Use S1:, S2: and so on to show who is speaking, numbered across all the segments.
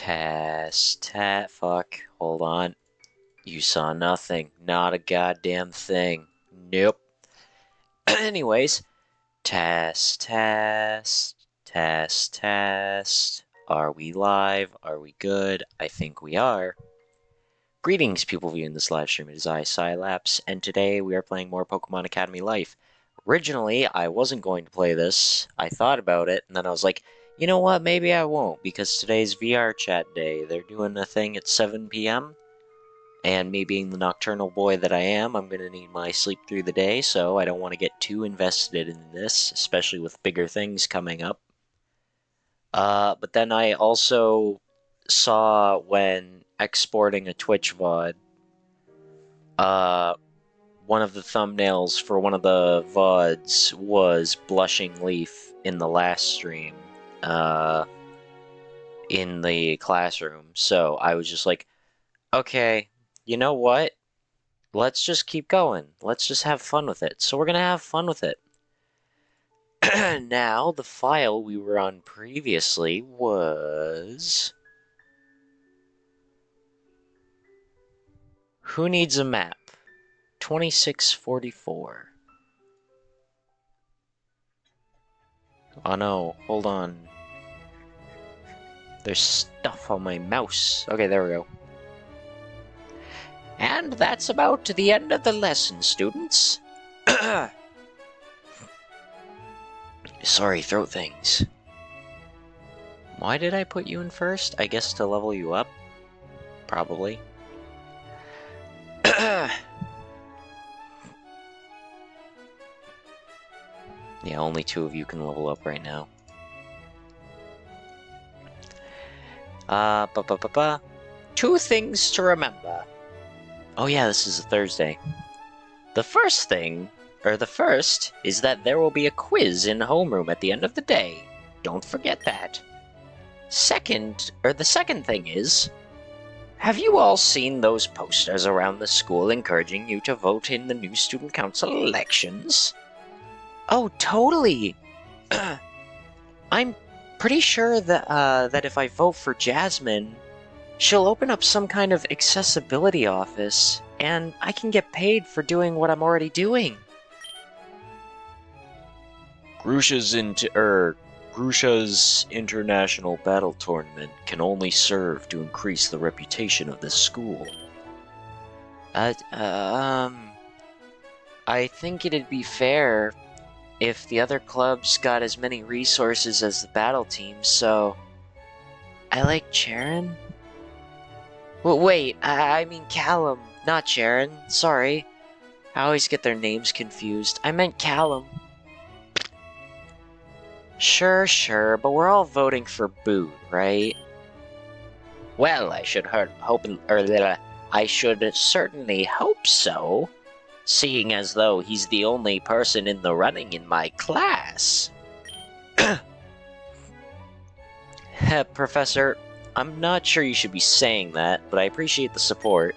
S1: Fuck. Hold on. You saw nothing. Not a goddamn thing. Nope. Anyways, test. Are we live? Are we good? I think we are. Greetings, people viewing this live stream. It is I, Psylapse, and today we are playing more Pokemon Academy Life. Originally, I wasn't going to play this. I thought about it, and then I was like, you know what, maybe I won't, because today's VR chat day. They're doing a thing at 7 p.m., and me being the nocturnal boy that I am, I'm going to need my sleep through the day, so I don't want to get too invested in this, especially with bigger things coming up. But then I also saw when exporting a Twitch VOD, one of the thumbnails for one of the VODs was Blushing Leaf in the last stream, in the classroom. So I was just like, okay, you know what? Let's just keep going. Let's just have fun with it. So we're gonna have fun with it. Now, the file we were on previously was... Who needs a map? 2644. Oh no, hold on. There's stuff on my mouse. Okay, there we go. And that's about the end of the lesson, students. Sorry, throat things. Why did I put you in first? I guess to level you up? Probably. Yeah, only 2 of you can level up right now. Two things to remember. Oh yeah, this is a Thursday. The first is that there will be a quiz in homeroom at the end of the day. Don't forget that. The second thing is, have you all seen those posters around the school encouraging you to vote in the new student council elections? Oh, totally! I'm pretty sure that if I vote for Jasmine, she'll open up some kind of accessibility office, and I can get paid for doing what I'm already doing. Grusha's International Battle Tournament can only serve to increase the reputation of this school. I think it'd be fair if the other clubs got as many resources as the battle teams, so... I like Charon? Well, wait, I mean Callum, not Charon. Sorry. I always get their names confused. I meant Callum. Sure, but we're all voting for Boot, right? Well, I should certainly hope so, seeing as though he's the only person in the running in my class. Professor, I'm not sure you should be saying that, but I appreciate the support.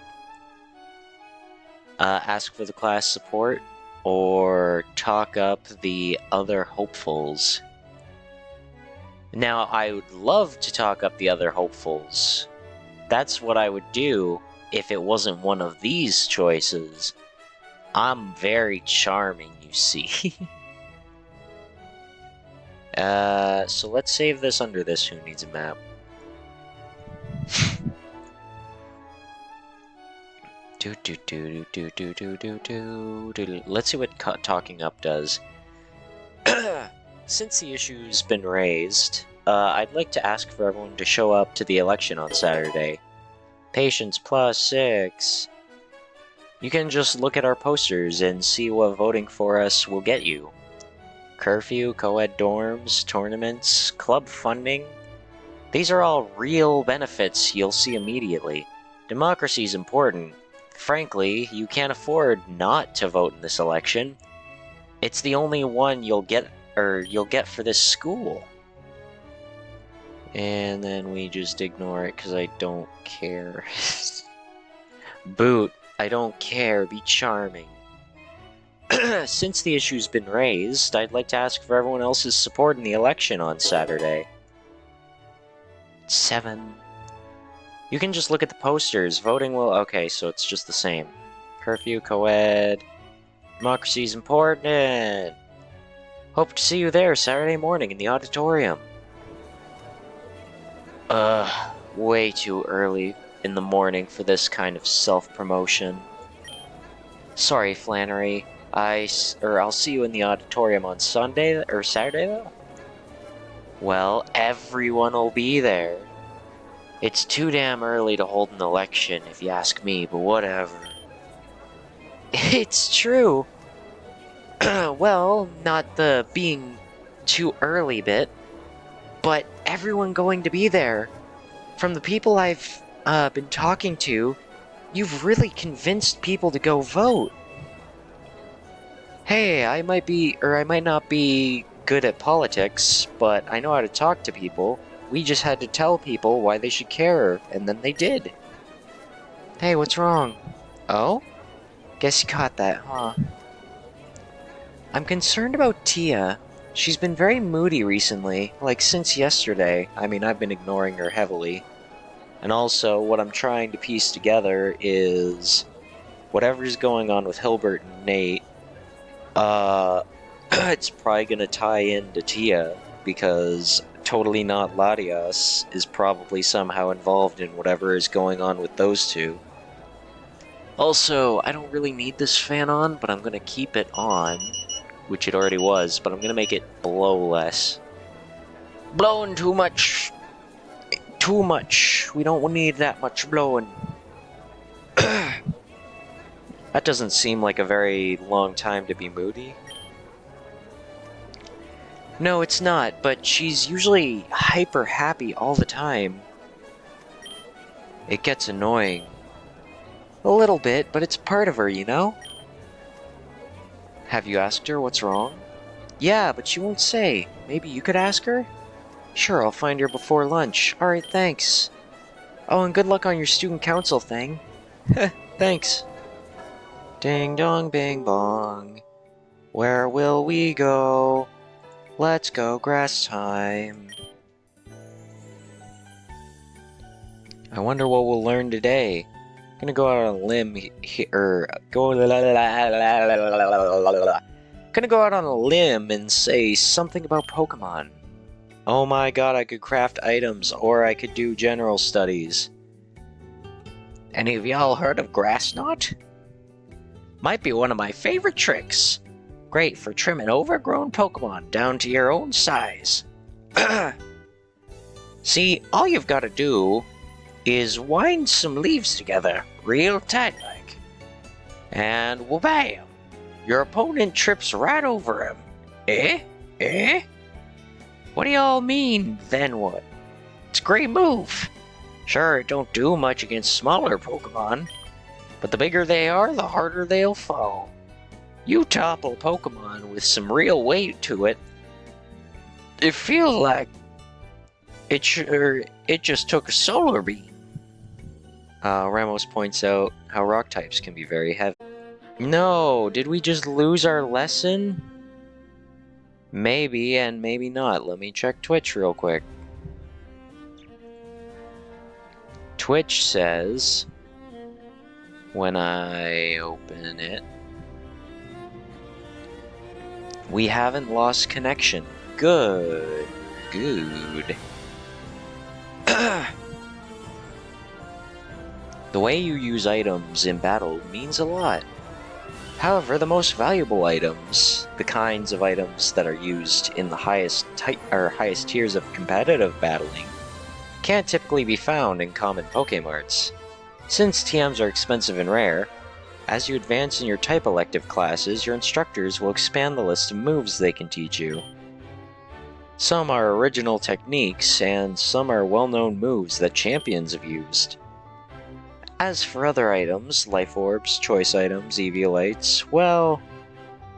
S1: Ask for the class support, or talk up the other hopefuls. Now, I would love to talk up the other hopefuls. That's what I would do if it wasn't one of these choices. I'm very charming, you see. So let's save this under this Who Needs a Map. Let's see what talking up does. Since the issue's been raised, I'd like to ask for everyone to show up to the election on Saturday. Patience +6. You can just look at our posters and see what voting for us will get you. Curfew, co-ed dorms, tournaments, club funding. These are all real benefits you'll see immediately. Democracy's important. Frankly, you can't afford not to vote in this election. It's the only one you'll get for this school. And then we just ignore it because I don't care. Boot, I don't care, be charming. Since the issue's been raised, I'd like to ask for everyone else's support in the election on Saturday. 7. You can just look at the posters. Voting will... Okay, so it's just the same. Curfew, co-ed... Democracy's important! Hope to see you there Saturday morning in the auditorium. Way too early in the morning for this kind of self-promotion. Sorry, Flannery. I'll see you in the auditorium on Sunday, or Saturday, though? Well, everyone will be there. It's too damn early to hold an election, if you ask me, but whatever. It's true. Well, not the being too early bit, but everyone going to be there. From the people I've been talking to, you've really convinced people to go vote. Hey, I might not be good at politics, but I know how to talk to people. We just had to tell people why they should care, and then they did. Hey, what's wrong? Oh? Guess you caught that, huh? I'm concerned about Tia. She's been very moody recently, like since yesterday. I mean, I've been ignoring her heavily. And also, what I'm trying to piece together is whatever's going on with Hilbert and Nate, it's probably gonna tie into Tia, because Totally Not Latias is probably somehow involved in whatever is going on with those two. Also, I don't really need this fan on, but I'm gonna keep it on, which it already was, but I'm gonna make it blow less. Blowing too much! Too much! We don't need that much blowing. That doesn't seem like a very long time to be moody. No, it's not, but she's usually hyper happy all the time. It gets annoying. A little bit, but it's part of her, you know? Have you asked her what's wrong? Yeah, but she won't say. Maybe you could ask her? Sure, I'll find her before lunch. Alright, thanks. Oh, and good luck on your student council thing. Thanks. Ding dong bing bong. Where will we go? Let's go grass time. I wonder what we'll learn today. I'm gonna go out on a limb here. Gonna go out on a limb and say something about Pokemon. Oh my god, I could craft items, or I could do general studies. Any of y'all heard of Grass Knot? Might be one of my favorite tricks. Great for trimming overgrown Pokemon down to your own size. See, all you've got to do is wind some leaves together real tight like. And wha-bam! Your opponent trips right over him. Eh? Eh? What do y'all mean, then what? It's a great move. Sure, it don't do much against smaller Pokemon, but the bigger they are, the harder they'll fall. You topple Pokemon with some real weight to it. It feels like it just took a solar beam. Ramos points out how rock types can be very heavy. No, did we just lose our lesson? Maybe and maybe not. Let me check Twitch real quick. Twitch says, when I open it, we haven't lost connection. Good. Good. The way you use items in battle means a lot. However, the most valuable items, the kinds of items that are used in the highest tiers of competitive battling, can't typically be found in common Pokémarts. Since TMs are expensive and rare, as you advance in your type elective classes, your instructors will expand the list of moves they can teach you. Some are original techniques, and some are well-known moves that champions have used. As for other items, life orbs, choice items, Eviolites, well,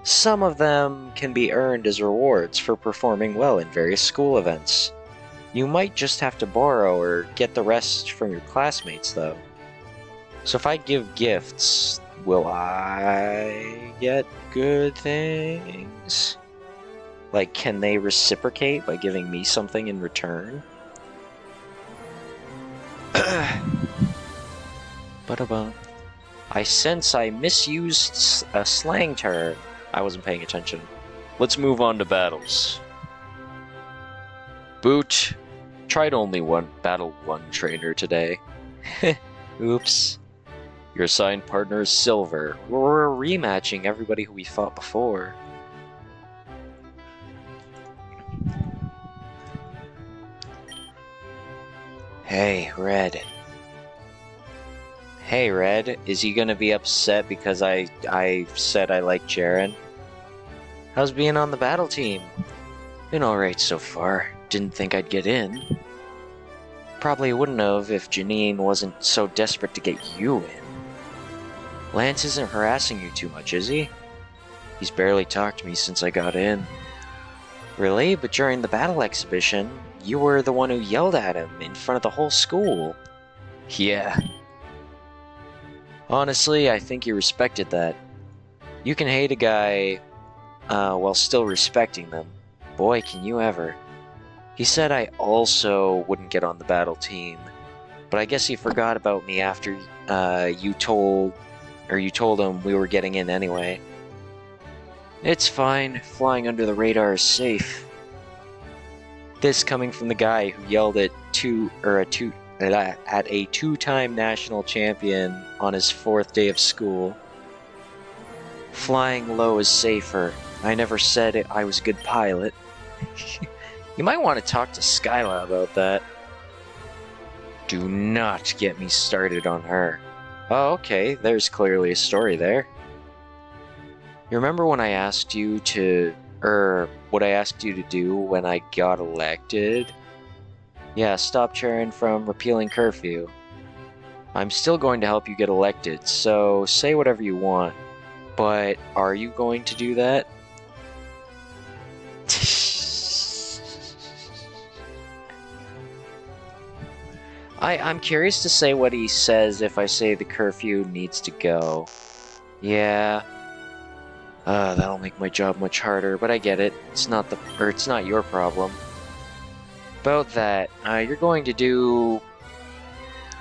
S1: some of them can be earned as rewards for performing well in various school events. You might just have to borrow or get the rest from your classmates, though. So if I give gifts, will I get good things? Like, can they reciprocate by giving me something in return? Ba-da-ba. I sense I misused a slang term. I wasn't paying attention. Let's move on to battles. Boot. Tried only one battle one trainer today. Oops. Your assigned partner is Silver. We're rematching everybody who we fought before. Hey, Red. Hey, Red. Is he gonna be upset because I said I like Jaren? How's being on the battle team? Been alright so far. Didn't think I'd get in. Probably wouldn't have if Janine wasn't so desperate to get you in. Lance isn't harassing you too much, is he? He's barely talked to me since I got in. Really? But during the battle exhibition, you were the one who yelled at him in front of the whole school. Yeah. Honestly, I think you respected that. You can hate a guy while still respecting them. Boy, can you ever. He said I also wouldn't get on the battle team, but I guess he forgot about me after you told him we were getting in anyway. It's fine. Flying under the radar is safe. This coming from the guy who yelled at a two-time national champion on his 4th day of school. Flying low is safer. I never said I was a good pilot. You might want to talk to Skyla about that. Do not get me started on her. Oh, okay, there's clearly a story there. You remember when I asked you to... what I asked you to do when I got elected? Yeah, stop Jaren from repealing curfew. I'm still going to help you get elected, so say whatever you want. But are you going to do that? I'm curious to say what he says if I say the curfew needs to go. Yeah. That'll make my job much harder, but I get it. It's not your problem. About that, you're going to do...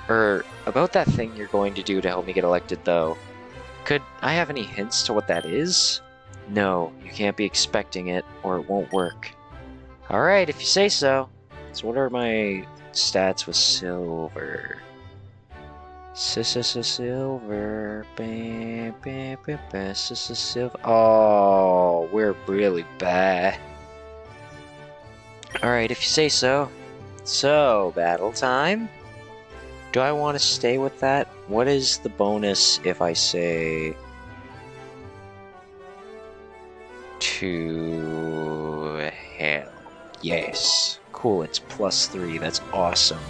S1: about that thing you're going to do to help me get elected, though. Could I have any hints to what that is? No, you can't be expecting it, or it won't work. Alright, if you say so. So what are my stats with Silver? Silver. Silver. Oh, we're really bad. Alright, if you say so. So, battle time? Do I want to stay with that? What is the bonus if I say... to... hell? Yes. Cool, it's +3. That's awesome.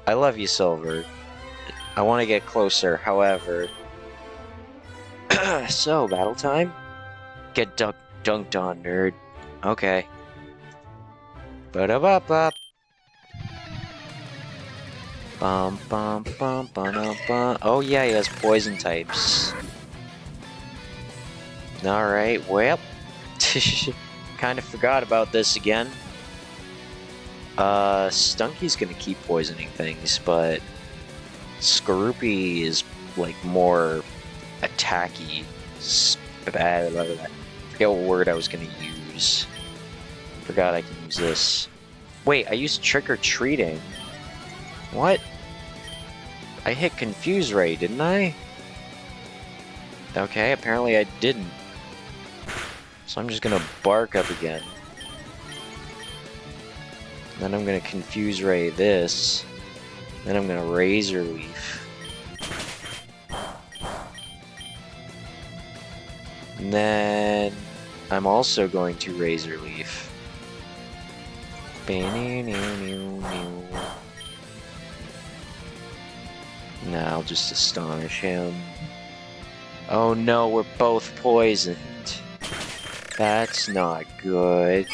S1: I love you, Silver. I want to get closer, however. So, battle time? Get dunked on, nerd. Okay. Ba-da-ba-ba. Bum bum bum bum bum. Oh yeah, he has poison types. Alright, well. Kind of forgot about this again. Stunky's gonna keep poisoning things, but Skorupi is like more attacky. Forget what word I was gonna use. Forgot I can use this. Wait, I used trick-or-treating. What? I hit Confuse Ray, didn't I? Okay, apparently I didn't. So I'm just gonna bark up again. Then I'm gonna Confuse Ray this. Then I'm gonna Razor Leaf. And then I'm also going to Razor Leaf. Now I'll just astonish him. Oh no, we're both poisoned. That's not good.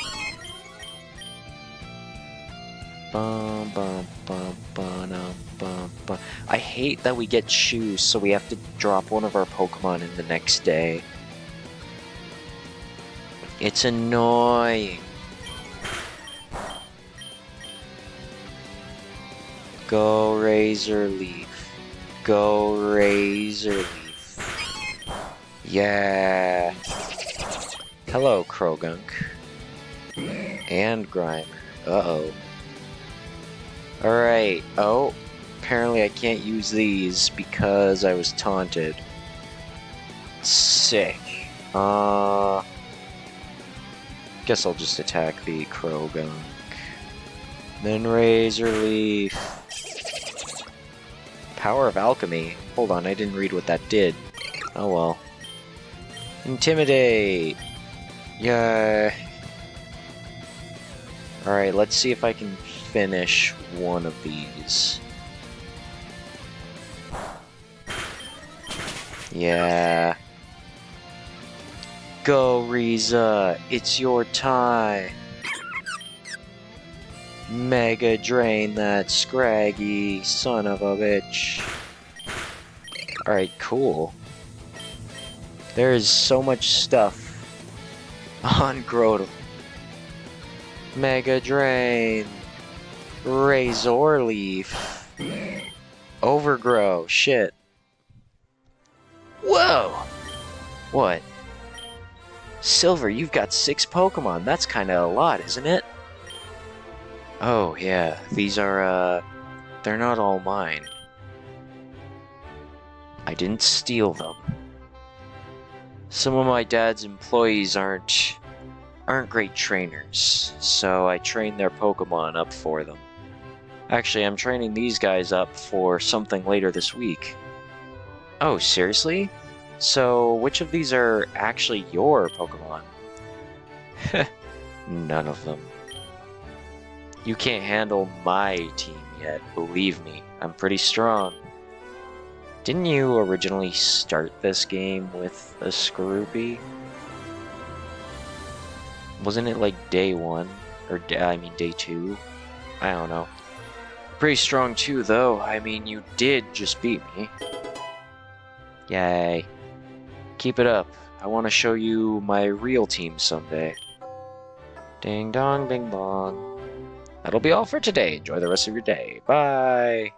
S1: Bum, bum, bum, bum, bum, bum. I hate that we get shoes, so we have to drop one of our Pokemon in the next day. It's annoying. Go Razor Leaf. Go Razor Leaf. Yeah. Hello, Krogunk. And Grimer. Uh-oh. Alright. Oh, apparently I can't use these because I was taunted. Sick. Guess I'll just attack the Krogunk. Then Razor Leaf. Power of Alchemy. Hold on, I didn't read what that did. Oh well. Intimidate! Yay! Alright, let's see if I can finish one of these. Yeah. Go, Riza! It's your time! Mega Drain that scraggy son of a bitch. Alright, cool. There is so much stuff on Grotle. Mega Drain. Razor Leaf. Overgrow. Shit. Whoa! What? Silver, you've got 6 Pokemon. That's kinda a lot, isn't it? Oh, yeah. These are, they're not all mine. I didn't steal them. Some of my dad's employees aren't great trainers, so I train their Pokemon up for them. Actually, I'm training these guys up for something later this week. Oh, seriously? So, which of these are actually your Pokemon? None of them. You can't handle my team yet, believe me. I'm pretty strong. Didn't you originally start this game with a Skorupi? Wasn't it like day 1? Or, day 2? I don't know. Pretty strong too, though. I mean, you did just beat me. Yay. Keep it up. I want to show you my real team someday. Ding dong, bing bong. That'll be all for today. Enjoy the rest of your day. Bye!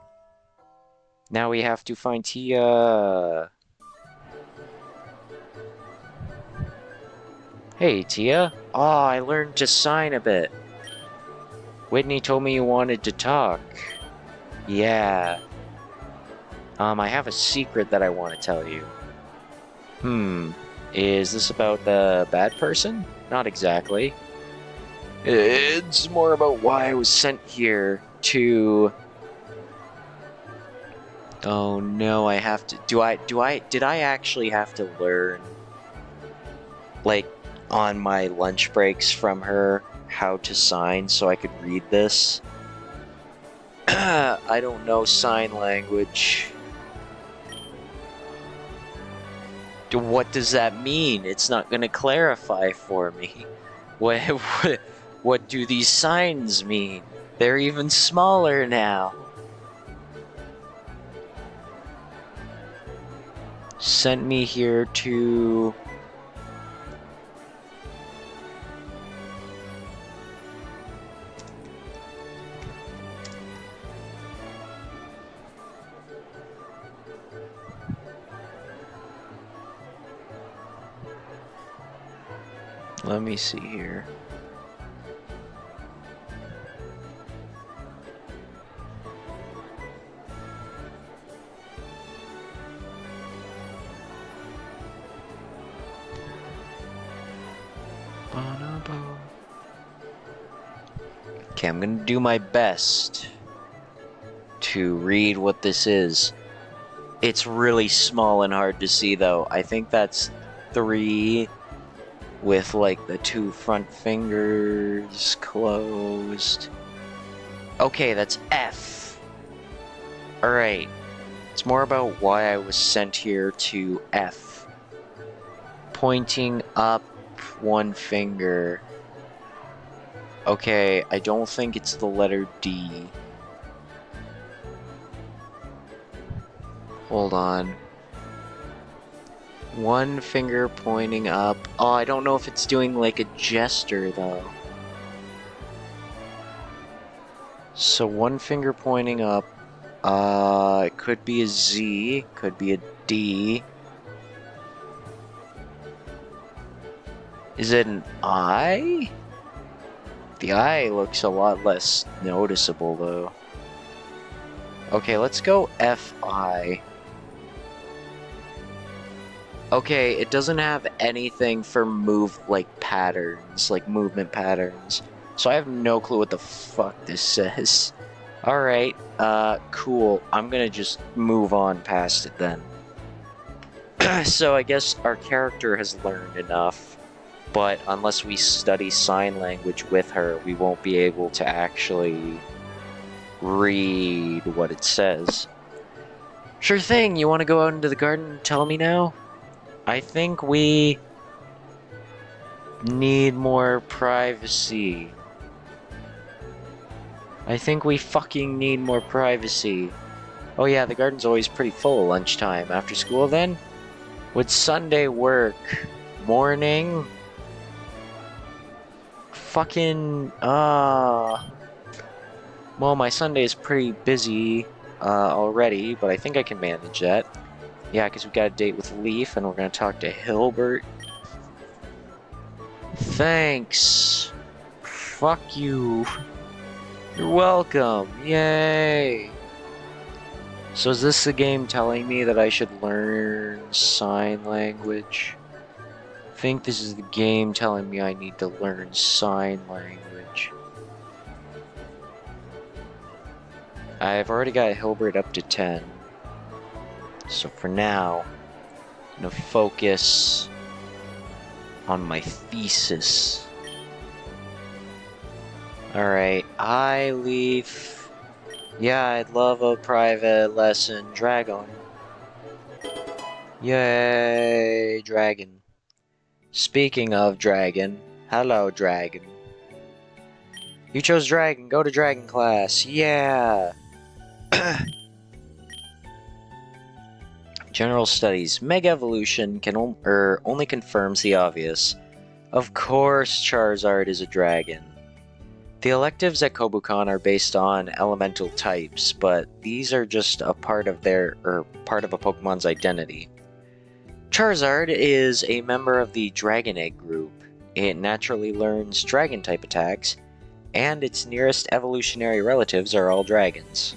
S1: Now we have to find Tia. Hey, Tia. Oh, I learned to sign a bit. Whitney told me you wanted to talk. Yeah. I have a secret that I want to tell you. Is this about the bad person? Not exactly. It's more about why I was sent here to... Oh no, I have to... Did I actually have to learn, like, on my lunch breaks from her, how to sign so I could read this? I don't know sign language. What does that mean? It's not gonna clarify for me. What do these signs mean? They're even smaller now. Sent me here to... Let me see here. Okay, I'm gonna do my best to read what this is. It's really small and hard to see, though. I think that's 3 with, like, the 2 front fingers closed. Okay, that's F. Alright. It's more about why I was sent here to F. Pointing up 1 finger. Okay, I don't think it's the letter D. Hold on. 1 finger pointing up. Oh, I don't know if it's doing like a gesture though. So 1 finger pointing up, It could be a Z, could be a D. Is it an I? The I looks a lot less noticeable, though. Okay, let's go FI. Okay, it doesn't have anything for patterns, like movement patterns. So I have no clue what the fuck this says. Alright, cool. I'm gonna just move on past it then. So I guess our character has learned enough, but unless we study sign language with her, we won't be able to actually read what it says. Sure thing, you want to go out into the garden and tell me now? I think we need more privacy. I think we fucking need more privacy. Oh yeah, the garden's always pretty full at lunchtime. After school then? Would Sunday work? Morning? Fucking, well, my Sunday is pretty busy, already, but I think I can manage that. Yeah, because we got a date with Leaf, and we're gonna talk to Hilbert. Thanks. Fuck you. You're welcome. Yay. So is this the game telling me that I should learn sign language? I think this is the game telling me I need to learn sign language. I've already got Hilbert up to 10. So for now, I'm gonna focus on my thesis. Alright, Leaf. Yeah, I'd love a private lesson, Dragon. Yay, Dragon. Speaking of Dragon, hello, Dragon. You chose Dragon, go to Dragon class, yeah! General Studies. Mega Evolution can only confirms the obvious. Of course Charizard is a dragon. The electives at Kobukan are based on elemental types, but these are just a part of part of a Pokemon's identity. Charizard is a member of the Dragonite group. It naturally learns Dragon-type attacks, and its nearest evolutionary relatives are all dragons.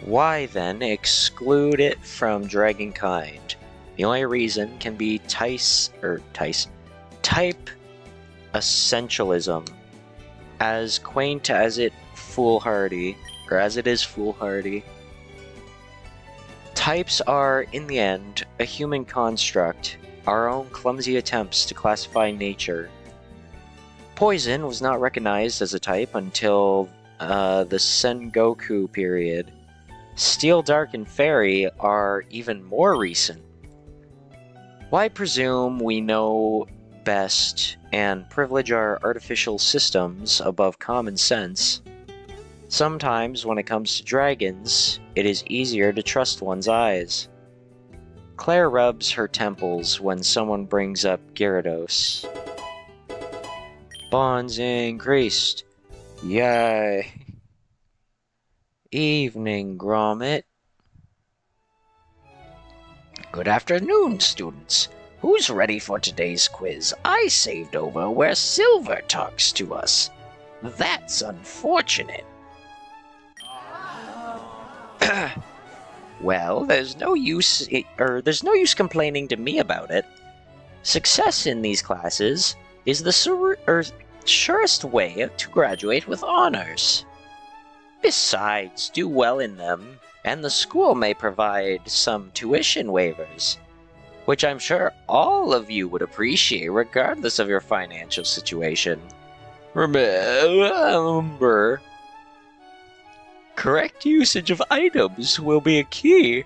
S1: Why then exclude it from Dragonkind? The only reason can be type essentialism. As quaint as it is foolhardy. Types are, in the end, a human construct, our own clumsy attempts to classify nature. Poison was not recognized as a type until the Sengoku period. Steel, Dark, and Fairy are even more recent. Why presume we know best and privilege our artificial systems above common sense? Sometimes, when it comes to dragons, it is easier to trust one's eyes. Claire rubs her temples when someone brings up Gyarados. Bonds increased. Yay. Evening, Gromit. Good afternoon, students. Who's ready for today's quiz? I saved over where Silver talks to us. That's unfortunate. Well, there's no use complaining to me about it. Success in these classes is the surest way to graduate with honors. Besides, do well in them, and the school may provide some tuition waivers, which I'm sure all of you would appreciate regardless of your financial situation. Remember, correct usage of items will be key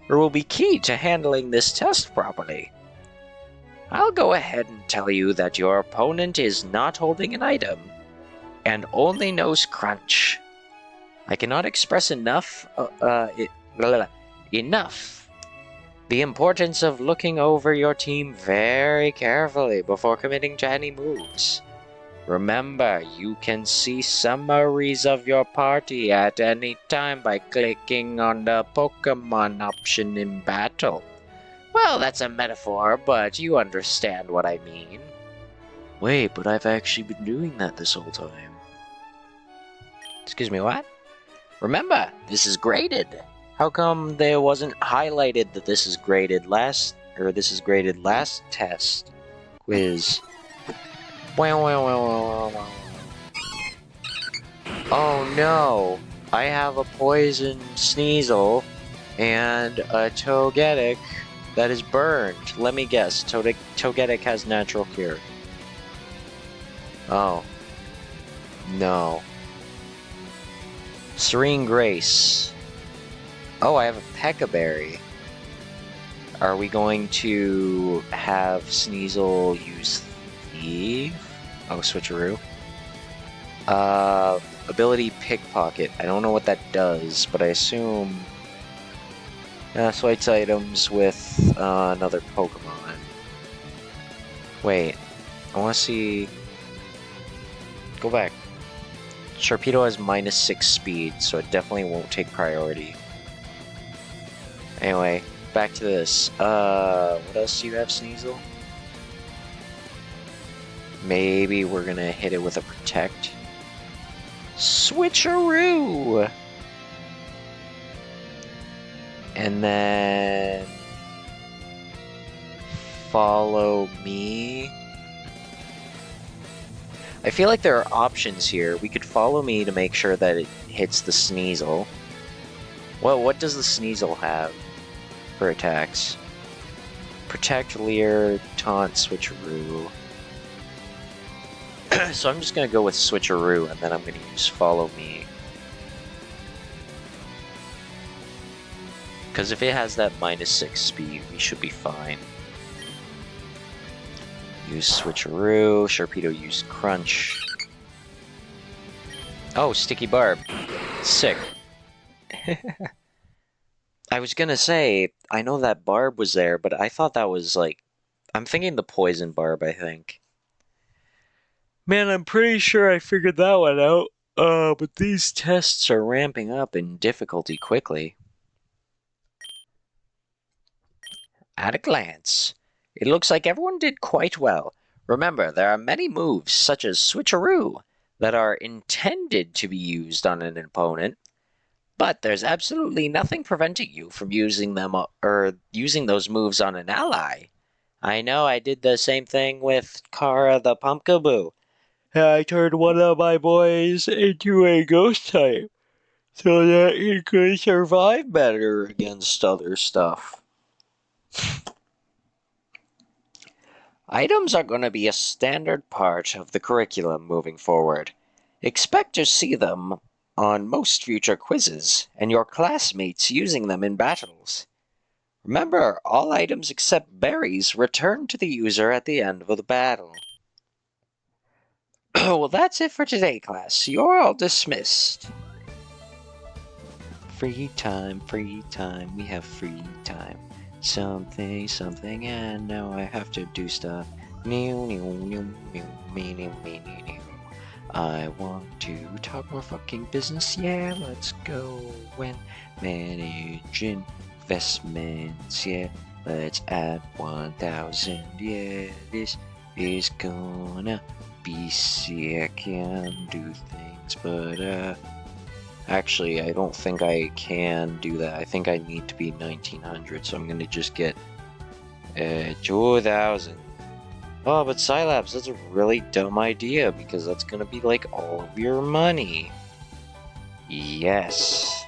S1: to handling this test properly. I'll go ahead and tell you that your opponent is not holding an item, and only knows Crunch. I cannot express enough the importance of looking over your team very carefully before committing to any moves. Remember, you can see summaries of your party at any time by clicking on the Pokemon option in battle. Well, that's a metaphor, but you understand what I mean. Wait, but I've actually been doing that this whole time. Excuse me, what? Remember, this is graded. How come there wasn't highlighted that this is graded last test quiz? Oh no, I have a poison Sneasel and a Togetic that is burned. Let me guess, Togetic has natural cure. Oh. No. Serene Grace. Oh, I have a Pekka Berry. Are we going to have Sneasel use Thief? Oh, Switcheroo. Ability Pickpocket. I don't know what that does, but I assume swipes items with another Pokemon. Wait, I want to see. Go back. Sharpedo has -6 speed, so it definitely won't take priority. Anyway, back to this. What else do you have, Sneasel? Maybe we're gonna hit it with a Protect. Switcheroo! And then... Follow Me. I feel like there are options here. We could Follow Me to make sure that it hits the Sneasel. Well, what does the Sneasel have for attacks? Protect, Leer, Taunt, Switcheroo. So I'm just going to go with Switcheroo, and then I'm going to use Follow Me. Because if it has that -6 speed, we should be fine. Use Switcheroo. Sharpedo used Crunch. Oh, Sticky Barb. Sick. I was gonna say, I know that Barb was there, but I thought that was like... I'm thinking the Poison Barb, I think. Man, I'm pretty sure I figured that one out. But these tests are ramping up in difficulty quickly. At a glance, it looks like everyone did quite well. Remember, there are many moves, such as Switcheroo, that are intended to be used on an opponent, but there's absolutely nothing preventing you from using them or using those moves on an ally. I know I did the same thing with Kara the Pumpkaboo. I turned one of my boys into a ghost type so that he could survive better against other stuff. Items are going to be a standard part of the curriculum moving forward. Expect to see them on most future quizzes, and your classmates using them in battles. Remember, all items except berries return to the user at the end of the battle. Well, that's it for today, class. You're all dismissed. Free time, we have free time. Something, and now I have to do stuff. I want to talk more fucking business, yeah, let's go and manage investments, yeah, let's add 1,000, yeah, this is gonna be sick and do things, but actually, I don't think I can do that. I think I need to be 1900, so I'm gonna just get 2,000. Oh, but Scilabs, that's a really dumb idea, because that's gonna be like all of your money. Yes.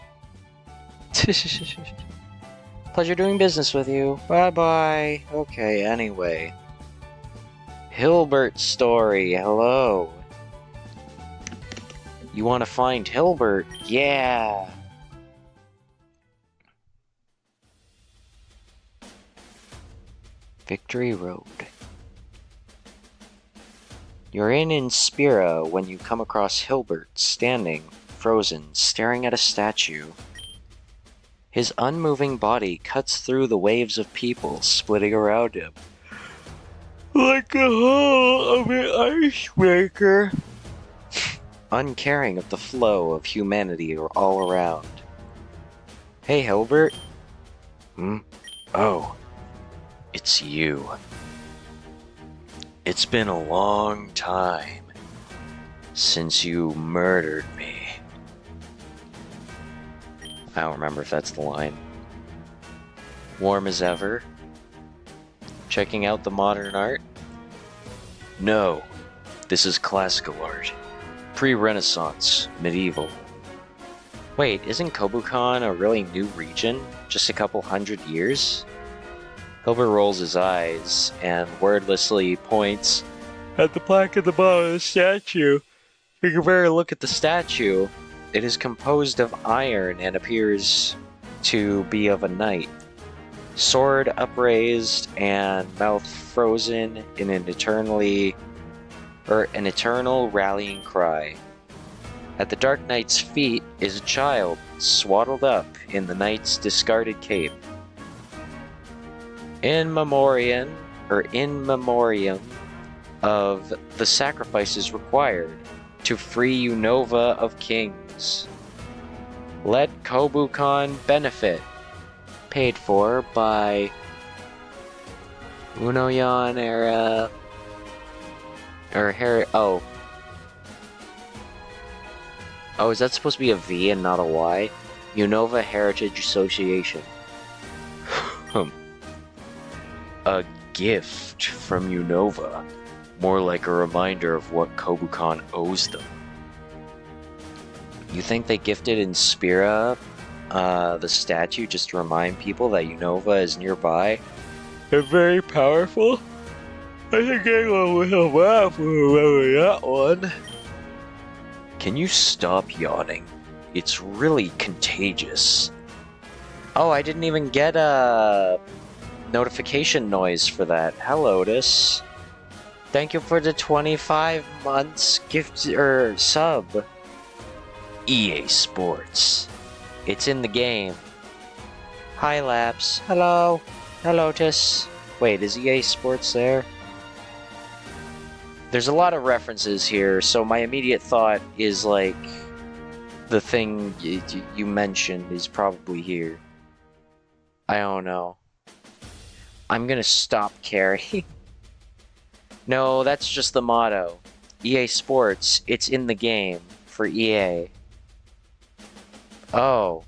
S1: Pleasure doing business with you. Bye-bye. Okay, anyway. Hilbert's story, hello. You want to find Hilbert? Yeah! Victory Road. You're in Inspira when you come across Hilbert, standing, frozen, staring at a statue. His unmoving body cuts through the waves of people splitting around him. Like a hull of an icebreaker. Uncaring of the flow of humanity all around. Hey, Hilbert. Oh, it's you. It's been a long time since you murdered me. I don't remember if that's the line. Warm as ever. Checking out the modern art? No, this is classical art. Pre-Renaissance, medieval. Wait, isn't Kobukan a really new region? Just a couple hundred years? Hilbert rolls his eyes and wordlessly points at the plaque at the bottom of the statue. You can better look at the statue. It is composed of iron and appears to be of a knight. Sword upraised and mouth frozen in an eternal rallying cry. At the Dark Knight's feet is a child swaddled up in the knight's discarded cape. In memoriam of the sacrifices required to free Unova of Kings. Let Kobukan benefit. Paid for by Unoyan era or Harry. Oh, is that supposed to be a V and not a Y? Unova Heritage Association. A gift from Unova. More like a reminder of what Kobukan owes them. You think they gifted Inspira the statue just to remind people that Unova is nearby? They're very powerful? I think anyone with a map will remember that one. Can you stop yawning? It's really contagious. Oh, I didn't even get a notification noise for that. Hello, Otis. Thank you for the 25 months gift sub. EA Sports. It's in the game. Hi, Laps. Hello. Hello, Otis. Wait, is EA Sports there? There's a lot of references here, so my immediate thought is like the thing you mentioned is probably here. I don't know. I'm gonna stop caring. No, that's just the motto. EA Sports, it's in the game for EA. Oh.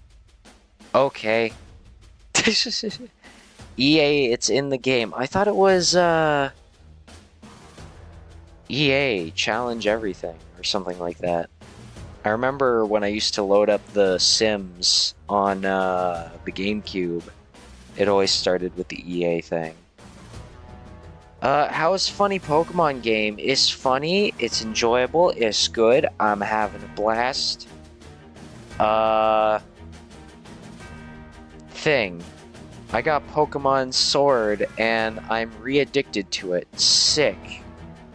S1: Okay. EA, it's in the game. I thought it was, EA, challenge everything, or something like that. I remember when I used to load up The Sims on, the GameCube, it always started with the EA thing. How is funny Pokemon game? It's funny, it's enjoyable, it's good, I'm having a blast. Thing. I got Pokemon Sword, and I'm re-addicted to it. Sick.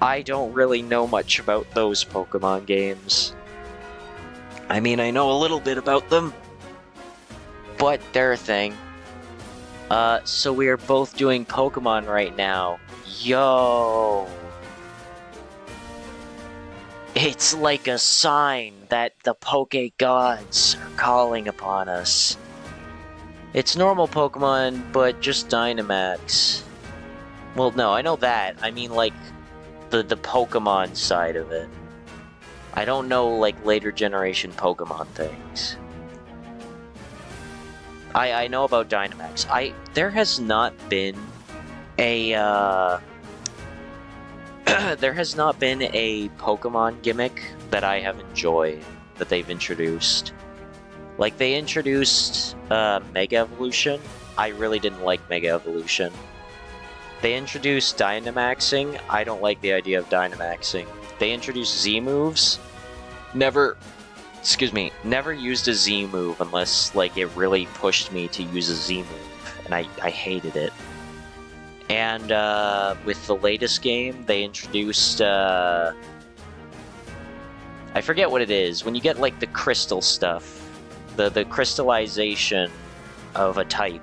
S1: I don't really know much about those Pokemon games. I mean, I know a little bit about them, but they're a thing. So we are both doing Pokemon right now. Yo! It's like a sign that the Poke Gods are calling upon us. It's normal Pokemon, but just Dynamax. Well, no, I know that. I mean, like, the Pokemon side of it. I don't know, like, later generation Pokemon things. I know about Dynamax. There has not been a, there has not been a Pokemon gimmick that I have enjoyed that they've introduced. Like, they introduced Mega Evolution. I really didn't like Mega Evolution. They introduced Dynamaxing. I don't like the idea of Dynamaxing. They introduced Z-moves. Never used a Z move unless, like, it really pushed me to use a Z move, and I hated it. And with the latest game, they introduced, I forget what it is. When you get, like, the crystal stuff, the crystallization of a type,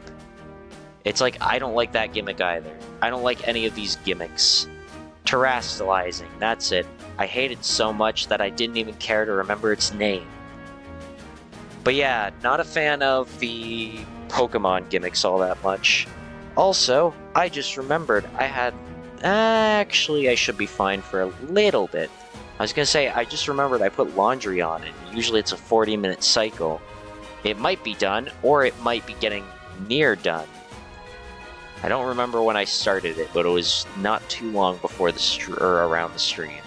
S1: it's like, I don't like that gimmick either. I don't like any of these gimmicks. Terastallizing, that's it. I hate it so much that I didn't even care to remember its name. But yeah, not a fan of the Pokemon gimmicks all that much. Also, I just remembered I had... Actually, I should be fine for a little bit. I was gonna say, I just remembered I put laundry on it. Usually it's a 40-minute cycle. It might be done, or it might be getting near done. I don't remember when I started it, but it was not too long before or around the stream.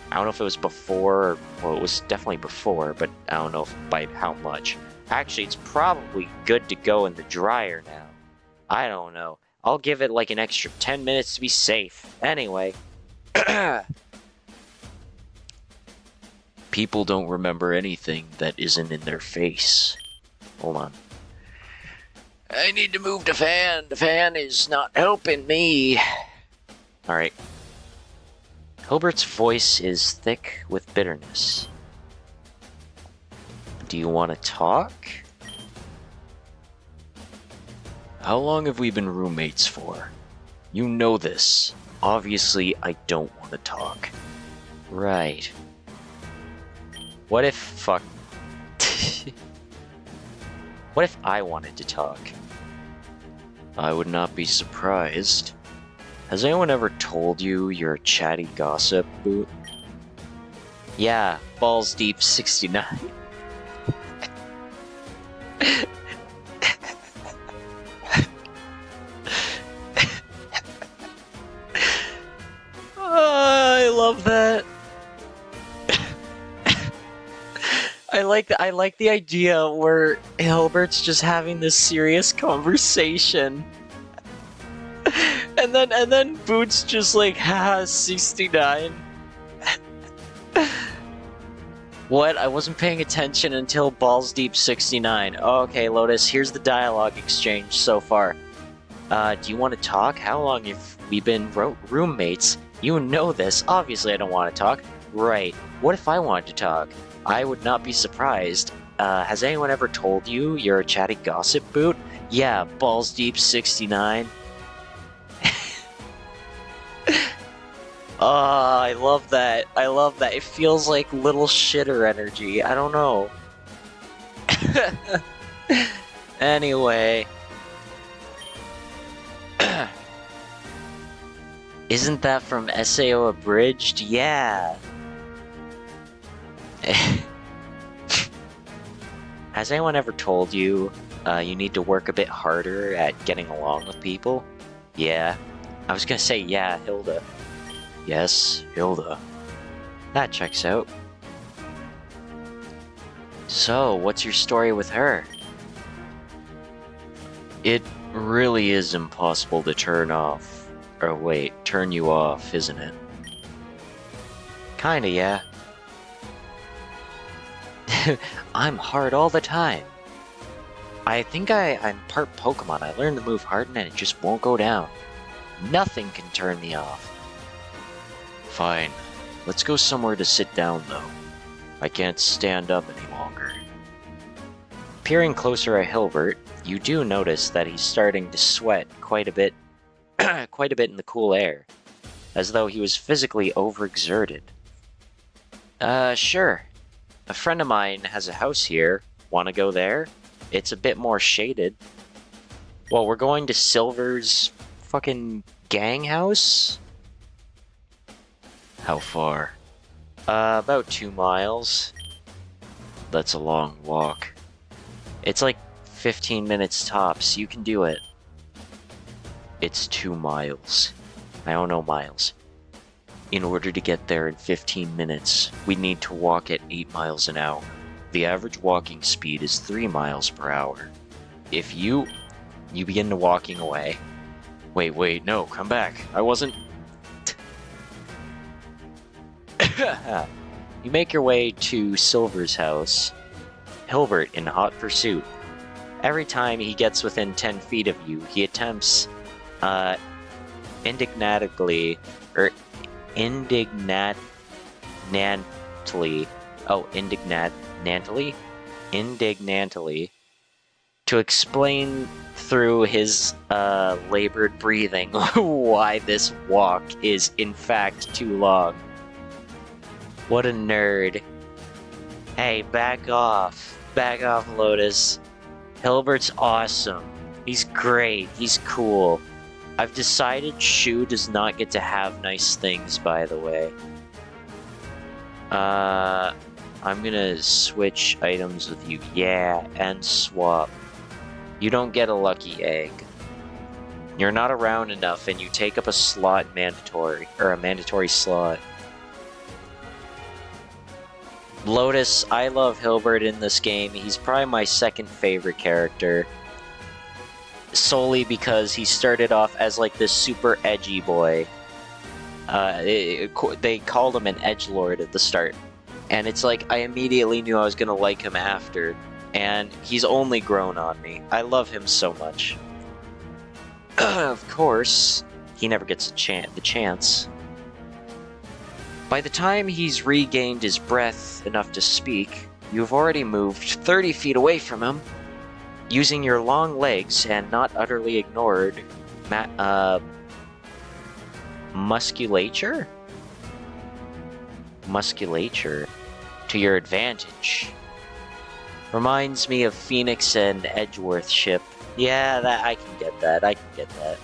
S1: I don't know if it was before, well, it was definitely before, but I don't know by how much. Actually, it's probably good to go in the dryer now. I don't know. I'll give it like an extra 10 minutes to be safe. Anyway. People don't remember anything that isn't in their face. Hold on. I need to move the fan. The fan is not helping me. Alright. Hilbert's voice is thick with bitterness. Do you want to talk? How long have we been roommates for? You know this. Obviously, I don't want to talk. Right. What if... fuck... What if I wanted to talk? I would not be surprised. Has anyone ever told you you're a chatty gossip, Boot? Yeah, Balls Deep 69. I love that. I like the idea where Hilbert's just having this serious conversation. And then Boots just like, haha, 69. What? I wasn't paying attention until Balls Deep 69. Oh, okay, Lotus, here's the dialogue exchange so far. Do you want to talk? How long have we been roommates? You know this. Obviously I don't want to talk. Right. What if I wanted to talk? I would not be surprised. Has anyone ever told you you're a chatty gossip, Boot? Yeah, Balls Deep 69. I love that. I love that. It feels like little shitter energy. I don't know. Anyway. Isn't that from SAO Abridged? Yeah. Has anyone ever told you you need to work a bit harder at getting along with people? Yeah. I was gonna say, yeah, Hilda. Yes, Hilda. That checks out. So, what's your story with her? It really is impossible to turn off. Or wait, turn you off, isn't it? Kinda, yeah. I'm hard all the time. I think I'm part Pokemon. I learned to move hard and it just won't go down. Nothing can turn me off. Fine. Let's go somewhere to sit down, though. I can't stand up any longer. Peering closer at Hilbert, you do notice that he's starting to sweat quite a bit in the cool air, as though he was physically overexerted. Sure. A friend of mine has a house here. Wanna go there? It's a bit more shaded. Well, we're going to Silver's fucking gang house? How far? About 2 miles. That's a long walk. It's like 15 minutes tops. You can do it. It's 2 miles. I don't know miles. In order to get there in 15 minutes, we need to walk at 8 miles an hour. The average walking speed is 3 miles per hour. If you begin to walking away. Wait, no, come back. I wasn't... You make your way to Silver's house. Hilbert in hot pursuit. Every time he gets within 10 feet of you, he attempts, indignantly to explain through his labored breathing why this walk is in fact too long. What a nerd. Hey, back off. Back off, Lotus. Hilbert's awesome. He's great. He's cool. I've decided Shu does not get to have nice things, by the way. I'm gonna switch items with you. Yeah, and swap. You don't get a lucky egg. You're not around enough and you take up a slot mandatory, or a mandatory slot. Lotus, I love Hilbert in this game. He's probably my second favorite character. Solely because he started off as like this super edgy boy. They called him an edgelord at the start. And it's like, I immediately knew I was gonna like him after. And he's only grown on me. I love him so much. Of course, he never gets the chance. By the time he's regained his breath enough to speak, you've already moved 30 feet away from him. Using your long legs and not utterly ignored musculature? Musculature to your advantage. Reminds me of Phoenix and Edgeworth ship. Yeah, that I can get that. I can get that.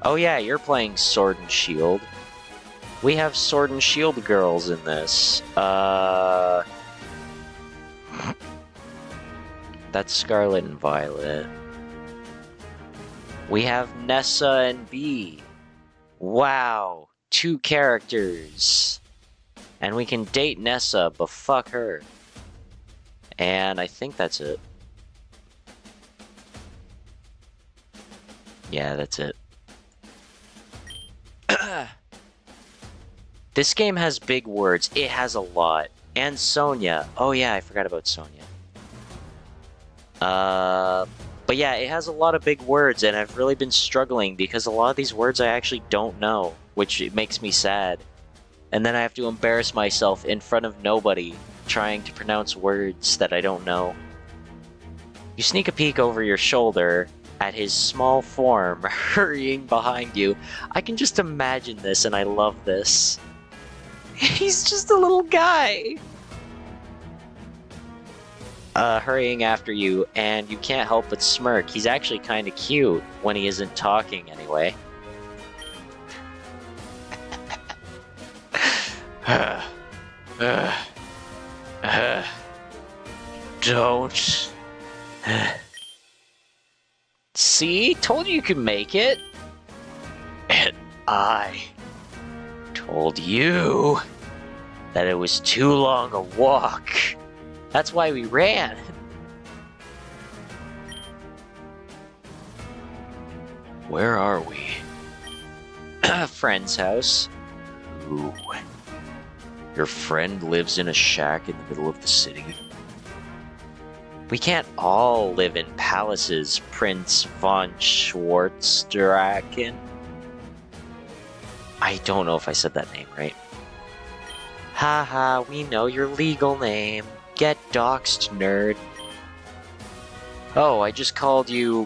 S1: Oh yeah, you're playing Sword and Shield. We have Sword and Shield girls in this. That's Scarlet and Violet. We have Nessa and Bee. Wow, 2 characters. And we can date Nessa, but fuck her. And I think that's it. Yeah, that's it. This game has big words. It has a lot. And Sonia. Oh yeah, I forgot about Sonia. But yeah, it has a lot of big words, and I've really been struggling because a lot of these words I actually don't know, which it makes me sad. And then I have to embarrass myself in front of nobody trying to pronounce words that I don't know. You sneak a peek over your shoulder at his small form hurrying behind you. I can just imagine this, and I love this. He's just a little guy. Hurrying after you, and you can't help but smirk. He's actually kind of cute when he isn't talking anyway. Don't. See? Told you could make it. And I told you that it was too long a walk. That's why we ran. Where are we? Friend's house. Ooh. Your friend lives in a shack in the middle of the city. We can't all live in palaces, Prince von Schwartzdraken. I don't know if I said that name right. Haha, we know your legal name. Get doxed, nerd. Oh, I just called you...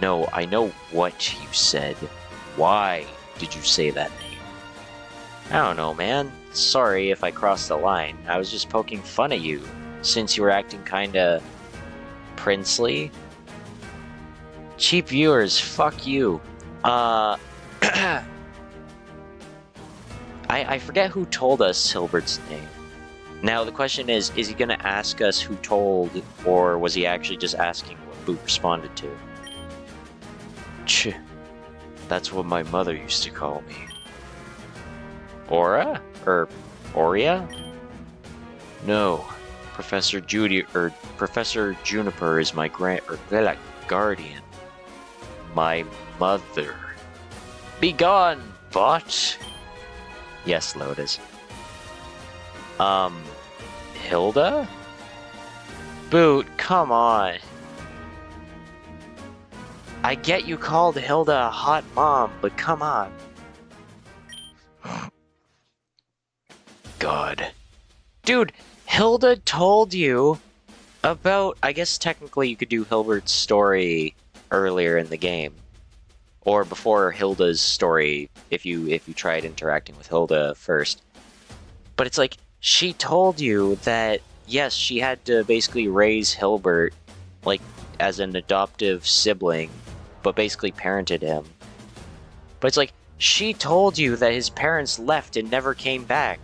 S1: No, I know what you said. Why did you say that name? I don't know, man. Sorry if I crossed the line. I was just poking fun at you, since you were acting kinda... princely. Cheap viewers, fuck you. I forget who told us Hilbert's name. Now, the question is he going to ask us who told, or was he actually just asking what Boot responded to? Ch. That's what my mother used to call me. Aura? Or Aurea? No. Professor Juniper is my guardian. My mother. Begone, bot! Yes, Lotus. Hilda? Boot, come on. I get you called Hilda a hot mom, but come on. God. Dude, Hilda told you About, I guess technically you could do Hilbert's story earlier in the game. Or before Hilda's story, if you tried interacting with Hilda first. But it's like, she told you that, yes, she had to basically raise Hilbert, like, as an adoptive sibling, but basically parented him. But it's like, she told you that his parents left and never came back.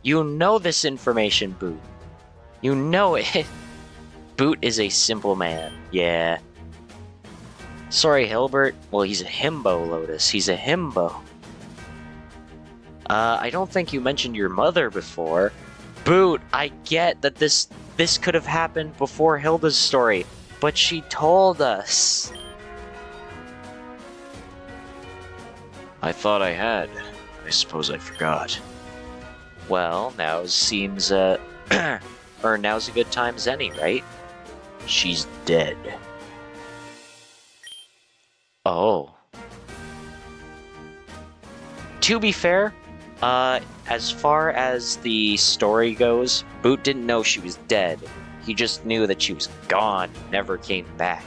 S1: You know this information, Boot. You know it. Boot is a simple man, yeah. Sorry, Hilbert. Well, he's a himbo, Lotus. He's a himbo. I don't think you mentioned your mother before. Boot, I get that this could have happened before Hilda's story, but she told us. I thought I had. I suppose I forgot. Well, now seems, or now's a good time as any, right? She's dead. Oh. To be fair, as far as the story goes, Boot didn't know she was dead. He just knew that she was gone, never came back.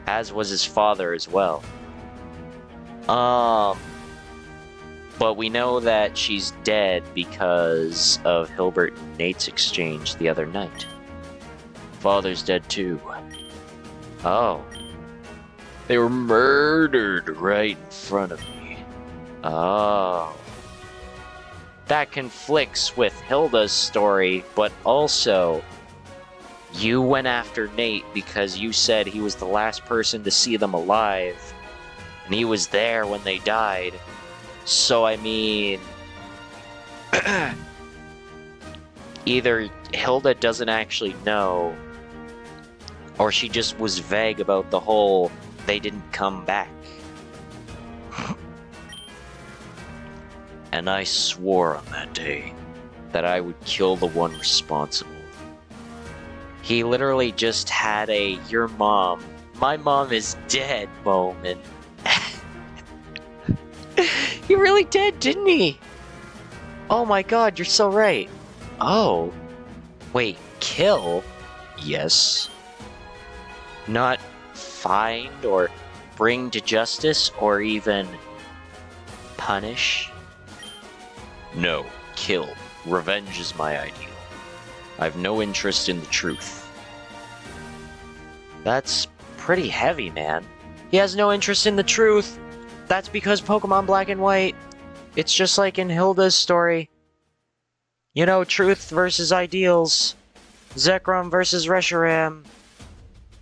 S1: As was his father as well. But we know that she's dead because of Hilbert and Nate's exchange the other night. Father's dead too. Oh. They were murdered right in front of me. Oh. That conflicts with Hilda's story, but also, you went after Nate because you said he was the last person to see them alive, and he was there when they died. So, I mean, either Hilda doesn't actually know, or she just was vague about the whole they didn't come back. And I swore on that day that I would kill the one responsible. He literally just had a my mom is dead moment. He really did, didn't he? Oh my god, you're so right. Oh. Wait, kill? Yes. Not find or bring to justice or even punish? No, kill. Revenge is my ideal. I've no interest in the truth. That's pretty heavy, man. He has no interest in the truth. That's because Pokemon Black and White. It's just like in Hilda's story. You know, truth versus ideals. Zekrom versus Reshiram.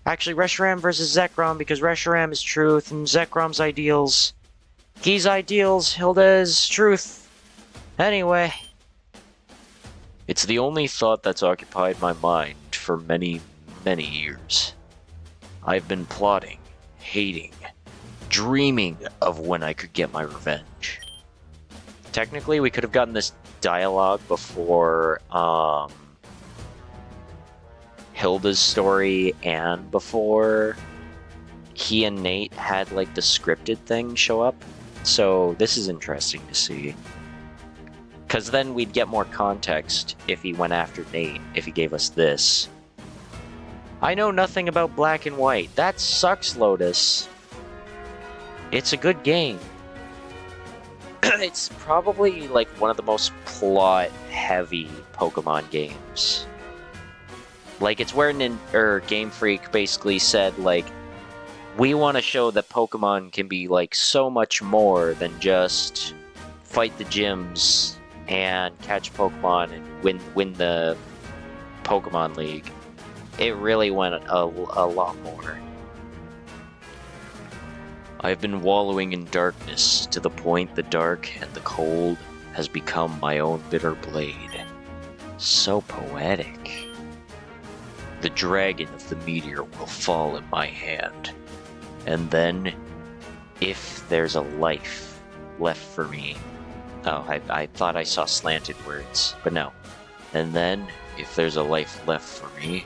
S1: Actually, Reshiram versus Zekrom, because Reshiram is truth and Zekrom's ideals. He's ideals, Hilda is truth. Anyway. It's the only thought that's occupied my mind for many, many years. I've been plotting, hating, dreaming of when I could get my revenge. Technically, we could have gotten this dialogue before, Hilda's story and before he and Nate had, like, the scripted thing show up. So, this is interesting to see. Because then we'd get more context if he went after Nate, if he gave us this. I know nothing about Black and White. That sucks, Lotus. It's a good game. It's probably, like, one of the most plot-heavy Pokemon games. Like, it's where Game Freak basically said, like, we want to show that Pokemon can be, like, so much more than just fight the gyms and catch Pokemon and win the Pokemon League. It really went a lot more. I've been wallowing in darkness to the point the dark and the cold has become my own bitter blade. So poetic. The dragon of the meteor will fall in my hand. And then, if there's a life left for me... Oh, I thought I saw slanted words, but no. And then, if there's a life left for me,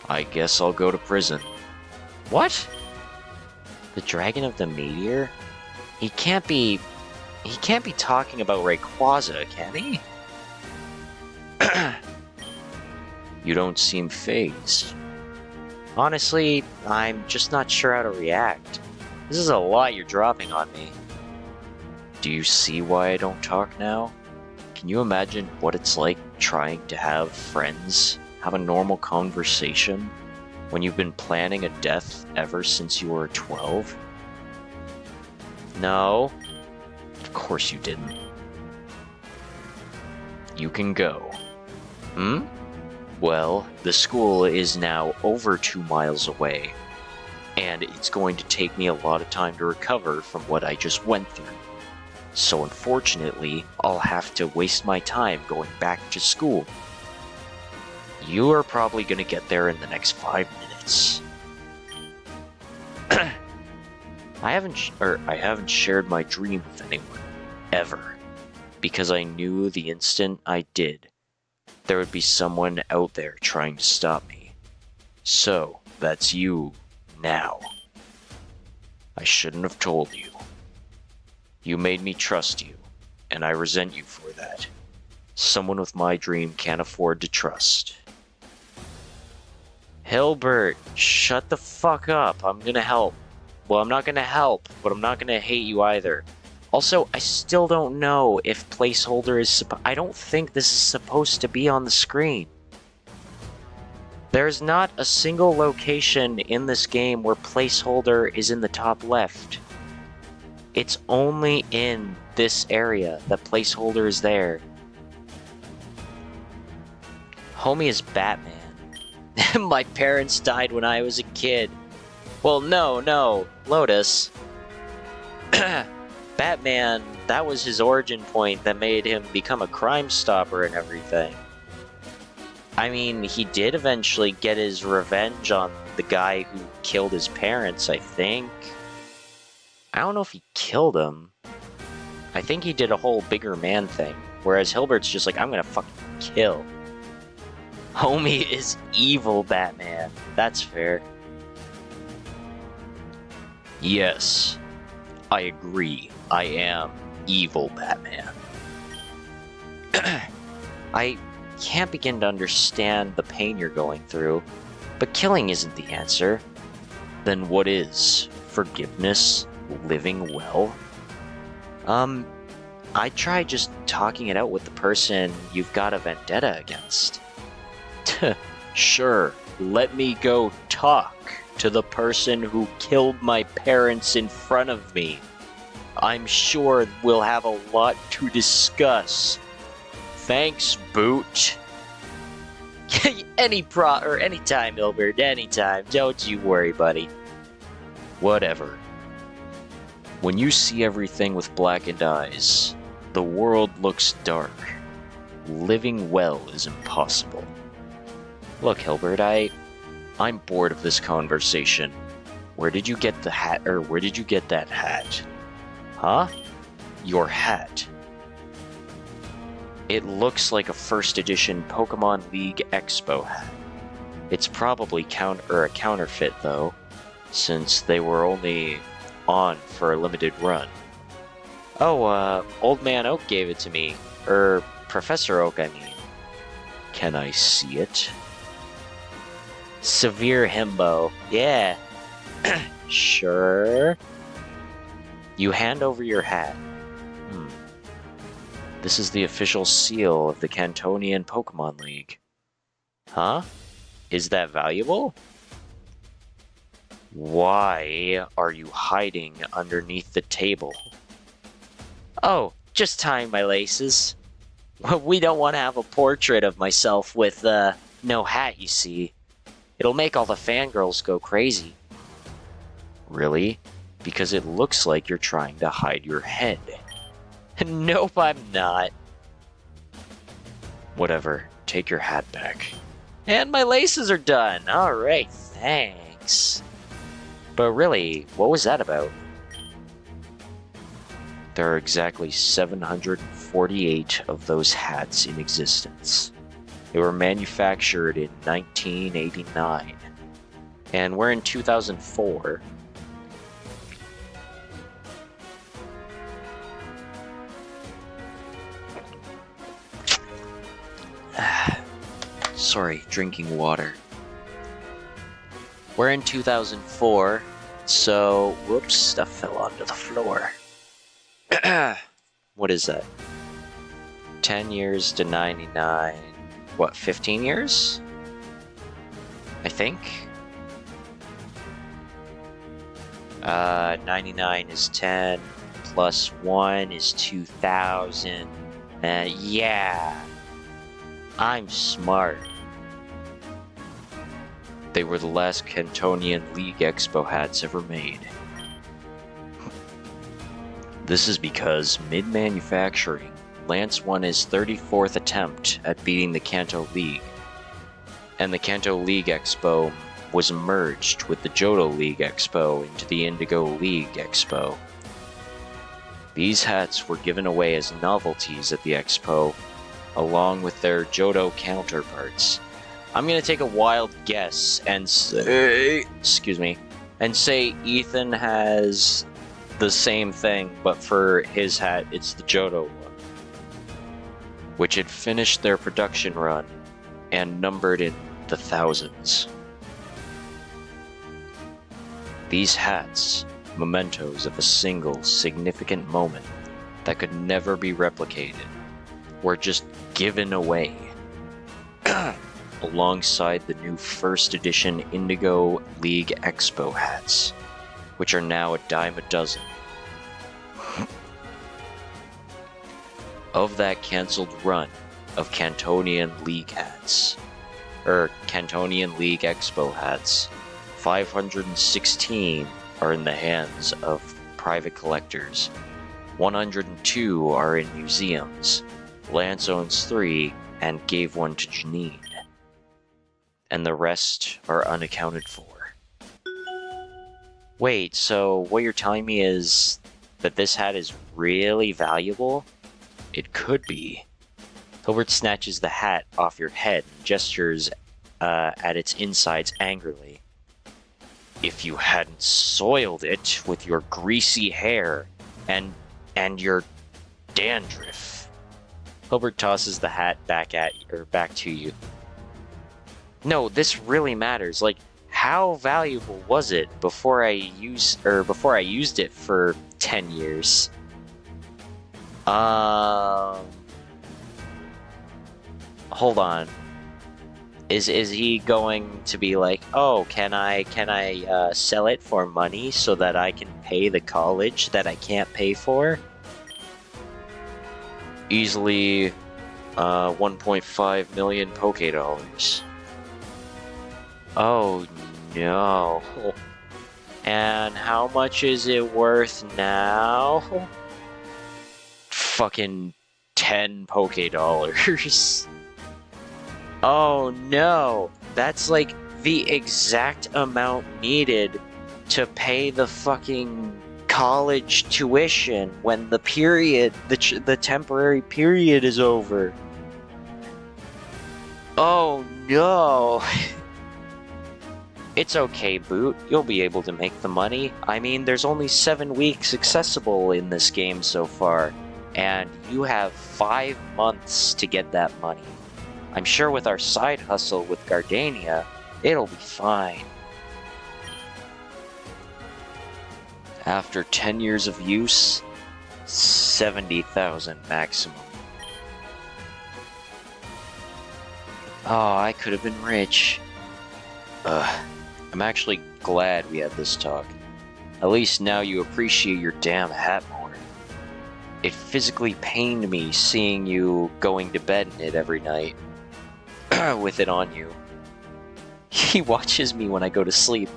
S1: I guess I'll go to prison. What? The Dragon of the Meteor? He can't be talking about Rayquaza, can he? You don't seem fazed. Honestly, I'm just not sure how to react. This is a lot you're dropping on me. Do you see why I don't talk now? Can you imagine what it's like trying to have friends, have a normal conversation, when you've been planning a death ever since you were 12? No, of course you didn't. You can go. Well, the school is now over 2 miles away, and it's going to take me a lot of time to recover from what I just went through. So unfortunately, I'll have to waste my time going back to school. You are probably going to get there in the next 5 minutes. I haven't shared my dream with anyone, ever, because I knew the instant I did, there would be someone out there trying to stop me. So, that's you, now. I shouldn't have told you. You made me trust you, and I resent you for that. Someone with my dream can't afford to trust. Hilbert, shut the fuck up. I'm gonna help. Well, I'm not gonna help, but I'm not gonna hate you either. Also, I still don't know if placeholder is I don't think this is supposed to be on the screen. There's not a single location in this game where placeholder is in the top left. It's only in this area that placeholder is there. Homie is Batman. My parents died when I was a kid. Well, no, Lotus. Batman, that was his origin point that made him become a Crime Stopper and everything. I mean, he did eventually get his revenge on the guy who killed his parents, I think. I don't know if he killed him. I think he did a whole bigger man thing, whereas Hilbert's just like, I'm gonna fucking kill. Homie is evil Batman. That's fair. Yes, I agree. I am evil Batman. I can't begin to understand the pain you're going through, but killing isn't the answer. Then what is? Forgiveness? Living well? I tried just talking it out with the person you've got a vendetta against. Sure, let me go talk to the person who killed my parents in front of me. I'm sure we'll have a lot to discuss. Thanks, Boot. Anytime, Hilbert, anytime. Don't you worry, buddy. Whatever. When you see everything with blackened eyes, the world looks dark. Living well is impossible. Look, Hilbert, I'm bored of this conversation. Where did you get the hat, or where did you get that hat? Huh? Your hat. It looks like a first edition Pokemon League Expo hat. It's probably a counterfeit though, since they were only on for a limited run. Oh, Old Man Oak gave it to me. Professor Oak, I mean. Can I see it? Severe Himbo. Yeah. Sure. You hand over your hat. This is the official seal of the Cantonian Pokemon League. Huh? Is that valuable? Why are you hiding underneath the table? Oh, just tying my laces. We don't want to have a portrait of myself with, no hat, you see. It'll make all the fangirls go crazy. Really? Because it looks like you're trying to hide your head. Nope, I'm not. Whatever, take your hat back. And my laces are done. Alright, thanks. But really, what was that about? There are exactly 748 of those hats in existence. They were manufactured in 1989. And we're in 2004. sorry, drinking water. We're in 2004, so whoops, stuff fell onto the floor. What is that? 10 years to 99. What, 15 years? I think. 99 is 10, plus 1 is 2000. Yeah. I'm smart. They were the last Cantonian League Expo hats ever made. This is because, mid-manufacturing, Lance won his 34th attempt at beating the Kanto League, and the Kanto League Expo was merged with the Johto League Expo into the Indigo League Expo. These hats were given away as novelties at the Expo, along with their Johto counterparts. I'm gonna take a wild guess and say, Ethan has the same thing, but for his hat, it's the Johto one, which had finished their production run and numbered in the thousands. These hats, mementos of a single significant moment that could never be replicated, were just given away. Alongside the new first edition Indigo League Expo hats, which are now a dime a dozen. Of that cancelled run of Cantonian League hats, Cantonian League Expo hats, 516 are in the hands of private collectors, 102 are in museums, Lance owns 3 and gave one to Janine, and the rest are unaccounted for. Wait, so what you're telling me is that this hat is really valuable? It could be. Hilbert snatches the hat off your head and gestures at its insides angrily. If you hadn't soiled it with your greasy hair and your dandruff. Hilbert tosses the hat back to you. No, this really matters. Like, how valuable was it before I used it for 10 years? Hold on. Is he going to be like, oh, can I sell it for money so that I can pay the college that I can't pay for? Easily, 1.5 million Poke Dollars. Oh no. And how much is it worth now? Fucking 10 Poke Dollars. Oh no. That's like the exact amount needed to pay the fucking college tuition when the period, the temporary period is over. Oh no. It's okay, Boot. You'll be able to make the money. I mean, there's only 7 weeks accessible in this game so far, and you have 5 months to get that money. I'm sure with our side hustle with Gardania, it'll be fine. After 10 years of use, 70,000 maximum. Oh, I could have been rich. I'm actually glad we had this talk. At least now you appreciate your damn hat more. It physically pained me seeing you going to bed in it every night. With it on you. He watches me when I go to sleep.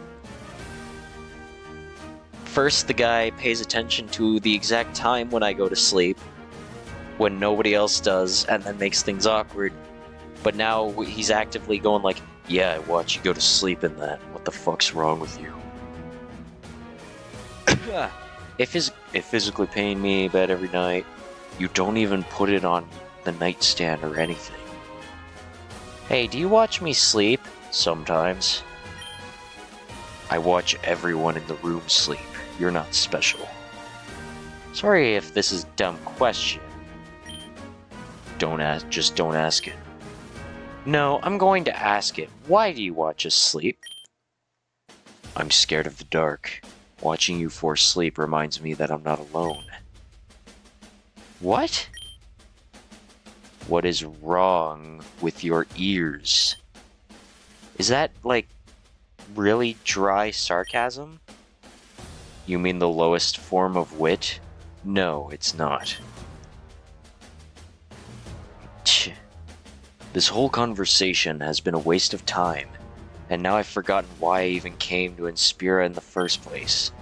S1: First, the guy pays attention to the exact time when I go to sleep, when nobody else does, and then makes things awkward. But now he's actively going like, yeah, I watch you go to sleep in that. What the fuck's wrong with you? It physically paying me bed every night. You don't even put it on the nightstand or anything. Hey, do you watch me sleep? Sometimes. I watch everyone in the room sleep. You're not special. Sorry if this is a dumb question. Just don't ask it. No, I'm going to ask it. Why do you watch us sleep? I'm scared of the dark. Watching you force sleep reminds me that I'm not alone. What? What is wrong with your ears? Is that, like, really dry sarcasm? You mean the lowest form of wit? No, it's not. Tch. This whole conversation has been a waste of time, and now I've forgotten why I even came to Inspira in the first place.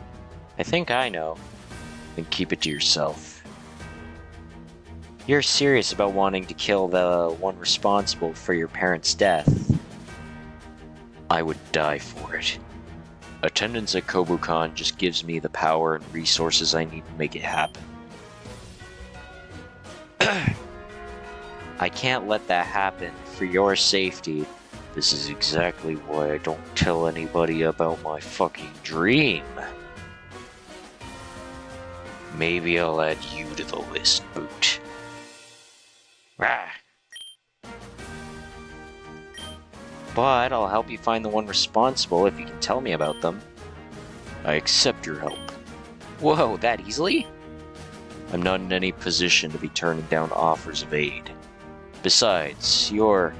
S1: I think I know. Then keep it to yourself. You're serious about wanting to kill the one responsible for your parents' death. I would die for it. Attendance at Kobukan just gives me the power and resources I need to make it happen. I can't let that happen for your safety. This is exactly why I don't tell anybody about my fucking dream. Maybe I'll add you to the list, Boot. Rah. But I'll help you find the one responsible if you can tell me about them. I accept your help. Whoa, that easily? I'm not in any position to be turning down offers of aid. Besides, you're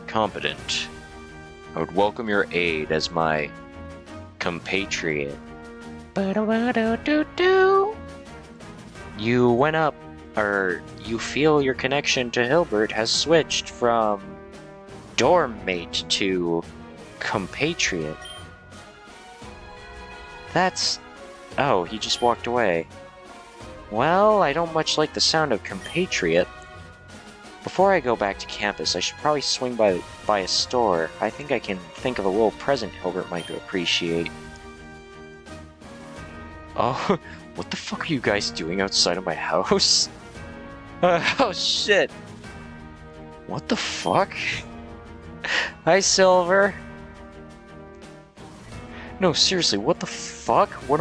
S1: competent. I would welcome your aid as my compatriot. You went up, or you feel your connection to Hilbert has switched from dorm mate to compatriot. That's... Oh, he just walked away. Well, I don't much like the sound of compatriot. Before I go back to campus, I should probably swing by a store. I think I can think of a little present Hilbert might appreciate. Oh, what the fuck are you guys doing outside of my house? Oh shit! What the fuck? Hi, Silver. No, seriously, what the fuck? One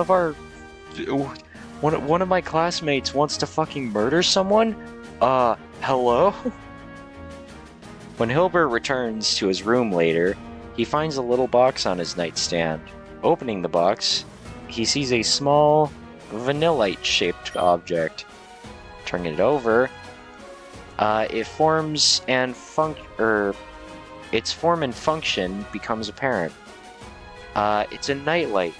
S1: of my classmates wants to fucking murder someone? Hello? When Hilbert returns to his room later, he finds a little box on his nightstand. Opening the box, he sees a small, vanillite-shaped object. Turning it over, its form and function becomes apparent. It's a nightlight.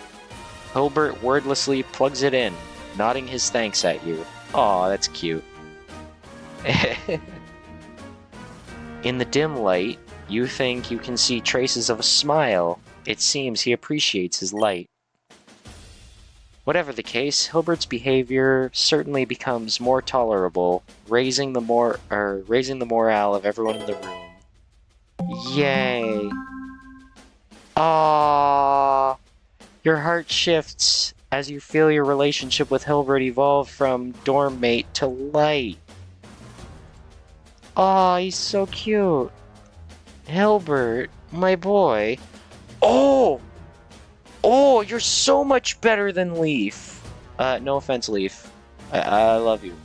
S1: Hilbert wordlessly plugs it in, nodding his thanks at you. Aw, that's cute. In the dim light, you think you can see traces of a smile. It seems he appreciates his light. Whatever the case, Hilbert's behavior certainly becomes more tolerable, raising the morale of everyone in the room. Yay! Aww! Your heart shifts as you feel your relationship with Hilbert evolve from dorm mate to light. Aw, he's so cute. Hilbert, my boy. Oh! Oh, you're so much better than Leaf. No offense, Leaf. I love you.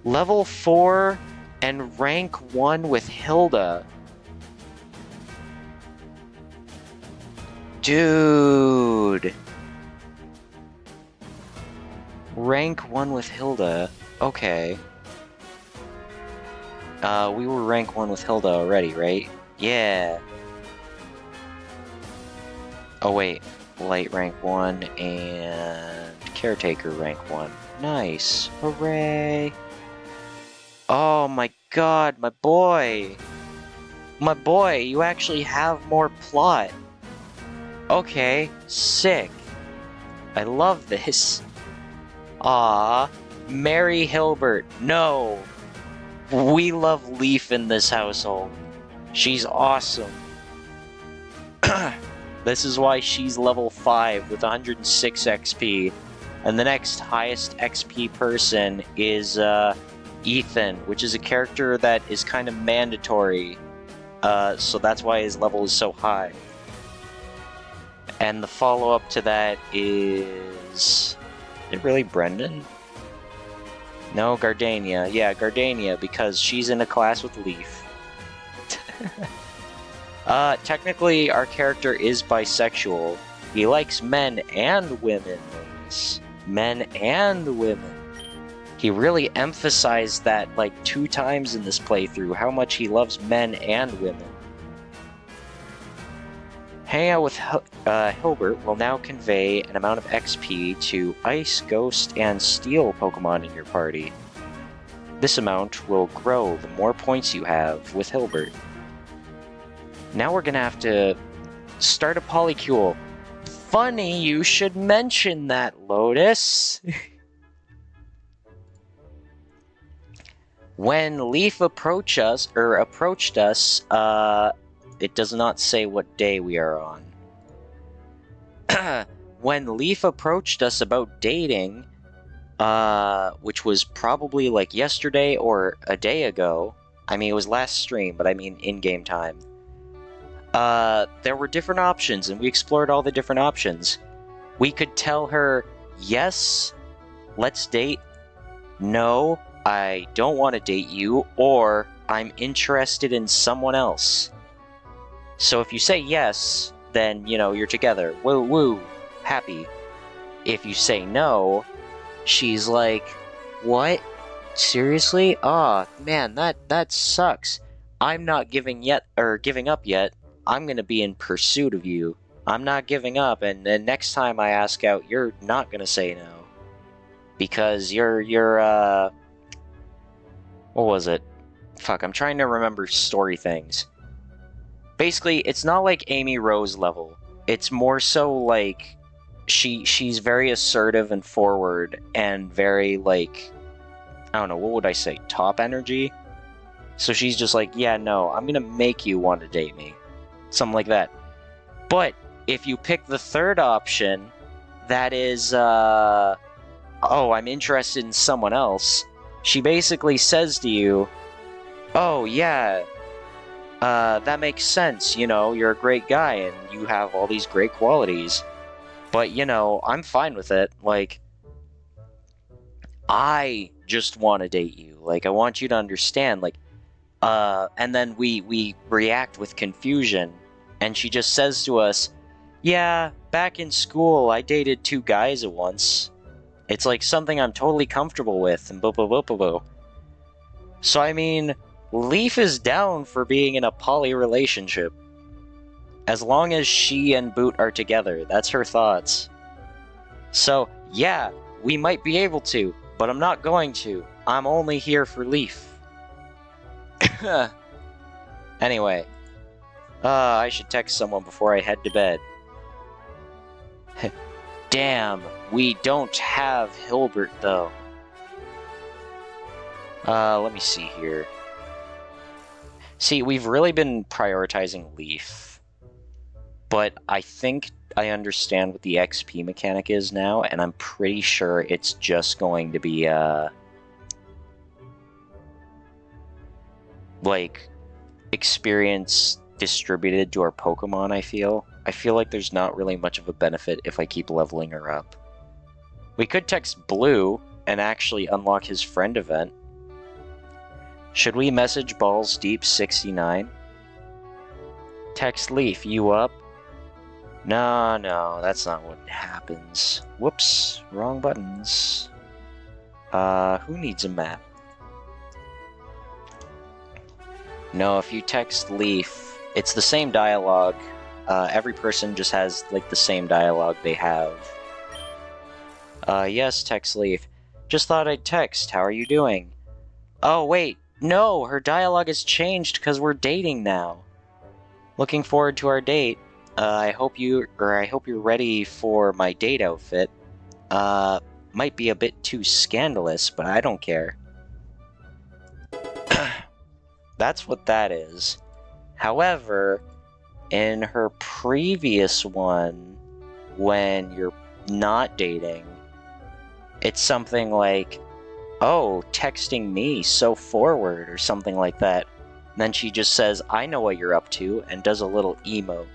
S1: Level 4 and rank 1 with Hilda. Dude. Rank 1 with Hilda. Okay. We were rank 1 with Hilda already, right? Yeah. Oh wait, Light rank 1 and Caretaker rank 1. Nice. Hooray. Oh my god, my boy. My boy, you actually have more plot. Okay, sick. I love this. Ah, marry Hilbert. No. We love Leaf in this household. She's awesome. This is why she's level 5 with 106 XP. And the next highest XP person is Ethan, which is a character that is kind of mandatory. So that's why his level is so high. And the follow-up to that is it really Brendan? No, Gardania. Yeah, Gardania, because she's in a class with Leaf. Technically, our character is bisexual. He likes men and women. Men and women. He really emphasized that like 2 times in this playthrough, how much he loves men and women. Hanging out with Hilbert will now convey an amount of XP to Ice, Ghost, and Steel Pokemon in your party. This amount will grow the more points you have with Hilbert. Now we're gonna have to start a Polycule. Funny you should mention that, Lotus. When Leaf approached us, it does not say what day we are on. When Leaf approached us about dating, which was probably like yesterday or a day ago. I mean, it was last stream, but I mean in-game time. There were different options, and we explored all the different options. We could tell her, yes, let's date. No, I don't want to date you, or I'm interested in someone else. So if you say yes, then, you know, you're together. Woo woo, happy. If you say no, she's like, what? Seriously? Aw, man, that sucks. I'm not giving up yet. I'm gonna be in pursuit of you. I'm not giving up, and next time I ask out, you're not gonna say no. Because you're what was it? Fuck, I'm trying to remember story things. Basically, it's not like Amy Rose level. It's more so like she's very assertive and forward and very like, I don't know, what would I say? Top energy? So she's just like, yeah, no, I'm gonna make you want to date me. Something like that. But if you pick the third option, that is, oh, I'm interested in someone else, she basically says to you, oh, yeah, that makes sense, you know, you're a great guy and you have all these great qualities. But, you know, I'm fine with it. Like, I just want to date you. Like, I want you to understand, like, and then we react with confusion, and she just says to us, yeah, back in school, I dated 2 guys at once. It's like something I'm totally comfortable with, and boo. So, I mean, Leaf is down for being in a poly relationship. As long as she and Boot are together, that's her thoughts. So, yeah, we might be able to, but I'm not going to. I'm only here for Leaf. Anyway, I should text someone before I head to bed. Damn, we don't have Hilbert, though. Let me see here. See, we've really been prioritizing Leaf. But I think I understand what the XP mechanic is now, and I'm pretty sure it's just going to be, like, experience distributed to our Pokemon, I feel. I feel like there's not really much of a benefit if I keep leveling her up. We could text Blue and actually unlock his friend event. Should we message Balls Deep 69? Text Leaf, you up? No, that's not what happens. Whoops, wrong buttons. Who needs a map? No, if you text Leaf, it's the same dialogue. Every person just has, like, the same dialogue they have. Yes, text Leaf. Just thought I'd text. How are you doing? Oh, wait. No, her dialogue has changed because we're dating now. Looking forward to our date. I hope you're ready for my date outfit. Might be a bit too scandalous, but I don't care. That's what that is. However, in her previous one, when you're not dating, it's something like, oh, texting me so forward, or something like that. And then she just says, I know what you're up to, and does a little emote.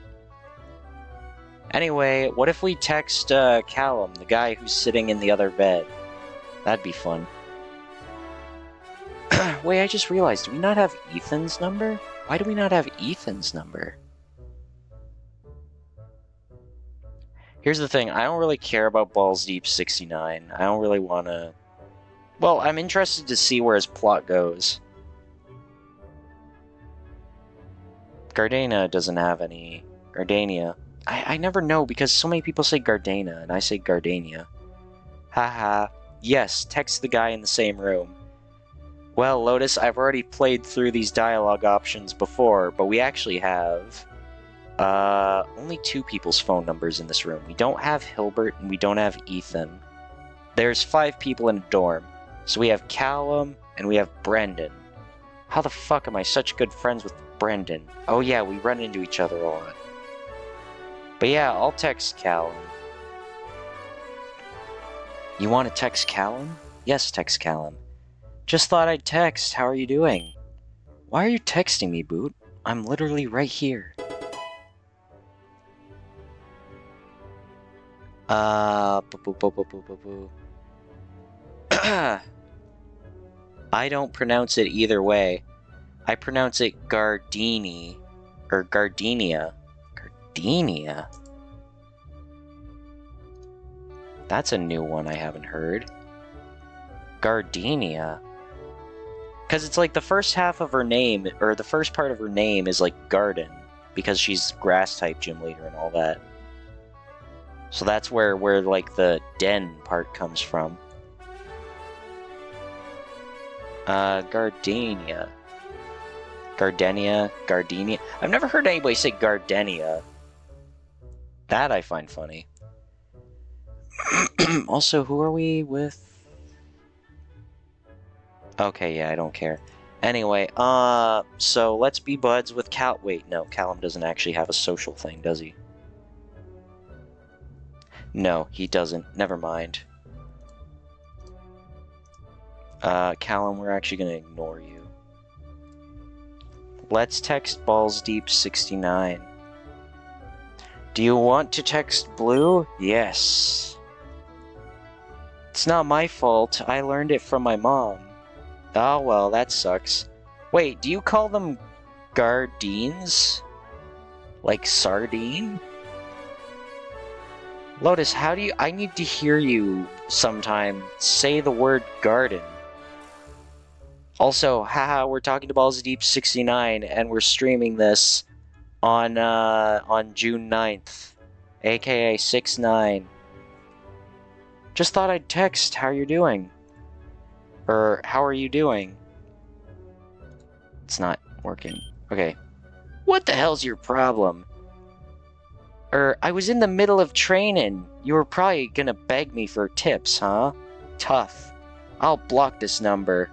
S1: Anyway, what if we text Callum, the guy who's sitting in the other bed? That'd be fun. Wait, I just realized, do we not have Ethan's number? Why do we not have Ethan's number? Here's the thing, I don't really care about Balls Deep 69. I don't really want to... Well, I'm interested to see where his plot goes. Gardena doesn't have any... Gardania. I never know because so many people say Gardena and I say Gardania. Haha. Yes, text the guy in the same room. Well, Lotus, I've already played through these dialogue options before, but we actually have... only 2 people's phone numbers in this room. We don't have Hilbert and we don't have Ethan. There's 5 people in a dorm. So we have Callum and we have Brendan. How the fuck am I such good friends with Brendan? Oh yeah, we run into each other a lot. But yeah, I'll text Callum. You want to text Callum? Yes, text Callum. Just thought I'd text. How are you doing? Why are you texting me, Boot? I'm literally right here. I don't pronounce it either way. I pronounce it Gardini. Or Gardenia. Gardenia? That's a new one I haven't heard. Gardenia. Because it's like the first half of her name, or the first part of her name is like garden. Because she's grass-type gym leader and all that. So that's where like the den part comes from. Gardenia. Gardenia? Gardenia? I've never heard anybody say Gardenia. That I find funny. Also, who are we with? Okay, yeah, I don't care. Anyway, so let's be buds with Cal- Wait, no, Callum doesn't actually have a social thing, does he? No, he doesn't. Never mind. Callum, we're actually gonna ignore you. Let's text Balls Deep 69. Do you want to text Blue? Yes. It's not my fault. I learned it from my mom. Oh, well, that sucks. Wait, do you call them Gardines? Like sardine? Lotus, how do you... I need to hear you sometime say the word garden. Also, haha, we're talking to Balls Deep 69, and we're streaming this on June 9th, aka 6/9. Just thought I'd text how you're doing. Or, how are you doing? It's not working. Okay. What the hell's your problem? I was in the middle of training. You were probably gonna beg me for tips, huh? Tough. I'll block this number.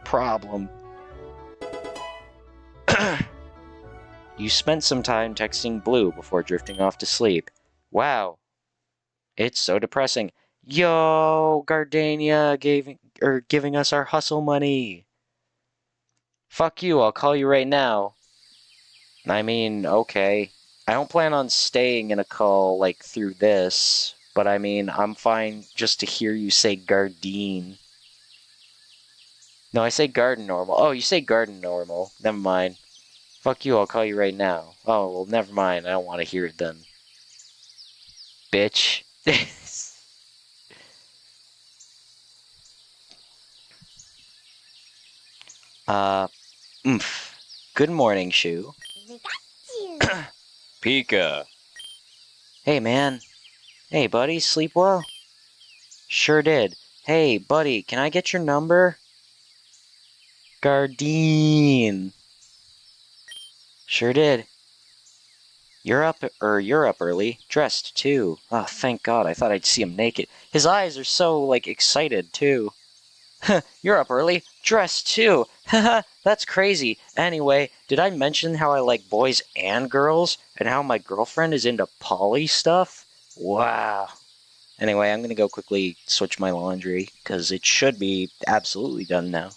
S1: Problem. You spent some time texting Blue before drifting off to sleep. Wow. It's so depressing. Yo, Gardenia giving us our hustle money. Fuck you, I'll call you right now. I mean, okay. I don't plan on staying in a call, like, through this. But I mean, I'm fine just to hear you say Gardine. No, I say garden normal. Oh, you say garden normal. Never mind. Fuck you, I'll call you right now. Oh, well, never mind. I don't want to hear it then. Bitch. Oomph. Good morning, Shu. Pika. Hey, man. Hey, buddy, sleep well? Sure did. Hey, buddy, can I get your number? Gardine. Sure did. You're up early. Dressed, too. Oh, thank God, I thought I'd see him naked. His eyes are so, like, excited, too. You're up early. Dressed, too. Haha, that's crazy. Anyway, did I mention how I like boys and girls? And how my girlfriend is into poly stuff? Wow. Anyway, I'm gonna go quickly switch my laundry, because it should be absolutely done now.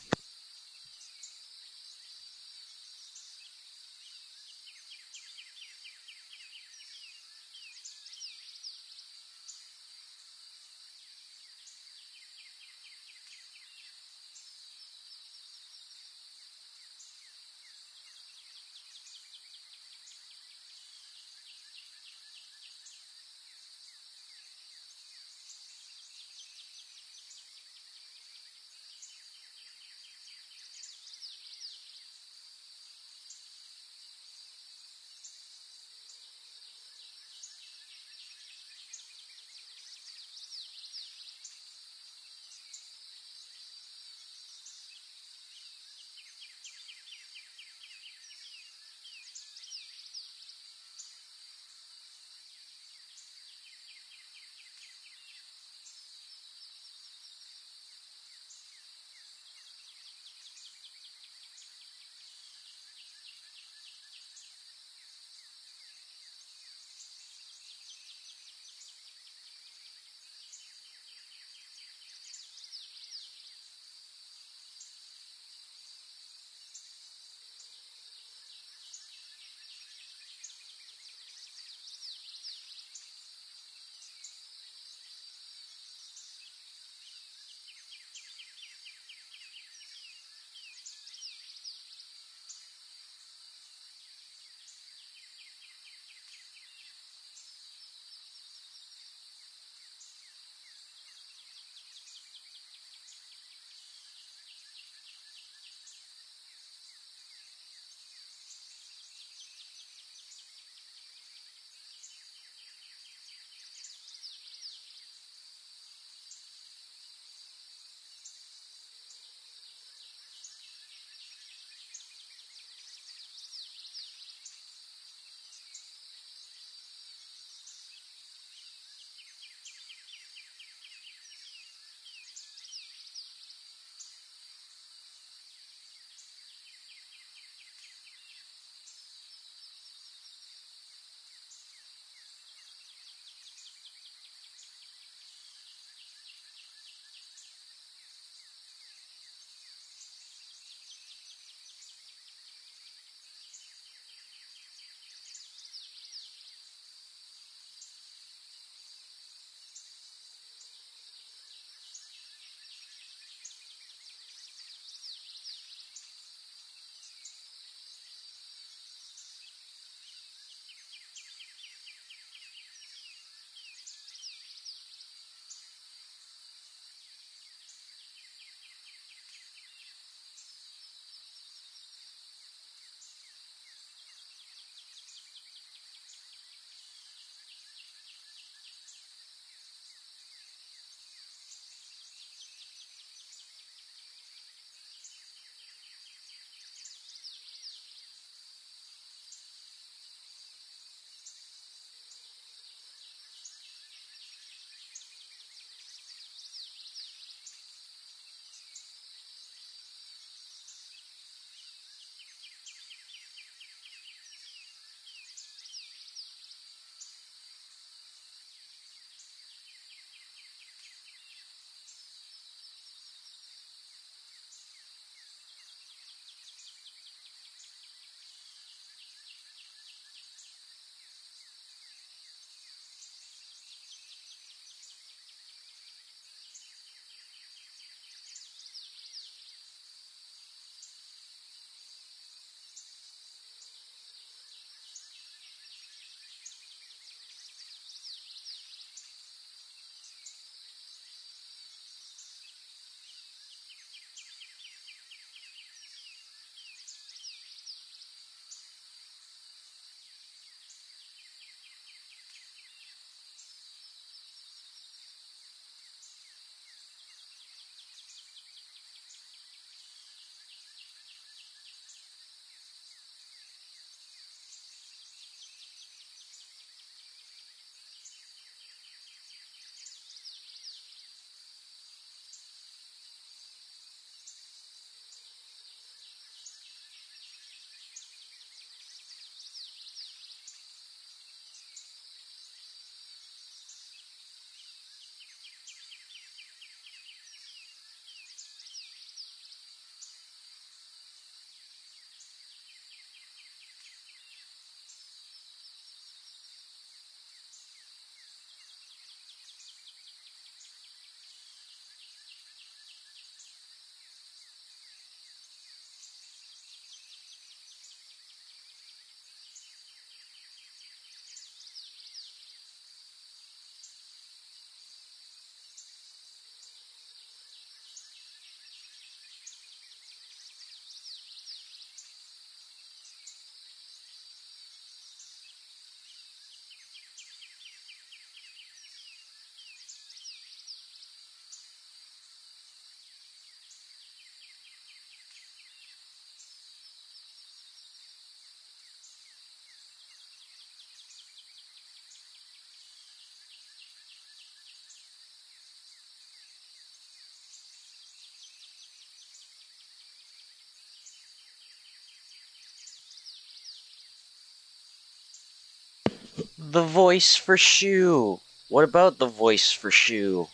S1: The voice for Shu. What about the voice for Shu?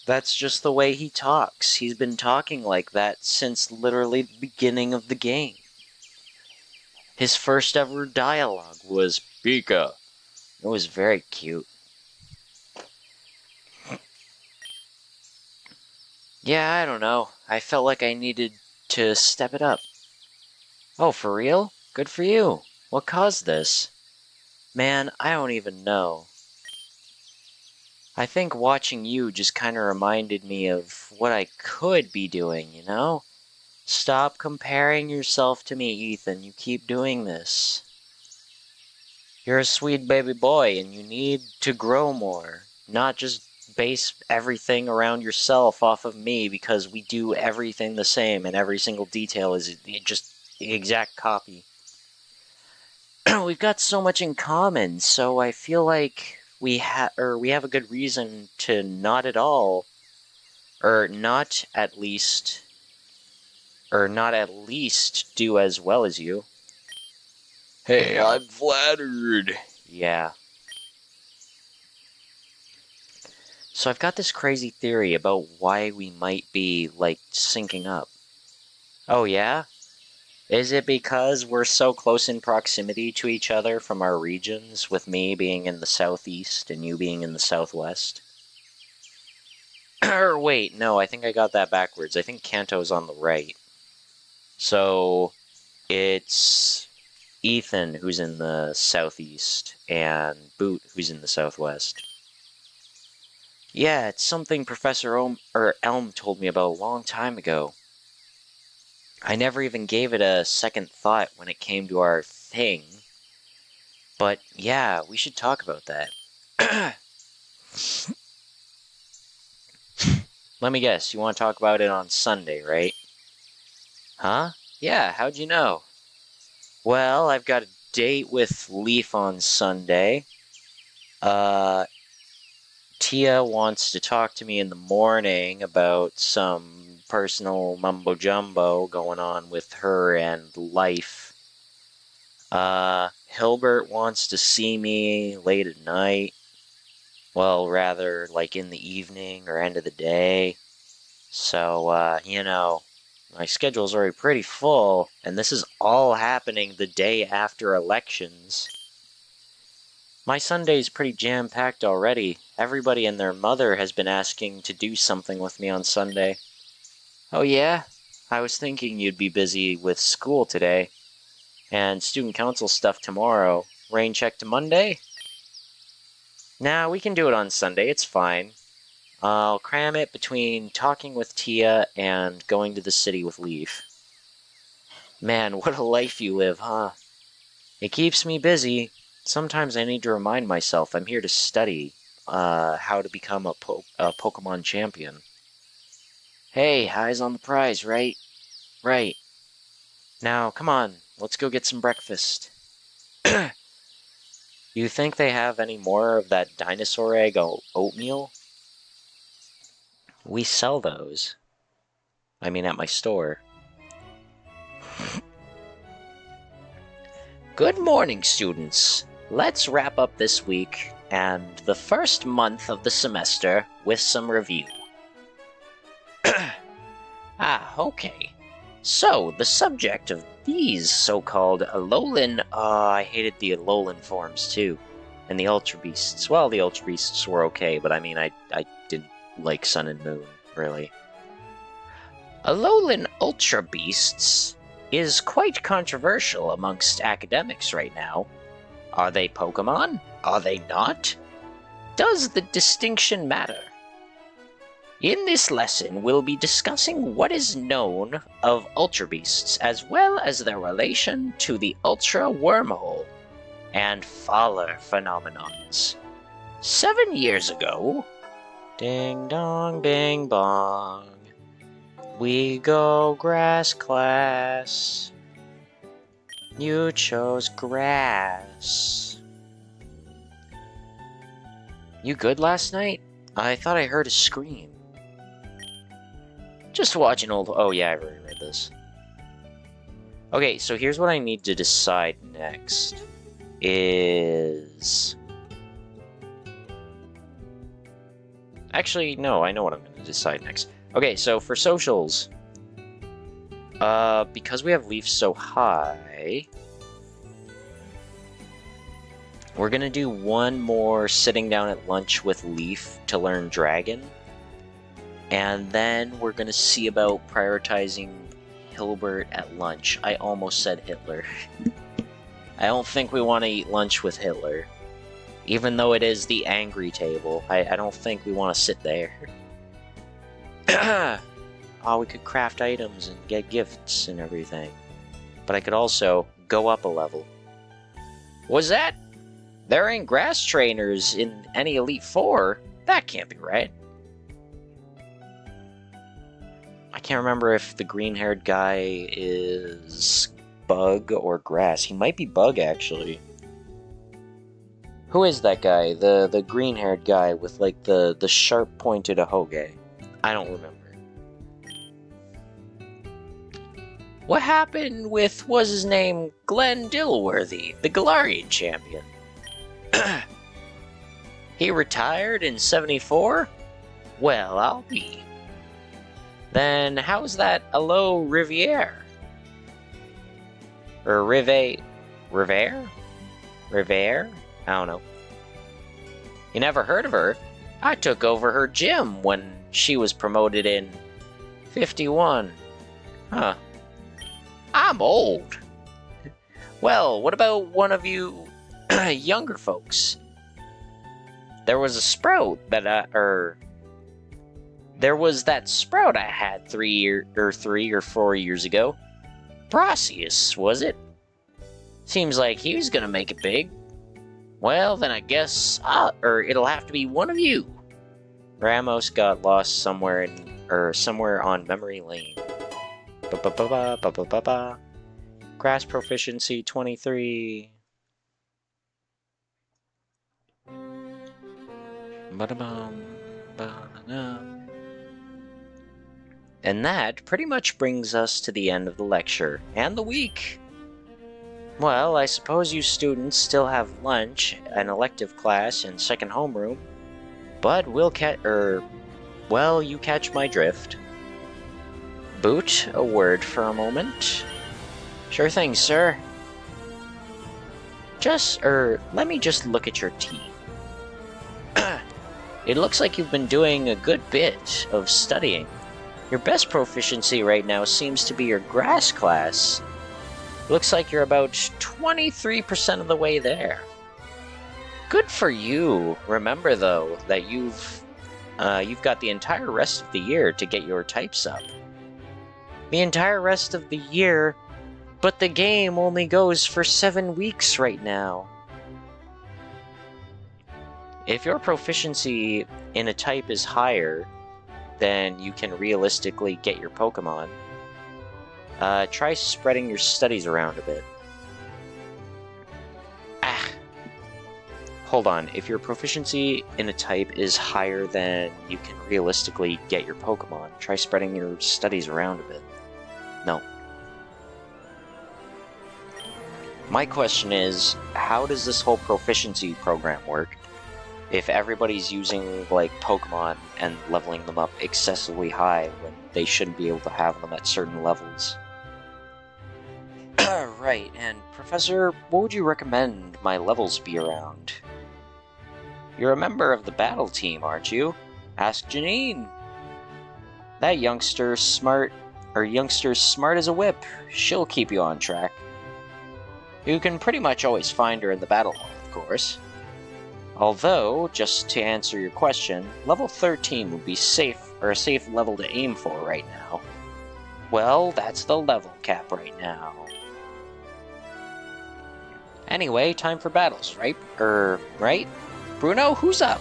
S1: That's just the way he talks. He's been talking like that since literally the beginning of the game. His first ever dialogue was Pika. It was very cute. Yeah, I don't know. I felt like I needed to step it up. Oh, for real? Good for you. What caused this? Man, I don't even know. I think watching you just kind of reminded me of what I could be doing, you know? Stop comparing yourself to me, Ethan. You keep doing this. You're a sweet baby boy, and you need to grow more. Not just base everything around yourself off of me because we do everything the same and every single detail is just the exact copy. We've got so much in common, so I feel like we have a good reason to not at all, or not at least do as well as you. Hey, I'm flattered. Yeah. So I've got this crazy theory about why we might be, like, syncing up. Oh yeah? Is it because we're so close in proximity to each other from our regions, with me being in the southeast and you being in the southwest? Or wait, no, I think I got that backwards. I think Kanto's on the right. So it's Ethan who's in the southeast and Boot who's in the southwest. Yeah, it's something Professor Elm told me about a long time ago. I never even gave it a second thought when it came to our thing. But yeah, we should talk about that. Let me guess, you want to talk about it on Sunday, right? Huh? Yeah, how'd you know? Well, I've got a date with Leaf on Sunday. Tia wants to talk to me in the morning about some personal mumbo-jumbo going on with her and Life. Hilbert wants to see me late at night. Well, rather, like in the evening or end of the day. So, you know, my schedule's already pretty full, and this is all happening the day after elections. My Sunday's pretty jam-packed already. Everybody and their mother has been asking to do something with me on Sunday. Oh yeah? I was thinking you'd be busy with school today. And student council stuff tomorrow. Rain check to Monday? Nah, we can do it on Sunday, it's fine. I'll cram it between talking with Tia and going to the city with Leaf. Man, what a life you live, huh? It keeps me busy. Sometimes I need to remind myself I'm here to study how to become a Pokemon champion. Hey, eyes on the prize, right? Right. Now, come on, let's go get some breakfast. You think they have any more of that dinosaur egg oatmeal? We sell those. I mean, at my store. Good morning, students. Let's wrap up this week and the first month of the semester with some review. Okay. So, the subject of these so-called Alolan, I hated the Alolan forms too. And the Ultra Beasts. Well, the Ultra Beasts were okay, but I mean, I didn't like Sun and Moon, really. Alolan Ultra Beasts is quite controversial amongst academics right now. Are they Pokemon? Are they not? Does the distinction matter? In this lesson, we'll be discussing what is known of Ultra Beasts, as well as their relation to the Ultra Wormhole and Faller phenomenons. 7 years ago... Ding dong, bing bong. We go grass class. You chose grass. You good last night? I thought I heard a scream. Just watching old... Oh yeah, I already read this. Okay, so here's what I need to decide next. is... Actually, no, I know what I'm going to decide next. Okay, so for socials, because we have Leaf so high, we're going to do one more sitting down at lunch with Leaf to learn Dragon, and then we're going to see about prioritizing Hilbert at lunch. I almost said Hitler. I don't think we want to eat lunch with Hitler. Even though it is the angry table, I don't think we want to sit there. Oh, we could craft items and get gifts and everything. But I could also go up a level. Was that? There ain't grass trainers in any Elite Four? That can't be right. I can't remember if the green-haired guy is bug or grass. He might be bug, actually. Who is that guy? The green-haired guy with, like, the sharp-pointed ahoge? I don't remember. What happened with, was his name, Glenn Dilworthy, the Galarian champion? He retired in 74? Well, I'll be. Then how's that Alo Riviere? Or Rivere? Rivere? I don't know. You never heard of her? I took over her gym when she was promoted in 51. Huh. I'm old. Well, what about one of you younger folks? There was a sprout that there was that sprout I had 3 or 4 years ago. Brassius, was it? Seems like he was gonna make it big. Well, then I guess it'll have to be one of you. Ramos got lost somewhere somewhere on memory lane. Grass proficiency 23. And that pretty much brings us to the end of the lecture and the week. Well, I suppose you students still have lunch, an elective class, and second homeroom, but you catch my drift. Boot, a word for a moment. Sure thing, sir. Let me just look at your team. It looks like you've been doing a good bit of studying. Your best proficiency right now seems to be your grass class. Looks like you're about 23% of the way there. Good for you. Remember, though, that you've got the entire rest of the year to get your types up. The entire rest of the year, but the game only goes for 7 weeks right now. If your proficiency in a type is higher than you can realistically get your Pokemon, try spreading your studies around a bit. Hold on. If your proficiency in a type is higher than you can realistically get your Pokemon, try spreading your studies around a bit. No. My question is, how does this whole proficiency program work? If everybody's using, like, Pokemon and leveling them up excessively high when they shouldn't be able to have them at certain levels. Right, and Professor, what would you recommend my levels be around? You're a member of the battle team, aren't you? Ask Janine. That youngster's smart as a whip. She'll keep you on track. You can pretty much always find her in the battle hall, of course. Although, just to answer your question, level 13 would be a safe level to aim for right now. Well, that's the level cap right now. Anyway, time for battles, right? Right? Bruno, who's up?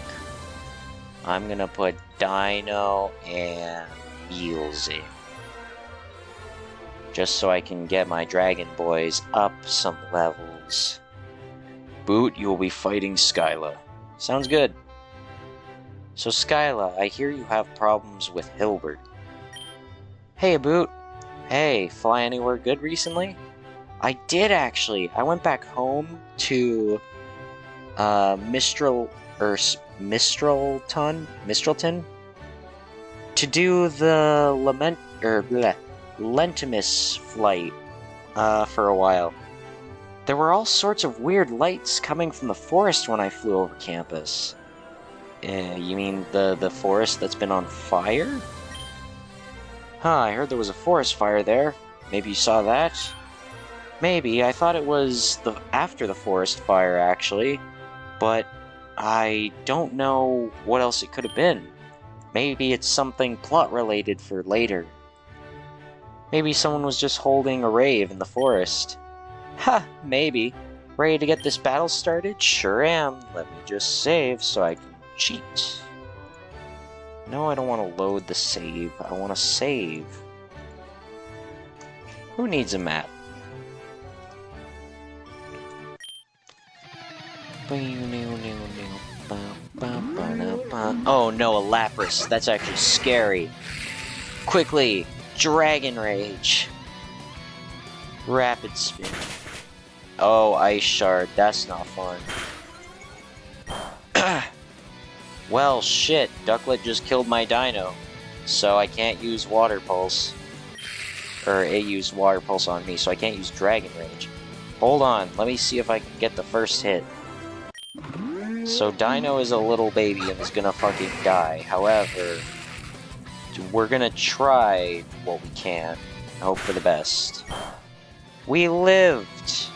S1: I'm gonna put Dino and Eels in. Just so I can get my Dragon Boys up some levels. Boot, you will be fighting Skyla. Sounds good. So Skyla, I hear you have problems with Hilbert. Hey, Boot. Hey, fly anywhere good recently? I did actually. I went back home to Mistralton to do the Lentimus flight for a while. There were all sorts of weird lights coming from the forest when I flew over campus. You mean the forest that's been on fire? Huh, I heard there was a forest fire there. Maybe you saw that? Maybe. I thought it was after the forest fire, actually. But I don't know what else it could have been. Maybe it's something plot-related for later. Maybe someone was just holding a rave in the forest. Ha, maybe. Ready to get this battle started? Sure am. Let me just save so I can cheat. No, I don't want to load the save. I want to save. Who needs a map? Oh no, a Lapras. That's actually scary. Quickly, Dragon Rage. Rapid Spin. Oh, Ice Shard. That's not fun. Well, shit. Ducklet just killed my dino. So I can't use Water Pulse. Or it used Water Pulse on me, so I can't use Dragon Rage. Hold on. Let me see if I can get the first hit. So Dino is a little baby and is gonna fucking die. However, we're gonna try what we can. Hope for the best. We lived!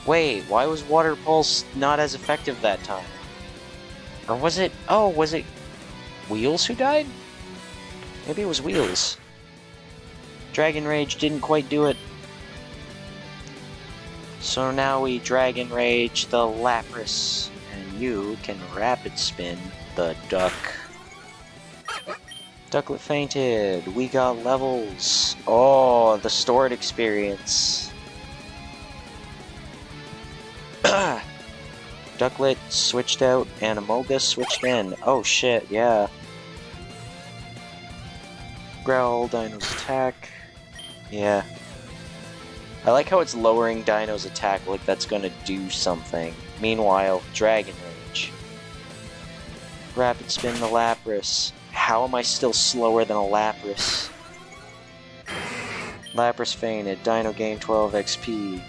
S1: Wait, why was Water Pulse not as effective that time? Or was it... Oh, was it Wheels who died? Maybe it was Wheels. Dragon Rage didn't quite do it. So now we Dragon Rage the Lapras, and you can Rapid Spin the Duck. Ducklet fainted. We got levels. Oh, the stored experience. Ducklet switched out and Amogus switched in. Oh shit, yeah. Growl, Dino's attack. Yeah. I like how it's lowering Dino's attack like that's gonna do something. Meanwhile, Dragon Rage. Rapid Spin the Lapras. How am I still slower than a Lapras? Lapras fainted. Dino gained 12 XP.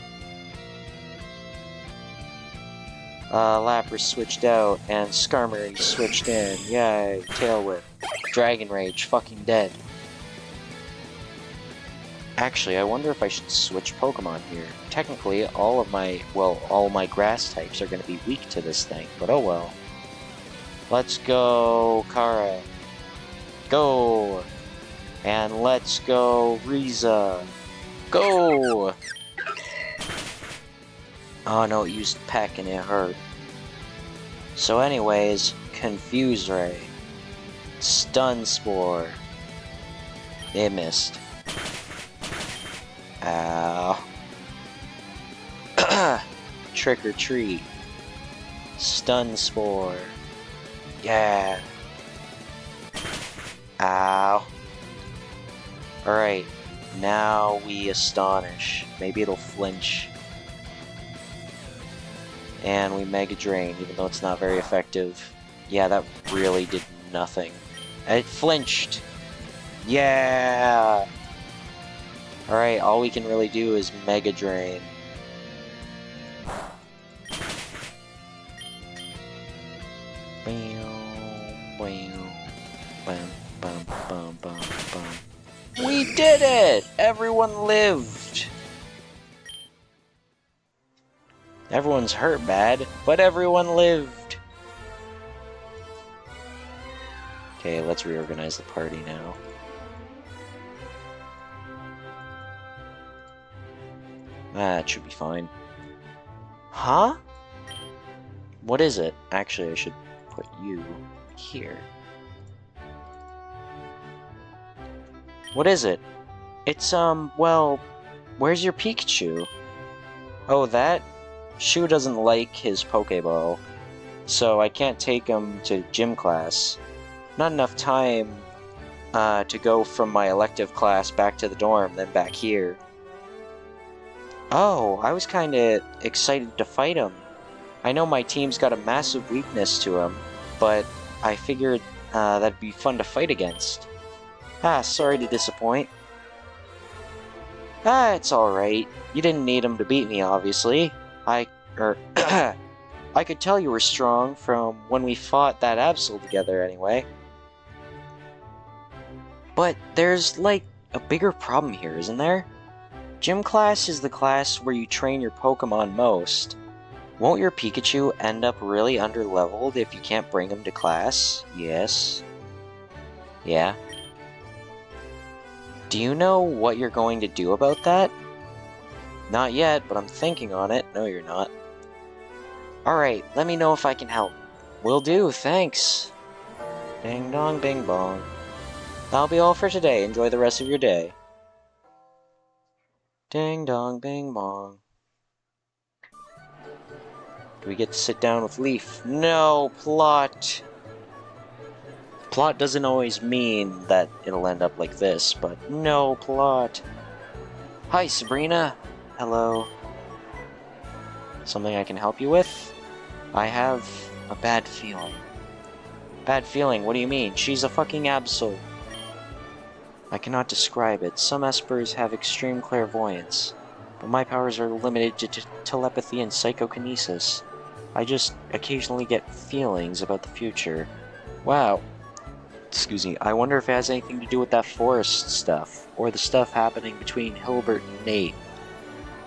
S1: Lapras switched out, and Skarmory switched in. Yay, Tail Whip. Dragon Rage, fucking dead. Actually, I wonder if I should switch Pokemon here. Technically, all my grass types are going to be weak to this thing, but oh well. Let's go, Kara. Go! And let's go, Riza. Go! Oh no, it used Peck and it hurt. So anyways, Confuse Ray. Stun Spore. It missed. Ow. Trick or Treat. Stun Spore. Yeah. Ow. Alright, now we Astonish. Maybe it'll flinch. And we Mega Drain, even though it's not very effective. Yeah, that really did nothing. It flinched! Yeah! Alright, all we can really do is Mega Drain. We did it! Everyone lived! Everyone's hurt bad, but everyone lived! Okay, let's reorganize the party now. That should be fine. Huh? What is it? Actually, I should put you here. What is it? It's, well, where's your Pikachu? Oh, that? Shu doesn't like his Pokeball, so I can't take him to gym class. Not enough time to go from my elective class back to the dorm, then back here.
S2: Oh, I was kinda excited to fight him. I know my team's got a massive weakness to him, but I figured that'd be fun to fight against. Sorry to disappoint. It's alright. You didn't need him to beat me, obviously. I could tell you were strong from when we fought that Absol together anyway. But there's, like, a bigger problem here, isn't there? Gym class is the class where you train your Pokemon most. Won't your Pikachu end up really underleveled if you can't bring him to class? Yes. Yeah. Do you know what you're going to do about that? Not yet, but I'm thinking on it. No, you're not. Alright, let me know if I can help. Will do, thanks. Ding dong bing bong. That'll be all for today. Enjoy the rest of your day. Ding dong bing bong. Do we get to sit down with Leaf? No, plot! Plot doesn't always mean that it'll end up like this, but no plot. Hi, Sabrina. Hello. Something I can help you with? I have a bad feeling. Bad feeling? What do you mean? She's a fucking Absol. I cannot describe it. Some Espers have extreme clairvoyance, but my powers are limited to telepathy and psychokinesis. I just occasionally get feelings about the future. Wow. Excuse me, I wonder if it has anything to do with that forest stuff, or the stuff happening between Hilbert and Nate,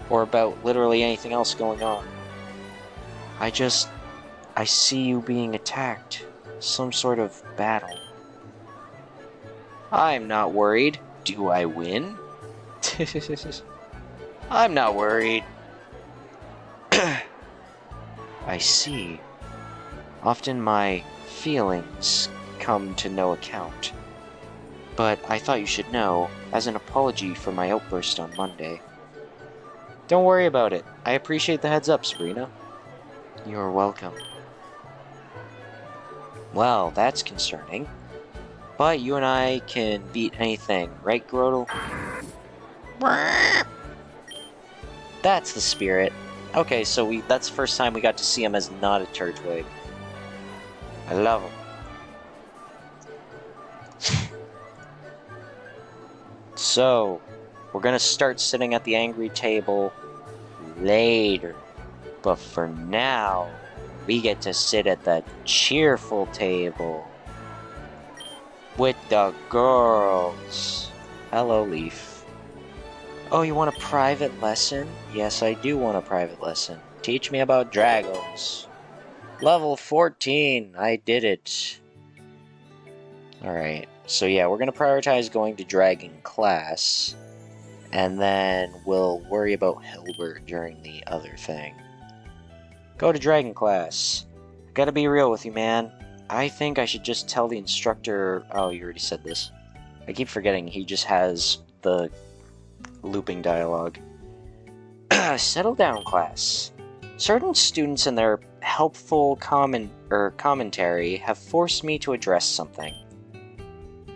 S2: or about literally anything else going on. I see you being attacked. Some sort of battle. I'm not worried. Do I win? I'm not worried. I see. Often my feelings come to no account. But I thought you should know, as an apology for my outburst on Monday. Don't worry about it. I appreciate the heads up, Sabrina. You're welcome. Well, that's concerning. But you and I can beat anything, right, Grodel? That's the spirit. Okay, so that's the first time we got to see him as not a Turtwig. I love him. So, we're gonna start sitting at the angry table later. But for now, we get to sit at the cheerful table with the girls. Hello, Leaf. Oh, you want a private lesson? Yes, I do want a private lesson. Teach me about Dragos. Level 14, I did it. Alright, so yeah, we're gonna prioritize going to Dragon class, and then we'll worry about Hilbert during the other thing. Go to Dragon class. I gotta be real with you, man. I think I should just tell the instructor... Oh, you already said this. I keep forgetting he just has the looping dialogue. Settle down, class. Certain students in their helpful commentary have forced me to address something.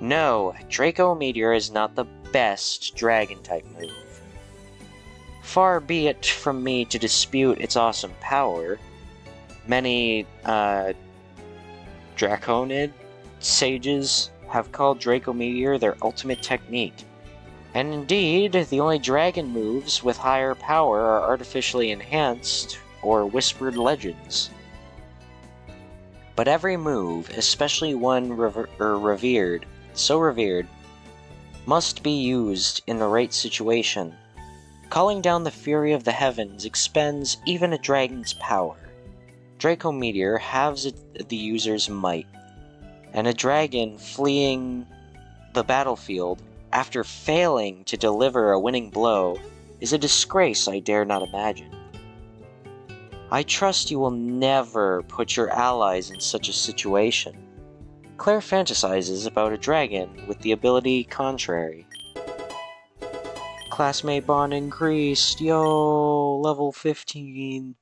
S2: No, Draco Meteor is not the best Dragon-type move. Far be it from me to dispute its awesome power. Many, Draconid sages have called Draco Meteor their ultimate technique. And indeed, the only dragon moves with higher power are artificially enhanced or whispered legends. But every move, especially one revered, must be used in the right situation. Calling down the fury of the heavens expends even a dragon's power. Draco Meteor halves the user's might, and a dragon fleeing the battlefield after failing to deliver a winning blow is a disgrace I dare not imagine. I trust you will never put your allies in such a situation. Claire fantasizes about a dragon with the ability contrary. Classmate bond increased, yo, level 15.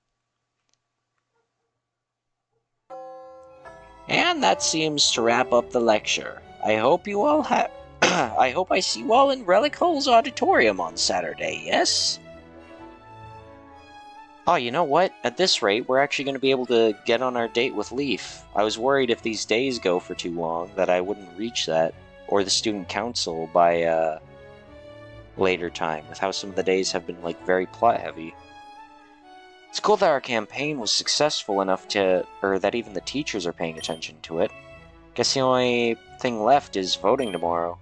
S2: And that seems to wrap up the lecture. I hope you all have... I hope I see you all in Relic Hole's auditorium on Saturday, yes? Oh, you know what? At this rate, we're actually going to be able to get on our date with Leaf. I was worried if these days go for too long that I wouldn't reach that, or the student council by later time, with how some of the days have been like very plot heavy. It's cool that our campaign was successful enough or that even the teachers are paying attention to it. Guess the only thing left is voting tomorrow.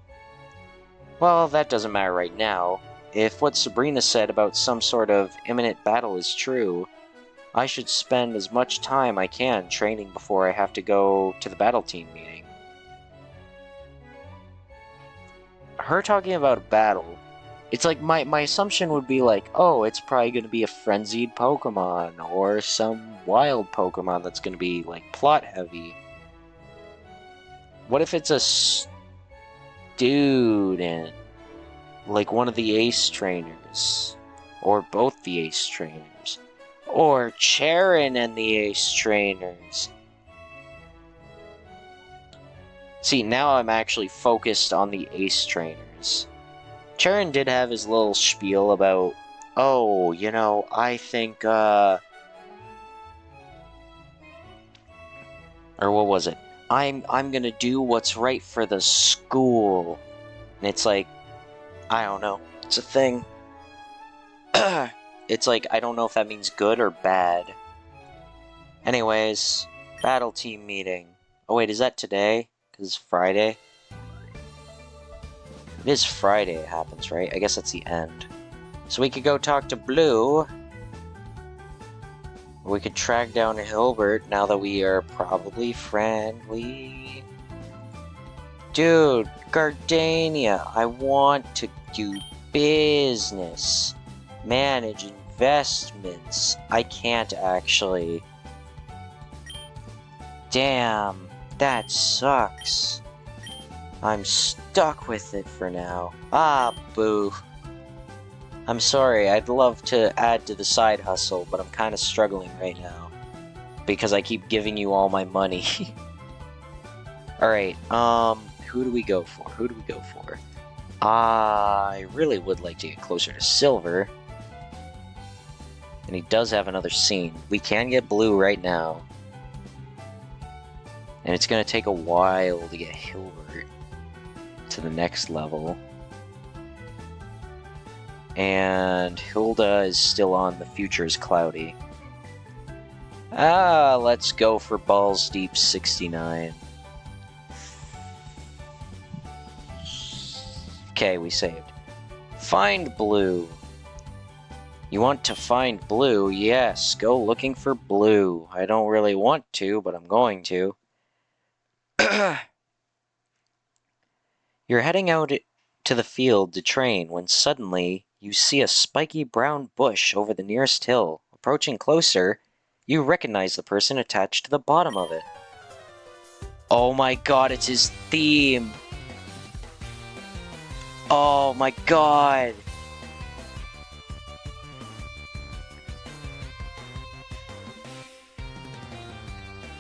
S2: Well, that doesn't matter right now. If what Sabrina said about some sort of imminent battle is true, I should spend as much time I can training before I have to go to the battle team meeting. Her talking about a battle, it's like my assumption would be like, oh, it's probably going to be a frenzied Pokemon or some wild Pokemon that's going to be like plot heavy. What if it's a student? Like one of the ace trainers, or both the ace trainers, or Charon and the ace trainers. See, now I'm actually focused on the ace trainers. Charon did have his little spiel about, oh, you know, I think, or what was it? I'm gonna do what's right for the school. And it's like, I don't know. It's a thing. It's like, I don't know if that means good or bad. Anyways, battle team meeting. Oh wait, is that today? Because it's Friday? It is Friday it happens, right? I guess that's the end. So we could go talk to Blue. We could track down Hilbert now that we are probably friendly. Dude, Gardania, I want to do business. Manage investments. I can't actually. Damn, that sucks. I'm stuck with it for now. Ah, boo. I'm sorry, I'd love to add to the side hustle, but I'm kind of struggling right now. Because I keep giving you all my money. Alright, who do we go for? I really would like to get closer to Silver. And he does have another scene. We can get Blue right now. And it's going to take a while to get Hilbert to the next level. And Hilda is still on The Future is Cloudy. Let's go for Balls Deep 69. Okay, we saved. Find Blue. You want to find Blue? Yes, go looking for Blue. I don't really want to, but I'm going to. You're heading out to the field to train when suddenly you see a spiky brown bush over the nearest hill. Approaching closer, you recognize the person attached to the bottom of it. Oh my god, it's his theme! Oh my god!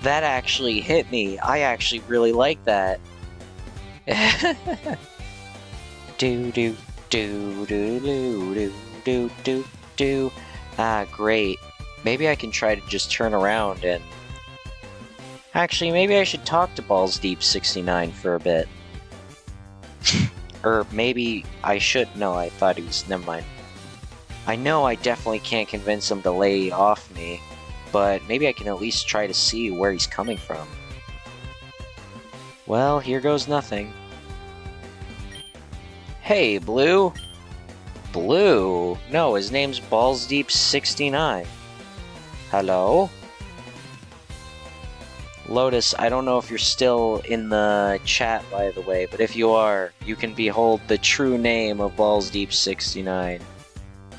S2: That actually hit me. I actually really like that. do do do do do do do do. Ah, great. Maybe I can try to just turn around and... Actually, maybe I should talk to Balls Deep 69 for a bit. Or maybe I should... No, I thought he was... Never mind. I know I definitely can't convince him to lay off me, but maybe I can at least try to see where he's coming from. Well, here goes nothing. Hey, Blue! Blue? No, his name's Balls Deep 69. Hello? Lotus, I don't know if you're still in the chat, by the way, but if you are, you can behold the true name of Balls Deep 69.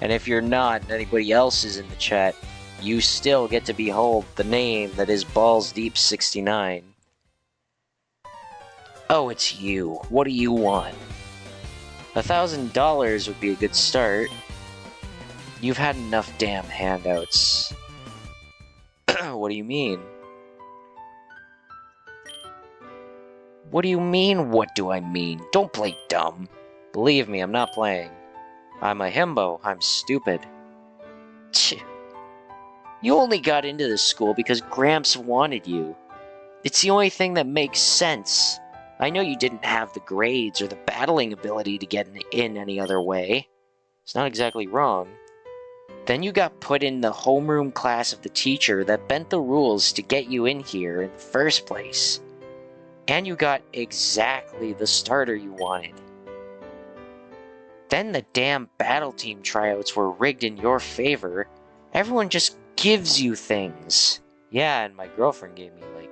S2: And if you're not, and anybody else is in the chat, you still get to behold the name that is Balls Deep 69. Oh, it's you. What do you want? $1,000 would be a good start. You've had enough damn handouts. What do you mean? What do you mean, what do I mean? Don't play dumb. Believe me, I'm not playing. I'm a himbo. I'm stupid. You only got into this school because Gramps wanted you. It's the only thing that makes sense. I know you didn't have the grades or the battling ability to get in any other way. It's not exactly wrong. Then you got put in the homeroom class of the teacher that bent the rules to get you in here in the first place. And you got exactly the starter you wanted. Then the damn battle team tryouts were rigged in your favor. Everyone just gives you things. Yeah, and my girlfriend gave me like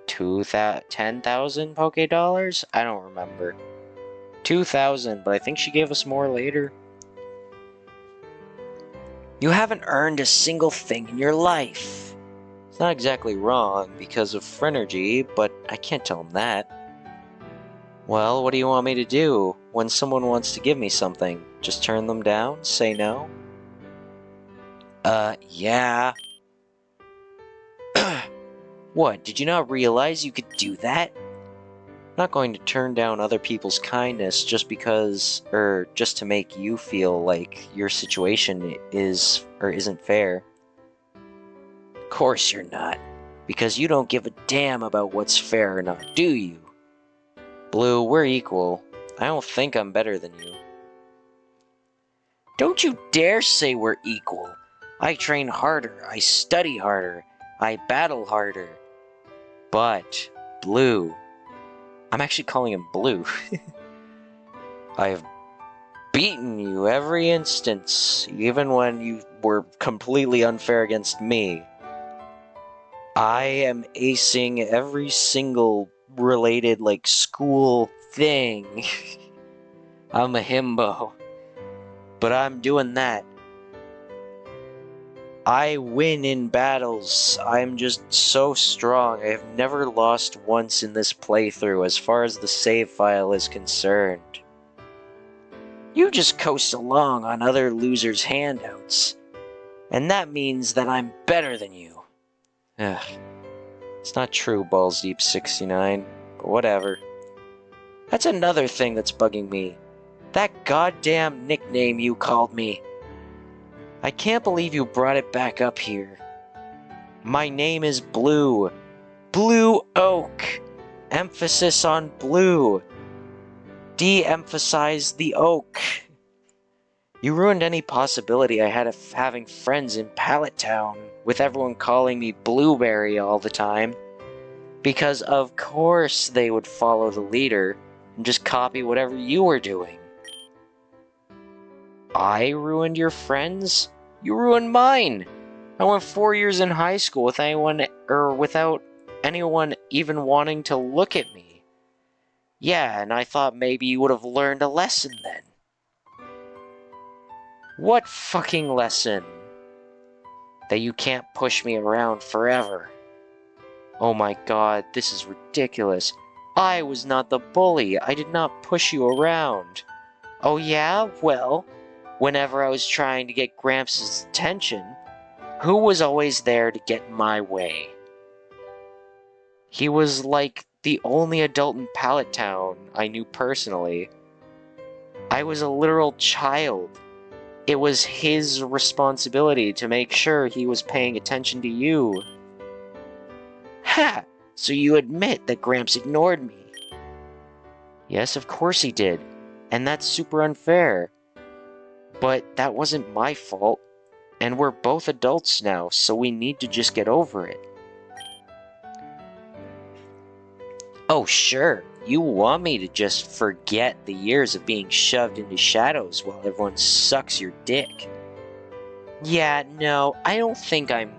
S2: 10,000 Poke Dollars? I don't remember. 2,000, but I think she gave us more later. You haven't earned a single thing in your life. It's not exactly wrong because of Phrenergy, but I can't tell him that. Well, what do you want me to do? When someone wants to give me something, just turn them down? Say no? Yeah. What, did you not realize you could do that? I'm not going to turn down other people's kindness just because, just to make you feel like your situation is, or isn't fair. Of course you're not, because you don't give a damn about what's fair or not, do you? Blue, we're equal. I don't think I'm better than you. Don't you dare say we're equal. I train harder, I study harder, I battle harder. But, Blue, I'm actually calling him Blue. I have beaten you every instance, even when you were completely unfair against me. I am acing every single related, school thing. I'm a himbo. But I'm doing that. I win in battles. I'm just so strong. I have never lost once in this playthrough as far as the save file is concerned. You just coast along on other losers' handouts. And that means that I'm better than you. Ugh. It's not true, Balls Deep 69, but whatever. That's another thing that's bugging me. That goddamn nickname you called me. I can't believe you brought it back up here. My name is Blue. Blue Oak. Emphasis on blue. De-emphasize the oak. You ruined any possibility I had of having friends in Pallet Town, with everyone calling me Blueberry all the time. Because of course they would follow the leader and just copy whatever you were doing. I ruined your friends? You ruined mine! I went 4 years in high school without anyone even wanting to look at me. Yeah, and I thought maybe you would have learned a lesson then. What fucking lesson? That you can't push me around forever. Oh my god, this is ridiculous. I was not the bully. I did not push you around. Oh yeah? Well, whenever I was trying to get Gramps' attention, who was always there to get in my way? He was like the only adult in Pallet Town I knew personally. I was a literal child. It was his responsibility to make sure he was paying attention to you. Ha! So you admit that Gramps ignored me? Yes, of course he did. And that's super unfair. But that wasn't my fault. And we're both adults now, so we need to just get over it. Oh, sure. You want me to just forget the years of being shoved into shadows while everyone sucks your dick. Yeah, no, I don't think I'm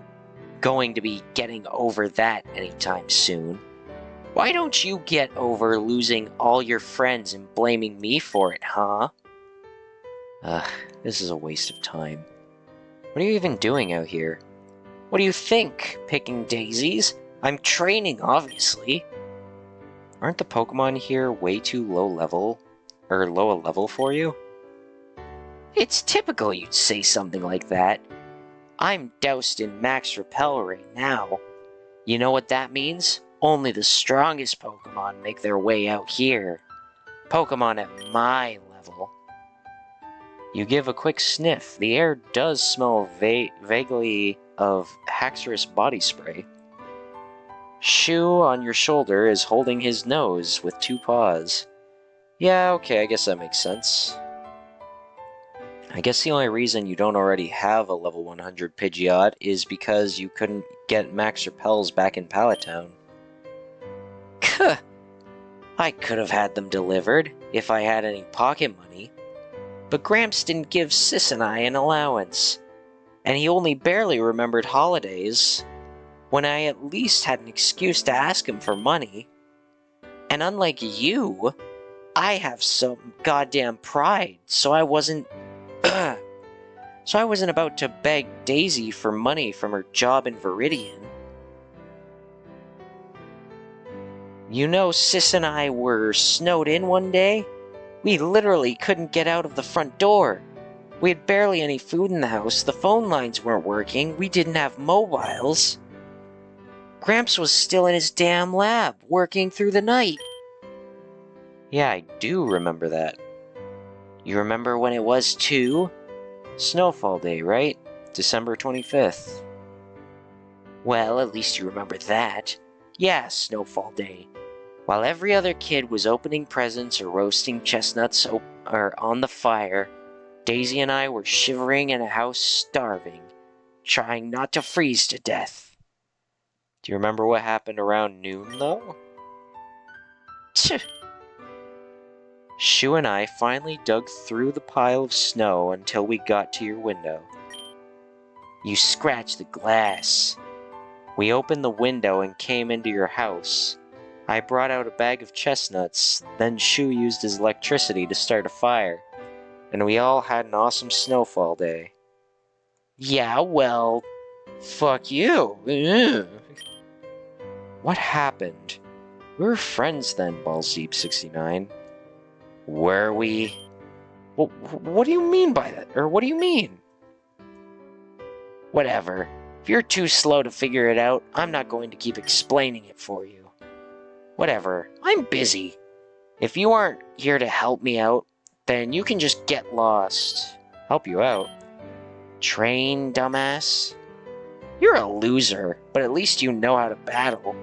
S2: going to be getting over that anytime soon. Why don't you get over losing all your friends and blaming me for it, huh? This is a waste of time. What are you even doing out here? What do you think? Picking daisies? I'm training, obviously. Aren't the Pokemon here way too low a level for you? It's typical you'd say something like that. I'm doused in Max Repel right now. You know what that means? Only the strongest Pokemon make their way out here. Pokemon at my level. You give a quick sniff. The air does smell vaguely of Haxorus body spray. Shu on your shoulder is holding his nose with 2 paws. Yeah, okay, I guess that makes sense. I guess the only reason you don't already have a level 100 Pidgeot is because you couldn't get Max Repels back in Pallet Town. Kuh! I could have had them delivered if I had any pocket money. But Gramps didn't give Sis and I an allowance, and he only barely remembered holidays, when I at least had an excuse to ask him for money. And unlike you, I have some goddamn pride, so I wasn't about to beg Daisy for money from her job in Viridian. You know, Sis and I were snowed in one day. We literally couldn't get out of the front door. We had barely any food in the house, the phone lines weren't working, we didn't have mobiles. Gramps was still in his damn lab, working through the night. Yeah, I do remember that. You remember when it was too? Snowfall Day, right? December 25th. Well, at least you remember that. Yeah, Snowfall Day. While every other kid was opening presents or roasting chestnuts on the fire, Daisy and I were shivering in a house starving, trying not to freeze to death. Do you remember what happened around noon, though? Tch. Shu and I finally dug through the pile of snow until we got to your window. You scratched the glass. We opened the window and came into your house. I brought out a bag of chestnuts, then Shu used his electricity to start a fire, and we all had an awesome snowfall day. Yeah, well, fuck you. Ugh. What happened? We were friends then, Ballsdeep69. Were we? Well, what do you mean by that? Or what do you mean? Whatever. If you're too slow to figure it out, I'm not going to keep explaining it for you. Whatever, I'm busy. If you aren't here to help me out, then you can just get lost. Help you out? Train, dumbass? You're a loser, but at least you know how to battle.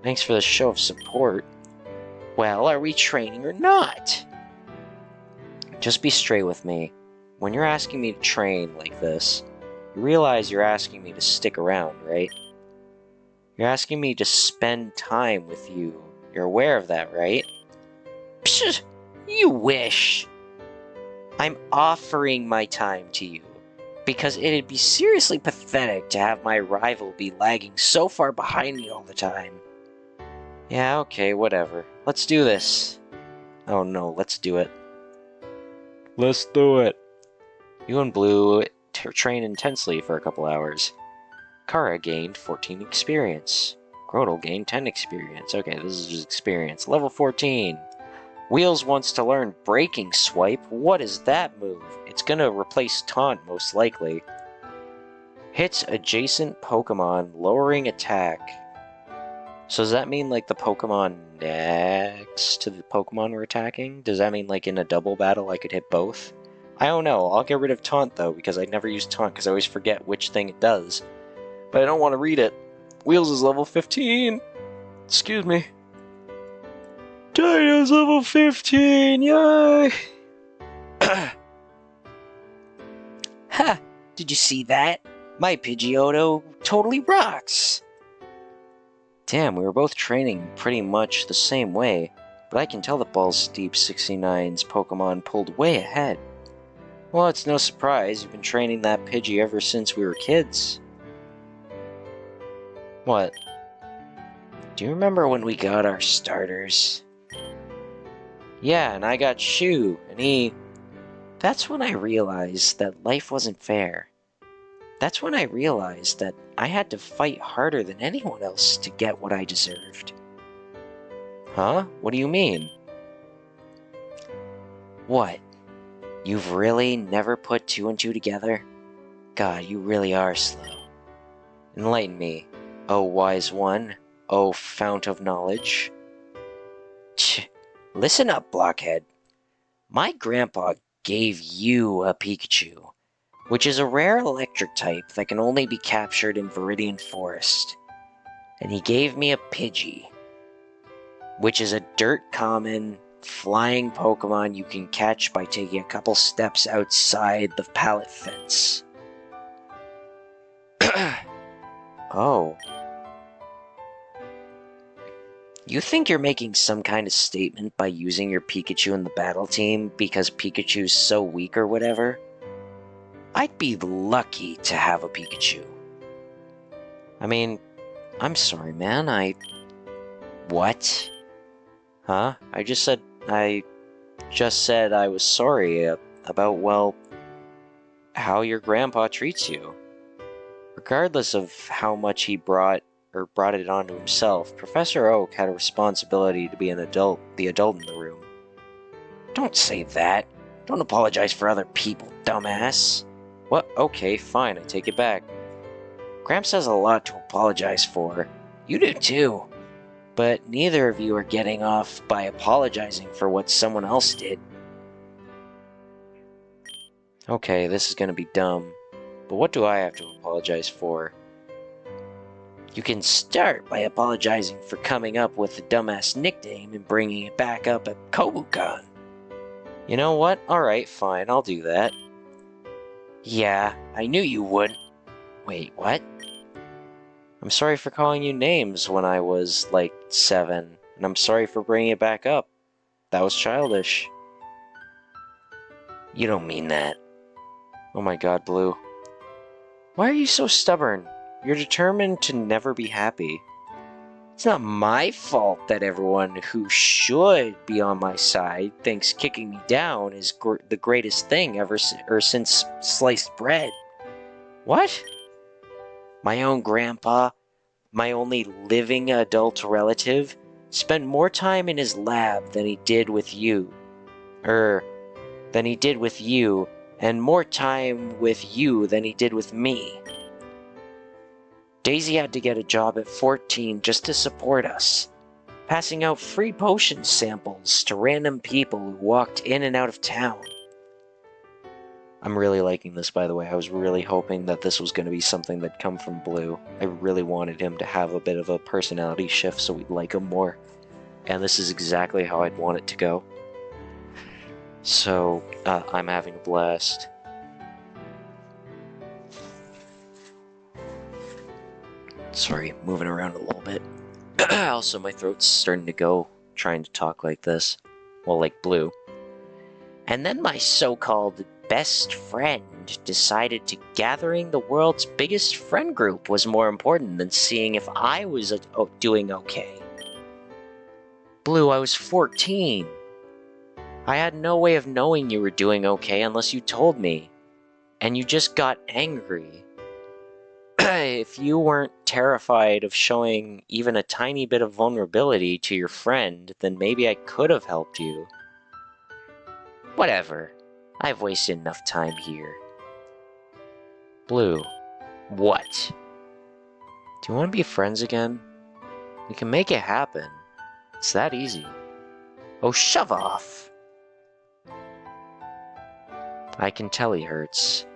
S2: Thanks for the show of support. Well, are we training or not? Just be straight with me. When you're asking me to train like this, you realize you're asking me to stick around, right? You're asking me to spend time with you. You're aware of that, right? Psh, you wish. I'm offering my time to you, because it'd be seriously pathetic to have my rival be lagging so far behind me all the time. Yeah, okay, whatever. Let's do this. Oh no, let's do it. Let's do it. You and Blue train intensely for a couple hours. Kara gained 14 experience. Grotle gained 10 experience. Okay, this is just experience. Level 14. Wheels wants to learn Breaking Swipe. What is that move? It's gonna replace Taunt, most likely. Hits adjacent Pokemon, lowering attack. So does that mean, like, the Pokemon next to the Pokemon we're attacking? Does that mean, like, in a double battle I could hit both? I don't know. I'll get rid of Taunt, though, because I never use Taunt, because I always forget which thing it does. But I don't want to read it. Wheels is level 15. Excuse me. Dino's level 15. Yay! Ha! Did you see that? My Pidgeotto totally rocks. Damn, we were both training pretty much the same way, but I can tell that Ballsdeep69's Pokemon pulled way ahead. Well, it's no surprise. You've been training that Pidgey ever since we were kids. What? Do you remember when we got our starters? Yeah, and I got Shu, and he... That's when I realized that life wasn't fair. That's when I realized that I had to fight harder than anyone else to get what I deserved. Huh? What do you mean? What? You've really never put 2 and 2 together? God, you really are slow. Enlighten me, oh wise one, oh fount of knowledge. Listen up, blockhead. My grandpa gave you a Pikachu, which is a rare electric type that can only be captured in Viridian Forest. And he gave me a Pidgey, which is a dirt common flying Pokemon you can catch by taking a couple steps outside the pallet fence. Oh. You think you're making some kind of statement by using your Pikachu in the battle team because Pikachu's so weak or whatever? I'd be lucky to have a Pikachu. I mean, I'm sorry, man, What? Huh? I just said I was sorry about, well, how your grandpa treats you. Regardless of how much he brought it onto himself, Professor Oak had a responsibility to be the adult in the room. Don't say that. Don't apologize for other people, dumbass. What? Okay, fine, I take it back. Gramps has a lot to apologize for. You do too. But neither of you are getting off by apologizing for what someone else did. Okay, this is gonna be dumb. But what do I have to apologize for? You can start by apologizing for coming up with the dumbass nickname and bringing it back up at Kobukan. You know what? Alright, fine, I'll do that. Yeah, I knew you would. Wait, what? I'm sorry for calling you names when I was, like, 7, and I'm sorry for bringing it back up. That was childish. You don't mean that. Oh my god, Blue. Why are you so stubborn? You're determined to never be happy. It's not my fault that everyone who should be on my side thinks kicking me down is the greatest thing ever since sliced bread. What? My own grandpa, my only living adult relative, spent more time in his lab than he did with you. And more time with you than he did with me. Daisy had to get a job at 14 just to support us, passing out free potion samples to random people who walked in and out of town. I'm really liking this, by the way. I was really hoping that this was going to be something that'd come from Blue. I really wanted him to have a bit of a personality shift so we'd like him more. And this is exactly how I'd want it to go. So, I'm having a blast. Sorry, moving around a little bit. Also, my throat's starting to go trying to talk like this. Well, like Blue. And then my so-called best friend decided to gathering the world's biggest friend group was more important than seeing if I was doing okay. Blue, I was 14. I had no way of knowing you were doing okay unless you told me. And you just got angry. If you weren't terrified of showing even a tiny bit of vulnerability to your friend, then maybe I could have helped you. Whatever. I've wasted enough time here. Blue. What? Do you want to be friends again? We can make it happen. It's that easy. Oh, shove off! I can tell he hurts.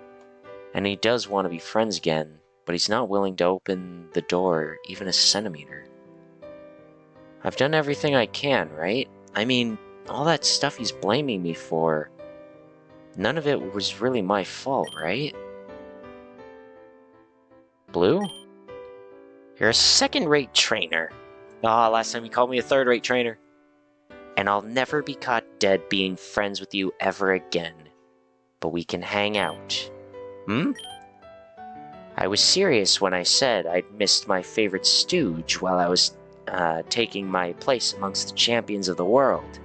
S2: And he does want to be friends again, but he's not willing to open the door even a centimeter. I've done everything I can, right? I mean, all that stuff he's blaming me for, none of it was really my fault, right? Blue? You're a second-rate trainer. Last time you called me a third-rate trainer. And I'll never be caught dead being friends with you ever again. But we can hang out. Hmm? I was serious when I said I'd missed my favorite stooge while I was taking my place amongst the champions of the world.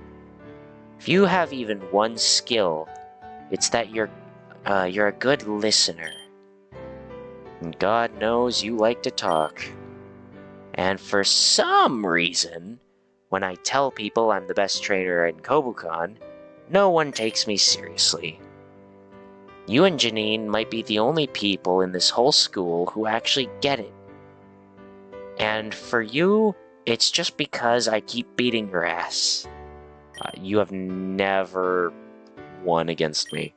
S2: If you have even one skill, it's that you're a good listener. And God knows you like to talk. And for some reason, when I tell people I'm the best trainer in Kobukan, no one takes me seriously. You and Janine might be the only people in this whole school who actually get it. And for you, it's just because I keep beating your ass. You have never won against me.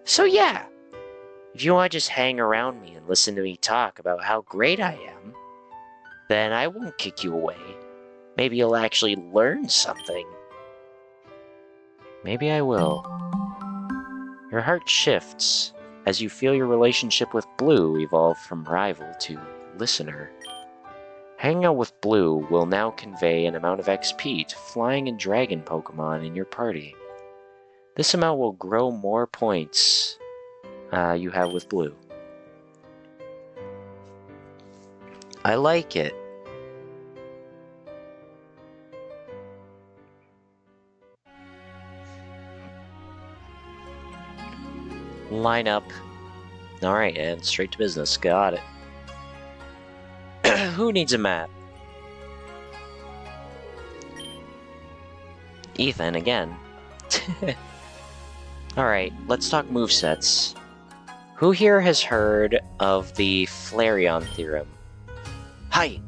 S2: So yeah,
S1: If you want to just hang around me and listen to me talk about how great I am, then I won't kick you away. Maybe you'll actually learn something. Maybe I will. Your heart shifts as you feel your relationship with Blue evolve from rival to listener. Hanging out with Blue will now convey an amount of XP to flying and dragon Pokemon in your party. This amount will grow more points you have with Blue. I like it. Line up. Alright, and straight to business. Got it. Who needs a map? Ethan again. Alright, let's talk movesets. Who here has heard of the Flareon theorem? Hi!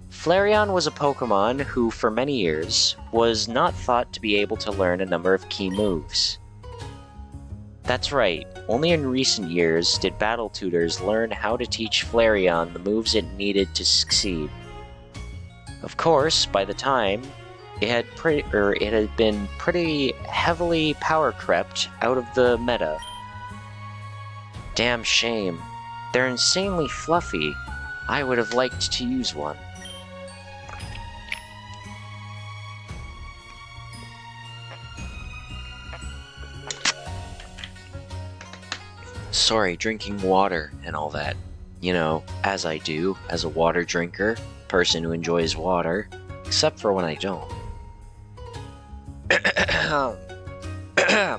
S1: Flareon was a Pokemon who, for many years, was not thought to be able to learn a number of key moves. That's right, only in recent years did battle tutors learn how to teach Flareon the moves it needed to succeed. Of course, by the time, it had been pretty heavily power crept out of the meta. Damn shame. They're insanely fluffy. I would have liked to use one. Sorry, drinking water and all that. You know, as I do, as a water drinker, person who enjoys water, except for when I don't.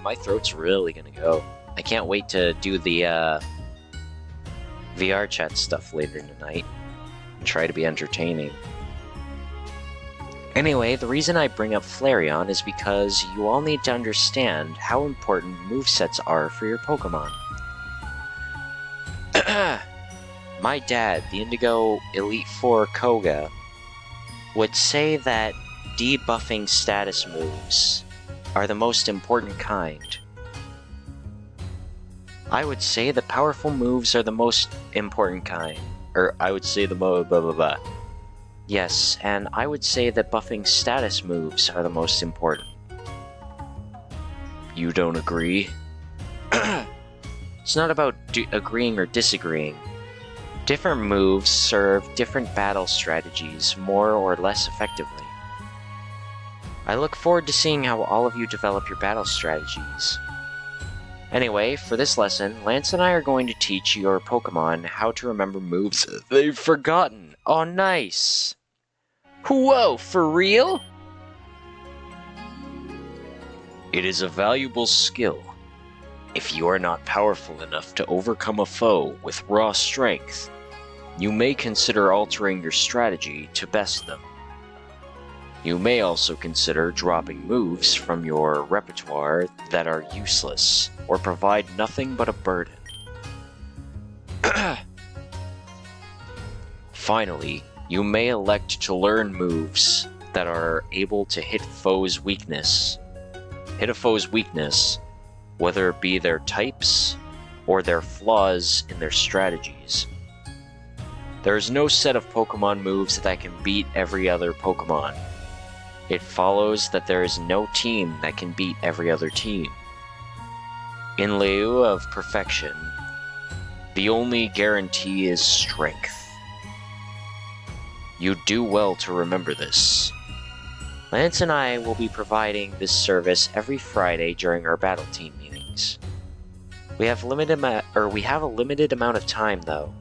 S1: My throat's really gonna go. I can't wait to do the VR chat stuff later tonight and try to be entertaining. Anyway, the reason I bring up Flareon is because you all need to understand how important movesets are for your Pokemon. My dad, the Indigo Elite Four Koga, would say that debuffing status moves are the most important kind. I would say that powerful moves are the most important kind. Or I would say the blah blah blah blah. Yes, and I would say that buffing status moves are the most important. You don't agree? It's not about agreeing or disagreeing. Different moves serve different battle strategies more or less effectively. I look forward to seeing how all of you develop your battle strategies. Anyway, for this lesson, Lance and I are going to teach your Pokemon how to remember moves they've forgotten. Oh, nice! Whoa, for real? It is a valuable skill. If you are not powerful enough to overcome a foe with raw strength, you may consider altering your strategy to best them. You may also consider dropping moves from your repertoire that are useless or provide nothing but a burden. Finally, you may elect to learn moves that are able to hit a foe's weakness, whether it be their types or their flaws in their strategies. There is no set of Pokemon moves that can beat every other Pokemon. It follows that there is no team that can beat every other team. In lieu of perfection, the only guarantee is strength. You do well to remember this. Lance and I will be providing this service every Friday during our battle team meetings. We have a limited amount of time though.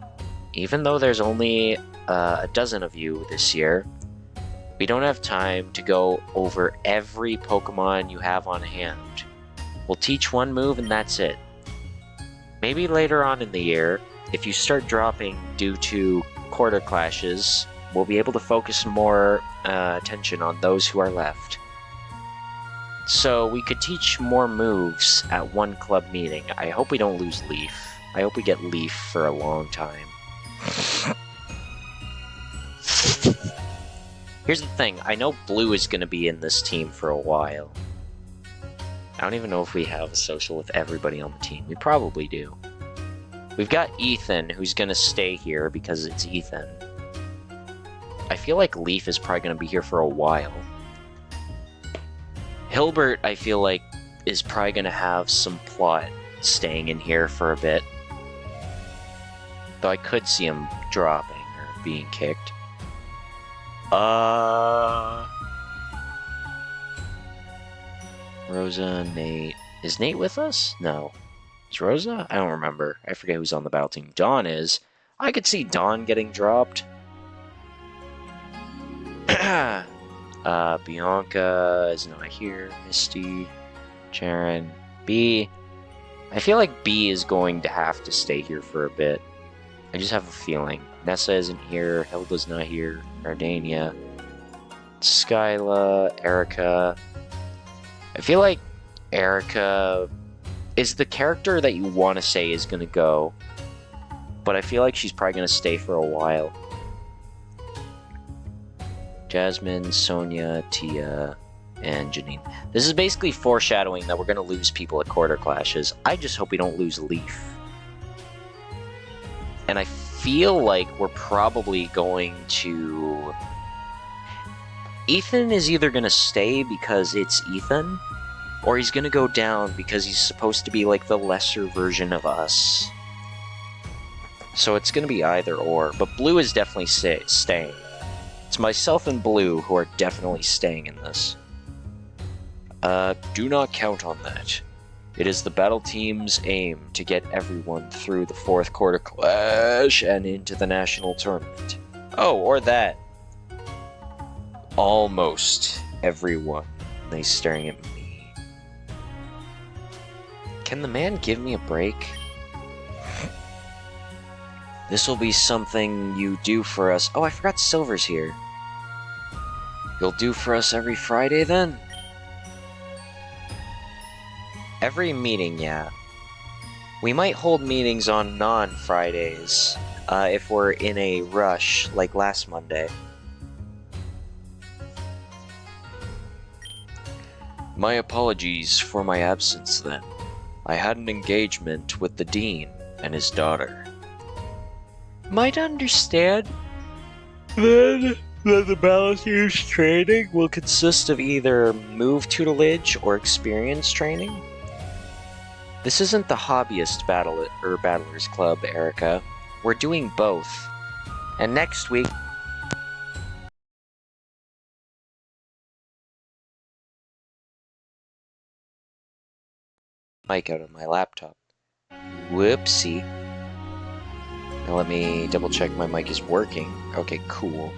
S1: Even though there's only a dozen of you this year, we don't have time to go over every Pokemon you have on hand. We'll teach one move and that's it. Maybe later on in the year, if you start dropping due to quarter clashes, we'll be able to focus more attention on those who are left. So we could teach more moves at one club meeting. I hope we don't lose Leaf. I hope we get Leaf for a long time. Here's the thing, I know Blue is going to be in this team for a while. I don't even know if we have a social with everybody on the team. We probably do. We've got Ethan, who's gonna stay here because it's Ethan. I feel like Leaf is probably gonna be here for a while. Hilbert, I feel like, is probably gonna have some plot staying in here for a bit. Though I could see him dropping or being kicked. Rosa, Nate. Is Nate with us? No. Is Rosa? I don't remember. I forget who's on the battle team. Dawn is. I could see Dawn getting dropped. Bianca is not here. Misty. Sharon. B. I feel like B is going to have to stay here for a bit. I just have a feeling. Nessa isn't here. Hilda's not here. Ardania. Skyla. Erica. I feel like Erica is the character that you want to say is going to go. But I feel like she's probably going to stay for a while. Jasmine, Sonia, Tia, and Janine. This is basically foreshadowing that we're going to lose people at quarter clashes. I just hope we don't lose Leaf. And I feel like we're probably going to... Ethan is either going to stay because it's Ethan, or he's going to go down because he's supposed to be like the lesser version of us. So it's going to be either or, but Blue is definitely staying. It's myself and Blue who are definitely staying in this. Do not count on that. It is the battle team's aim to get everyone through the fourth quarter clash and into the national tournament. Oh, or that. Almost everyone. And he's staring at me. Can the man give me a break? This will be something you do for us. Oh, I forgot Silver's here. You'll do for us every Friday then? Every meeting, yeah. We might hold meetings on non-Fridays, if we're in a rush, like last Monday. My apologies for my absence then. I had an engagement with the Dean and his daughter. Might understand then that the battle team's training will consist of either move tutelage or experience training. This isn't the hobbyist battlers club, Erica. We're doing both. And next week... mic out of my laptop. Whoopsie. Now let me double check my mic is working. Okay, cool.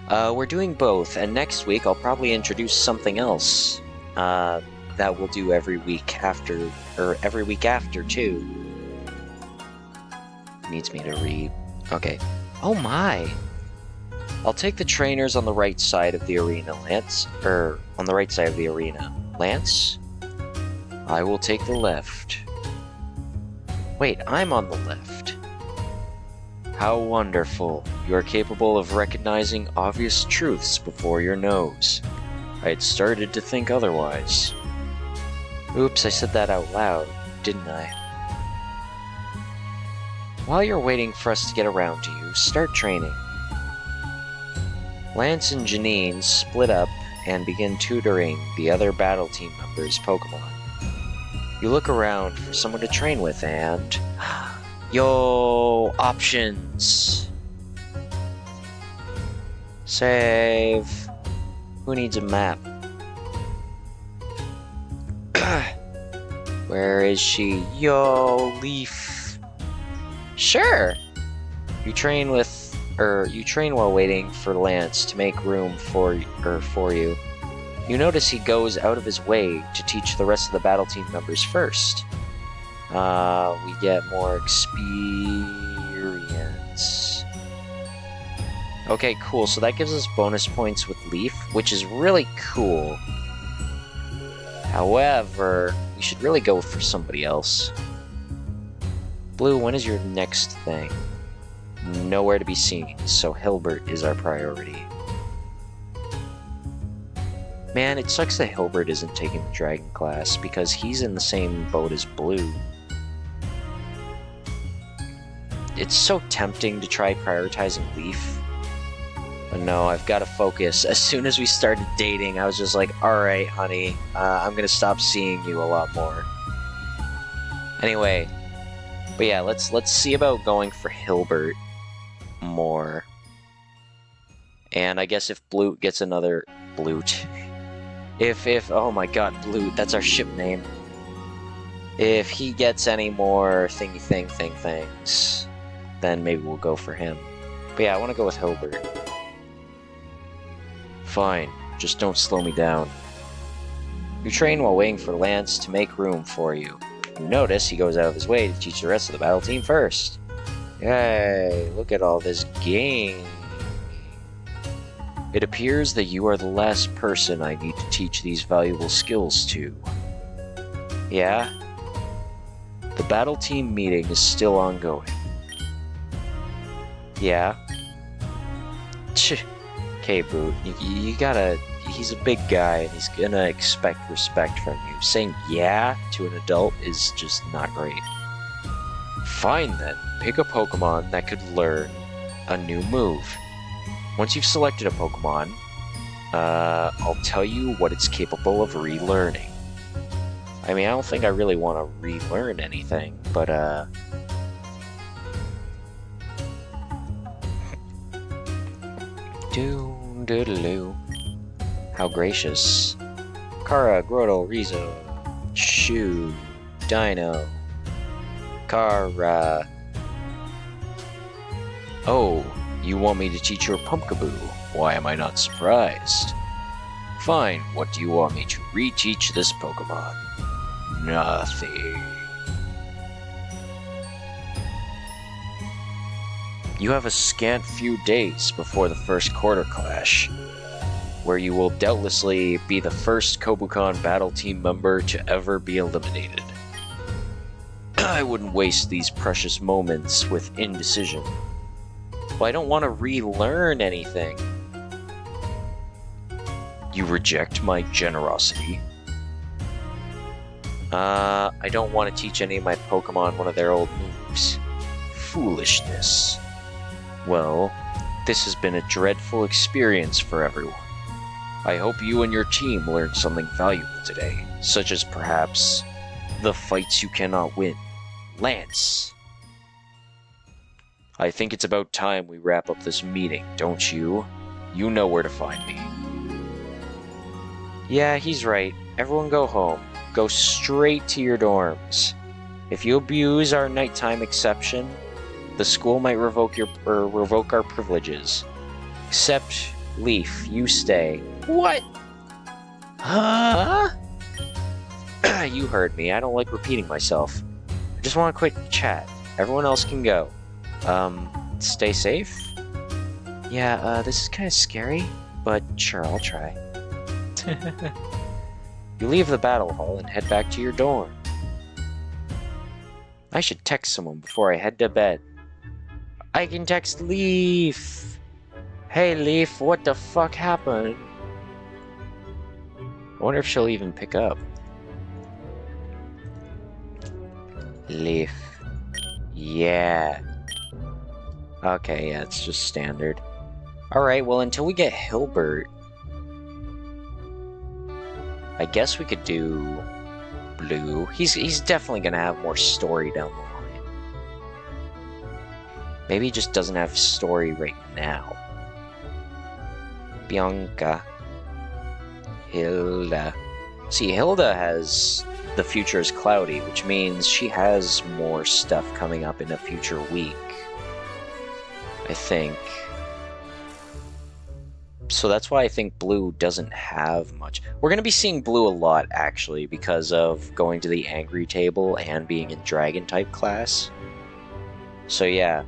S1: We're doing both, and next week I'll probably introduce something else that we'll do every week after, or every week after too. Needs me to read. Okay. Oh my! I'll take the trainers on the right side of the arena, Lance. On the right side of the arena. Lance? I will take the left. Wait, I'm on the left. How wonderful. You are capable of recognizing obvious truths before your nose. I had started to think otherwise. Oops, I said that out loud, didn't I? While you're waiting for us to get around to you, start training. Lance and Janine split up and begin tutoring the other battle team members' Pokemon. You look around for someone to train with and... Yo, options. Save. Who needs a map? Where is she? Yo, Leaf. Sure. You train while waiting for Lance to make room for you. You notice he goes out of his way to teach the rest of the battle team members first. We get more experience. Okay, cool. So that gives us bonus points with Leaf, which is really cool. However, we should really go for somebody else. Blue, when is your next thing? Nowhere to be seen, so Hilbert is our priority.
S2: Man, it sucks that Hilbert isn't taking the Dragon class, because he's in the same boat as Blue. It's so tempting to try prioritizing Leaf. But no, I've got to focus. As soon as we started dating, I was just like, alright, honey, I'm gonna stop seeing you a lot more. Anyway, but yeah, let's see about going for Hilbert more. And I guess if Blute gets another... Blute. If oh my god, Blute, that's our ship name. If he gets any more things, then maybe we'll go for him. But yeah, I want to go with Hilbert. Fine, just don't slow me down. You train while waiting for Lance to make room for you. You notice he goes out of his way to teach the rest of the battle team first. Yay, look at all this game. It appears that you are the last person I need to teach these valuable skills to. Yeah? The battle team meeting is still ongoing. Yeah? Okay, Boot, you gotta... He's a big guy, and he's gonna expect respect from you. Saying yeah to an adult is just not great. Fine then, pick a Pokemon that could learn a new move. Once you've selected a Pokemon, I'll tell you what it's capable of relearning. I mean, I don't think I really want to relearn anything, but Doo-doo-doo. How gracious. Kara, Grotto, Rizzo, Shu, Dino, Kara. Oh, you want me to teach your Pumpkaboo? Why am I not surprised? Fine, what do you want me to reteach this Pokemon? Nothing. You have a scant few days before the first quarter clash, where you will doubtlessly be the first Kobukan battle team member to ever be eliminated. I wouldn't waste these precious moments with indecision. Well, I don't want to relearn anything. You reject my generosity? I don't want to teach any of my Pokemon one of their old moves. Foolishness. Well, this has been a dreadful experience for everyone. I hope you and your team learned something valuable today, such as perhaps the fights you cannot win. Lance! I think it's about time we wrap up this meeting, don't you? You know where to find me. Yeah, he's right. Everyone go home. Go straight to your dorms. If you abuse our nighttime exception, the school might revoke our privileges. Except Leaf, you stay. What? Huh? You heard me. I don't like repeating myself. I just want a quick chat. Everyone else can go. Stay safe? Yeah, this is kind of scary, but sure, I'll try. You leave the battle hall and head back to your dorm. I should text someone before I head to bed. I can text Leaf! Hey Leaf, what the fuck happened? I wonder if she'll even pick up. Leaf. Yeah. Okay, yeah, it's just standard. Alright, well, until we get Hilbert, I guess we could do Blue. He's definitely gonna have more story down the line. Maybe he just doesn't have story right now. Bianca. Hilda. See, Hilda has the future is cloudy, which means she has more stuff coming up in a future week. I think. So that's why I think Blue doesn't have much. We're going to be seeing Blue a lot, actually, because of going to the Angry Table and being in Dragon-type class. So yeah.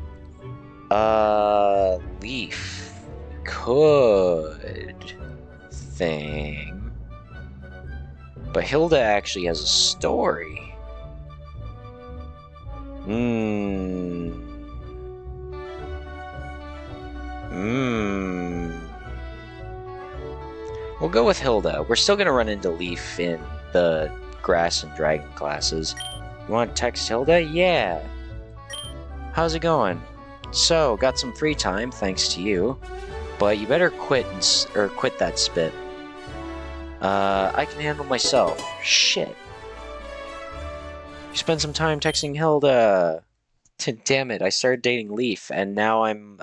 S2: Leaf. Could thing. But Hilda actually has a story. We'll go with Hilda. We're still gonna run into Leaf in the grass and dragon classes. You want to text Hilda? Yeah. How's it going? So, got some free time thanks to you, but you better quit that spit. I can handle myself. Shit. You spend some time texting Hilda. Damn it, I started dating Leaf, and now I'm,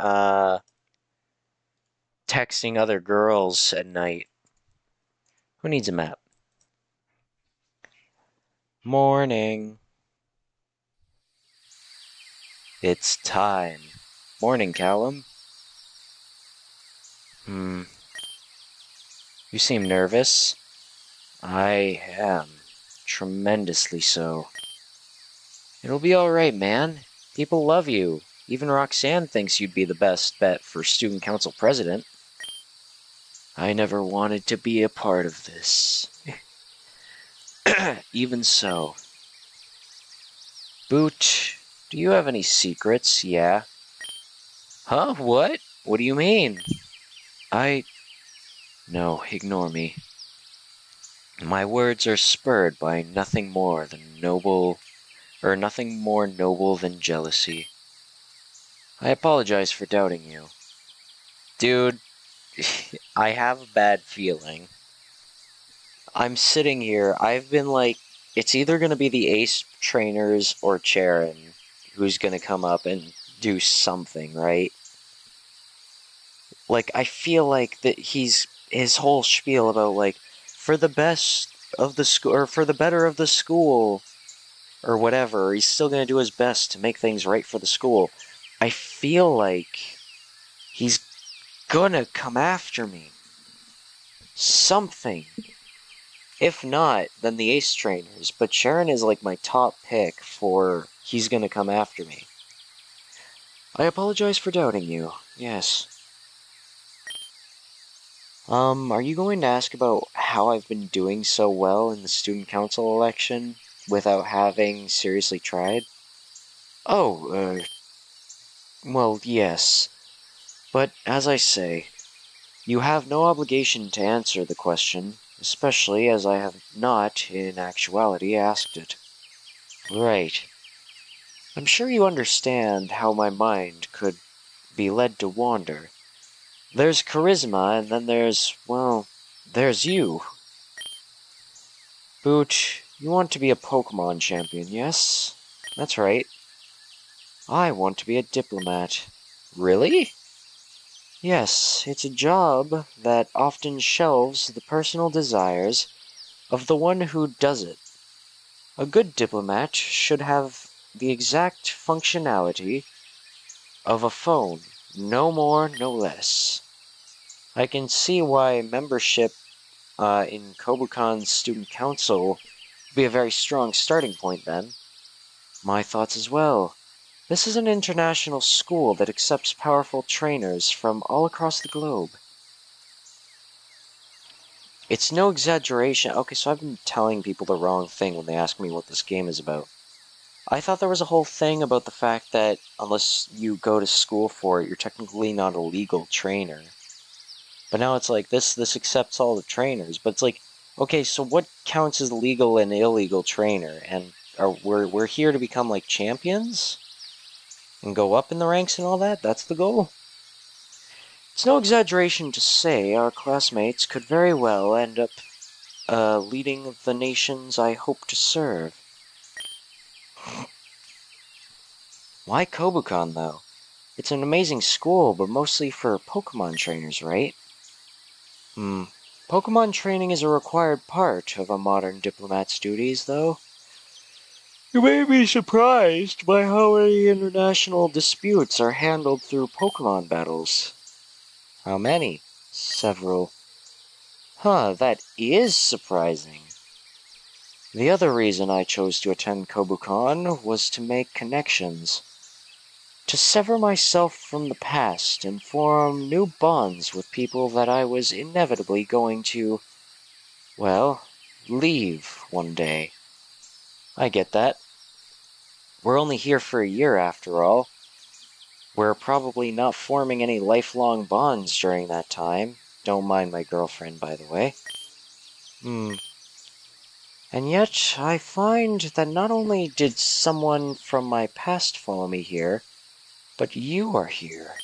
S2: texting other girls at night. Who needs a map? Morning. It's time. Morning, Callum. You seem nervous. I am. Tremendously so. It'll be alright, man. People love you. Even Roxanne thinks you'd be the best bet for student council president. I never wanted to be a part of this. Even so. Boot, do you have any secrets? Yeah. Huh? What? What do you mean? No, ignore me. My words are spurred by nothing more noble than jealousy. I apologize for doubting you. Dude, I have a bad feeling. I'm sitting here, I've been like, it's either going to be the Ace trainers or Charon who's going to come up and do something, right? Like, I feel like that his whole spiel about, like, for the best of the school, or for the better of the school, or whatever, he's still going to do his best to make things right for the school. I feel like he's gonna come after me. Something. If not, then the Ace trainers, but Sharon is like my top pick for he's gonna come after me. I apologize for doubting you. Yes. Are you going to ask about how I've been doing so well in the student council election without having seriously tried? Oh, well, yes. But, as I say, you have no obligation to answer the question, especially as I have not, in actuality, asked it. Right. I'm sure you understand how my mind could be led to wander. There's charisma, and then there's you. Boot, you want to be a Pokemon champion, yes? That's right. I want to be a diplomat. Really? Yes, it's a job that often shelves the personal desires of the one who does it. A good diplomat should have the exact functionality of a phone, no more, no less. I can see why membership in Kobukon's student council would be a very strong starting point then. My thoughts as well. This is an international school that accepts powerful trainers from all across the globe. It's no exaggeration. Okay, so I've been telling people the wrong thing when they ask me what this game is about. I thought there was a whole thing about the fact that unless you go to school for it, you're technically not a legal trainer. But now it's like this accepts all the trainers. But it's like, okay, so what counts as legal and illegal trainer? And we're here to become like champions? And go up in the ranks and all that? That's the goal? It's no exaggeration to say our classmates could very well end up leading the nations I hope to serve. Why Kobukon, though? It's an amazing school, but mostly for Pokemon trainers, right? Pokemon training is a required part of a modern diplomat's duties, though. You may be surprised by how many international disputes are handled through Pokemon battles. How many? Several. Huh, that is surprising. The other reason I chose to attend Kobukon was to make connections. To sever myself from the past and form new bonds with people that I was inevitably going to, well, leave one day. I get that. We're only here for a year after all. We're probably not forming any lifelong bonds during that time, Don't mind my girlfriend, by the way. And yet, I find that not only did someone from my past follow me here, but you are here.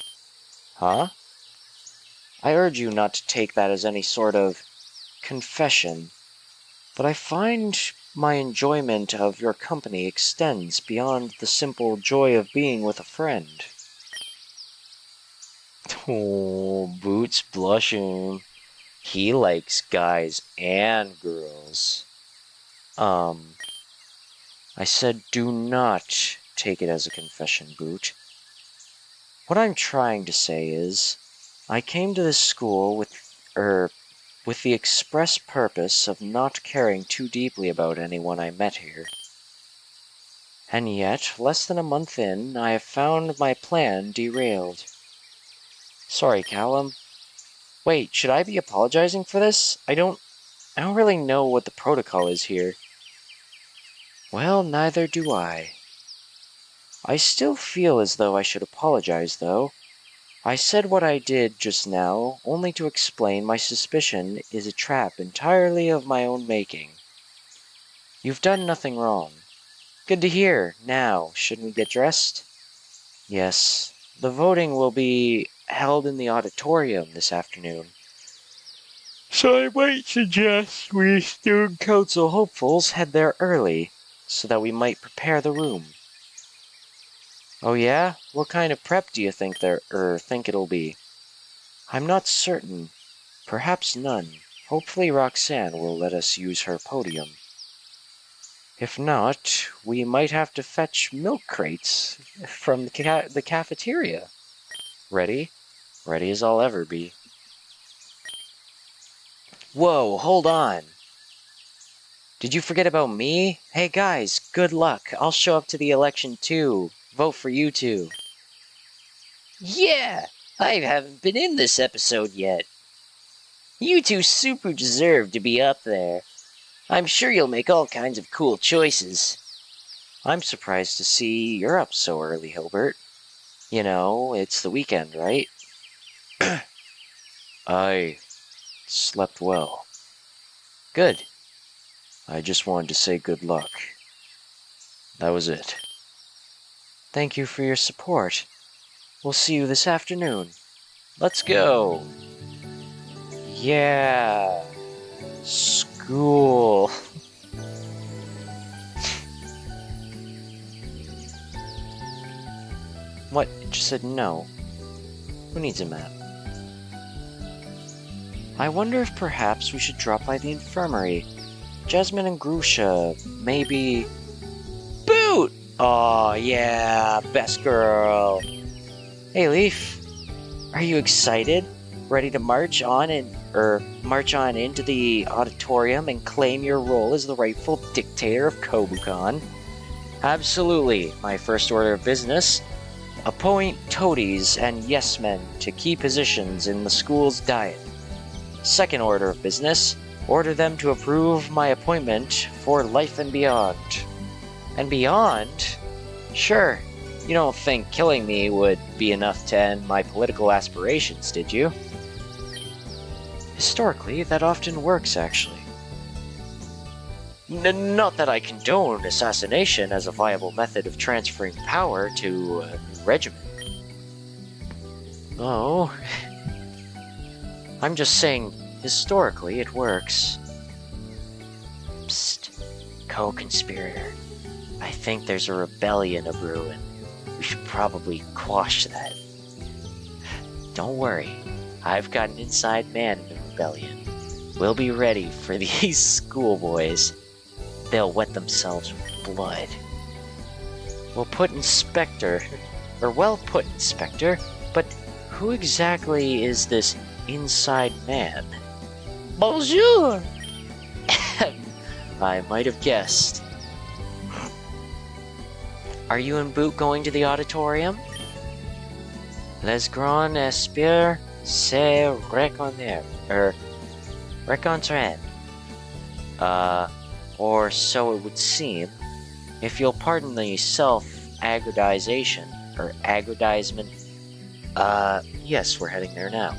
S2: Huh? I urge you not to take that as any sort of confession, but I find my enjoyment of your company extends beyond the simple joy of being with a friend. Oh, Boots blushing. He likes guys and girls. I said do not take it as a confession, Boot. What I'm trying to say is, I came to this school with the express purpose of not caring too deeply about anyone I met here. And yet, less than a month in, I have found my plan derailed. Sorry, Callum. Wait, should I be apologizing for this? I don't really know what the protocol is here. Well, neither do I. I still feel as though I should apologize, though. I said what I did just now, only to explain my suspicion is a trap entirely of my own making. You've done nothing wrong. Good to hear. Now, shouldn't we get dressed? Yes, the voting will be held in the auditorium this afternoon. So I might suggest we student council hopefuls head there early, so that we might prepare the room. Oh yeah? What kind of prep do you think it'll be? I'm not certain. Perhaps none. Hopefully Roxanne will let us use her podium. If not, we might have to fetch milk crates from the cafeteria. Ready? Ready as I'll ever be. Whoa, hold on. Did you forget about me? Hey guys, good luck. I'll show up to the election too. Vote for you two.
S1: Yeah! I haven't been in this episode yet. You two super deserve to be up there. I'm sure you'll make all kinds of cool choices.
S2: I'm surprised to see you're up so early, Hilbert. You know, it's the weekend, right? I slept well. Good. I just wanted to say good luck. That was it. Thank you for your support. We'll see you this afternoon. Let's go. Yeah. School. What? It just said no. Who needs a map? I wonder if perhaps we should drop by the infirmary. Jasmine and Grusha, maybe... Boot! Aw, yeah, best girl. Hey, Leaf. Are you excited? Ready to march on into the auditorium and claim your role as the rightful dictator of Kobukan? Absolutely. My first order of business: appoint toadies and yes-men to key positions in the school's diet. Second order of business: order them to approve my appointment for life and beyond. And beyond? Sure. You don't think killing me would be enough to end my political aspirations, did you? Historically, that often works, actually. Not that I condone assassination as a viable method of transferring power to a new regiment. Oh. I'm just saying, historically, it works. Psst. Co-conspirator. I think there's a rebellion a-brewing. We should probably quash that. Don't worry. I've got an inside man in the rebellion. We'll be ready for these schoolboys. They'll wet themselves with blood. Well put, Inspector. But who exactly is this inside man?
S1: Bonjour!
S2: I might have guessed. Are you and Boot going to the auditorium? Les grands esprits se rencontrent. Or so it would seem. If you'll pardon the self-aggrandizement. Yes, we're heading there now.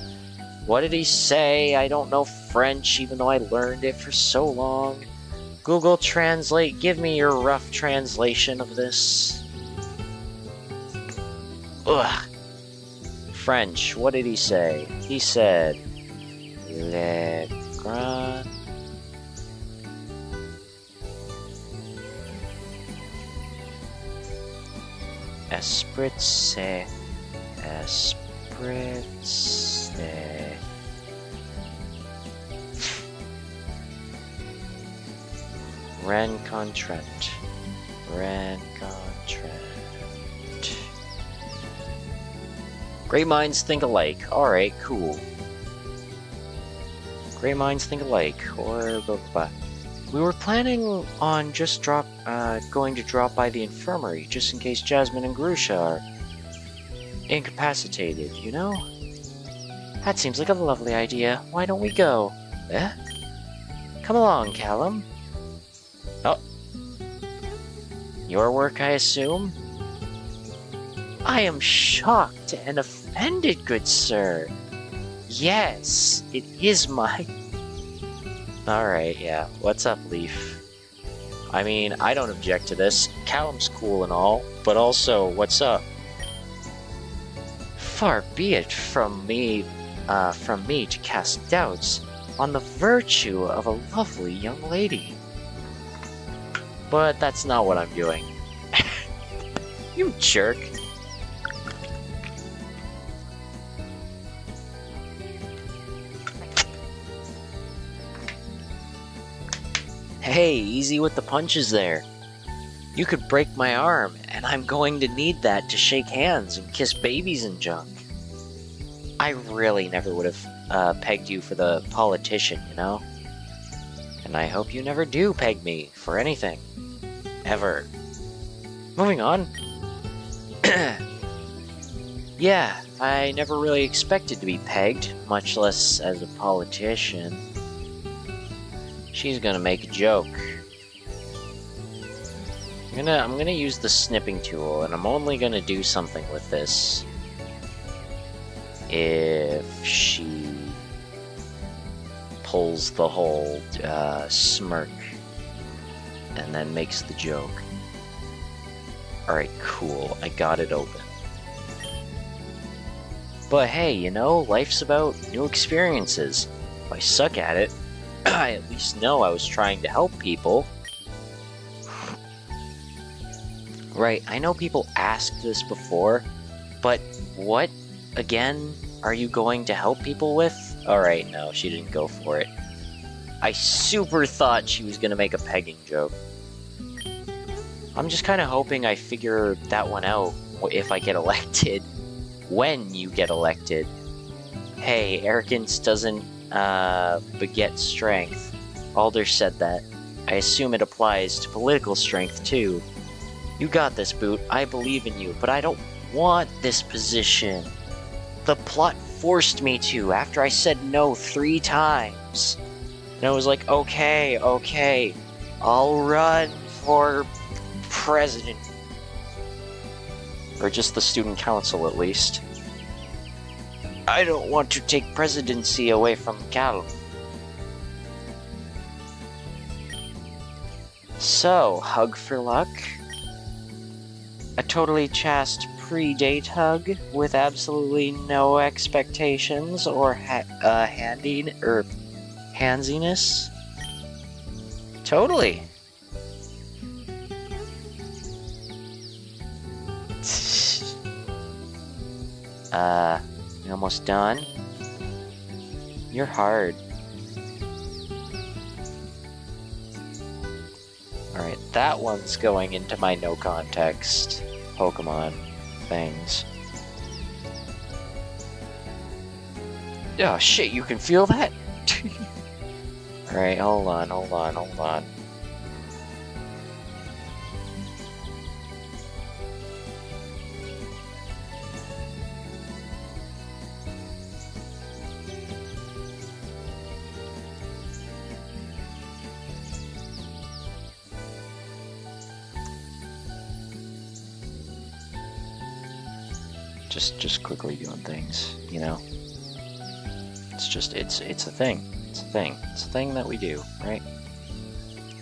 S2: What did he say? I don't know French, even though I learned it for so long. Google Translate, give me your rough translation of this. Ugh. French, what did he say? He said, Le Grand... Espritze... Rencontrent. Great minds think alike. Alright, cool. Great minds think alike. Or blah, blah, blah. We were planning on just going to drop by the infirmary, just in case Jasmine and Grusha are incapacitated, you know? That seems like a lovely idea. Why don't we go? Eh? Come along, Callum. Oh. Your work, I assume? I am shocked and offended, good sir. Yes, it is my... Alright, yeah. What's up, Leaf? I mean, I don't object to this. Callum's cool and all, but also, what's up? Far be it from me to cast doubts on the virtue of a lovely young lady. But that's not what I'm doing. You jerk. Hey, easy with the punches there. You could break my arm, and I'm going to need that to shake hands and kiss babies and junk. I really never would have pegged you for the politician, you know? And I hope you never do peg me for anything. Ever. Moving on. Yeah, I never really expected to be pegged, much less as a politician. She's gonna make a joke. I'm gonna use the snipping tool, and I'm only gonna do something with this if she pulls the whole smirk and then makes the joke. Alright, cool. I got it open. But hey, you know, life's about new experiences. If I suck at it, I at least know I was trying to help people. Right, I know people asked this before, but what, again, are you going to help people with? Alright, no, she didn't go for it. I super thought she was gonna make a pegging joke. I'm just kind of hoping I figure that one out if I get elected. When you get elected. Hey, arrogance doesn't beget strength. Alder said that. I assume it applies to political strength too. You got this, Boot. I believe in you, but I don't want this position. The plot forced me to after I said no 3 times. And I was like, okay, I'll run for president. Or just the student council, at least. I don't want to take presidency away from Callum. So, hug for luck? A totally chaste pre-date hug with absolutely no expectations or handsiness? Totally. You almost done? You're hard. Alright, that one's going into my no context Pokemon things. Oh shit, you can feel that? Alright, hold on. Just quickly doing things, you know? It's a thing. It's a thing. It's a thing that we do, right?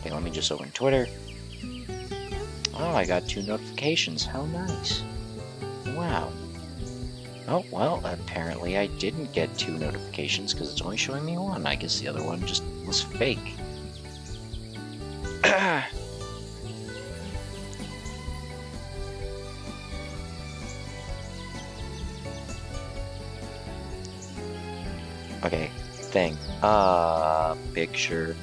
S2: Okay, let me just open Twitter. Oh, I got 2 notifications. How nice. Wow. Oh, well, apparently I didn't get 2 notifications because it's only showing me 1. I guess the other one just was fake. Okay, thing. Picture.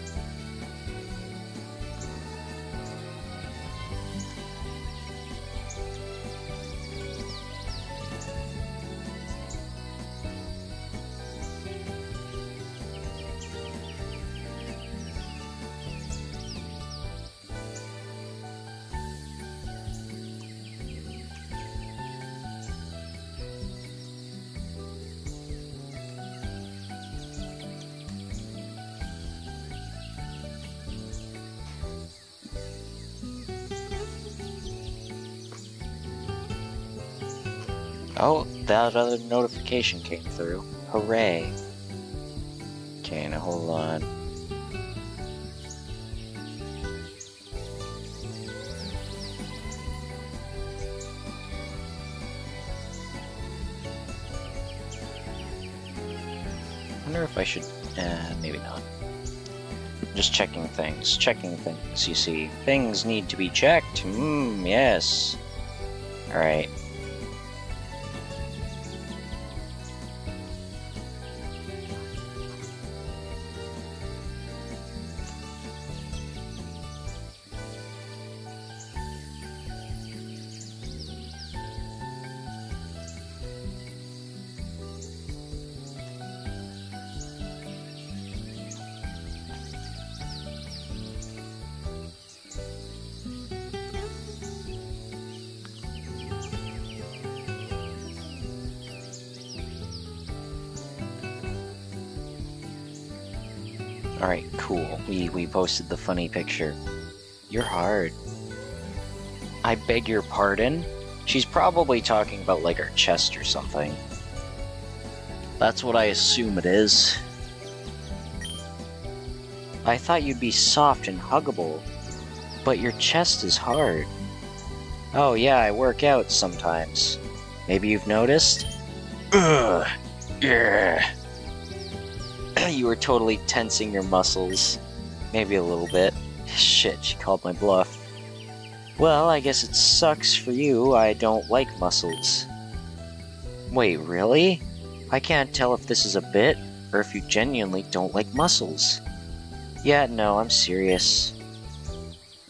S2: Oh, that other notification came through. Hooray. Okay, now hold on. I wonder if I should... maybe not. Just checking things. Checking things, you see. Things need to be checked. Yes. Alright. Alright, cool. We posted the funny picture. You're hard. I beg your pardon? She's probably talking about, like, her chest or something. That's what I assume it is. I thought you'd be soft and huggable, but your chest is hard. Oh yeah, I work out sometimes. Maybe you've noticed? Ugh. Yeah. You were totally tensing your muscles. Maybe a little bit. Shit, she called my bluff. Well, I guess it sucks for you. I don't like muscles. Wait, really? I can't tell if this is a bit, or if you genuinely don't like muscles. Yeah, no, I'm serious.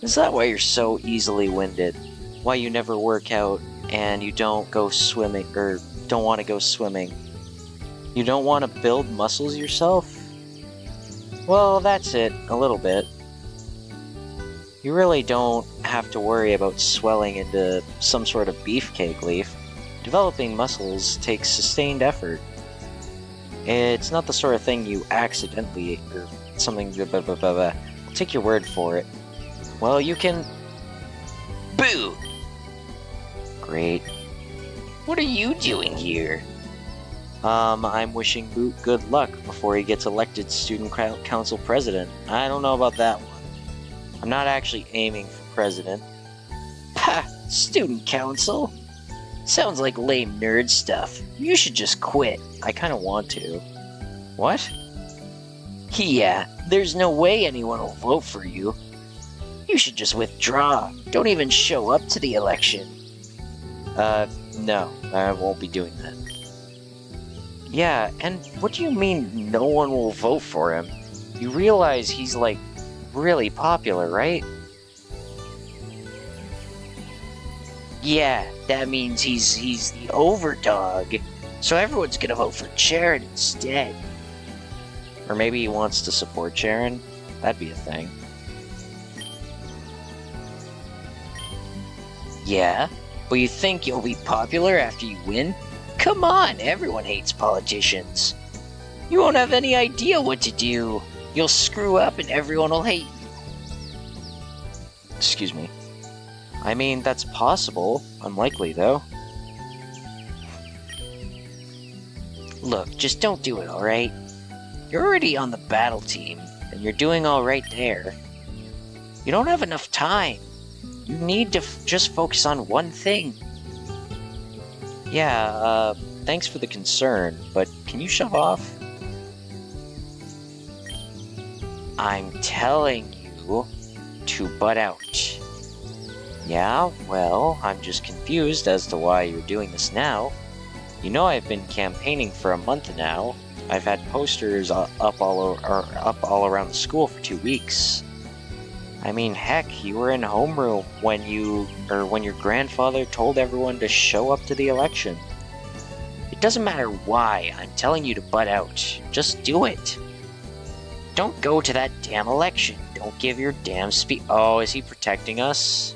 S2: Is that why you're so easily winded? Why you never work out, and you don't go swimming, or don't want to go swimming? You don't want to build muscles yourself? Well, that's it, a little bit. You really don't have to worry about swelling into some sort of beefcake leaf. Developing muscles takes sustained effort. It's not the sort of thing you accidentally, or something, I'll take your word for it. Well, you can... Boo! Great. What are you doing here? I'm wishing Boot good luck before he gets elected student council president. I don't know about that one. I'm not actually aiming for president. Ha! Student council? Sounds like lame nerd stuff. You should just quit. I kinda want to. What? Yeah, there's no way anyone will vote for you. You should just withdraw. Don't even show up to the election. No, I won't be doing that. Yeah, and what do you mean no one will vote for him? You realize he's, like, really popular, right? Yeah, that means he's the overdog. So everyone's gonna vote for Cheren instead. Or maybe he wants to support Cheren. That'd be a thing. Yeah, but you think you'll be popular after you win? Come on, everyone hates politicians. You won't have any idea what to do. You'll screw up and everyone will hate you. Excuse me. I mean, that's possible. Unlikely, though. Look, just don't do it, alright? You're already on the battle team, and you're doing all right there. You don't have enough time. You need to just focus on one thing. Yeah, thanks for the concern, but can you shove off? I'm telling you to butt out. Yeah, well, I'm just confused as to why you're doing this now. You know I've been campaigning for a month now. I've had posters up all around the school for 2 weeks. I mean, heck, you were in homeroom when your grandfather told everyone to show up to the election. It doesn't matter why, I'm telling you to butt out. Just do it. Don't go to that damn election. Don't give your damn speech. Oh, is he protecting us?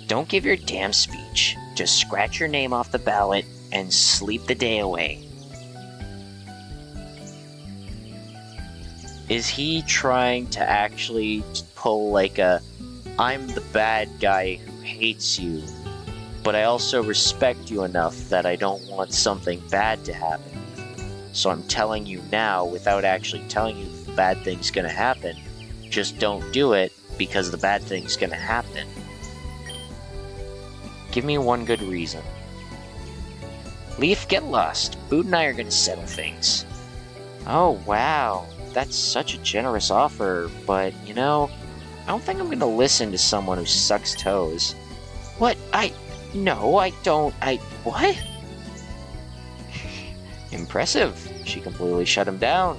S2: Don't give your damn speech. Just scratch your name off the ballot and sleep the day away. Is he trying to actually pull like a, I'm the bad guy who hates you, but I also respect you enough that I don't want something bad to happen. So I'm telling you now, without actually telling you the bad thing's gonna happen, just don't do it because the bad thing's gonna happen. Give me one good reason. Leaf, get lost. Boot and I are gonna settle things. Oh, wow. That's such a generous offer, but, you know, I don't think I'm gonna listen to someone who sucks toes. What? No, I don't. What? Impressive. She completely shut him down.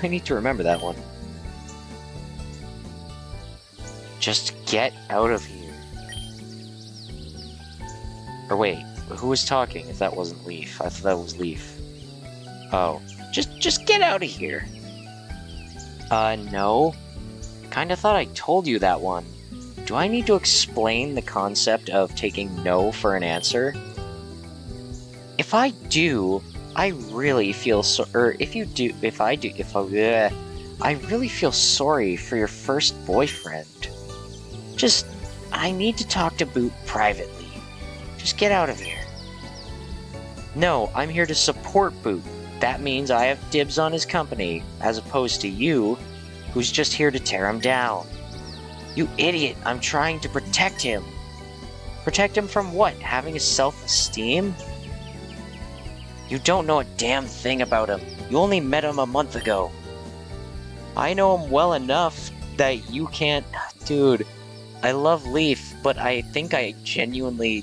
S2: I need to remember that one. Just get out of here. Or wait, who was talking if that wasn't Leaf? I thought that was Leaf. Oh, just get out of here. No. Kinda thought I told you that one. Do I need to explain the concept of taking no for an answer? If I do, I really feel I really feel sorry for your first boyfriend. I need to talk to Boot privately. Just get out of here. No, I'm here to support Boot. That means I have dibs on his company, as opposed to you, who's just here to tear him down. You idiot, I'm trying to protect him. Protect him from what? Having a self-esteem? You don't know a damn thing about him. You only met him a month ago. I know him well enough that you can't... Dude, I love Leaf, but I think I genuinely,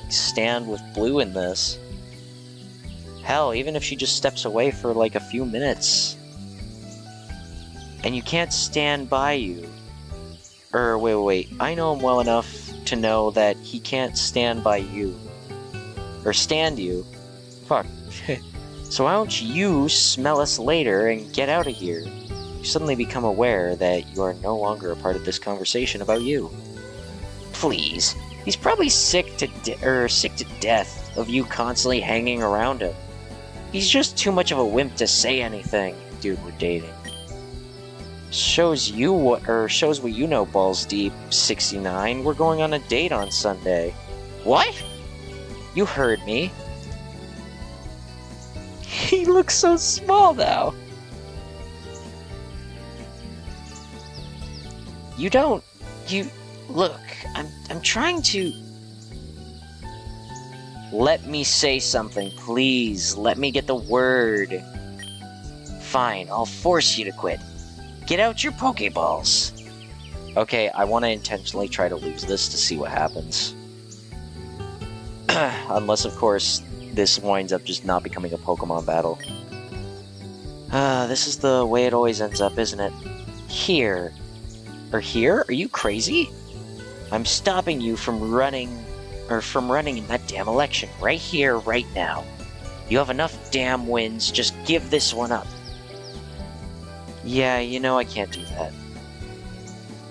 S2: stand with Blue in this. Hell, even if she just steps away for, a few minutes. And you can't stand by you. Wait. I know him well enough to know that he can't stand by you. Or stand you. Fuck. So why don't you smell us later and get out of here? You suddenly become aware that you are no longer a part of this conversation about you. Please. He's probably sick to death of you constantly hanging around him. He's just too much of a wimp to say anything. Dude, we're dating. Shows what you know, Balls Deep 69. We're going on a date on Sunday. What? You heard me. He looks so small now. Look, I'm trying to... Let me say something, please. Let me get the word. Fine, I'll force you to quit. Get out your Pokeballs. Okay, I want to intentionally try to lose this to see what happens. Unless, of course, this winds up just not becoming a Pokemon battle. This is the way it always ends up, isn't it? Here? Are you crazy? I'm stopping you from running in that damn election. Right here, right now. You have enough damn wins, just give this one up. Yeah, you know I can't do that.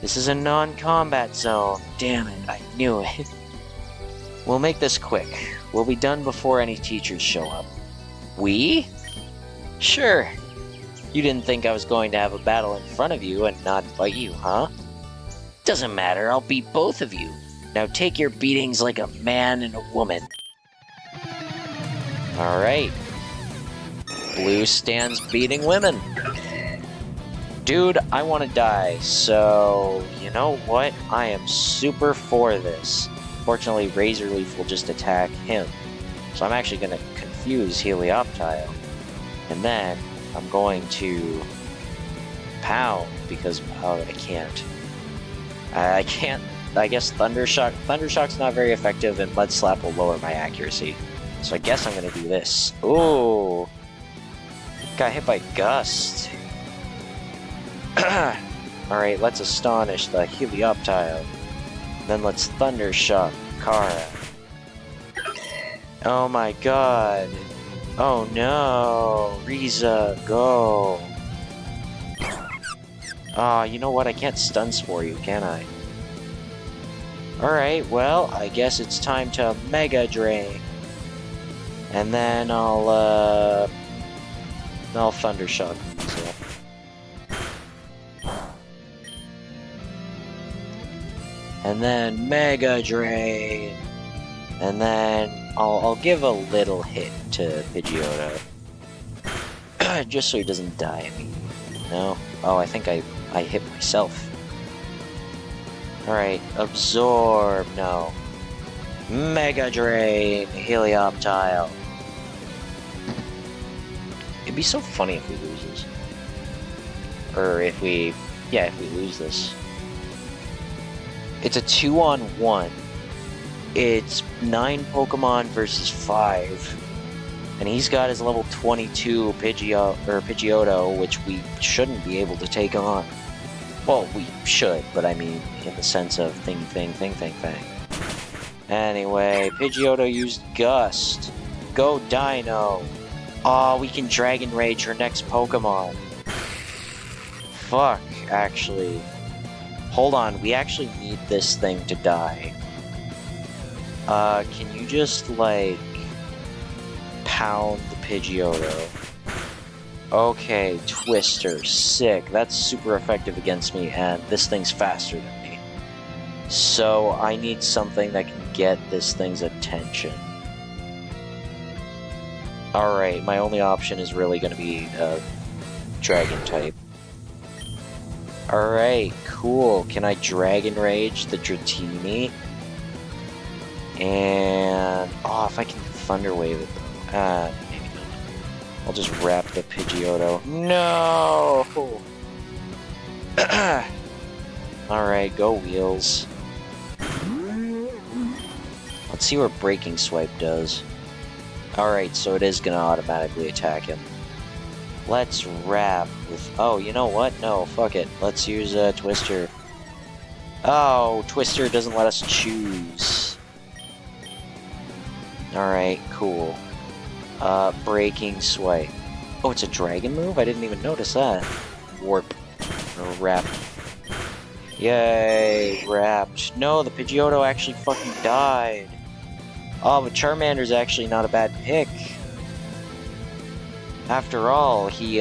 S2: This is a non-combat zone. Damn it, I knew it. We'll make this quick. We'll be done before any teachers show up. We? Sure. You didn't think I was going to have a battle in front of you and not fight you, huh? Doesn't matter, I'll beat both of you. Now take your beatings like a man and a woman. Alright. Blue stands beating women. Dude, I want to die, so you know what? I am super for this. Fortunately, Razor Leaf will just attack him. So I'm actually going to confuse Helioptile. And then I'm going to pound because I can't. I can't. I guess Thundershock. Thundershock's not very effective, and Mud Slap will lower my accuracy. So I guess I'm going to do this. Ooh. Got hit by Gust. Alright, let's Astonish the Helioptile. Then let's Thundershock Kara. Oh my god. Oh no. Riza, go. Ah, you know what? I can't Stun Spore you, can I? Alright, well, I guess it's time to Mega Drain. And then I'll Thundershock. So. And then Mega Drain. And then I'll give a little hit to Pidgeotto. Just so he doesn't die immediately. No? Oh, I think I hit myself. Alright, Absorb. No. Mega Drain. Helioptile. It'd be so funny if we lose this. Or if we lose this. It's a 2-on-1. It's 9 Pokemon versus 5. And he's got his level 22 Pidgeotto, which we shouldn't be able to take on. Well, we should, but I mean in the sense of thing. Anyway, Pidgeotto used Gust. Go Dino. Aw, we can Dragon Rage her next Pokemon. Fuck, actually. Hold on, we actually need this thing to die. Can you just, like, pound the Pidgeotto? Okay, Twister, sick. That's super effective against me, and this thing's faster than me. So, I need something that can get this thing's attention. Alright, my only option is really going to be Dragon type. Alright, cool. Can I Dragon Rage the Dratini? And... oh, if I can Thunder Wave it though. Maybe not. I'll just wrap the Pidgeotto. No! Alright, go Wheels. Let's see what Breaking Swipe does. Alright, so it is gonna automatically attack him. Let's wrap with... oh, you know what? No, fuck it. Let's use Twister. Oh, Twister doesn't let us choose. Alright, cool. Breaking Swipe. Oh, it's a dragon move? I didn't even notice that. Warp. Or Wrap. Yay, Wrapped. No, the Pidgeotto actually fucking died. Oh, but Charmander's actually not a bad pick. After all, he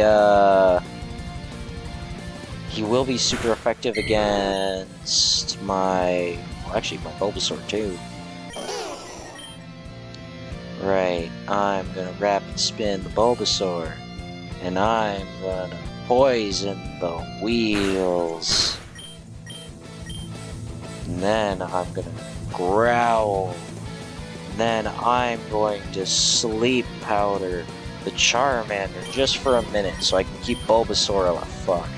S2: will be super effective against my... well, actually, my Bulbasaur, too. Right, I'm gonna Rapid Spin the Bulbasaur. And I'm gonna Poison the Wheels. And then I'm gonna Growl. And then I'm going to Sleep Powder the Charmander just for a minute so I can keep Bulbasaur alive. Fuck.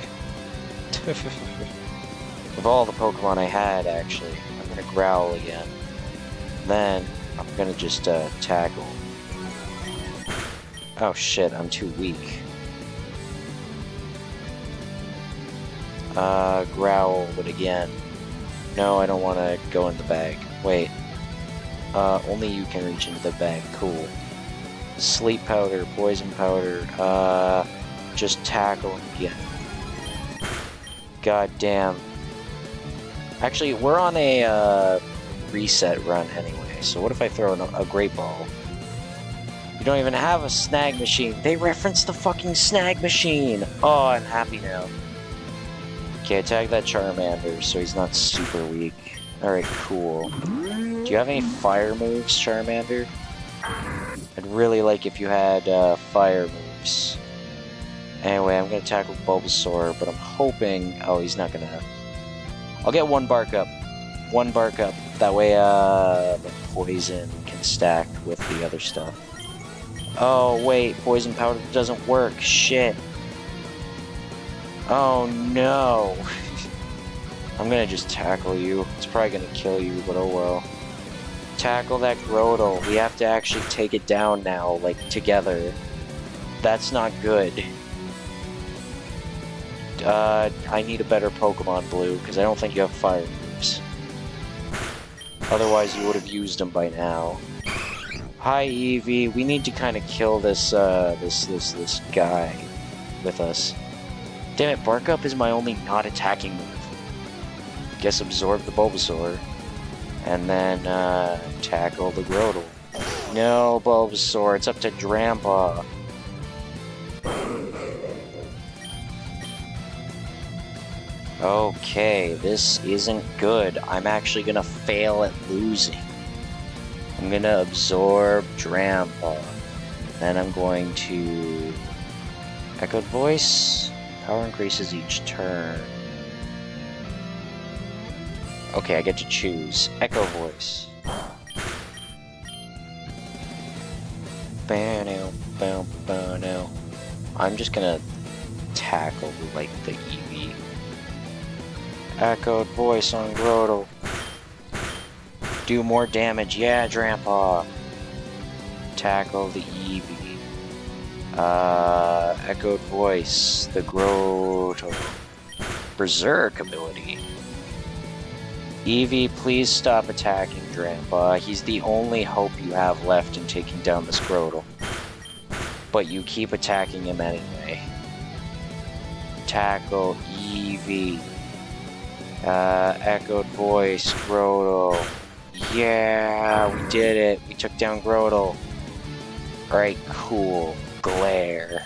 S2: Of all the Pokemon I had, actually, I'm gonna Growl again. Then I'm gonna just tackle. Oh shit, I'm too weak. Growl, but again. No, I don't want to go in the bag. Wait. Only you can reach into the bag. Cool. Sleep Powder, Poison Powder, just tackle again. God damn. Actually, we're on a, reset run anyway, so what if I throw a Great Ball? You don't even have a Snag Machine. They referenced the fucking Snag Machine! Oh, I'm happy now. Okay, attack that Charmander so he's not super weak. Alright, cool. Do you have any fire moves, Charmander? I'd really like if you had fire moves. works. Anyway, I'm gonna tackle Bulbasaur, but I'm hoping... Oh, he's not gonna... I'll get one Bark Up. One Bark Up. That way, the poison can stack with the other stuff. Oh, wait. Poison powder doesn't work. Shit. Oh, no. I'm gonna just tackle you. It's probably gonna kill you, but oh well. Tackle that Grotle. We have to actually take it down now, like, together. That's not good. I need a better Pokemon, Blue, because I don't think you have fire moves. Otherwise, you would have used them by now. Hi, Eevee. We need to kind of kill this, this guy with us. Damn it, Bark Up is my only not attacking move. Guess absorb the Bulbasaur. And then, tackle the Grotle. No, Bulbasaur, it's up to Drampa. Okay, this isn't good. I'm actually gonna fail at losing. I'm gonna absorb Drampa. Then I'm going to... Echoed Voice. Power increases each turn. Okay, I get to choose. Echo Voice. I'm just gonna tackle, like, the Eevee. Echoed Voice on Grotle. Do more damage. Yeah, Drampa. Tackle the Eevee. Echoed Voice. The Grotle. Berserk ability. Eevee, please stop attacking Drampa. He's the only hope you have left in taking down this Grotle. But you keep attacking him anyway. Tackle Eevee. Echoed Voice, Grotle. Yeah, we did it. We took down Grotle. Alright, cool. Glare.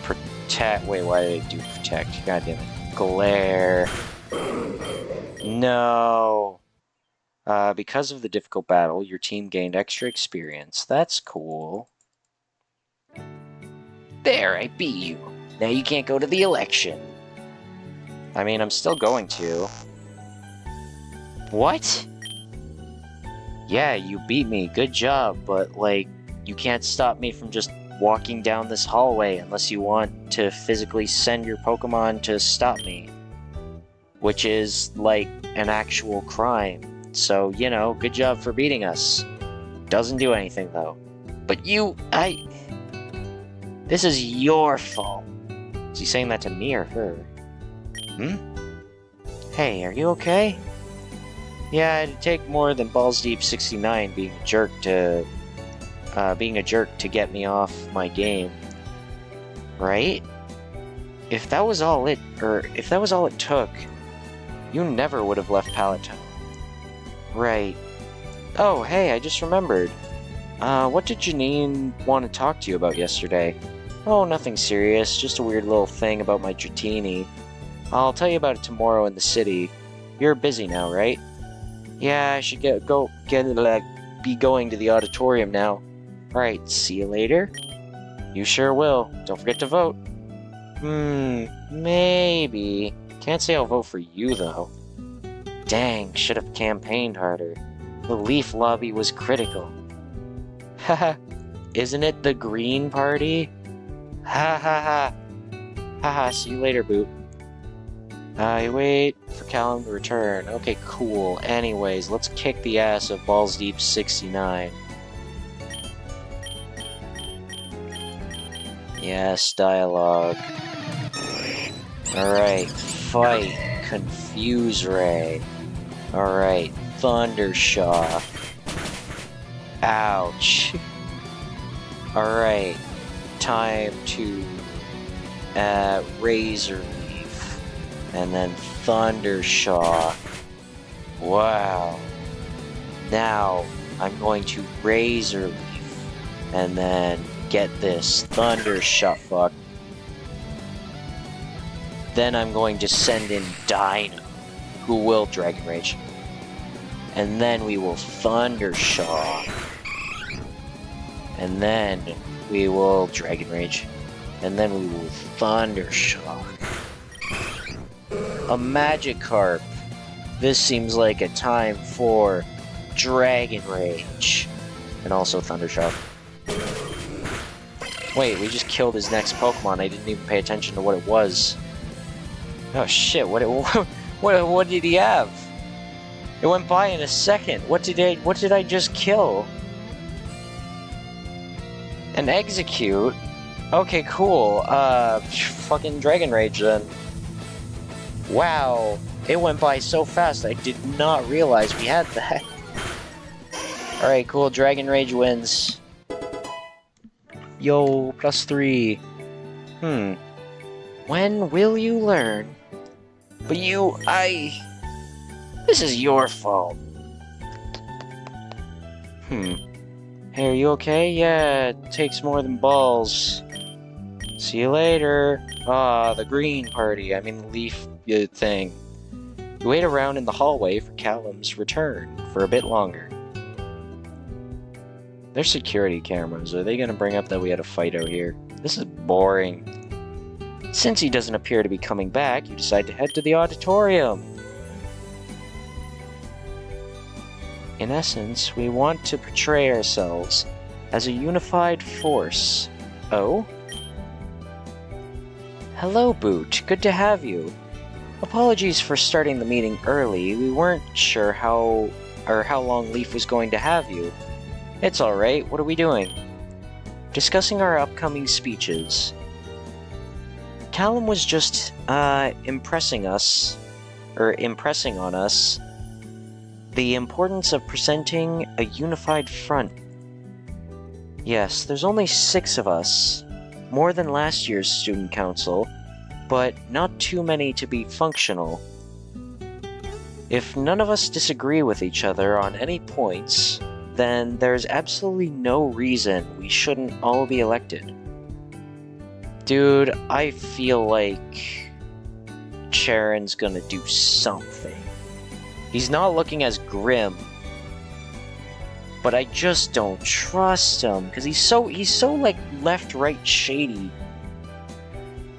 S2: Protect. Wait, why did I do protect? God damn it. Glare. No. Because of the difficult battle, your team gained extra experience. That's cool. There, I beat you. Now you can't go to the election. I mean, I'm still going to. What? Yeah, you beat me. Good job, but, like, you can't stop me from just walking down this hallway unless you want to physically send your Pokemon to stop me. Which is, like, an actual crime. So, you know, good job for beating us. Doesn't do anything, though. But this is your fault. Is he saying that to me or her? Hey, are you okay? Yeah, it'd take more than Balls Deep 69 being a jerk to get me off my game. Right? If that was all it took, you never would have left Palatine. Right. Oh, hey, I just remembered. What did Janine want to talk to you about yesterday? Oh, nothing serious, just a weird little thing about my Dratini. I'll tell you about it tomorrow in the city. You're busy now, right? Yeah, I should be going to the auditorium now. Alright, see you later? You sure will. Don't forget to vote. Maybe. Can't say I'll vote for you, though. Dang, should have campaigned harder. The Leaf Lobby was critical. Haha, isn't it the Green Party? Ha ha ha. Haha, see you later, Boot. You wait for Callum to return. Okay, cool. Anyways, let's kick the ass of Balls Deep 69. Yes, dialogue. Alright, fight. Confuse Ray. Alright, Thundershock. Ouch. Alright, time to Razor Leaf. And then Thundershock. Wow. Now, I'm going to Razor Leaf. And then get this Thundershock. Fuck. Then I'm going to send in Dino, who will Dragon Rage. And then we will Thundershock. And then we will Dragon Rage. And then we will Thundershock. A Magikarp. This seems like a time for Dragon Rage. And also Thundershock. Wait, we just killed his next Pokemon. I didn't even pay attention to what it was. Oh shit, what did he have? It went by in a second. What did I just kill? An Execute? Okay, cool. Fucking Dragon Rage then. Wow. It went by so fast, I did not realize we had that. Alright, cool. Dragon Rage wins. Yo, +3. When will you learn? But this is your fault. Hey, are you okay? Yeah, it takes more than balls. See you later. The green party. I mean, the leaf thing. You wait around in the hallway for Callum's return for a bit longer. There's security cameras. Are they gonna bring up that we had a fight out here? This is boring. Since he doesn't appear to be coming back, you decide to head to the auditorium. In essence, we want to portray ourselves as a unified force. Oh? Hello, Boot. Good to have you. Apologies for starting the meeting early. We weren't sure how long Leaf was going to have you. It's alright. What are we doing? Discussing our upcoming speeches. Callum was just, impressing on us the importance of presenting a unified front. Yes, there's only 6 of us, more than last year's student council, but not too many to be functional. If none of us disagree with each other on any points, then there's absolutely no reason we shouldn't all be elected. Dude, I feel like Charon's gonna do something. He's not looking as grim, but I just don't trust him because he's so like left-right shady.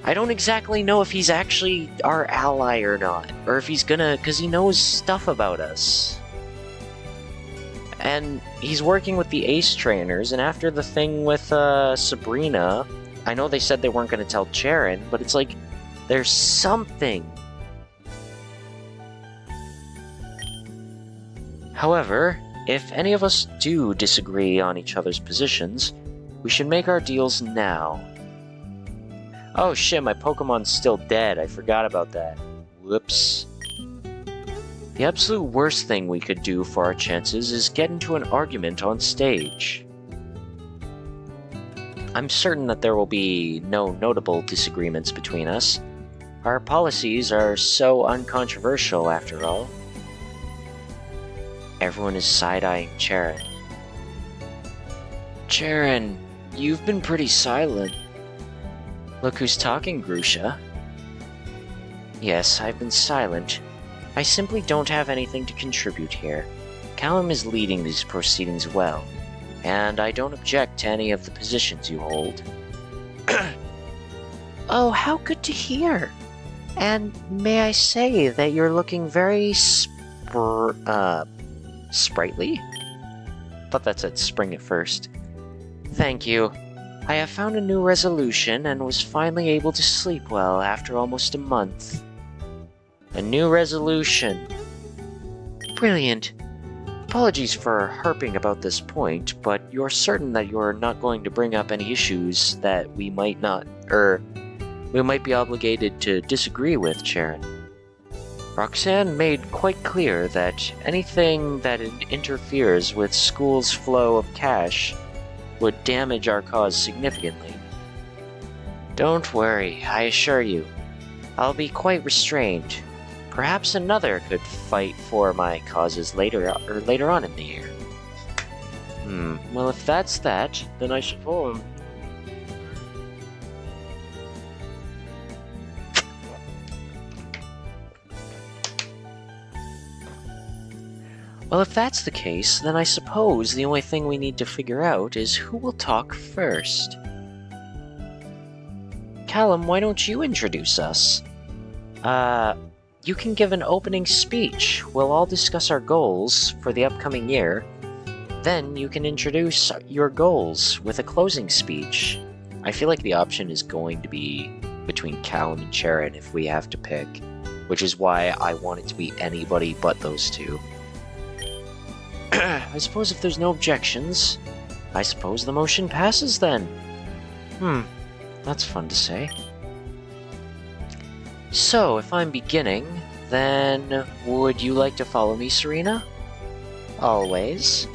S2: I don't exactly know if he's actually our ally or not, or if he's gonna, because he knows stuff about us. And he's working with the Ace trainers, and after the thing with Sabrina, I know they said they weren't going to tell Charon, but it's like, there's something. However, if any of us do disagree on each other's positions, we should make our deals now. Oh shit, my Pokemon's still dead. I forgot about that. Whoops. The absolute worst thing we could do for our chances is get into an argument on stage. I'm certain that there will be no notable disagreements between us. Our policies are so uncontroversial, after all. Everyone is side-eyeing Charon. Charon, you've been pretty silent. Look who's talking, Grusha. Yes, I've been silent. I simply don't have anything to contribute here. Callum is leading these proceedings well, and I don't object to any of the positions you hold. Oh, how good to hear! And may I say that you're looking very sprightly? Thought that said spring at first. Thank you. I have found a new resolution and was finally able to sleep well after almost a month. A new resolution. Brilliant. Apologies for harping about this point, but you're certain that you're not going to bring up any issues that we might be obligated to disagree with, Charon. Roxanne made quite clear that anything that interferes with school's flow of cash would damage our cause significantly. Don't worry, I assure you. I'll be quite restrained. Perhaps another could fight for my causes later on in the year. Well, if that's that, then I should vote.
S1: Well, if that's the case, then I suppose the only thing we need to figure out is who will talk first. Callum, why don't you introduce us? You can give an opening speech. We'll all discuss our goals for the upcoming year. Then you can introduce your goals with a closing speech. I feel like the option is going to be between Callum and Charon if we have to pick, which is why I want it to be anybody but those two. I suppose if there's no objections, I suppose the motion passes then. That's fun to say. So, if I'm beginning, then would you like to follow me, Serena? Always.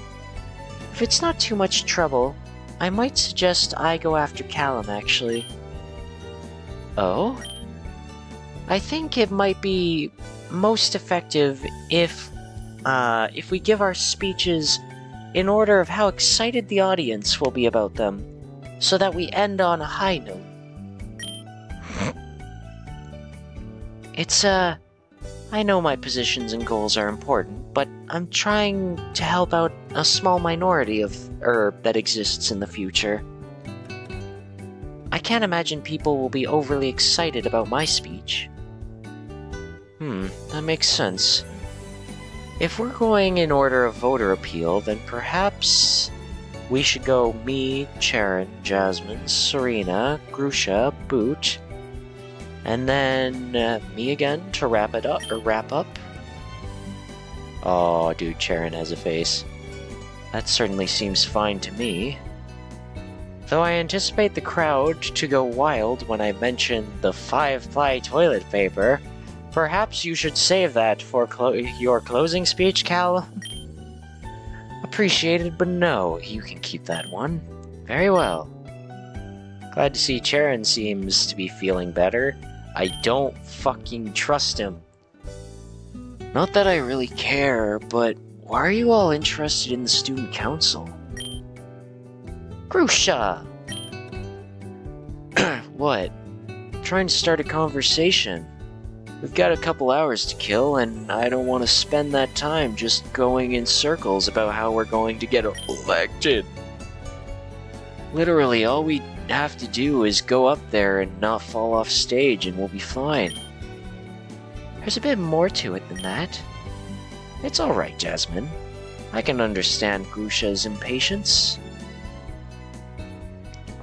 S1: If it's not too much trouble, I might suggest I go after Callum, actually. Oh? I think it might be most effective if we give our speeches in order of how excited the audience will be about them, so that we end on a high note. I know my positions and goals are important, but I'm trying to help out a small minority that exists in the future. I can't imagine people will be overly excited about my speech. That makes sense. If we're going in order of voter appeal, then perhaps we should go me, Charon, Jasmine, Serena, Grusha, Boot, and then me again to wrap up. Oh, dude, Charon has a face. That certainly seems fine to me. Though I anticipate the crowd to go wild when I mention the 5-ply toilet paper, perhaps you should save that for your closing speech, Cal. Appreciated, but no, you can keep that one. Very well. Glad to see Charon seems to be feeling better. I don't fucking trust him. Not that I really care, but why are you all interested in the student council? Grusha! What? Trying to start a conversation. We've got a couple hours to kill, and I don't want to spend that time just going in circles about how we're going to get elected. Literally, all we have to do is go up there and not fall off stage, and we'll be fine. There's a bit more to it than that. It's alright, Jasmine. I can understand Grusha's impatience.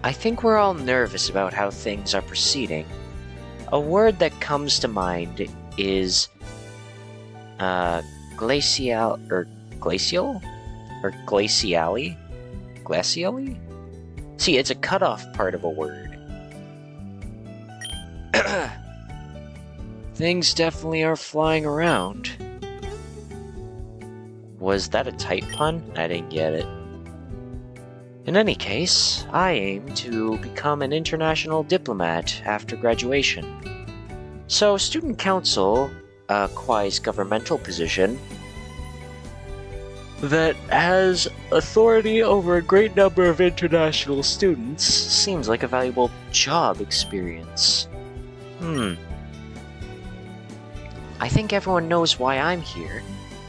S1: I think we're all nervous about how things are proceeding. A word that comes to mind is glacial or glacial or glacially? Glacially? See, it's a cutoff part of a word. Things definitely are flying around. Was that a tight pun? I didn't get it. In any case, I aim to become an international diplomat after graduation. So, student council, a quasi-governmental position that has authority over a great number of international students, seems like a valuable job experience. I think everyone knows why I'm here.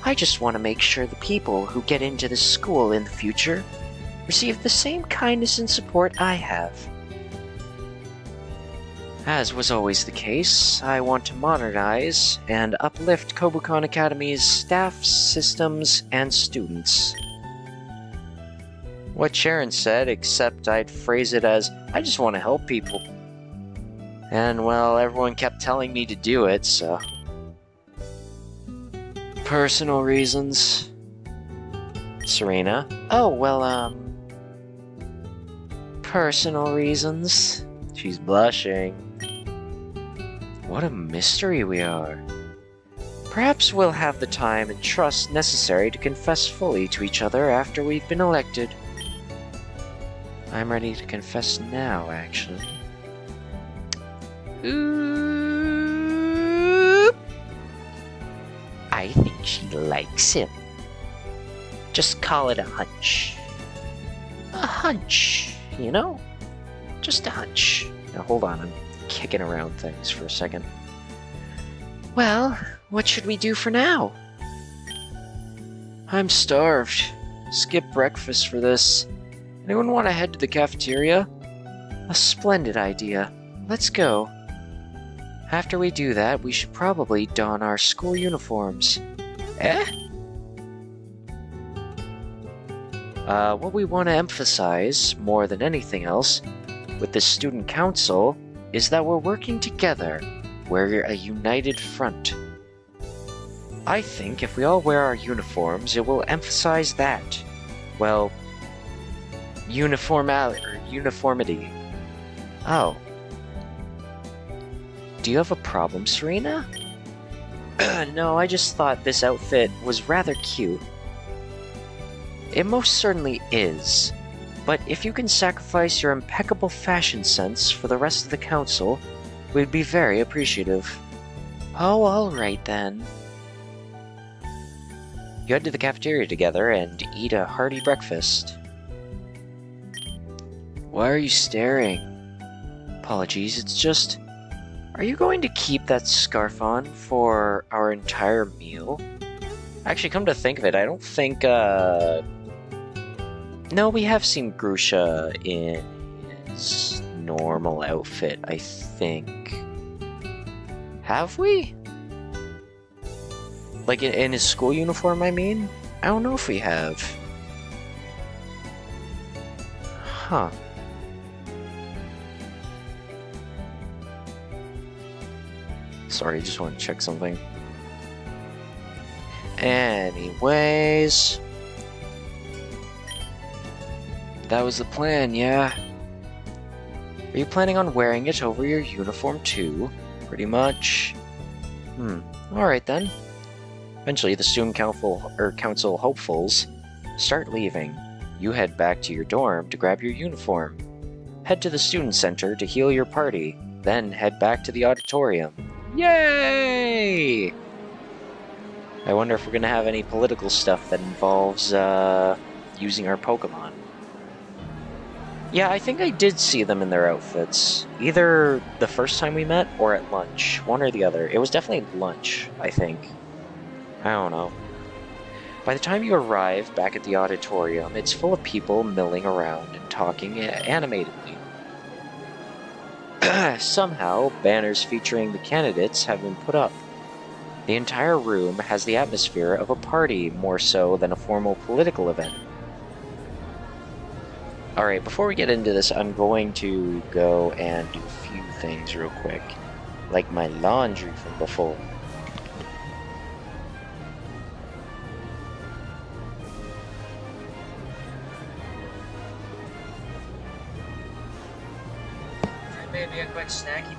S1: I just want to make sure the people who get into this school in the future receive the same kindness and support I have. As was always the case, I want to modernize and uplift Kobukan Academy's staff, systems, and students. What Sharon said, except I'd phrase it as, I just want to help people. And, well, everyone kept telling me to do it, so... Personal reasons. Serena? Oh, well, personal reasons. She's blushing. What a mystery we are. Perhaps we'll have the time and trust necessary to confess fully to each other after we've been elected. I'm ready to confess now, actually. I think she likes him. Just call it a hunch. A hunch, you know? Just a hunch. Now hold on, I'm kicking around things for a second. Well, what should we do for now?
S2: I'm starved. Skip breakfast for this. Anyone want to head to the cafeteria? A splendid idea. Let's go. After we do that, we should probably don our school uniforms. Eh? What we want to emphasize, more than anything else, with the student council, is that we're working together. We're a united front. I think if we all wear our uniforms, it will emphasize that. Well, uniformity. Oh. Do you have a problem, Serena? No, I just thought this outfit was rather cute. It most certainly is. But if you can sacrifice your impeccable fashion sense for the rest of the council, we'd be very appreciative. Oh, alright then. You head to the cafeteria together and eat a hearty breakfast. Why are you staring? Apologies, it's just... Are you going to keep that scarf on for our entire meal? Actually, come to think of it, I don't think, No, we have seen Grusha in his normal outfit, I think. Have we? Like, in his school uniform, I mean? I don't know if we have. Huh. Sorry, just want to check something. Anyways... That was the plan, yeah. Are you planning on wearing it over your uniform too? Pretty much. Alright then. Eventually the student council hopefuls start leaving. You head back to your dorm to grab your uniform. Head to the student center to heal your party, then head back to the auditorium. Yay! I wonder if we're gonna have any political stuff that involves, using our Pokemon. Yeah, I think I did see them in their outfits. Either the first time we met or at lunch. One or the other. It was definitely lunch, I think. I don't know. By the time you arrive back at the auditorium, it's full of people milling around and talking animatedly. Somehow, banners featuring the candidates have been put up. The entire room has the atmosphere of a party more so than a formal political event. Alright, before we get into this, I'm going to go and do a few things real quick. Like my laundry from before. Maybe a quick snacky.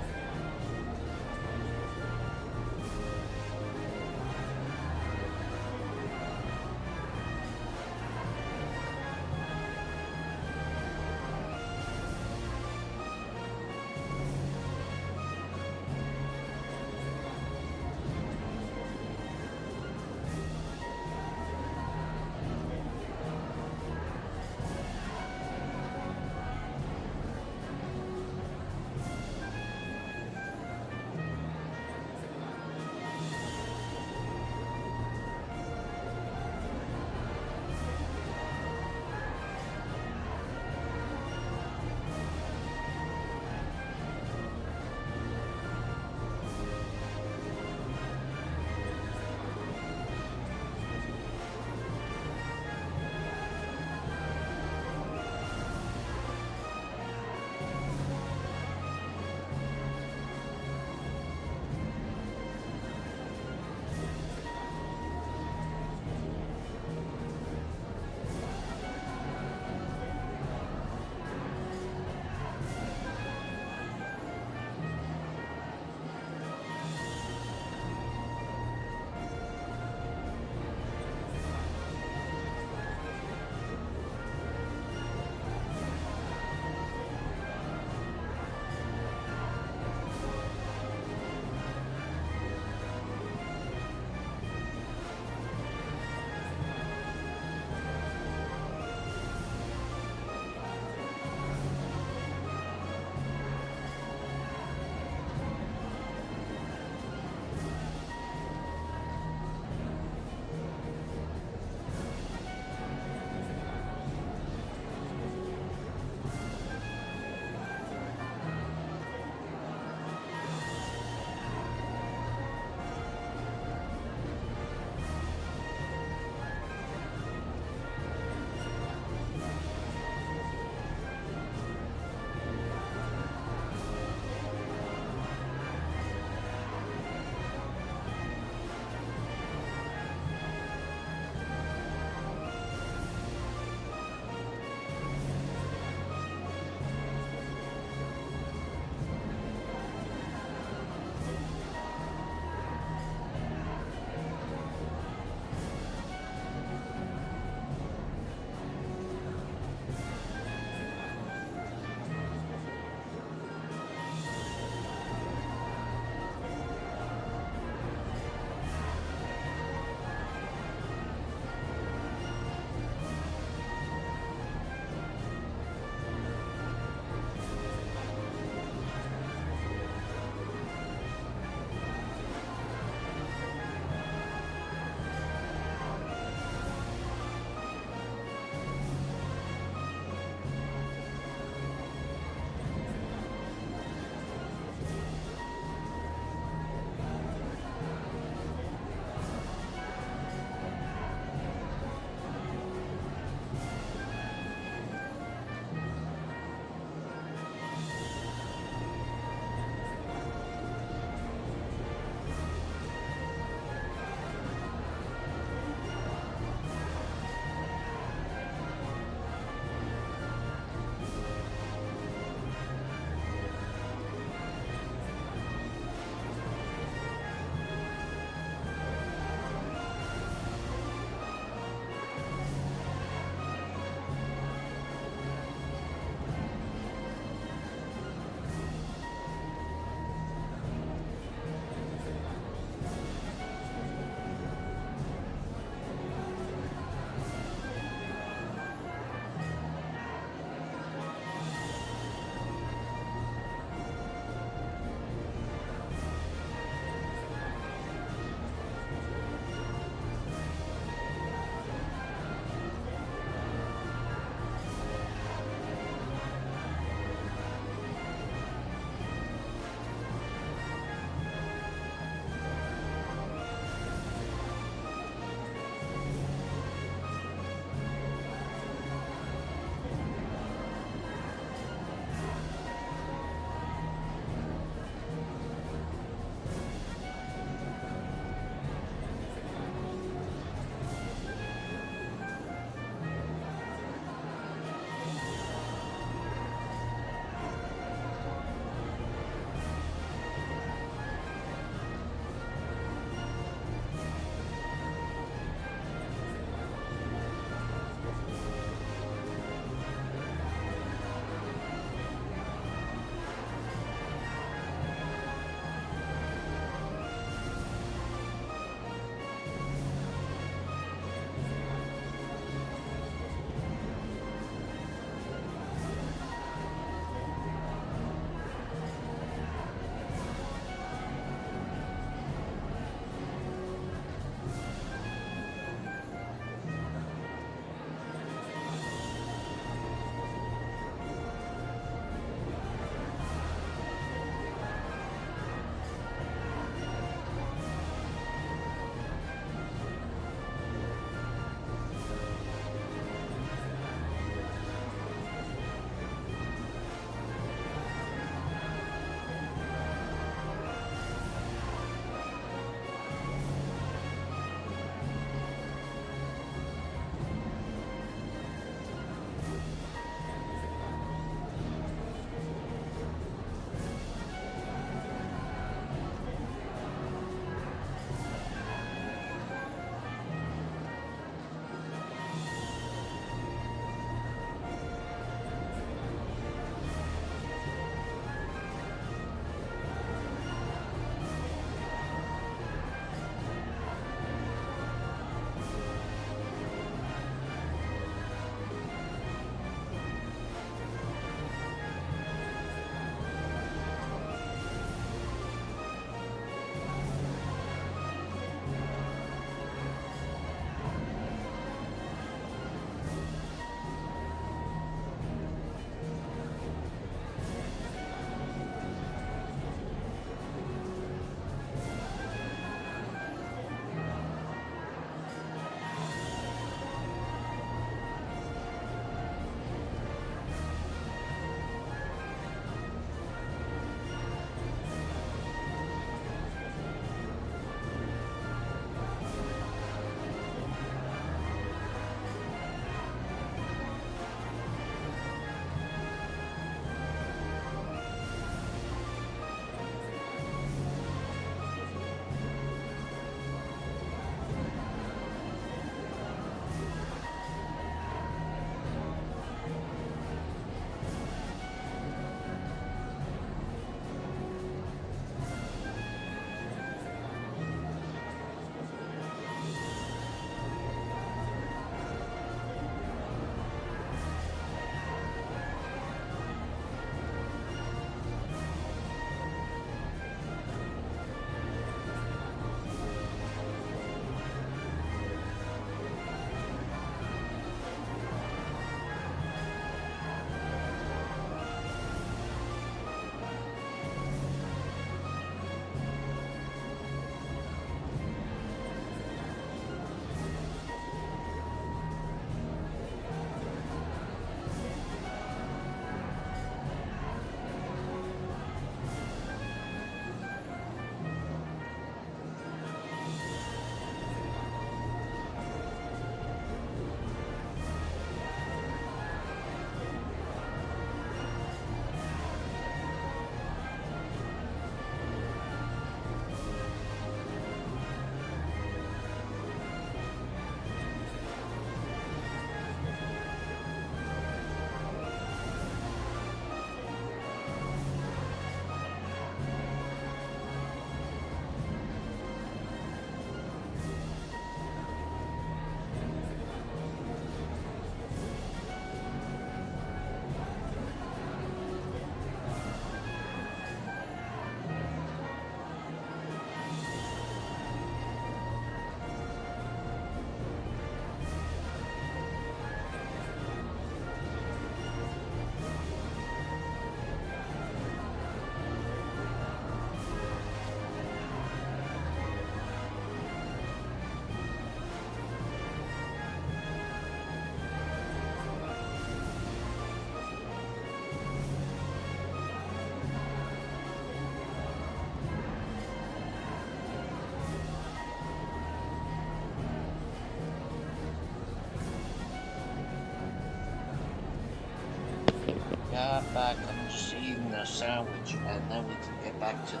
S2: back. I'm just eating a sandwich, and then we can get back to the...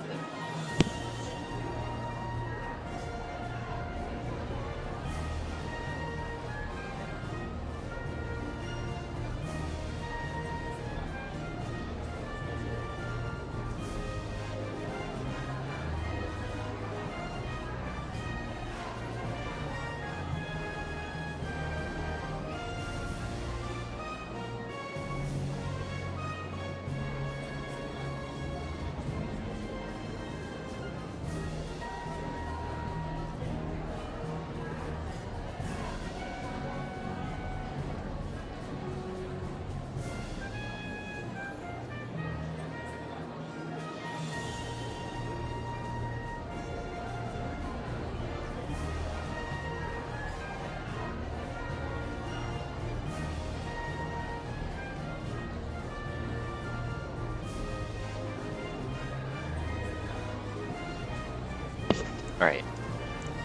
S2: Alright,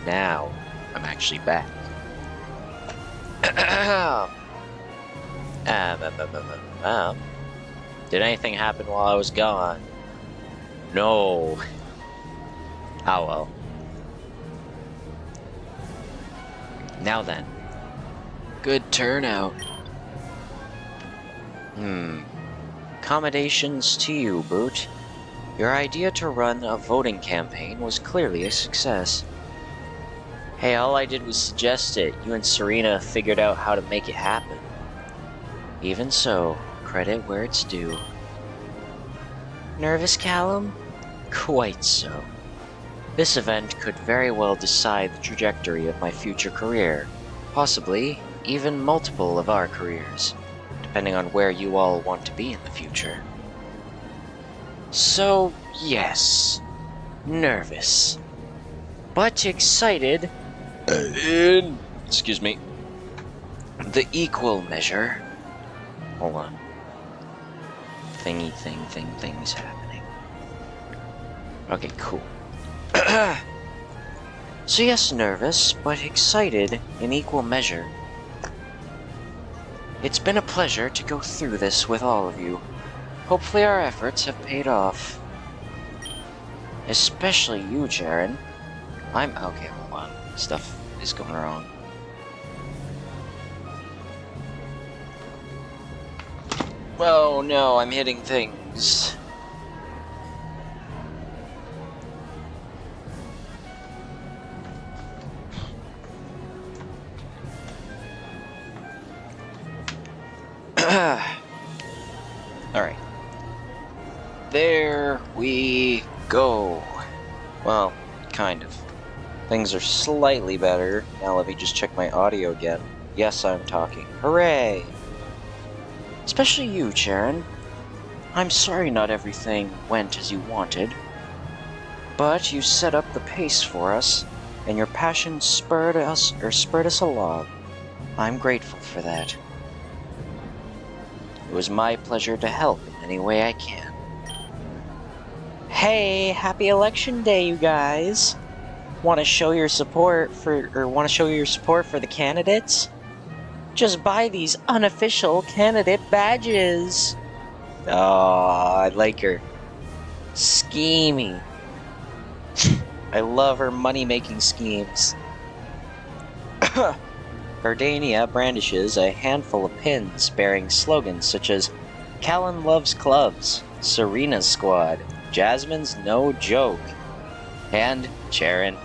S2: now I'm actually back. Did anything happen while I was gone? No. Oh well. Now then. Good turnout. Accommodations to you, Boot. Your idea to run a voting campaign was clearly a success. Hey, all I did was suggest it. You and Serena figured out how to make it happen. Even so, credit where it's due. Nervous, Callum? Quite so. This event could very well decide the trajectory of my future career. Possibly even multiple of our careers, depending on where you all want to be in the future. So, yes, nervous, but excited in, excuse me, the equal measure. Hold on. Thing's happening. Okay, cool. So yes, nervous, but excited in equal measure. It's been a pleasure to go through this with all of you. Hopefully our efforts have paid off. Especially you, Jaren. Okay, hold on. Stuff is going wrong. Oh no, I'm hitting things. Alright. There we go. Well, kind of. Things are slightly better. Now let me just check my audio again. Yes, I'm talking. Hooray! Especially you, Jaren. I'm sorry not everything went as you wanted. But you set up the pace for us, and your passion spurred us along. I'm grateful for that. It was my pleasure to help in any way I can. Hey, happy election day, you guys! Want to show your support for the candidates? Just buy these unofficial candidate badges. Oh, I like her. Scheming. I love her money-making schemes. Gardania brandishes a handful of pins bearing slogans such as Callan loves clubs, Serena's squad, Jasmine's no joke, and Jaren.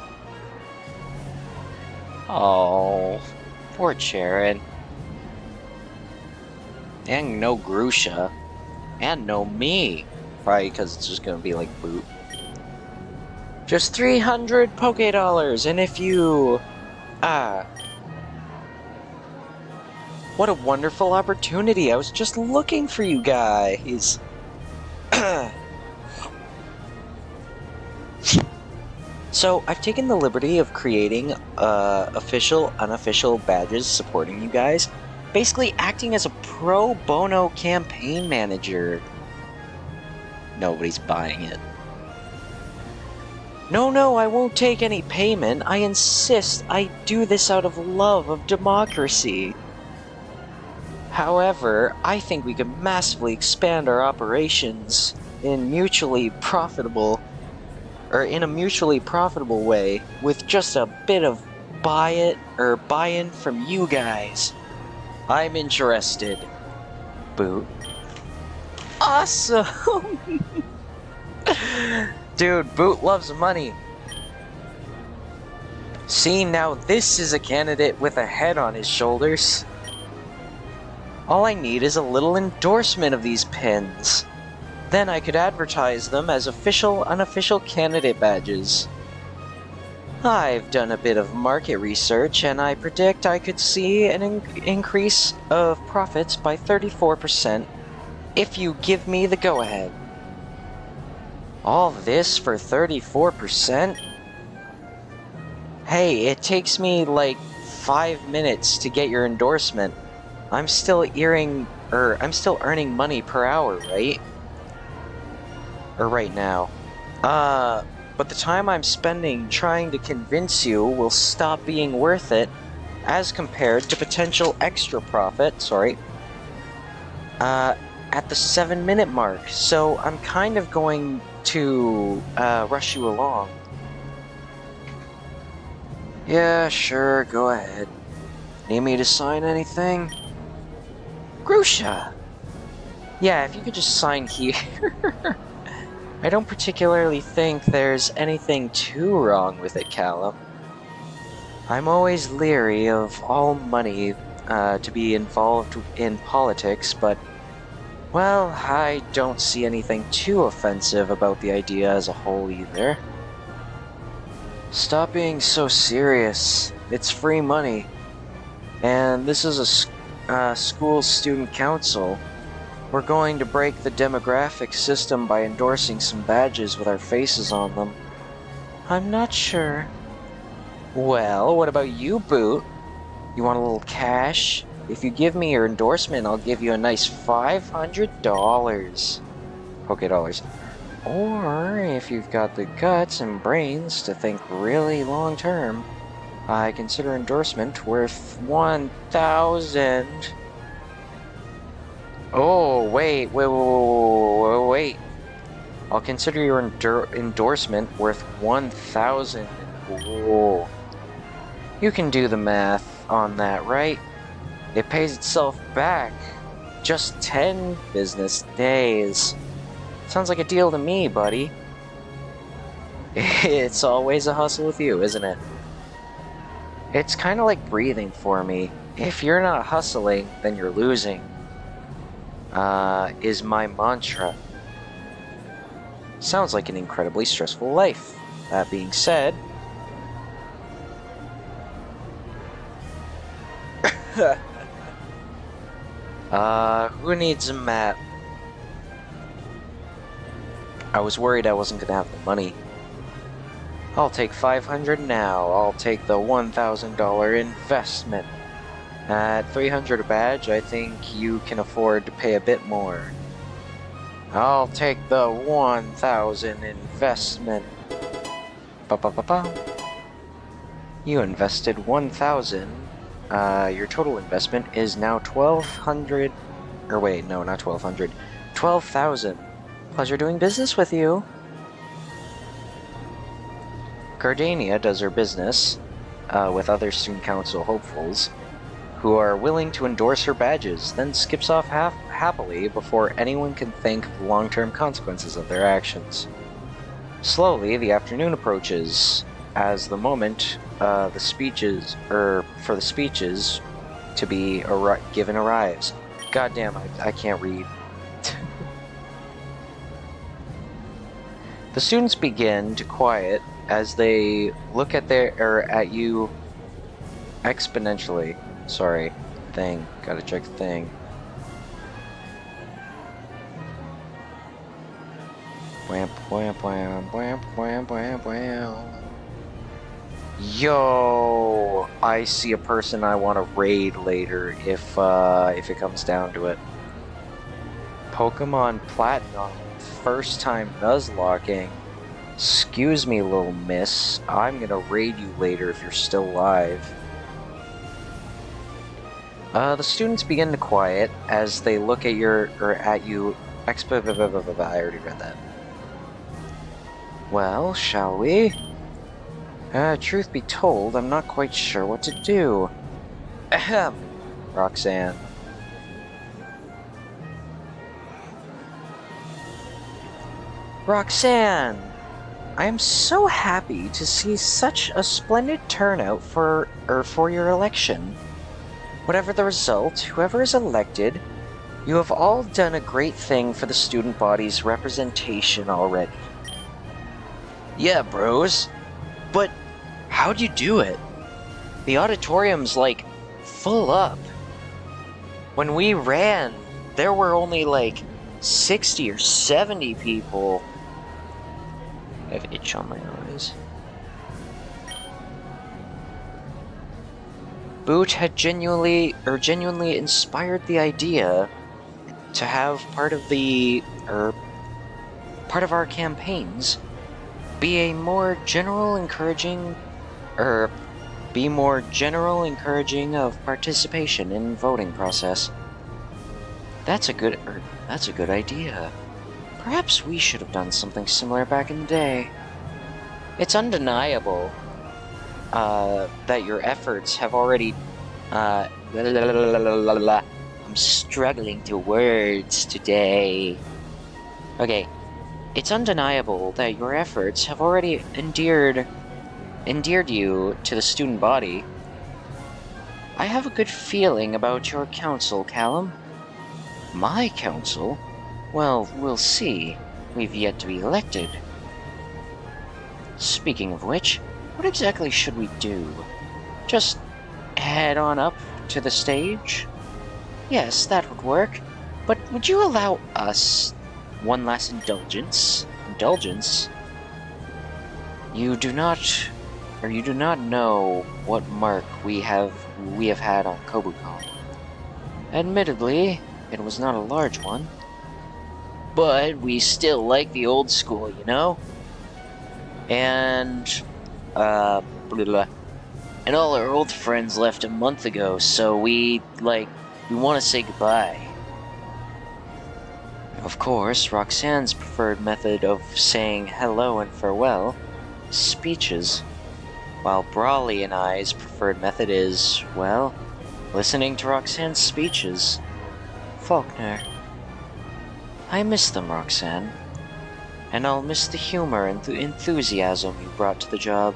S2: Oh, poor Jaren. And no Grusha. And no me. Probably because it's just gonna be like Boot. Just 300 Poke Dollars, and if you... What a wonderful opportunity. I was just looking for you guys. So, I've taken the liberty of creating official, unofficial badges supporting you guys. Basically acting as a pro bono campaign manager. Nobody's buying it. No, I won't take any payment. I insist I do this out of love of democracy. However, I think we could massively expand our operations in a mutually profitable way with just a bit of buy-in from you guys. I'm interested. Boot. Awesome! Dude, Boot loves money. See, now this is a candidate with a head on his shoulders. All I need is a little endorsement of these pins. Then I could advertise them as official, unofficial candidate badges. I've done a bit of market research, and I predict I could see an increase of profits by 34% if you give me the go-ahead. All this for 34%? Hey, it takes me like 5 minutes to get your endorsement. I'm still earning money per hour, right? Or right now. But the time I'm spending trying to convince you will stop being worth it as compared to potential extra profit, at the 7-minute mark. So I'm kind of going to rush you along. Yeah, sure, go ahead. Need me to sign anything? Grusha! Yeah, if you could just sign here. I don't particularly think there's anything too wrong with it, Callum. I'm always leery of all money to be involved in politics, but, well, I don't see anything too offensive about the idea as a whole either. Stop being so serious. It's free money. And this is a school student council. We're going to break the demographic system by endorsing some badges with our faces on them. I'm not sure. Well, what about you, Boot? You want a little cash? If you give me your endorsement, I'll give you a nice $500. Okay, dollars. Or, if you've got the guts and brains to think really long term, I consider endorsement worth 1,000. Oh, wait. I'll consider your endorsement worth 1,000. Whoa. You can do the math on that, right? It pays itself back. Just 10 business days. Sounds like a deal to me, buddy. It's always a hustle with you, isn't it? It's kind of like breathing for me. If you're not hustling, then you're losing. Is my mantra. Sounds like an incredibly stressful life. That being said... who needs a map? I was worried I wasn't gonna have the money. I'll take 500 now. I'll take the $1,000 investment. At 300 a badge, I think you can afford to pay a bit more. I'll take the 1,000 investment. Ba-ba-ba-ba. You invested 1,000. Your total investment is now 1,200. Or wait, no, not 1,200. 12,000. Pleasure doing business with you. Gardania does her business with other student council hopefuls who are willing to endorse her badges, then skips off happily before anyone can think of the long-term consequences of their actions. Slowly, the afternoon approaches as the moment for the speeches to be given arrives. Goddamn, I can't read. The students begin to quiet as they look at you exponentially. Sorry, thing. Gotta check the thing. Wham, wham, wham, wham, wham, wham, wham. Yo, I see a person I want to raid later if it comes down to it. Pokemon Platinum, first time Nuzlocking. Excuse me, little miss. I'm gonna raid you later if you're still alive. The students begin to quiet as they look at you. I already read that. Well, shall we? Truth be told, I'm not quite sure what to do. Ahem, Roxanne. Roxanne! I am so happy to see such a splendid turnout for your election. Whatever the result, whoever is elected, you have all done a great thing for the student body's representation already. Yeah, bros. But how'd you do it? The auditorium's like full up. When we ran, there were only like 60 or 70 people. I have itch on my eyes. Boot had genuinely inspired the idea to have part of our campaigns be more general encouraging of participation in voting process. That's a good idea. Perhaps we should have done something similar back in the day. It's undeniable that your efforts have already I'm struggling to words today. Okay. It's undeniable that your efforts have already endeared you to the student body. I have a good feeling about your council, Callum. My council? Well, we'll see. We've yet to be elected. Speaking of which, what exactly should we do? Just head on up to the stage? Yes, that would work. But would you allow us one last indulgence? Indulgence? You do not know what mark we have had on Kobucon. Admittedly, it was not a large one. But we still like the old school, you know? And, blah, blah. And all our old friends left a month ago, so we want to say goodbye. Of course, Roxanne's preferred method of saying hello and farewell is speeches, while Brawley and I's preferred method is, well, listening to Roxanne's speeches. Faulkner. I miss them, Roxanne. And I'll miss the humor and enthusiasm you brought to the job.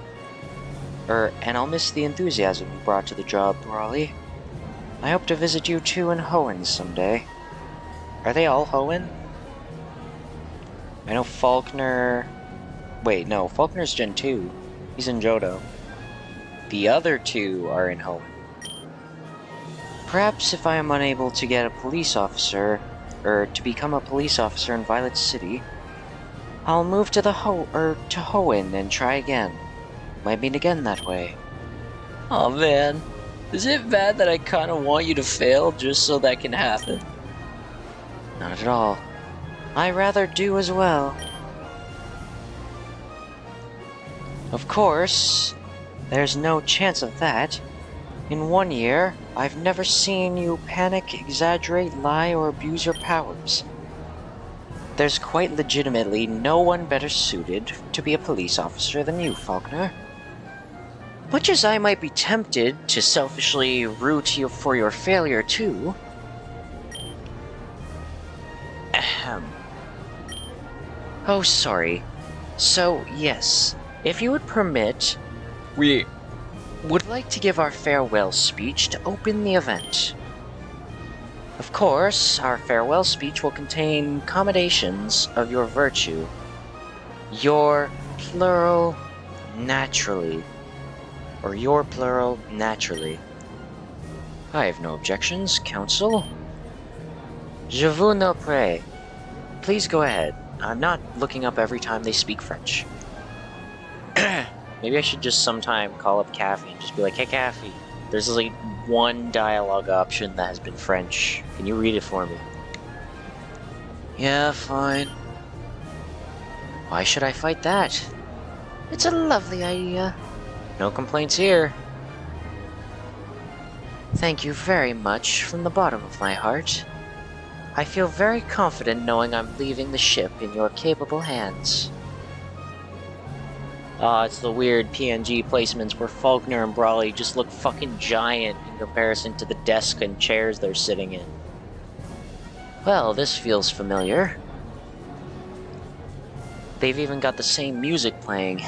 S2: Brawley. I hope to visit you two in Hoenn someday. Are they all Hoenn? I know Faulkner... Wait, no, Faulkner's Gen 2. He's in Johto. The other two are in Hoenn. Perhaps if I am unable to get a police officer, to become a police officer in Violet City, I'll move to Hoenn and try again. Might meet again that way. Aw, man. Is it bad that I kinda want you to fail just so that can happen? Not at all. I rather do as well. Of course, there's no chance of that. In 1 year, I've never seen you panic, exaggerate, lie, or abuse your powers. There's quite legitimately no one better suited to be a police officer than you, Faulkner. Much as I might be tempted to selfishly root you for your failure too. Ahem. Oh, sorry. So, yes, if you would permit, we would like to give our farewell speech to open the event. Of course, our farewell speech will contain commendations of your virtue. Your plural naturally. I have no objections, Council. Je vous en prie. Please go ahead. I'm not looking up every time they speak French. Maybe I should just sometime call up Caffey and just be like, hey Caffey, there's like one dialogue option that has been French. Can you read it for me? Yeah, fine. Why should I fight that? It's a lovely idea. No complaints here.
S1: Thank you very much from the bottom of my heart. I feel very confident knowing I'm leaving the ship in your capable hands. It's the weird PNG placements where Faulkner and Brawley just look fucking giant in comparison to the desk and chairs they're sitting in. Well, this feels familiar. They've even got the same music playing.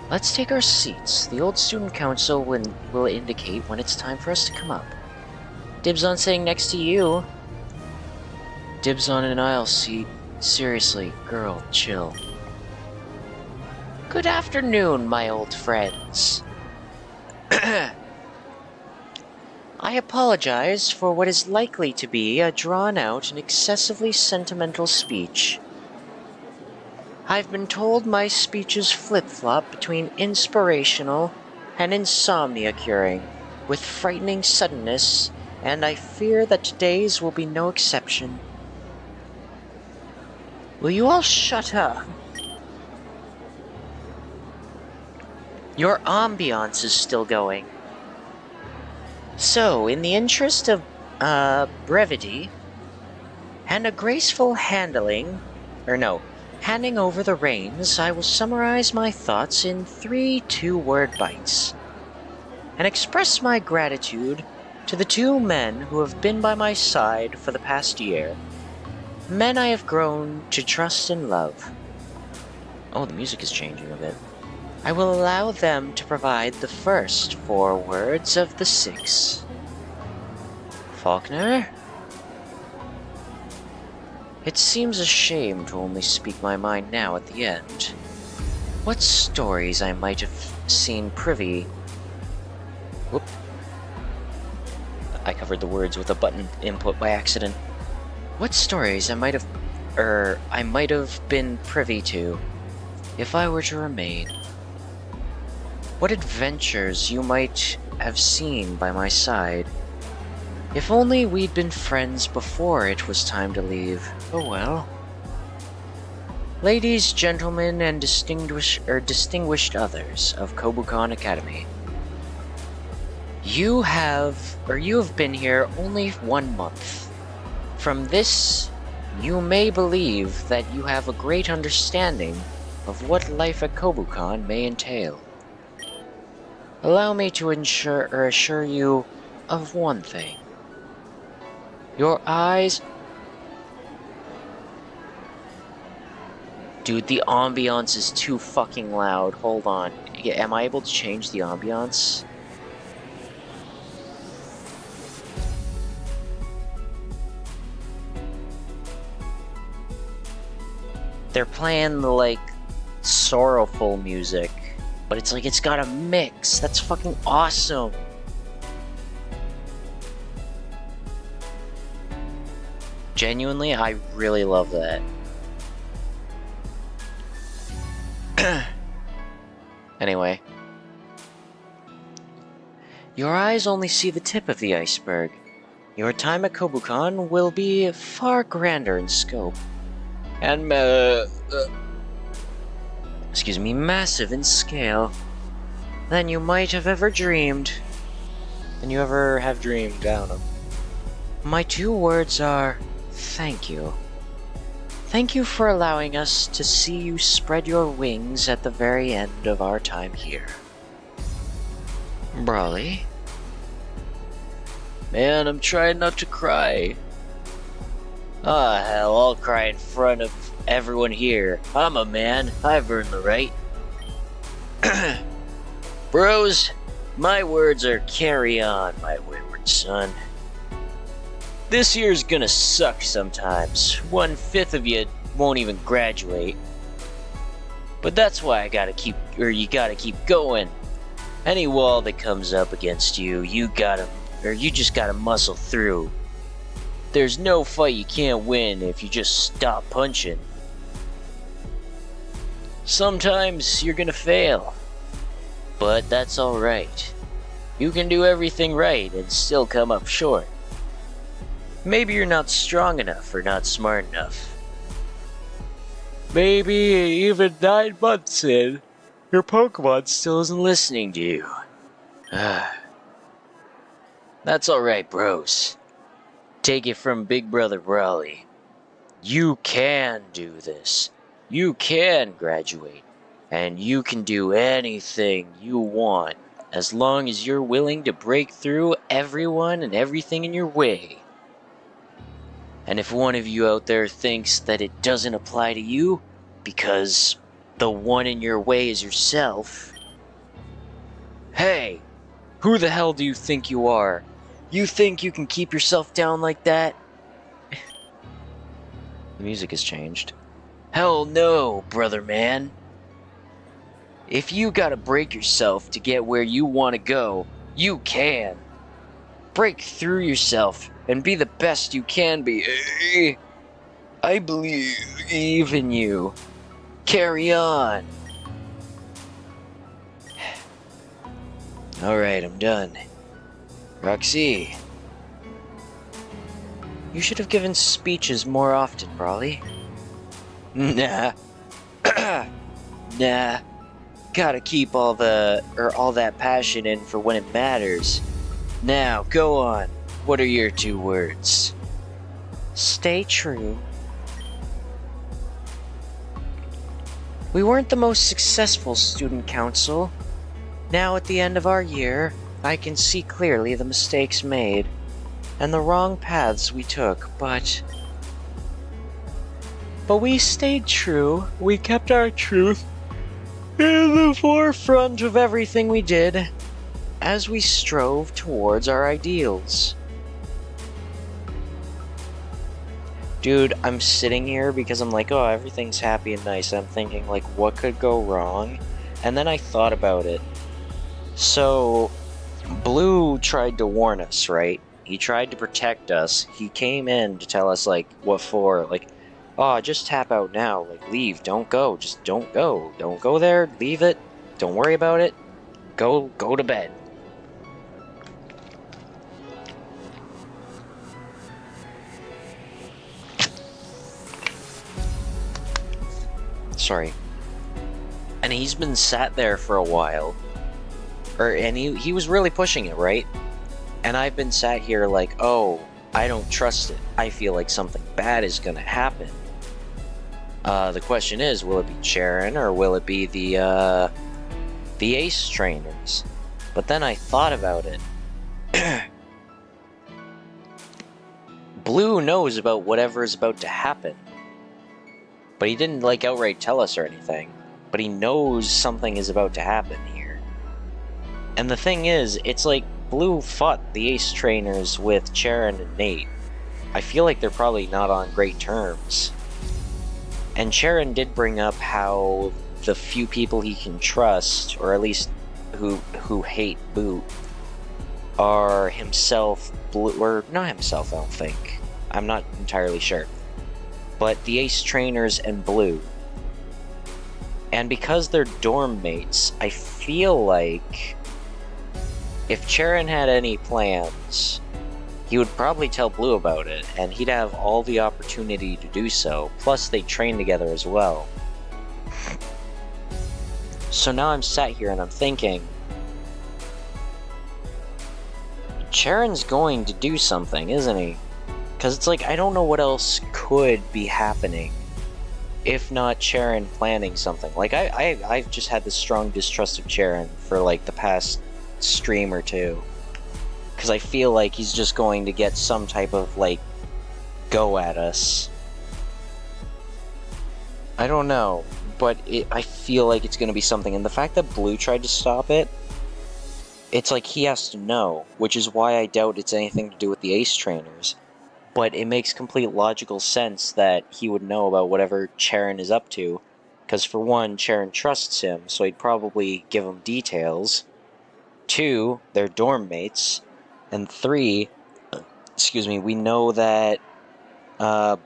S1: Let's take our seats. The old student council will indicate when it's time for us to come up. Dibs on sitting next to you. Dibs on an aisle seat. Seriously, girl, chill. Good afternoon, my old friends. I apologize for what is likely to be a drawn-out and excessively sentimental speech. I've been told my speeches flip-flop between inspirational and insomnia curing, with frightening suddenness, and I fear that today's will be no exception. Will you all shut up? Your ambiance is still going. So, in the interest of, brevity, and a graceful handing over the reins, I will summarize my thoughts in 3 two-word bites, and express my gratitude to the 2 men who have been by my side for the past year. Men I have grown to trust and love. Oh, the music is changing a bit. I will allow them to provide the first 4 words of the 6. Faulkner? It seems a shame to only speak my mind now at the end. What stories I might have seen privy... Whoop. I covered the words with a button input by accident. What stories I might have been privy to, if I were to remain. What adventures you might have seen by my side. If only we'd been friends before it was time to leave. Oh well. Ladies, gentlemen, and distinguished others of Kobukan Academy. You have been here only 1 month. From this, you may believe that you have a great understanding of what life at Kobukan may entail. Allow me to assure you of one thing. Your eyes... Dude, the ambiance is too fucking loud. Hold on. Am I able to change the ambiance? They're playing the, like, sorrowful music. But it's like, it's got a mix. That's fucking awesome. Genuinely, I really love that. Anyway. Your eyes only see the tip of the iceberg. Your time at Kobukan will be far grander in scope. And, massive in scale than you might have ever dreamed. Than you ever have dreamed, I don't know. My 2 words are, thank you. Thank you for allowing us to see you spread your wings at the very end of our time here. Brawley? Man, I'm trying not to cry. Ah, hell, I'll cry in front of everyone here. I'm a man. I've earned the right. Bros, my words are carry on, my wayward son. This year's gonna suck sometimes. 1/5 of you won't even graduate. But that's why you gotta keep going. Any wall that comes up against you, you just gotta muscle through. There's no fight you can't win if you just stop punching. Sometimes you're gonna fail, but that's alright. You can do everything right and still come up short. Maybe you're not strong enough or not smart enough. Maybe even 9 months in, your Pokemon still isn't listening to you. That's alright, bros. Take it from Big Brother Brawly. You can do this. You can graduate. And you can do anything you want, as long as you're willing to break through everyone and everything in your way. And if one of you out there thinks that it doesn't apply to you, because the one in your way is yourself, hey, who the hell do you think you are? You think you can keep yourself down like that? The music has changed. Hell no, brother man. If you gotta break yourself to get where you want to go, you can. Break through yourself and be the best you can be. I believe in you. Carry on. Alright, I'm done. Roxy. You should have given speeches more often, Brawly. Nah. Nah. Gotta keep all that passion in for when it matters. Now, go on. What are your 2 words? Stay true. We weren't the most successful student council. Now at the end of our year, I can see clearly the mistakes made and the wrong paths we took, but we stayed true. We kept our truth in the forefront of everything we did as we strove towards our ideals. Dude, I'm sitting here because I'm like, oh, everything's happy and nice. I'm thinking, like, what could go wrong? And then I thought about it. So, Blue tried to warn us, right? He tried to protect us. He came in to tell us, like, what for. Like, oh, just tap out now. Like, leave. Don't go. Just don't go. Don't go there. Leave it. Don't worry about it. Go to bed. Sorry. And he's been sat there for a while. And he was really pushing it, right? And I've been sat here like, oh, I don't trust it. I feel like something bad is gonna happen. The question is, will it be Charon or will it be the Ace trainers? But then I thought about it. Blue knows about whatever is about to happen. But he didn't, like, outright tell us or anything. But he knows something is about to happen here. And the thing is, it's like Blue fought the Ace trainers with Charon and Nate. I feel like they're probably not on great terms. And Charon did bring up how the few people he can trust, or at least who hate Boot, are himself, Blue, or not himself, I don't think. I'm not entirely sure. But the Ace trainers and Blue. And because they're dorm mates, I feel like if Charon had any plans, he would probably tell Blue about it, and he'd have all the opportunity to do so. Plus, they train together as well. So now I'm sat here and I'm thinking, Charon's going to do something, isn't he? Because it's like, I don't know what else could be happening if not Charon planning something. Like, I've just had this strong distrust of Charon for, like, the past stream or two. Because I feel like he's just going to get some type of, like, go at us. I don't know, but I feel like it's going to be something. And the fact that Blue tried to stop it, it's like he has to know, which is why I doubt it's anything to do with the Ace trainers. But it makes complete logical sense that he would know about whatever Charon is up to, because for one, Charon trusts him, so he'd probably give him details. 2, they're dorm mates. And 3, we know that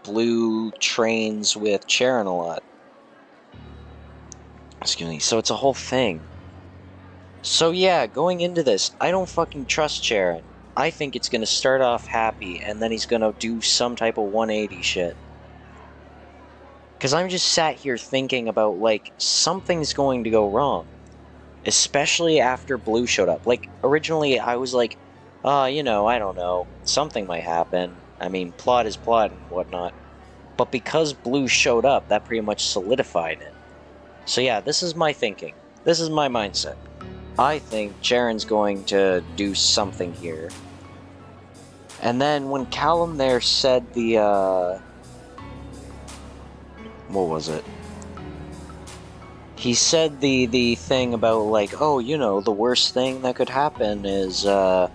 S1: Blue trains with Charon a lot. So it's a whole thing. So yeah, going into this, I don't fucking trust Charon. I think it's going to start off happy, and then he's going to do some type of 180 shit. Because I'm just sat here thinking about, like, something's going to go wrong.
S2: Especially after Blue showed up. Like, originally I was like, I don't know, something might happen. I mean, plot is plot and whatnot. But because Blue showed up, that pretty much solidified it. So yeah, this is my thinking. This is my mindset. I think Charon's going to do something here. And then when Callum there said the, what was it? He said the thing about, like, oh, the worst thing that could happen is, or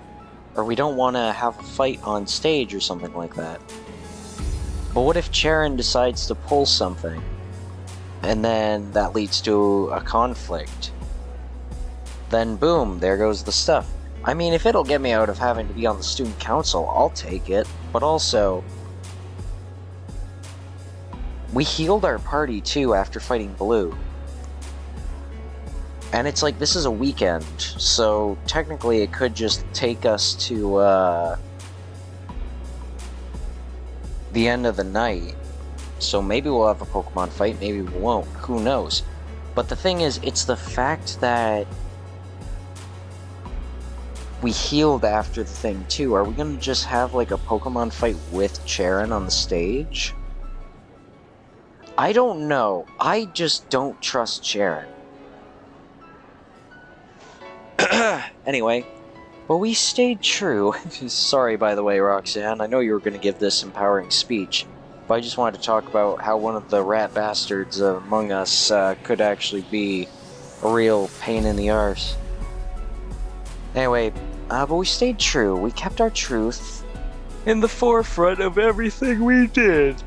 S2: we don't want to have a fight on stage or something like that. But what if Charon decides to pull something, and then that leads to a conflict? Then boom, there goes the stuff. I mean, if it'll get me out of having to be on the student council, I'll take it. But also, we healed our party too after fighting Blue. And it's like, this is a weekend, so technically it could just take us to, the end of the night. So maybe we'll have a Pokemon fight, maybe we won't, who knows. But the thing is, it's the fact that we healed after the thing too. Are we gonna just have like a Pokemon fight with Charon on the stage? I don't know. I just don't trust Charon. Anyway, but we stayed true. Sorry, by the way, Roxanne. I know you were going to give this empowering speech, but I just wanted to talk about how one of the rat bastards among us could actually be a real pain in the arse. Anyway, but we stayed true. We kept our truth in the forefront of everything we did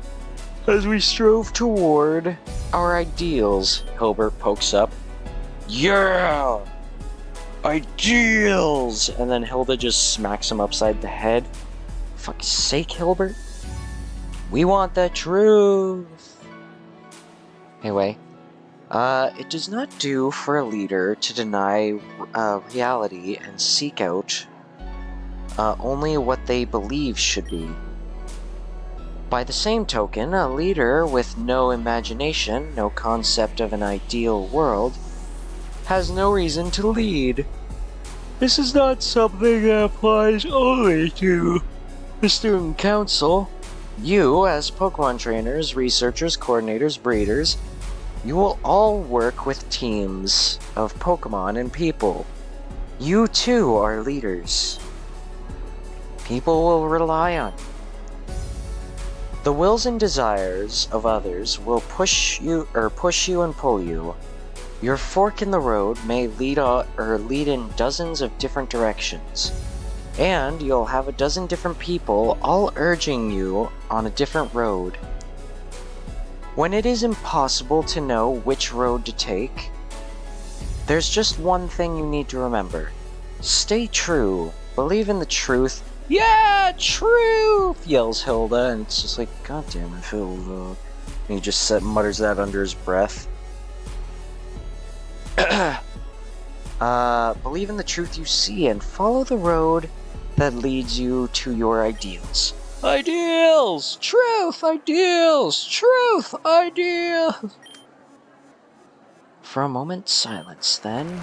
S2: as we strove toward our ideals. Hilbert pokes up. Yeah! Ideals! And then Hilda just smacks him upside the head. Fuck's sake, Hilbert. We want the truth! Anyway, it does not do for a leader to deny reality and seek out only what they believe should be. By the same token, a leader with no imagination, no concept of an ideal world, has no reason to lead. This is not something that applies only to the student council. You, as Pokemon trainers, researchers, coordinators, breeders, you will all work with teams of Pokemon and people. You too are leaders. People will rely on you. The wills and desires of others will push you and pull you. Your fork in the road may lead in dozens of different directions, and you'll have a dozen different people all urging you on a different road. When it is impossible to know which road to take, there's just one thing you need to remember. Stay true. Believe in the truth. Yeah, truth! Yells Hilda, and it's just like, God damn it, Hilda. And he just mutters that under his breath. Believe in the truth you see and follow the road that leads you to your ideals. Ideals! Truth! Ideals! Truth! Ideals! For a moment, silence, then.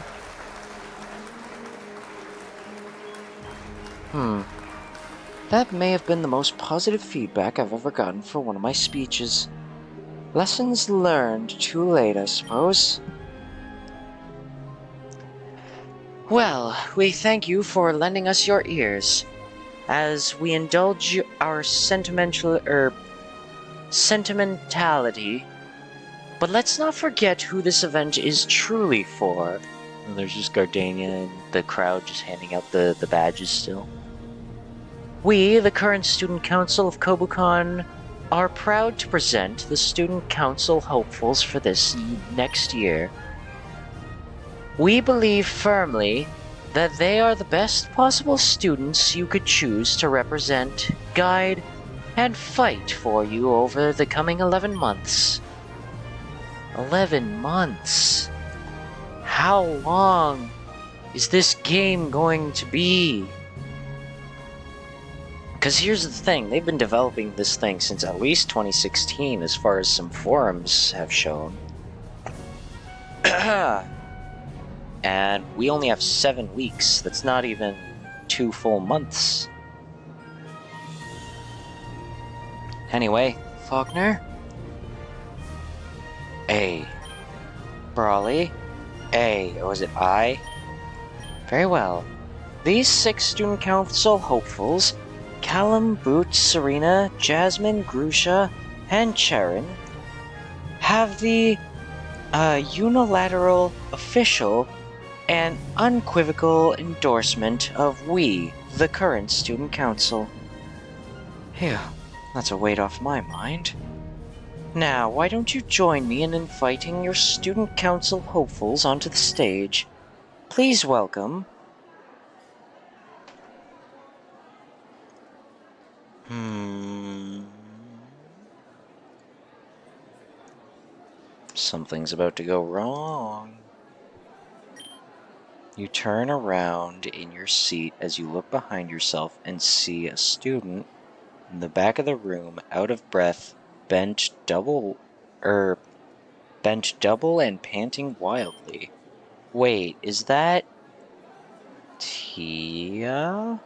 S2: That may have been the most positive feedback I've ever gotten for one of my speeches. Lessons learned too late, I suppose. Well, we thank you for lending us your ears, as we indulge our sentimentality. But let's not forget who this event is truly for. And there's just Gardenia and the crowd just handing out the badges still. We, the current Student Council of Kobukan, are proud to present the Student Council hopefuls for this next year. We believe firmly that they are the best possible students you could choose to represent, guide, and fight for you over the coming 11 months. 11 months? How long is this game going to be? Because here's the thing, they've been developing this thing since at least 2016, as far as some forums have shown. And we only have 7 weeks. That's not even 2 full months. Anyway, Faulkner? A. Brawley? A. Or was it I? Very well. These 6 student council hopefuls, Callum, Boot, Serena, Jasmine, Grusha, and Charon, have the unilateral, official, and unequivocal endorsement of we, the current student council. Phew, that's a weight off my mind. Now, why don't you join me in inviting your student council hopefuls onto the stage? Please welcome... Something's about to go wrong. You turn around in your seat as you look behind yourself and see a student in the back of the room, out of breath, bent double and panting wildly. Wait, is that Tia?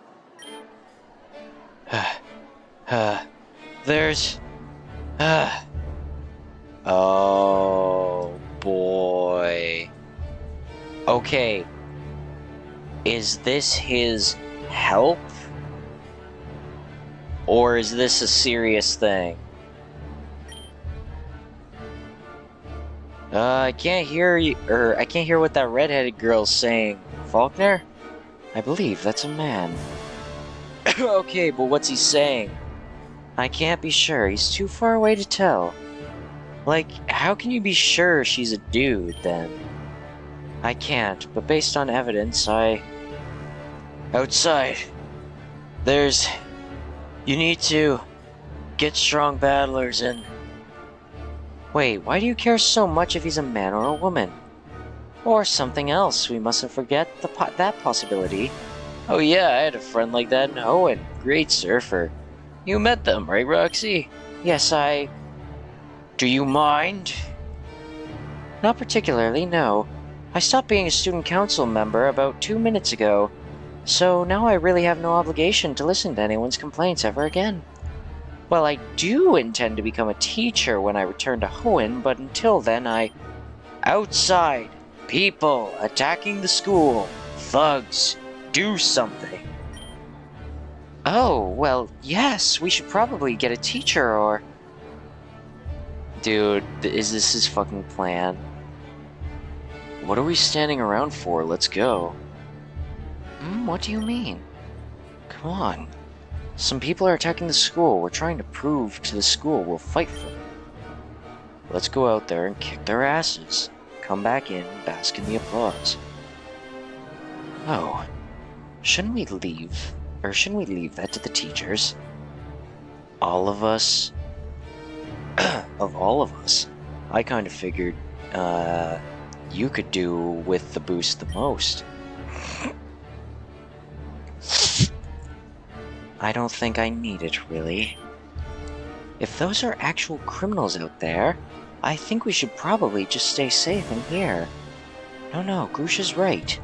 S2: There's... Oh, boy. Okay. Is this his help? Or is this a serious thing? I can't hear you, I can't hear what that redheaded girl's saying. Faulkner? I believe that's a man. Okay, but what's he saying? I can't be sure. He's too far away to tell. Like, how can you be sure she's a dude, then? I can't, but based on evidence, Outside. You need to get strong battlers and... Wait, why do you care so much if he's a man or a woman? Or something else, we mustn't forget that possibility. Oh yeah, I had a friend like that in Owen. Great surfer. You met them, right, Roxy? Yes, Do you mind? Not particularly, no. I stopped being a student council member about 2 minutes ago, so now I really have no obligation to listen to anyone's complaints ever again. Well, I do intend to become a teacher when I return to Hoenn, but until then Outside! People attacking the school! Thugs! Do something! Oh, well, yes, we should probably get a teacher or... Dude, is this his fucking plan? What are we standing around for? Let's go. What do you mean? Come on. Some people are attacking the school. We're trying to prove to the school we'll fight for them. Let's go out there and kick their asses. Come back in and bask in the applause. Oh. Shouldn't we leave that to the teachers? All of us? Of all of us, I kind of figured, you could do with the boost the most. I don't think I need it, really. If those are actual criminals out there, I think we should probably just stay safe in here. No, Grusha's right.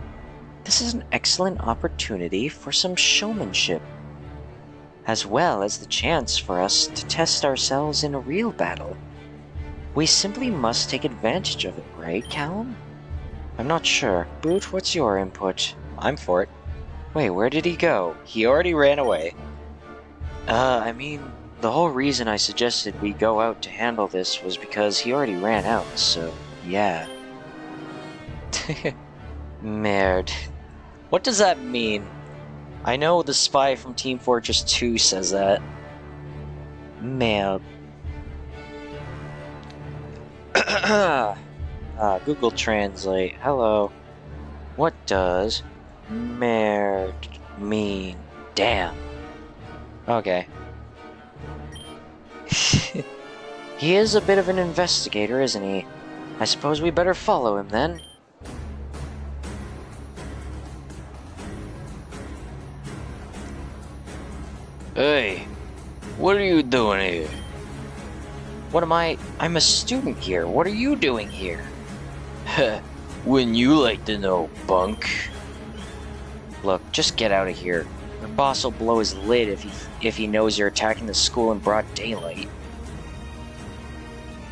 S2: This is an excellent opportunity for some showmanship, as well as the chance for us to test ourselves in a real battle. We simply must take advantage of it, right, Callum? I'm not sure. Boot, what's your input? I'm for it. Wait, where did he go? He already ran away. I mean, the whole reason I suggested we go out to handle this was because he already ran out, so yeah. Merde. What does that mean? I know the spy from Team Fortress 2 says that. Merde. Google Translate. Hello. What does merde mean? Damn. Okay. He is a bit of an investigator, isn't he? I suppose we better follow him then. Hey, what are you doing here? What am I? I'm a student here. What are you doing here? Wouldn't you like to know, punk? Look, just get out of here. Your boss will blow his lid if he knows you're attacking the school in broad daylight.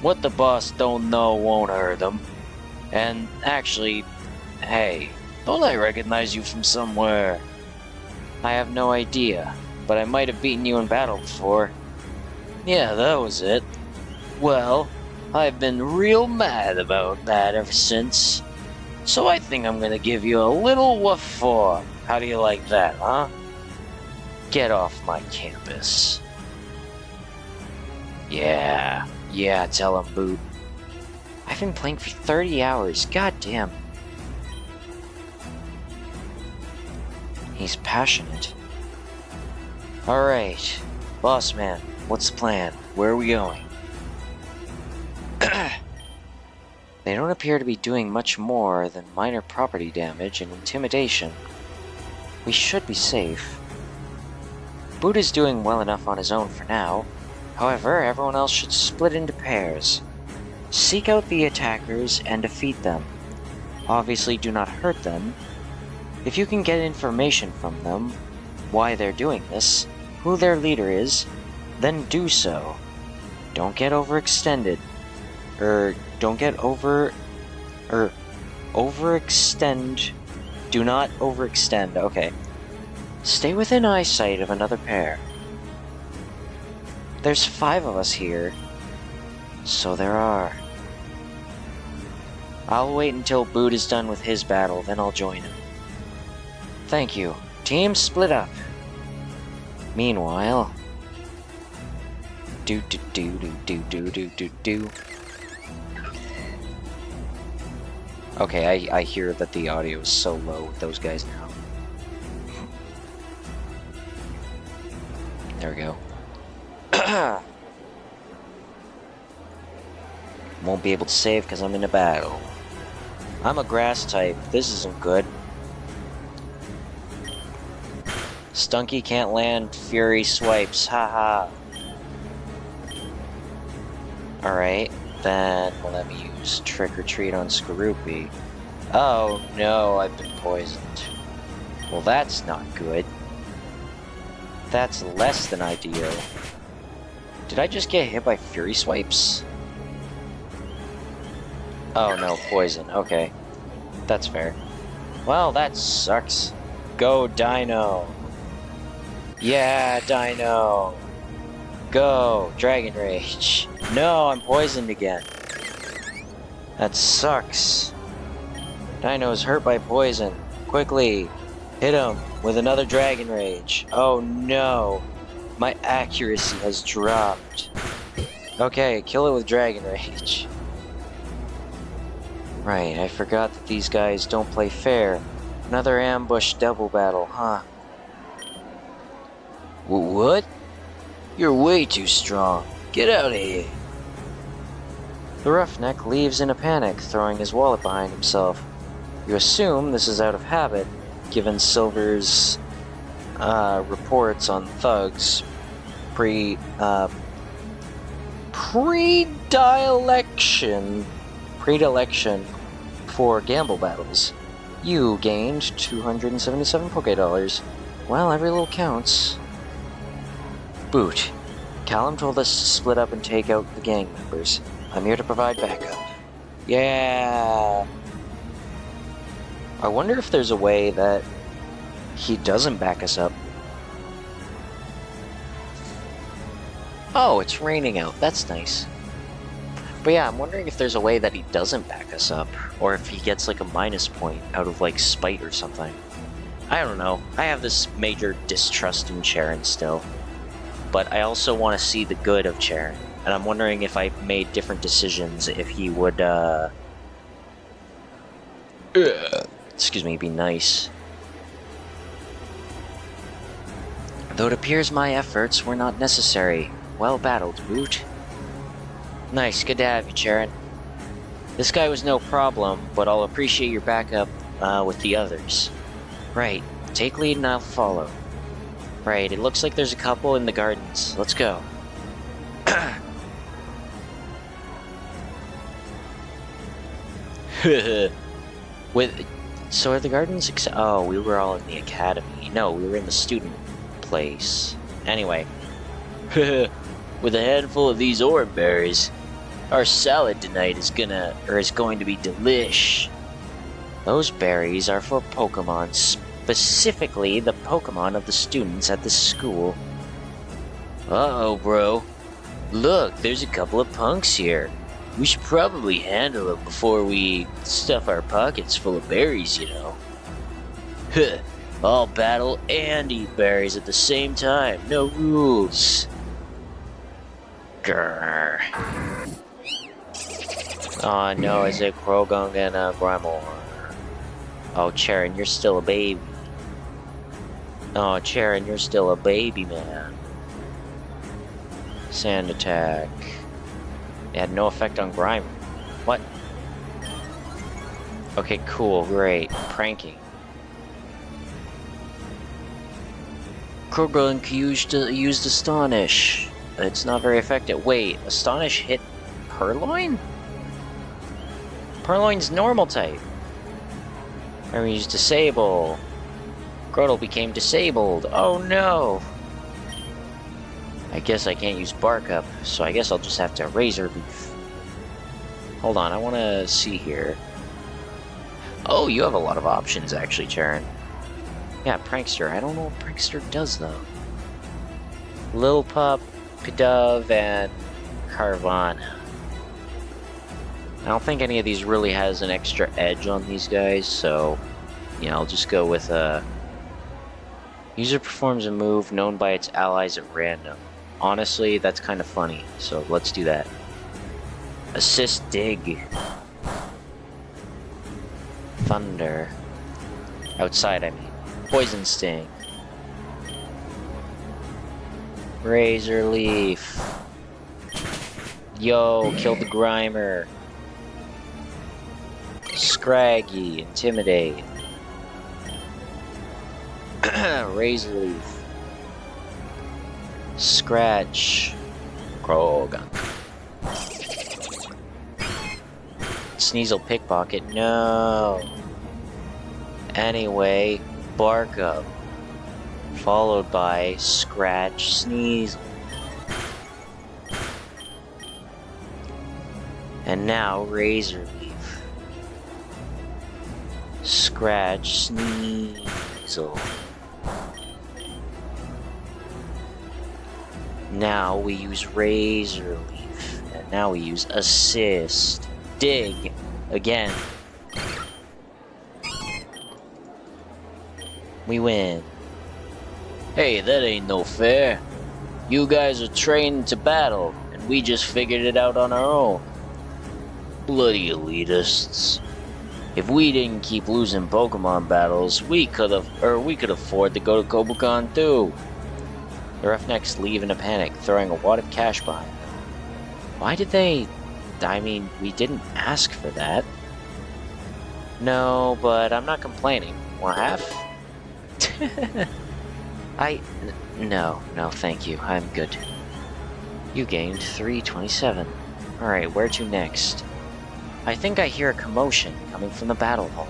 S2: What the boss don't know won't hurt him. And actually, hey, don't I recognize you from somewhere? I have no idea, but I might have beaten you in battle before. Yeah, that was it. Well, I've been real mad about that ever since. So I think I'm gonna give you a little what for. How do you like that, huh? Get off my campus. Yeah, tell him, Boot. I've been playing for 30 hours, goddamn. He's passionate. Alright, boss man, what's the plan? Where are we going? They don't appear to be doing much more than minor property damage and intimidation. We should be safe. Boot is doing well enough on his own for now. However, everyone else should split into pairs. Seek out the attackers and defeat them. Obviously, do not hurt them. If you can get information from them, why they're doing this, who their leader is, then do so. Don't get overextended. Overextend. Do not overextend, okay. Stay within eyesight of another pair. There's 5 of us here. So there are. I'll wait until Boot is done with his battle, then I'll join him. Thank you. Team split up. Meanwhile... Do. Okay, I hear that the audio is so low with those guys now. There we go. Won't be able to save because I'm in a battle. I'm a grass type. This isn't good. Stunky can't land Fury swipes. Haha. Alright, then let me use Trick or Treat on Skorupi. Oh no, I've been poisoned. Well, that's not good. That's less than ideal. Did I just get hit by Fury swipes? Oh no, poison. Okay. That's fair. Well, that sucks. Go, Dino. Yeah, Dino. Go, Dragon Rage. No, I'm poisoned again. That sucks. Dino's hurt by poison. Quickly, hit him with another Dragon Rage. Oh no, my accuracy has dropped. Okay, kill it with Dragon Rage. Right, I forgot that these guys don't play fair. Another ambush double battle, huh? What? You're way too strong. Get out of here. The roughneck leaves in a panic, throwing his wallet behind himself. You assume this is out of habit, given Silver's reports on thugs predilection for gamble battles. You gained 277 Poké-Dollars. Well, every little counts. Boot. Callum told us to split up and take out the gang members. I'm here to provide backup. Yeah. I wonder if there's a way that he doesn't back us up. Oh, it's raining out. That's nice. But yeah, I'm wondering if there's a way that he doesn't back us up, or if he gets like a minus point out of like spite or something. I don't know. I have this major distrust in Cheren still. But I also want to see the good of Cheren. And I'm wondering if I made different decisions, if he would, excuse me, be nice. Though it appears my efforts were not necessary. Well battled, Boot. Nice, good to have you, Cheren. This guy was no problem, but I'll appreciate your backup, with the others. Right, take lead and I'll follow. Right, it looks like there's a couple in the gardens. Let's go.
S1: So are the gardens oh, we were all in the academy. No, we were in the student place. Anyway. With a handful of these orb berries, our salad tonight is going to be delish. Those berries are for Pokemon, specifically the Pokemon of the students at this school. Uh-oh, bro. Look, there's a couple of punks here. We should probably handle them before we stuff our pockets full of berries, you know. Huh. I'll battle and eat berries at the same time. No rules. Grr. Oh no, is it Croagunk and Brimor? Oh, Charon, you're still a baby. Oh, Charon, you're still a baby, man. Sand attack. It had no effect on Grimer. What? Okay, cool, great. Pranking. Croagunk used Astonish. It's not very effective. Wait, Astonish hit Purloin? Purloin's normal type. I mean, he's Disable. Grotle became disabled. Oh no! I guess I can't use Bark Up, so I guess I'll just have to Razor Leaf. Hold on, I want to see here. Oh, you have a lot of options actually, Charon. Yeah, Prankster. I don't know what Prankster does though. Lil Pup, Pidove, and Carvana. I don't think any of these really has an extra edge on these guys, so yeah, I'll just go with user performs a move known by its allies at random. Honestly, that's kind of funny, so let's do that. Assist Dig. Thunder. Outside, I mean. Poison Sting. Razor Leaf. Yo, killed the Grimer. Scraggy, Intimidate. Razor Leaf. Scratch. Croagunk. Sneasel Pickpocket. No. Anyway, Bark Up. Followed by Scratch Sneasel. And now Razor Leaf. Scratch Sneasel. Now we use Razor Leaf. And now we use Assist. Dig. Again. We win. Hey, that ain't no fair. You guys are trained to battle, and we just figured it out on our own. Bloody elitists. If we didn't keep losing Pokemon battles, we could afford to go to Kobukan too. The Roughnecks leave in a panic, throwing a wad of cash behind them. Why did they... I mean, we didn't ask for that. No, but I'm not complaining. Want half? No, thank you. I'm good. You gained 327. Alright, where to next? I think I hear a commotion coming from the battle hall.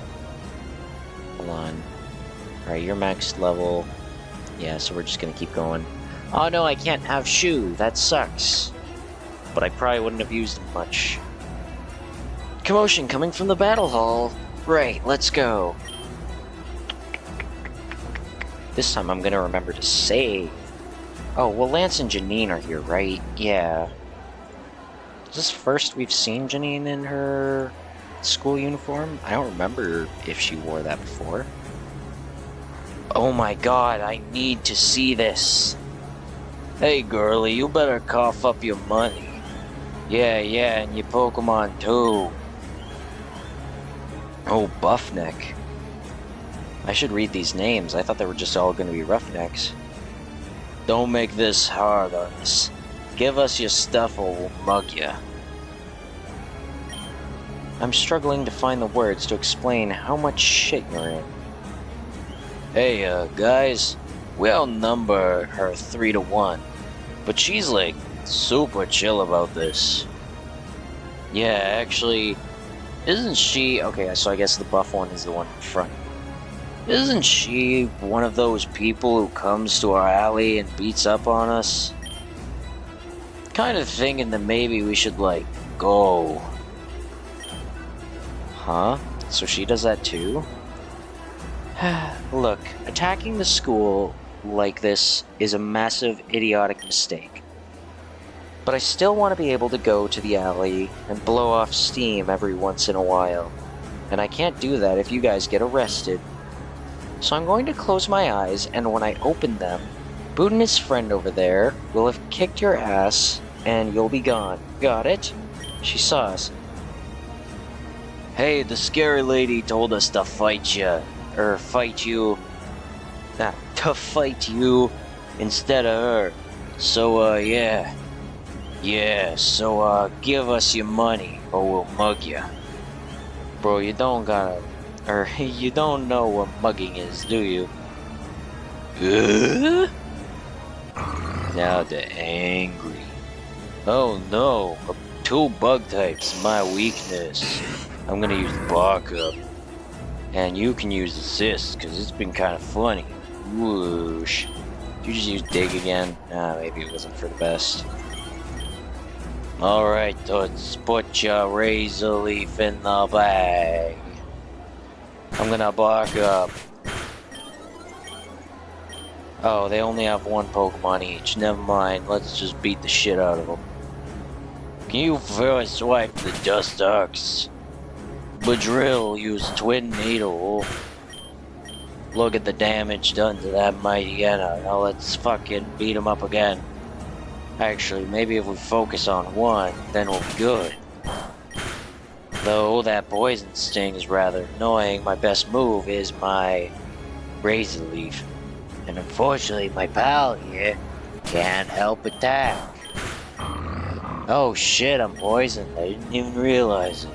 S1: Hold on. Alright, you're maxed level. Yeah, so we're just gonna keep going. Oh no, I can't have Shoe. That sucks. But I probably wouldn't have used them much. Commotion coming from the battle hall. Right, let's go. This time I'm gonna remember to save. Oh, well, Lance and Janine are here, right? Yeah. Is this first we've seen Janine in her school uniform? I don't remember if she wore that before. Oh my god, I need to see this. Hey, girlie, you better cough up your money. Yeah, and your Pokemon too. Oh, Buffneck. I should read these names. I thought they were just all going to be Roughnecks. Don't make this hard on us. Give us your stuff or we'll mug ya. I'm struggling to find the words to explain how much shit you're in. Hey, guys. We outnumber her 3-1. But she's like super chill about this. Yeah, actually,
S2: Isn't she... Okay, so I guess the buff one is the one in front. Isn't she one of those people who comes to our alley and beats up on us? Kind of thinking that maybe we should, like, go. Huh? So she does that too? Look, attacking the school like this is a massive, idiotic mistake. But I still want to be able to go to the alley and blow off steam every once in a while. And I can't do that if you guys get arrested. So I'm going to close my eyes, and when I open them, Boot and his friend over there will have kicked your ass, and you'll be gone. Got it? She saw us. Hey, the scary lady told us to fight you. To fight you instead of her. So, yeah. Yeah, so, give us your money, or we'll mug you. Bro, you don't know what mugging is, do you? Now they're angry. Oh no, 2 bug types, my weakness. I'm gonna use backup. And you can use assist, because it's been kind of funny. Whoosh. Did you just use dig again? Maybe it wasn't for the best. Alright, let's put your razor leaf in the bag. I'm gonna back up. Oh, they only have 1 Pokemon each. Never mind, let's just beat the shit out of them. Can you first swipe the Dustox? Badrill used Twin Needle. Look at the damage done to that Mightyena. Now let's fucking beat him up again. Actually, maybe if we focus on one, then we'll be good. Though that poison sting is rather annoying, my best move is my razor leaf. And unfortunately, my pal here can't help attack. Oh shit, I'm poisoned. I didn't even realize it.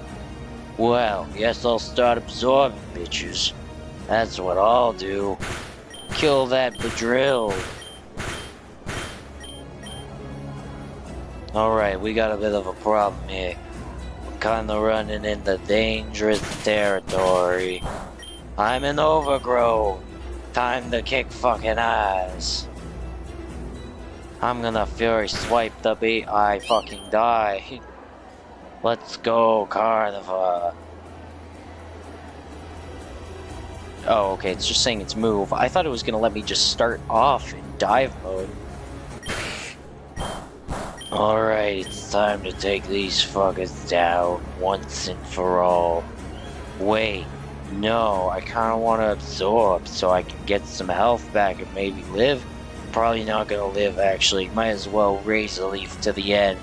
S2: Well, guess I'll start absorbing bitches. That's what I'll do. Kill that Badrill. Alright, we got a bit of a problem here. We're kinda running into dangerous territory. I'm an overgrowth. Time to kick fucking ass. I'm gonna Fury Swipe the beat. I fucking die. Let's go, Carnivore. Oh, okay, it's just saying it's move. I thought it was gonna let me just start off in dive mode. Alright, it's time to take these fuckers down once and for all. Wait, no, I kinda wanna absorb so I can get some health back and maybe live. Probably not gonna live, actually. Might as well raise a leaf to the end.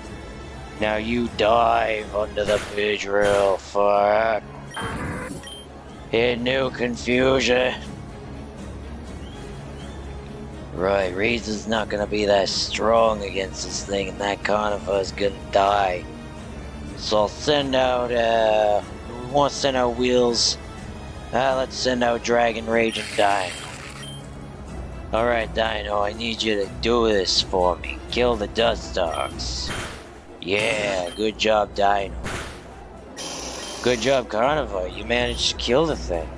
S2: Now you dive under the Badrill, fuck. In new confusion. Right, Razor's not gonna be that strong against this thing, and that Carnivore's gonna die. So I'll send out, we won't send out Wheels. Let's send out Dragon Rage and Dino. Alright, Dino, I need you to do this for me. Kill the Dustox. Yeah, good job, Dino. Good job, Carnivore. You managed to kill the thing.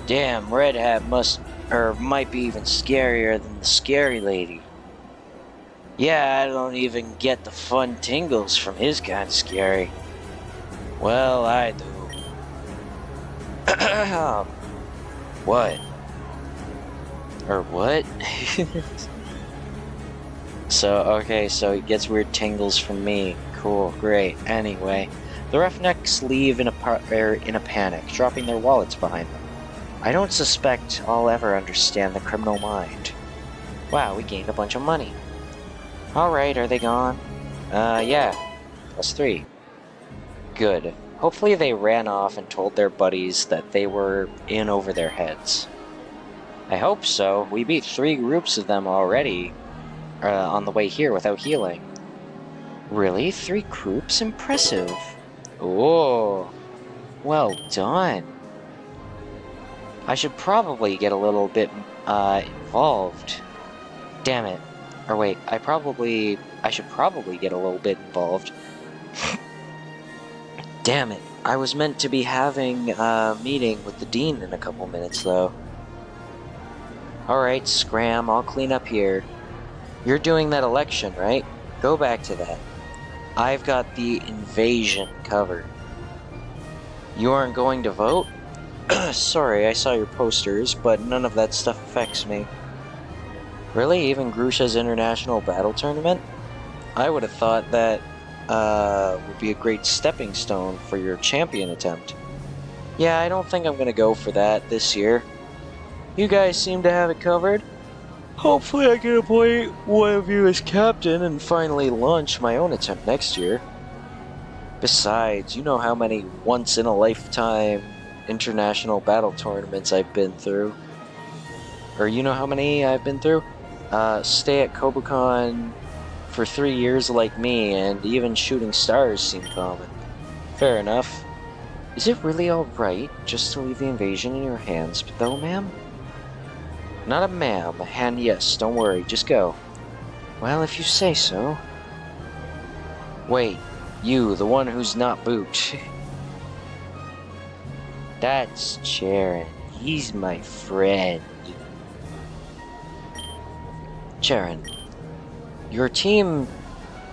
S2: Damn, Red Hat might be even scarier than the scary lady. Yeah, I don't even get the fun tingles from his kind of scary. Well, I do. What? Or what? Okay, so he gets weird tingles from me. Cool, great. Anyway, the Roughnecks leave in a panic, dropping their wallets behind them. I don't suspect I'll ever understand the criminal mind. Wow, we gained a bunch of money. Alright, are they gone? Yeah. +3. Good. Hopefully they ran off and told their buddies that they were in over their heads. I hope so. We beat 3 groups of them already on the way here without healing. Really? 3 groups? Impressive. Oh, well done. I should probably get a little bit involved. Damn it. Or wait, I should probably get a little bit involved. Damn it. I was meant to be having a meeting with the dean in a couple minutes, though. Alright, Scram, I'll clean up here. You're doing that election, right? Go back to that. I've got the invasion covered. You aren't going to vote? Sorry, I saw your posters, but none of that stuff affects me. Really? Even Grusha's International Battle Tournament? I would have thought that would be a great stepping stone for your champion attempt. Yeah, I don't think I'm gonna go for that this year. You guys seem to have it covered. Hopefully I can appoint one of you as captain and finally launch my own attempt next year. Besides, you know how many once-in-a-lifetime international battle tournaments I've been through. Or you know how many I've been through? Stay at Kobucon for 3 years like me, and even shooting stars seem common. Fair enough. Is it really alright just to leave the invasion in your hands, though, ma'am? Not a ma'am, a hand yes, don't worry, just go. Well, if you say so. Wait, you, the one who's not Boot. That's Charon. He's my friend. Charon, your team,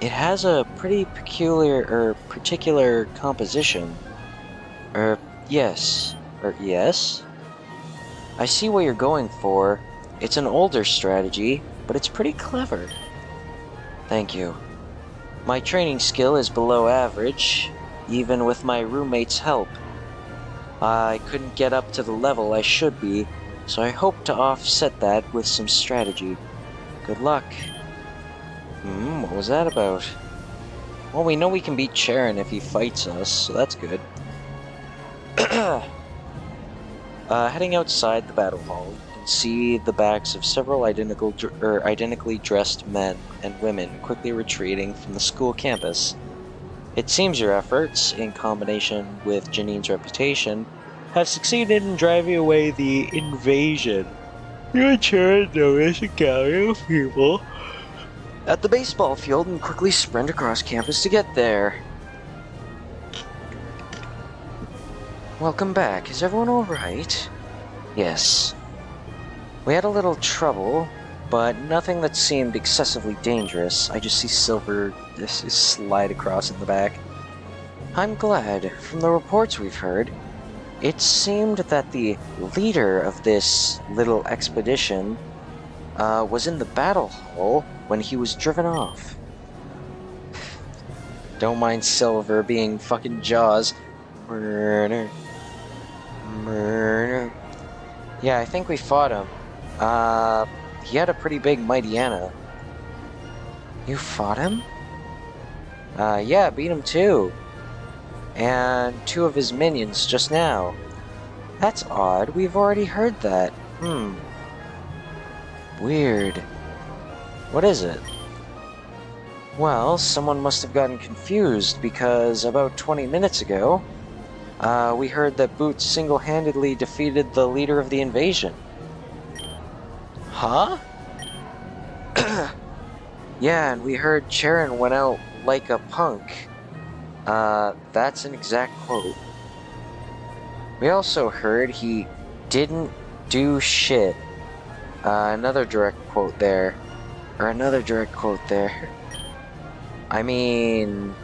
S2: it has a pretty particular composition. Yes. Yes? I see what you're going for. It's an older strategy, but it's pretty clever. Thank you. My training skill is below average, even with my roommate's help. I couldn't get up to the level I should be, so I hope to offset that with some strategy. Good luck. What was that about? Well, we know we can beat Charon if he fights us, so that's good. Heading outside the battle hall, you can see the backs of several identically dressed men and women quickly retreating from the school campus. It seems your efforts, in combination with Janine's reputation, have succeeded in driving away the invasion. You and Charon notice a gallery of people at the baseball field and quickly sprint across campus to get there. Welcome back. Is everyone alright? Yes. We had a little trouble, but nothing that seemed excessively dangerous. I just see Silver slide across in the back. I'm glad. From the reports we've heard, it seemed that the leader of this little expedition was in the battle hall when he was driven off. Don't mind Silver being fucking Jaws. Murder. Yeah, I think we fought him. He had a pretty big Mightyena. You fought him? Yeah, beat him too. And 2 of his minions just now. That's odd, we've already heard that. Weird. What is it? Well, someone must have gotten confused, because about 20 minutes ago, we heard that Boots single-handedly defeated the leader of the invasion. Huh? Yeah, and we heard Charon went out like a punk. That's an exact quote. We also heard he didn't do shit. Another direct quote there. Or another direct quote there. I mean...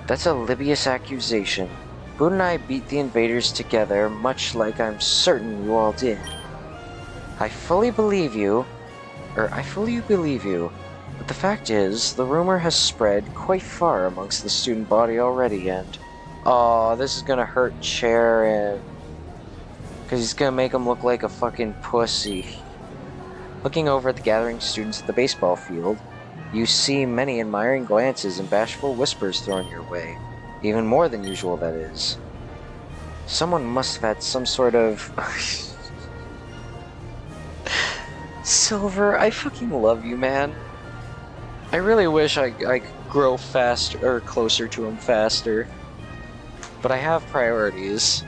S2: That's a Libius accusation. Boot and I beat the invaders together, much like I'm certain you all did. I fully believe you, but the fact is, the rumor has spread quite far amongst the student body already, and... Aw, this is gonna hurt Charon. Because he's gonna make him look like a fucking pussy. Looking over at the gathering students at the baseball field, you see many admiring glances and bashful whispers thrown your way. Even more than usual, that is. Someone must have had some sort of... Silver, I fucking love you, man. I really wish I could grow faster, or closer to him faster. But I have priorities,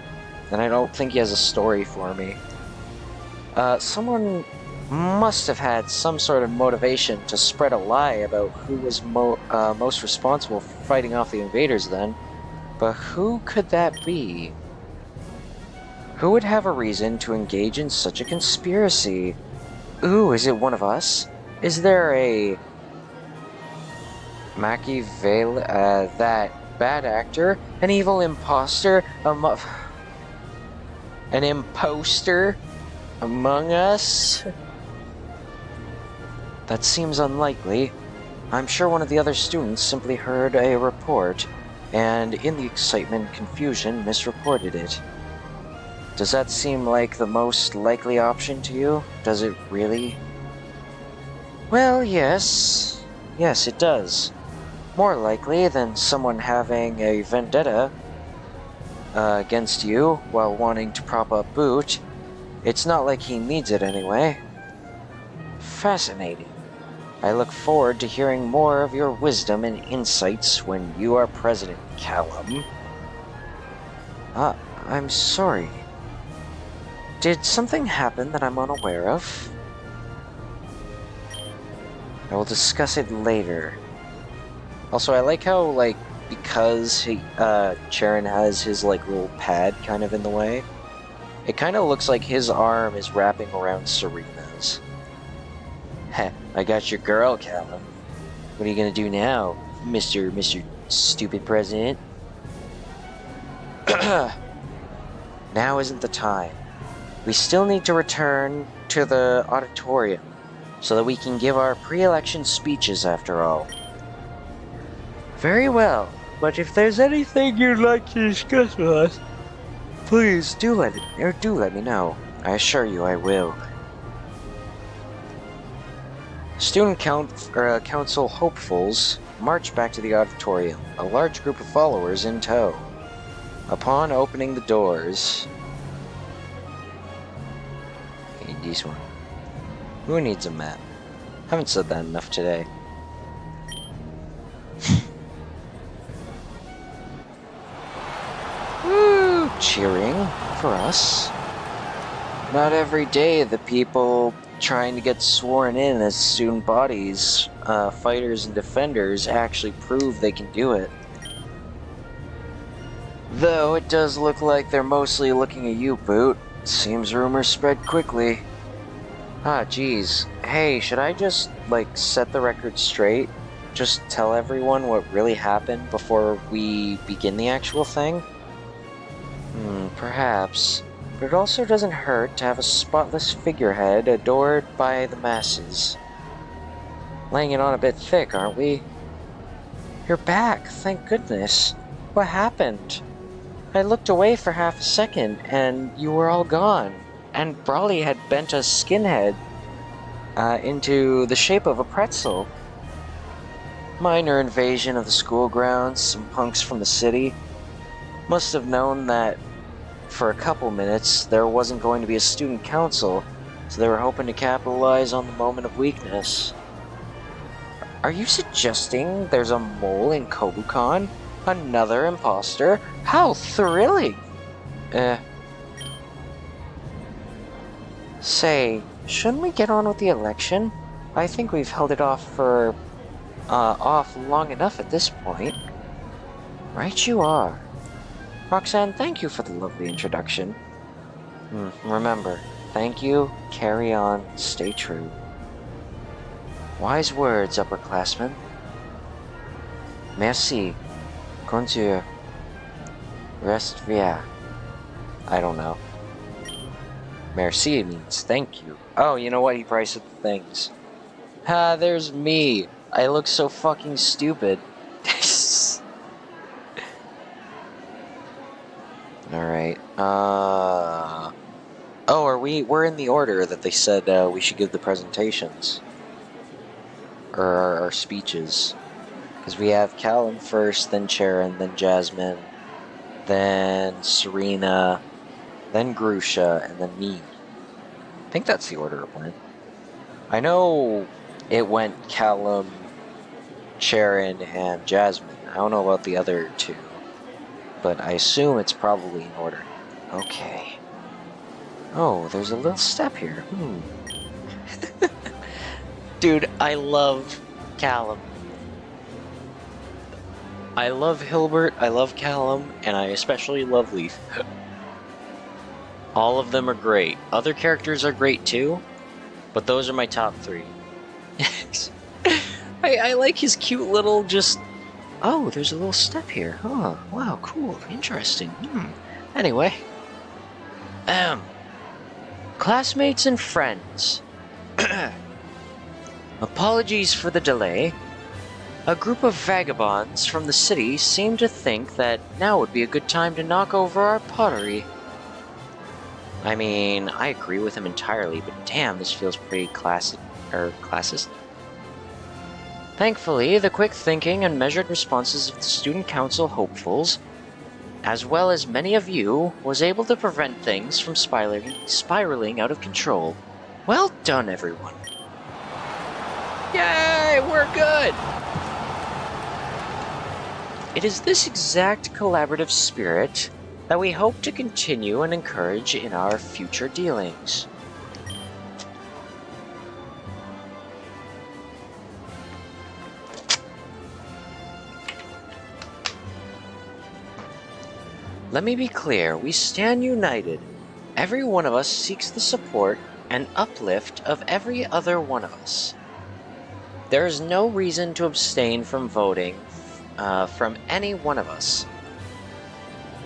S2: and I don't think he has a story for me. Someone must have had some sort of motivation to spread a lie about who was most responsible for fighting off the invaders then. But who could that be? Who would have a reason to engage in such a conspiracy? Ooh, is it one of us? Is there a Machiavelli, that bad actor, an evil imposter, an imposter among us? That seems unlikely. I'm sure one of the other students simply heard a report, and in the excitement and confusion misreported it. Does that seem like the most likely option to you? Does it really? Well, yes. Yes, it does. More likely than someone having a vendetta against you while wanting to prop up Boot. It's not like he needs it anyway. Fascinating. I look forward to hearing more of your wisdom and insights when you are president, Callum. I'm sorry. Did something happen that I'm unaware of? I will discuss it later. Also, I like how, like, because Charon has his, like, little pad kind of in the way, it kind of looks like his arm is wrapping around Serena's. Heh, I got your girl, Callum. What are you gonna do now, Mr. Stupid President? Now isn't the time. We still need to return to the auditorium so that we can give our pre-election speeches after all. Very well, but if there's anything you'd like to discuss with us, please do let me know. I assure you I will. Student council hopefuls marched back to the auditorium, a large group of followers in tow. Upon opening the doors... Okay, this one. Who needs a map? Haven't said that enough today. Woo! Cheering for us. Not every day the people trying to get sworn in as student bodies, fighters and defenders actually prove they can do it. Though it does look like they're mostly looking at you, Boot. Seems rumors spread quickly. Ah, geez. Hey, should I just, like, set the record straight? Just tell everyone what really happened before we begin the actual thing? Perhaps. But it also doesn't hurt to have a spotless figurehead adored by the masses. Laying it on a bit thick, aren't we? You're back, thank goodness. What happened? I looked away for half a second, and you were all gone. And Brawley had bent a skinhead into the shape of a pretzel. Minor invasion of the school grounds, some punks from the city. Must have known that for a couple minutes there wasn't going to be a student council, so they were hoping to capitalize on the moment of weakness. Are you suggesting there's a mole in Kobukan? Another imposter? How thrilling! Say, shouldn't we get on with the election? I think we've held it off long enough at this point. Right you are. Roxanne, thank you for the lovely introduction. Remember, thank you, carry on, stay true. Wise words, upperclassmen. Merci. Conjure. Rest via. I don't know. Merci means thank you. Oh, you know what? He probably said the things. Ha, there's me. I look so fucking stupid. Alright. Oh, we're in the order that they said we should give the presentations. Or our speeches. Because we have Callum first, then Charon, then Jasmine, then Serena, then Grusha, and then me. I think that's the order it went. I know it went Callum, Charon, and Jasmine. I don't know about the other two. But I assume it's probably in order. Okay. Oh, there's a little step here.
S1: Dude, I love Callum. I love Hilbert, I love Callum, and I especially love Leaf. All of them are great. Other characters are great too, but those are my top 3. I like his cute little just... Oh, there's a little step here. Oh, wow, cool, interesting. Anyway. Classmates and friends. Apologies for the delay. A group of vagabonds from the city seem to think that now would be a good time to knock over our pottery. I mean, I agree with him entirely, but damn, this feels pretty classist. Thankfully, the quick thinking and measured responses of the student council hopefuls, as well as many of you, was able to prevent things from spiraling out of control. Well done, everyone. Yay, we're good! It is this exact collaborative spirit that we hope to continue and encourage in our future dealings. Let me be clear, we stand united. Every one of us seeks the support and uplift of every other one of us. There is no reason to abstain from voting from any one of us.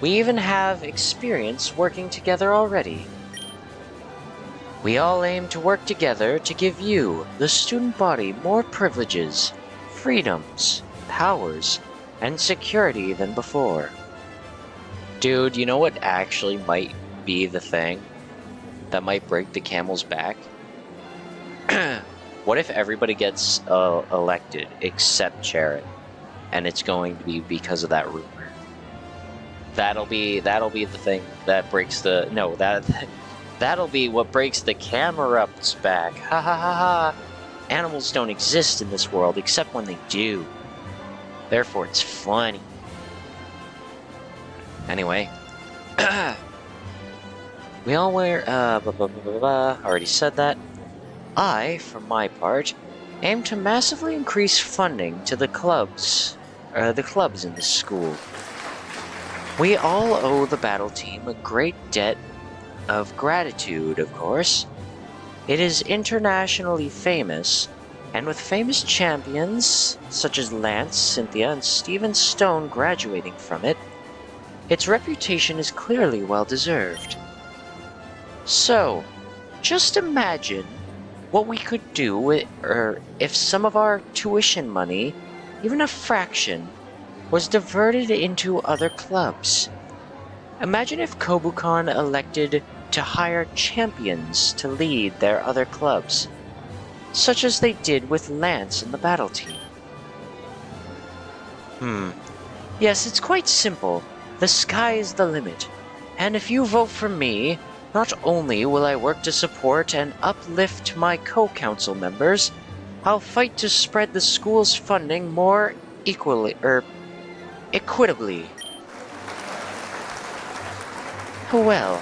S1: We even have experience working together already. We all aim to work together to give you, the student body, more privileges, freedoms, powers, and security than before. Dude, you know what actually might be the thing that might break the camel's back? What if everybody gets elected except Charon, and it's going to be because of that rumor? That'll be the thing that breaks the that'll be what breaks the Camerupt's back. Ha ha ha ha! Animals don't exist in this world except when they do. Therefore, it's funny. Anyway, we all wear, already said that. I, for my part, aim to massively increase funding to the clubs in the school. We all owe the battle team a great debt of gratitude, of course. It is internationally famous, and with famous champions such as Lance, Cynthia, and Stephen Stone graduating from it, its reputation is clearly well-deserved. So, just imagine what we could do if some of our tuition money, even a fraction, was diverted into other clubs. Imagine if Kobukan elected to hire champions to lead their other clubs, such as they did with Lance and the battle team. Yes, it's quite simple. The sky is the limit, and if you vote for me, not only will I work to support and uplift my co-council members, I'll fight to spread the school's funding more equitably. Well,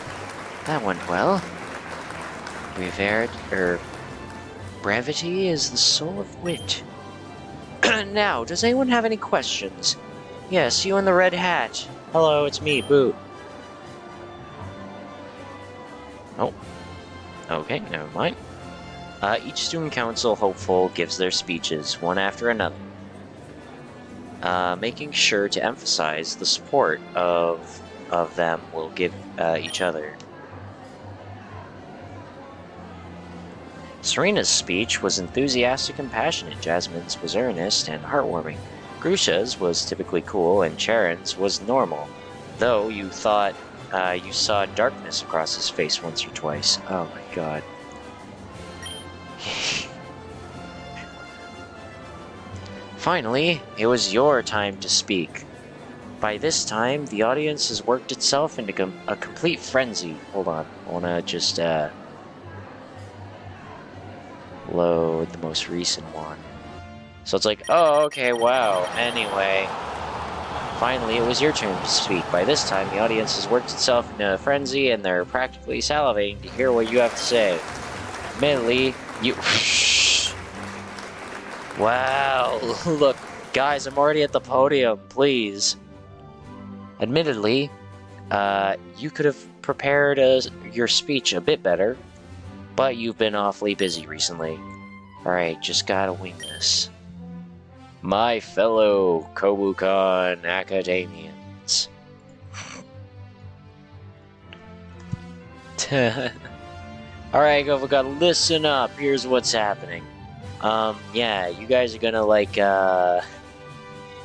S1: that went well. Brevity is the soul of wit. Now, does anyone have any questions? Yes, you in the red hat. Hello, it's me, Boot. Oh. Okay, never mind. Each student council hopeful gives their speeches, one after another. Making sure to emphasize the support of them will give each other. Serena's speech was enthusiastic and passionate. Jasmine's was earnest and heartwarming. Grusha's was typically cool, and Charon's was normal, though you thought you saw darkness across his face once or twice. Oh my god. Finally, it was your time to speak. By this time, the audience has worked itself into a complete frenzy. Hold on, I wanna just load the most recent one. So it's like, oh, okay, wow, anyway. Finally, it was your turn to speak. By this time, the audience has worked itself into a frenzy, and they're practically salivating to hear what you have to say. Admittedly, You... Wow, look, guys, I'm already at the podium, please. Admittedly, you could have prepared your speech a bit better, but you've been awfully busy recently. Alright, just gotta wing this. My fellow Kobukan Academians. Alright, Kobukan, listen up. Here's what's happening. Yeah, you guys are gonna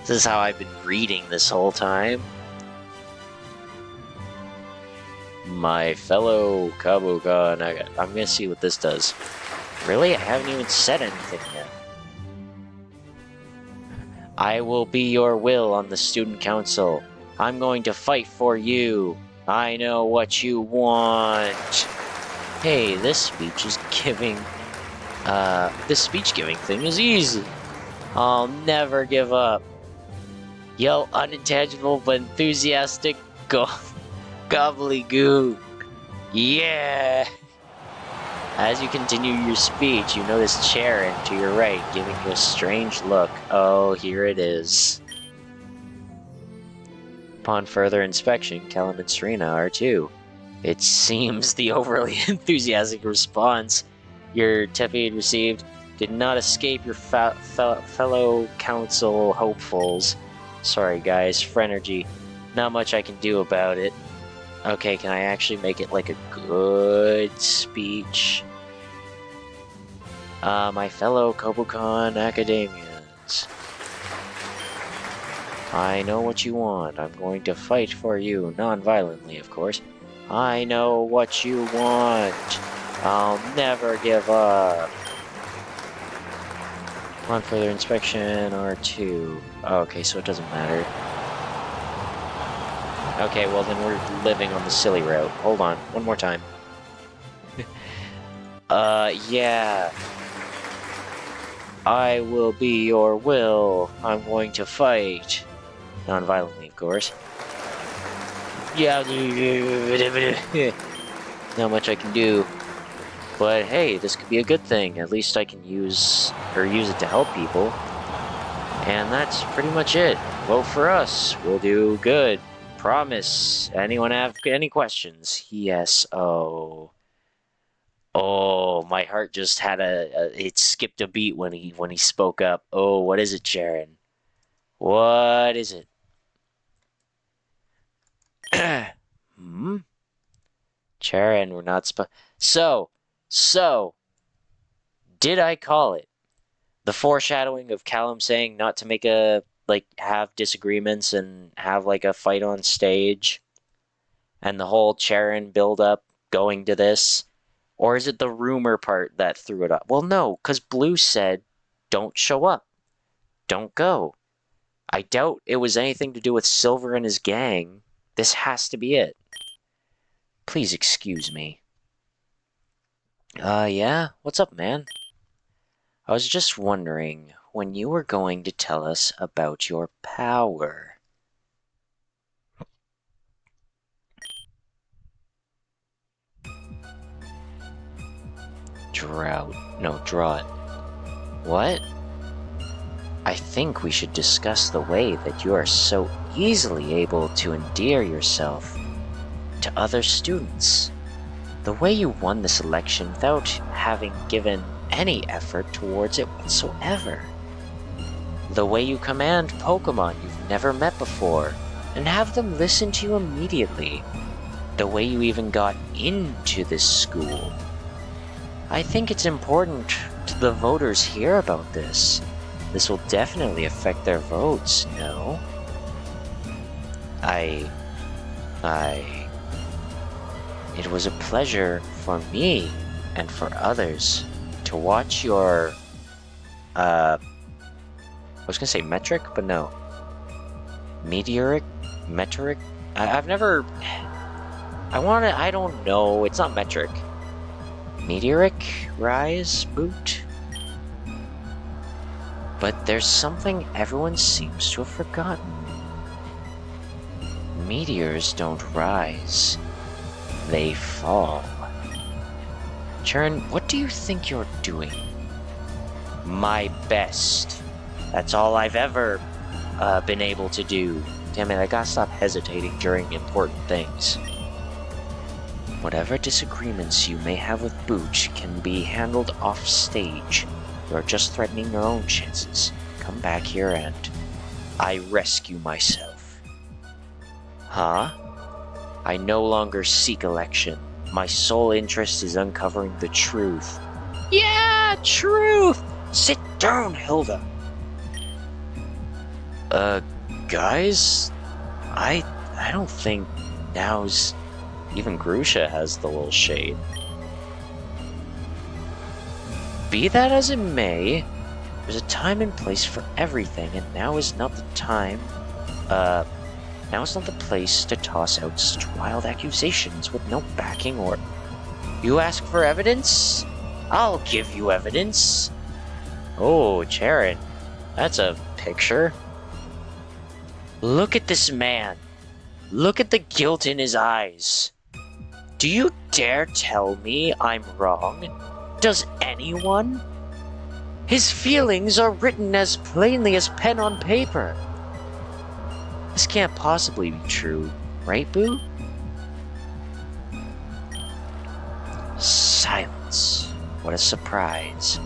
S1: this is how I've been reading this whole time. My fellow Kobukan, I'm gonna see what this does. Really? I haven't even said anything yet. I will be your will on the student council. I'm going to fight for you. I know what you want. Hey, this speech giving thing is easy. I'll never give up. Yell unintelligible but enthusiastic gobbledygook. Yeah! As you continue your speech, you notice Charon to your right, giving you a strange look. Oh, here it is. Upon further inspection, Callum and Serena are too. It seems the overly enthusiastic response your tepid received did not escape your fellow council hopefuls. Sorry guys, Phrenergy. Not much I can do about it. Okay, can I actually make it like a good speech? My fellow Kobukan Academians. I know what you want. I'm going to fight for you, non-violently, of course. I know what you want. I'll never give up. On further inspection, R2. Okay, so it doesn't matter. Okay, well then we're living on the silly route. Hold on, one more time. Yeah. I will be your will. I'm going to fight. Non-violently, of course. Yeah. Not much I can do. But hey, this could be a good thing. At least I can use it to help people. And that's pretty much it. Vote for us. We'll do good. Promise. Anyone have any questions? Yes. Oh, my heart just had it skipped a beat when he spoke up. Oh, what is it, Sharon? What is it? Sharon, we're not So, did I call it? The foreshadowing of Callum saying not to make have disagreements and have a fight on stage, and the whole Charon build-up going to this? Or is it the rumor part that threw it up? Well, no, because Blue said, don't show up. Don't go. I doubt it was anything to do with Silver and his gang. This has to be it. Please excuse me. Yeah? What's up, man? I was just wondering when you were going to tell us about your power. Drought. What? I think we should discuss the way that you are so easily able to endear yourself to other students. The way you won this election without having given any effort towards it whatsoever. The way you command Pokemon you've never met before and have them listen to you immediately. The way you even got into this school. I think it's important to the voters hear about this. This will definitely affect their votes, no? It was a pleasure for me and for others to watch your, I was gonna say metric, but no. Meteoric? Metric? I don't know, it's not metric. Meteoric rise boot? But there's something everyone seems to have forgotten. Meteors don't rise. They fall. Charon, what do you think you're doing? My best. That's all I've ever been able to do. Damn it, I gotta stop hesitating during important things. Whatever disagreements you may have with Booch can be handled off stage. You're just threatening your own chances. Come back here and I rescue myself. Huh? I no longer seek election. My sole interest is uncovering the truth. Yeah, truth! Sit down, Hilda. Guys? I don't think now's... Even Grusha has the little shade. Be that as it may, there's a time and place for everything, and now is not the time... Now is not the place to toss out such wild accusations with no backing or... You ask for evidence? I'll give you evidence. Oh, Charon, that's a picture. Look at this man. Look at the guilt in his eyes. Do you dare tell me I'm wrong? Does anyone? His feelings are written as plainly as pen on paper. This can't possibly be true, right, Boo? Silence. What a surprise.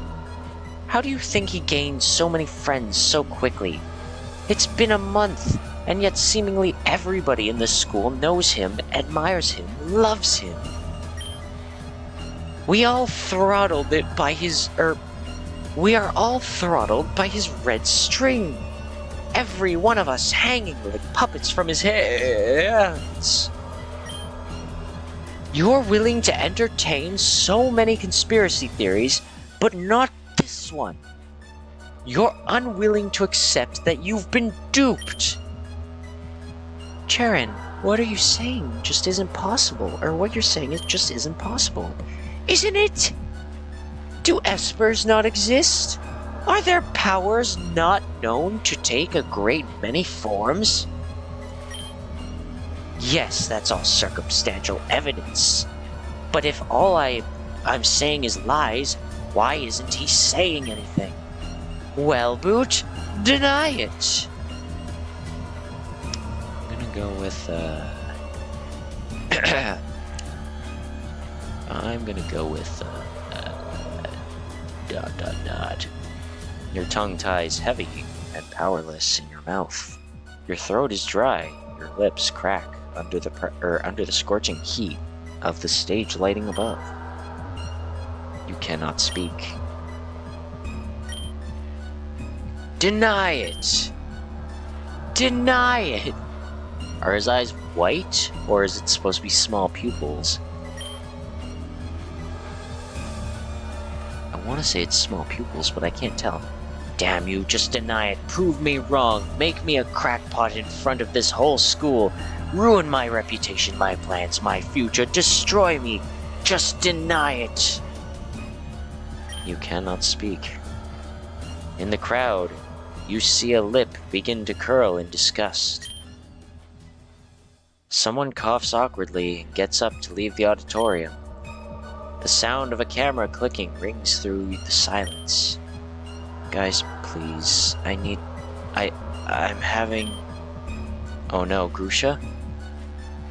S1: How do you think he gained so many friends so quickly? It's been a month, and yet seemingly everybody in the school knows him, admires him, loves him. We are all throttled by his red string. Every one of us hanging like puppets from his hands. You're willing to entertain so many conspiracy theories, but not this one. You're unwilling to accept that you've been duped. Charon, what are you saying just isn't possible, or what you're saying just isn't possible. Isn't it? Do espers not exist? Are there powers not known to take a great many forms? Yes, that's all circumstantial evidence. But if all I'm saying is lies, why isn't he saying anything? Well, Boot, deny it. I'm gonna go with, I'm gonna go with, ... Your tongue ties heavy and powerless in your mouth. Your throat is dry. Your lips crack under the scorching heat of the stage lighting above. You cannot speak. Deny it! Deny it! Are his eyes white, or is it supposed to be small pupils? I want to say it's small pupils, but I can't tell. Damn you, just deny it. Prove me wrong. Make me a crackpot in front of this whole school. Ruin my reputation, my plans, my future. Destroy me. Just deny it. You cannot speak. In the crowd, you see a lip begin to curl in disgust. Someone coughs awkwardly and gets up to leave the auditorium. The sound of a camera clicking rings through the silence. Guys, please, I'm having... Oh no, Grusha?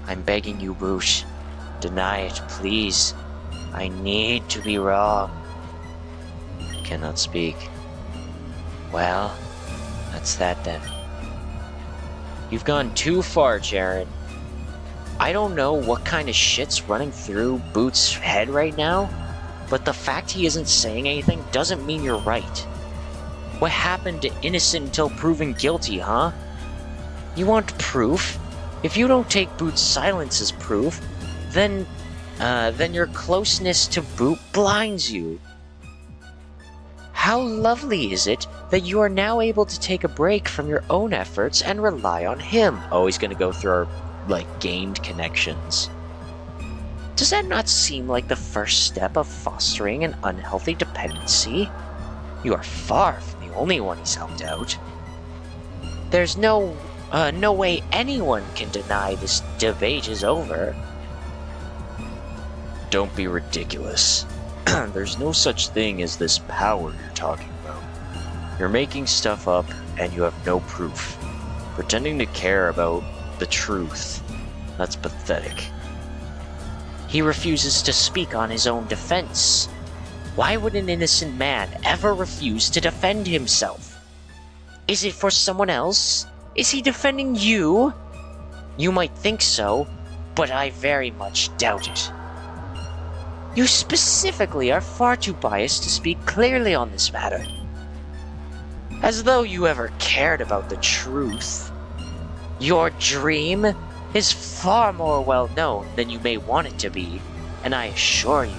S1: I'm begging you, Bruce. Deny it, please. I need to be wrong. Cannot speak. Well, that's that then. You've gone too far, Charon. I don't know what kind of shit's running through Boot's head right now, but the fact he isn't saying anything doesn't mean you're right. What happened to innocent until proven guilty, huh? You want proof? If you don't take Boot's silence as proof, then your closeness to Boot blinds you. How lovely is it that you are now able to take a break from your own efforts and rely on him? Oh, he's gonna go through our, gained connections. Does that not seem like the first step of fostering an unhealthy dependency? You are far from the only one he's helped out. There's no way anyone can deny this debate is over. Don't be ridiculous. There's no such thing as this power you're talking about. You're making stuff up and you have no proof. Pretending to care about the truth. That's pathetic.
S2: He refuses to speak on his own defense. Why would an innocent man ever refuse to defend himself? Is it for someone else? Is he defending you? You might think so, but I very much doubt it. You specifically are far too biased to speak clearly on this matter. As though you ever cared about the truth. Your dream is far more well known than you may want it to be, and I assure you,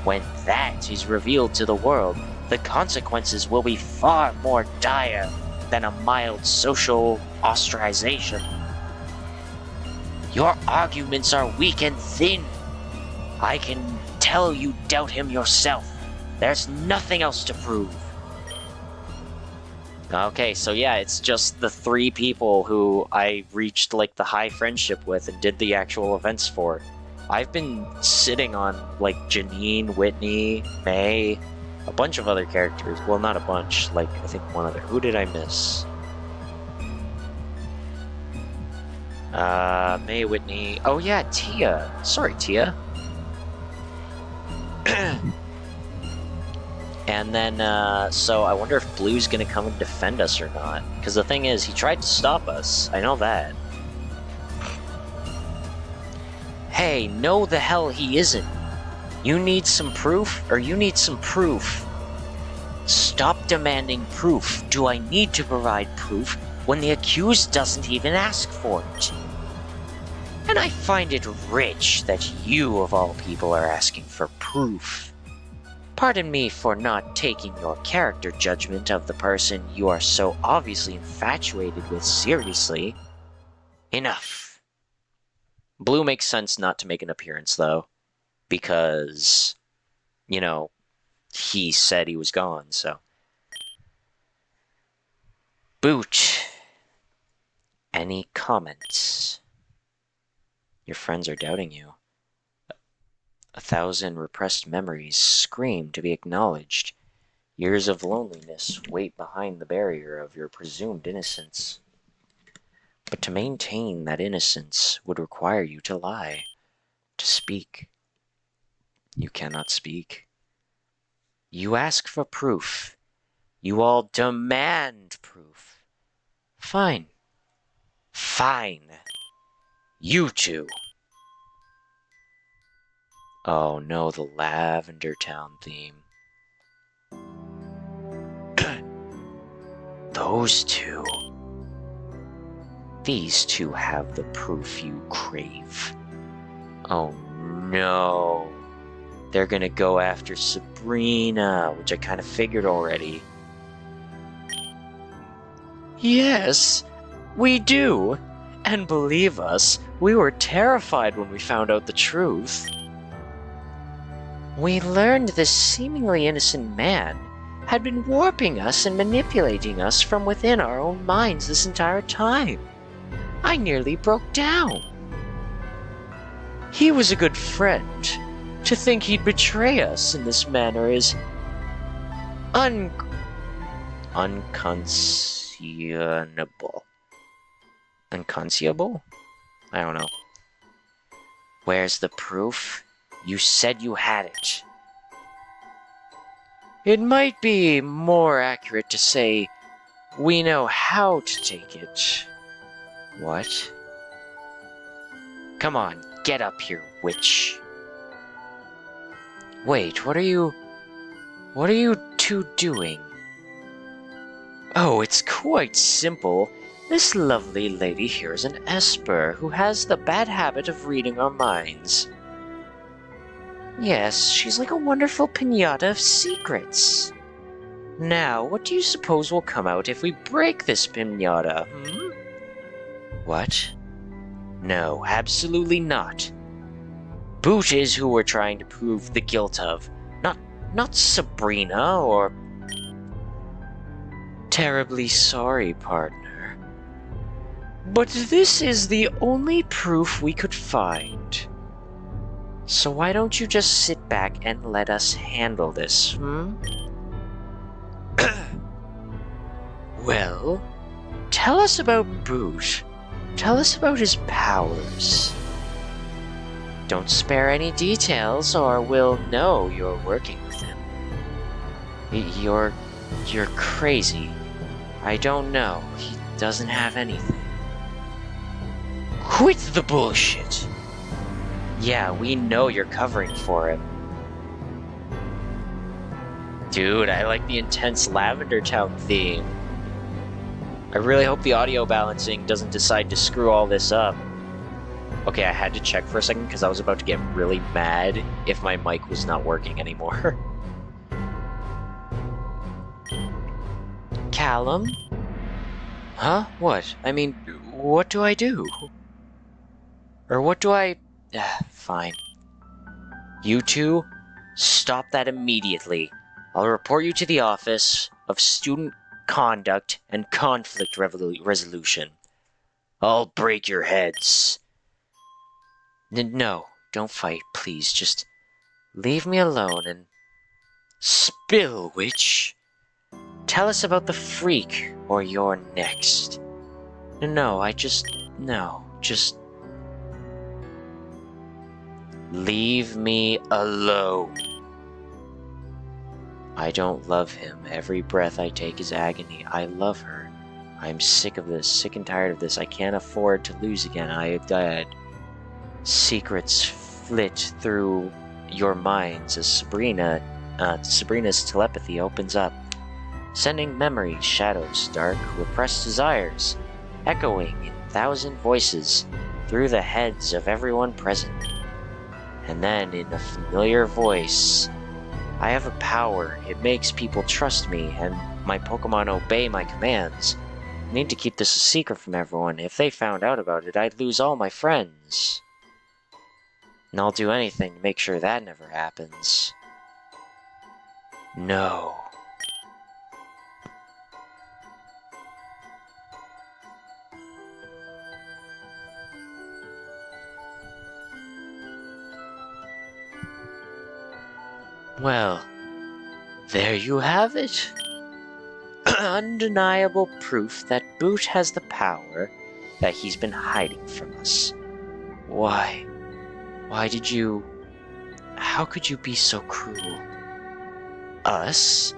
S2: when that is revealed to the world, the consequences will be far more dire than a mild social ostracization. Your arguments are weak and thin. I can tell you doubt him yourself. There's nothing else to prove.
S1: Okay, so yeah, it's just the 3 people who I reached like the high friendship with and did the actual events for. I've been sitting on like Janine, Whitney, May, a bunch of other characters. Well, not a bunch, like I think one other. Who did I miss? May, Whitney. Oh yeah, Tia. Sorry, Tia. And then, so I wonder if Blue's gonna come and defend us or not. Because the thing is, he tried to stop us. I know that.
S2: Hey, no the hell he isn't. You need some proof, or you need some proof. Stop demanding proof. Do I need to provide proof when the accused doesn't even ask for it? And I find it rich that you, of all people, are asking for proof. Pardon me for not taking your character judgment of the person you are so obviously infatuated with seriously. Enough.
S1: Blue makes sense not to make an appearance, though. Because, you know, he said he was gone, so.
S2: Boot. Any comments?
S1: Your friends are doubting you. 1,000 repressed memories scream to be acknowledged. Years of loneliness wait behind the barrier of your presumed innocence. But to maintain that innocence would require you to lie, to speak. You cannot speak. You ask for proof. You all demand proof. Fine. Fine. You two. Oh no, the Lavender Town theme.
S2: Those two. These two have the proof you crave.
S1: Oh no. They're gonna go after Sabrina, which I kind of figured already.
S2: Yes, we do. And believe us, we were terrified when we found out the truth. We learned this seemingly innocent man had been warping us and manipulating us from within our own minds this entire time. I nearly broke down. He was a good friend. To think he'd betray us in this manner is
S1: unconscionable. Unconscionable? I don't know.
S2: Where's the proof? You said you had it.
S1: It might be more accurate to say we know how to take it.
S2: What? Come on, get up here, witch. Wait, what are you two doing?
S1: Oh, it's quite simple. This lovely lady here is an Esper who has the bad habit of reading our minds.
S2: Yes, she's like a wonderful piñata of secrets.
S1: Now, what do you suppose will come out if we break this piñata,
S2: What?
S1: No, absolutely not. Boot is who we're trying to prove the guilt of, not Sabrina or...
S2: Terribly sorry, partner.
S1: But this is the only proof we could find. So why don't you just sit back and let us handle this, hmm? Well, tell us about Boot. Tell us about his powers. Don't spare any details or we'll know you're working with him. You're crazy. I don't know. He doesn't have anything. Quit the bullshit! Yeah, we know you're covering for him. Dude, I like the intense Lavender Town theme. I really hope the audio balancing doesn't decide to screw all this up. Okay, I had to check for a second because I was about to get really mad if my mic was not working anymore. Callum? Huh? What? I mean, what do I do? Or what do I... fine. You two, stop that immediately. I'll report you to the Office of Student Conduct and Conflict Resolution. I'll break your heads. No, don't fight, please. Just leave me alone and... Spill, witch. Tell us about the freak, or you're next. No, just... Leave me alone. I don't love him. Every breath I take is agony. I love her. I'm sick of this, sick and tired of this. I can't afford to lose again. I had secrets flit through your minds as Sabrina's telepathy opens up, sending memories, shadows, dark, repressed desires, echoing in 1,000 voices through the heads of everyone present. And then, in a familiar voice, I have a power. It makes people trust me, and my Pokemon obey my commands. I need to keep this a secret from everyone. If they found out about it, I'd lose all my friends. And I'll do anything to make sure that never happens. No. Well, there you have it. Undeniable proof that Boot has the power that he's been hiding from us. Why? Why did you... How could you be so cruel? Us?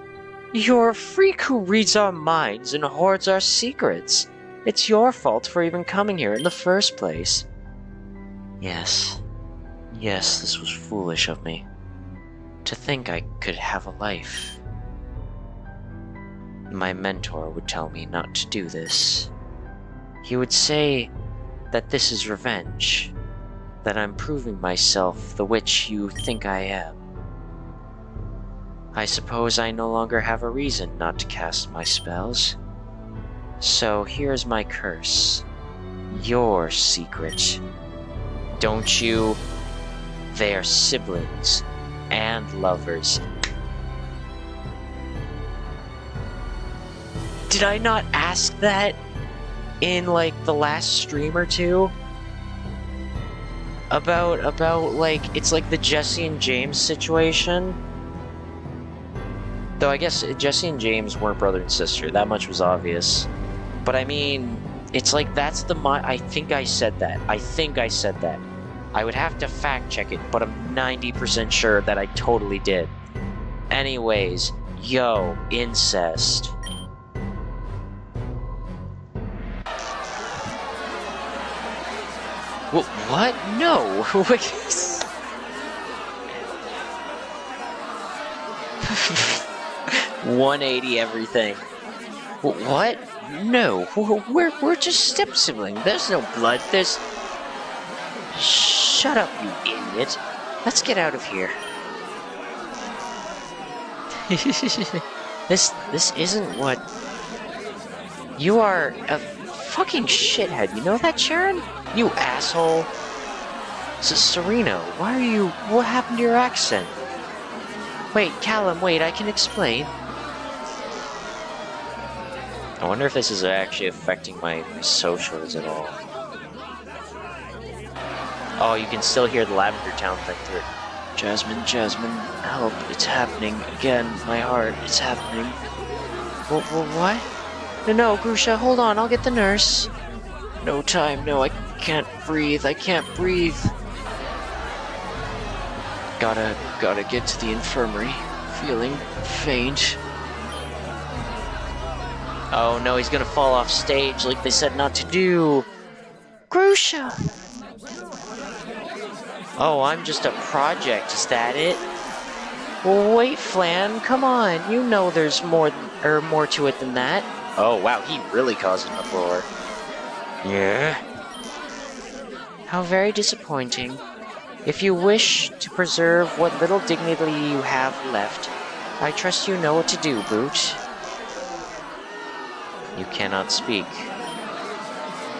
S1: You're a freak who reads our minds and hoards our secrets. It's your fault for even coming here in the first place. Yes, this was foolish of me. To think I could have a life. My mentor would tell me not to do this. He would say that this is revenge, that I'm proving myself the witch you think I am. I suppose I no longer have a reason not to cast my spells. So here's my curse. Your secret. Don't you? They are siblings and lovers. Did I not ask that in like the last stream or two? About like it's like the Jesse and James situation? Though I guess Jesse and James weren't brother and sister, that much was obvious. But I mean, it's like that's the I think I said that. I would have to fact check it, but I'm 90% sure that I totally did. Anyways, yo, incest. What? No. 180 everything. What? No. We're just step siblings. There's no blood. There's... Shut up, you idiot. Let's get out of here. This isn't what... You are a fucking shithead. You know that, Sharon? You asshole. Sereno, why are you... What happened to your accent? Wait, Callum, wait, I can explain. I wonder if this is actually affecting my socials at all. Oh, you can still hear the Lavender Town thing through it.
S2: Jasmine, Jasmine, help, it's happening. Again, my heart, it's happening.
S1: What? No, Grusha, hold on, I'll get the nurse.
S2: No time, no, I can't breathe, I can't breathe. Gotta get to the infirmary. Feeling faint.
S1: Oh no, he's gonna fall off stage like they said not to do. Grusha! Oh, I'm just a project, is that it? Well, wait, Flan, come on. You know there's more to it than that.
S2: Oh wow, he really caused an uproar.
S1: Yeah? How very disappointing. If you wish to preserve what little dignity you have left, I trust you know what to do, Boot. You cannot speak.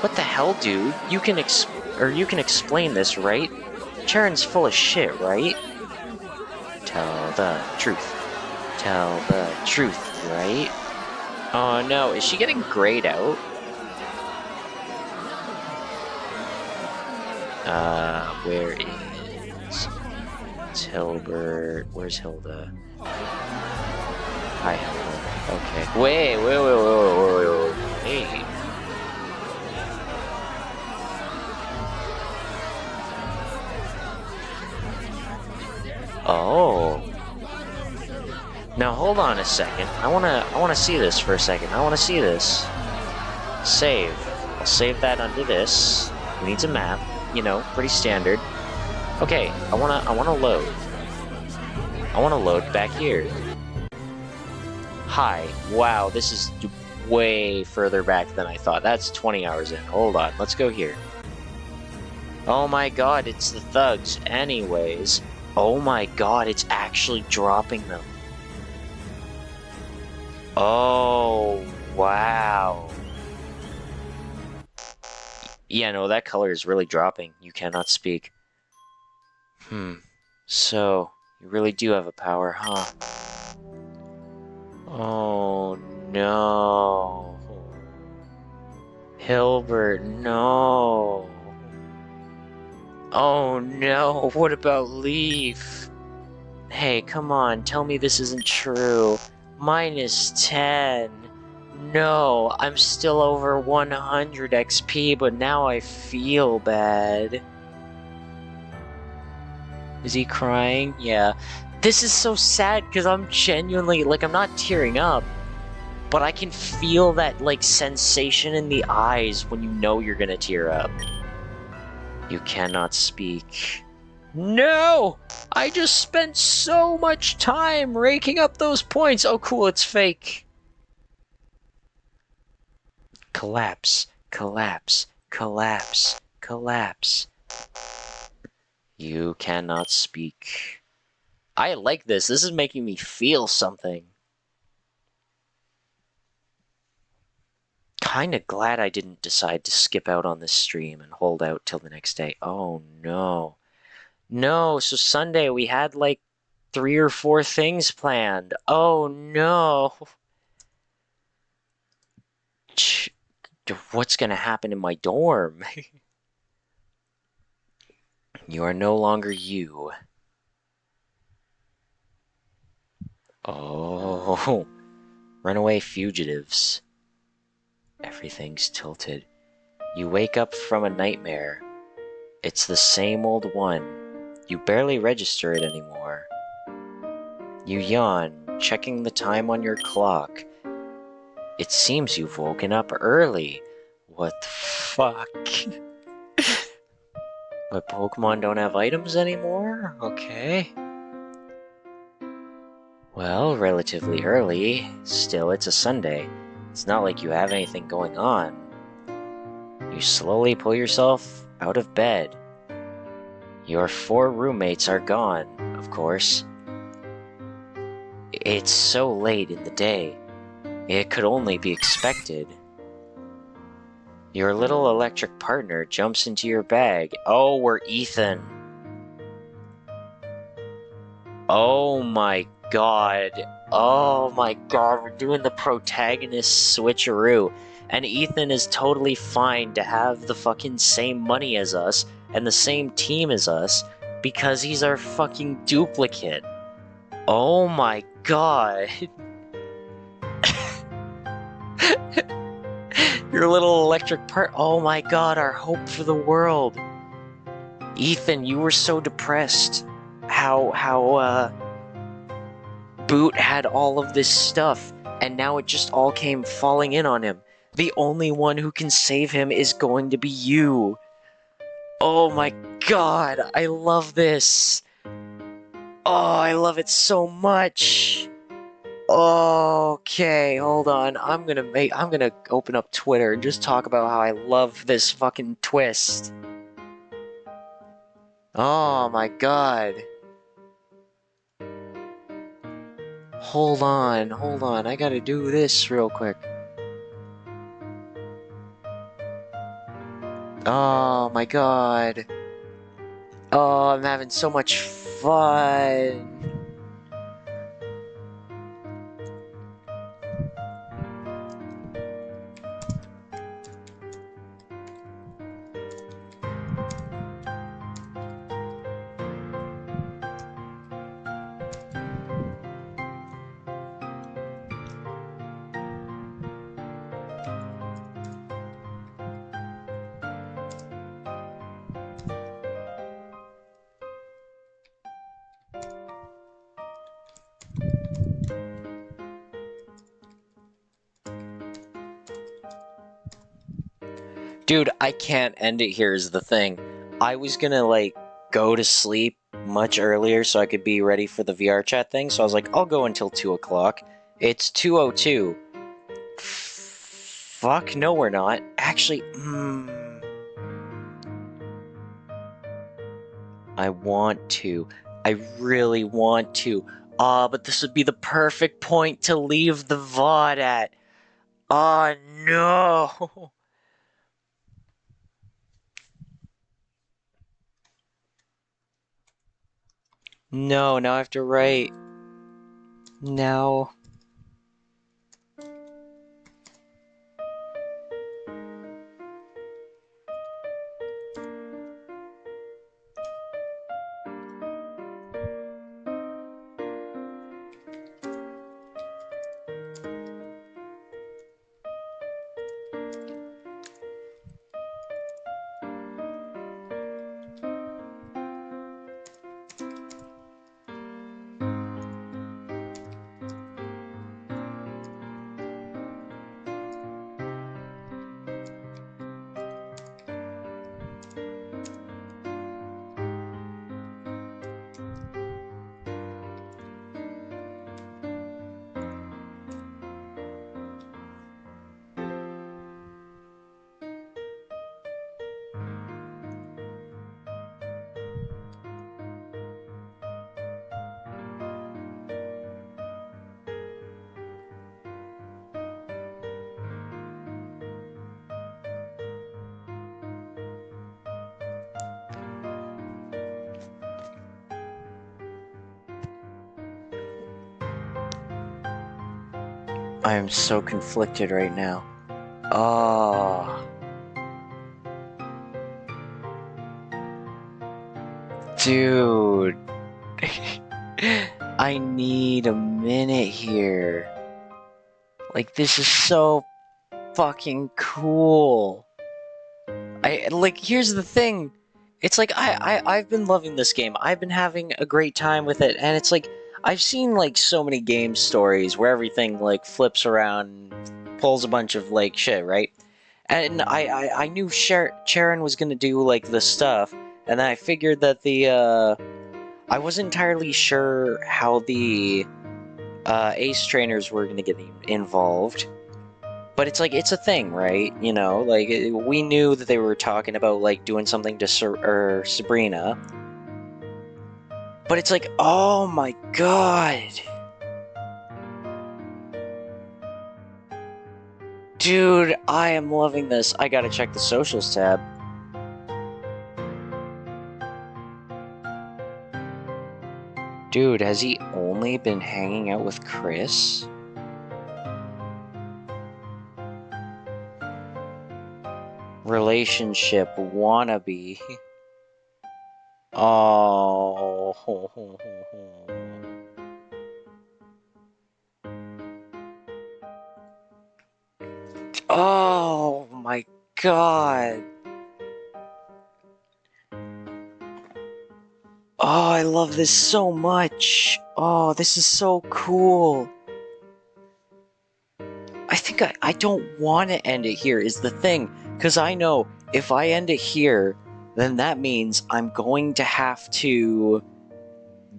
S1: What the hell, dude? You can explain this, right? Charon's full of shit, right? Tell the truth. Tell the truth, right? Oh no, is she getting grayed out? Where is Hilbert? Where's Hilda? Hi, Hilda. Okay. Wait. Oh. Now hold on a second. I wanna see this for a second. I wanna see this. Save. I'll save that under this. Who needs a map? You know, pretty standard. Okay, I wanna load. I wanna load back here. Hi. Wow, this is way further back than I thought. That's 20 hours in. Hold on, let's go here. Oh my god, it's the thugs. Anyways. Oh my god, it's actually dropping them. Oh, wow. Yeah, no, that color is really dropping. You cannot speak. So, you really do have a power, huh? Oh, no. Hilbert, no. Oh, no. What about Leaf? Hey, come on. Tell me this isn't true. -10. No, I'm still over 100 XP, but now I feel bad. Is he crying? Yeah. This is so sad because I'm genuinely, like, I'm not tearing up, but I can feel that, like, sensation in the eyes when you know you're gonna tear up. You cannot speak. No! I just spent so much time raking up those points. Oh, cool, it's fake. Collapse, collapse, collapse, collapse. You cannot speak. I like this. This is making me feel something. Kinda glad I didn't decide to skip out on this stream and hold out till the next day. Oh, no. No, so Sunday we had like 3 or 4 things planned. Oh, no. What's gonna happen in my dorm? You are no longer you. Oh, runaway fugitives. Everything's tilted. You wake up from a nightmare. It's the same old one. You barely register it anymore. You yawn, checking the time on your clock. It seems you've woken up early. What the fuck? My Pokemon don't have items anymore? Okay. Well, relatively early. Still, it's a Sunday. It's not like you have anything going on. You slowly pull yourself out of bed. Your 4 roommates are gone, of course. It's so late in the day. It could only be expected. Your little electric partner jumps into your bag. Oh, we're Ethan. Oh my god. Oh my god, we're doing the protagonist switcheroo. And Ethan is totally fine to have the fucking same money as us and the same team as us because he's our fucking duplicate. Oh my god. Your little electric part. Oh my god, our hope for the world. Ethan, you were so depressed. How Boot had all of this stuff, and now it just all came falling in on him. The only one who can save him is going to be you. Oh my god, I love this. Oh, I love it so much. Okay, hold on. I'm gonna open up Twitter and just talk about how I love this fucking twist. Oh my god. Hold on. I gotta do this real quick. Oh my god. Oh, I'm having so much fun. Dude, I can't end it here is the thing. I was gonna, like, go to sleep much earlier so I could be ready for the VR chat thing, so I was like, I'll go until 2 o'clock. It's 2:02. Fuck, no we're not. Actually, I want to. I really want to. But this would be the perfect point to leave the VOD at. No! No, now I have to write. Now. I am so conflicted right now. Oh. Dude. I need a minute here. Like, this is so fucking cool. Here's the thing. It's like, I've been loving this game. I've been having a great time with it, and it's like, I've seen, like, so many game stories where everything, like, flips around, pulls a bunch of, like, shit, right? And I knew Charon was gonna do, like, the stuff, and then I figured that I wasn't entirely sure how the, Ace trainers were gonna get involved. But it's like, it's a thing, right? You know, like, we knew that they were talking about, like, doing something to Sabrina. But it's like, oh my god. Dude, I am loving this. I gotta check the socials tab. Dude, has he only
S2: only been hanging out with Chris? Relationship wannabe. Oh. Oh my god. Oh, I love this so much. Oh, this is so cool. I think I don't want to end it here is the thing. Because I know if I end it here, then that means I'm going to have to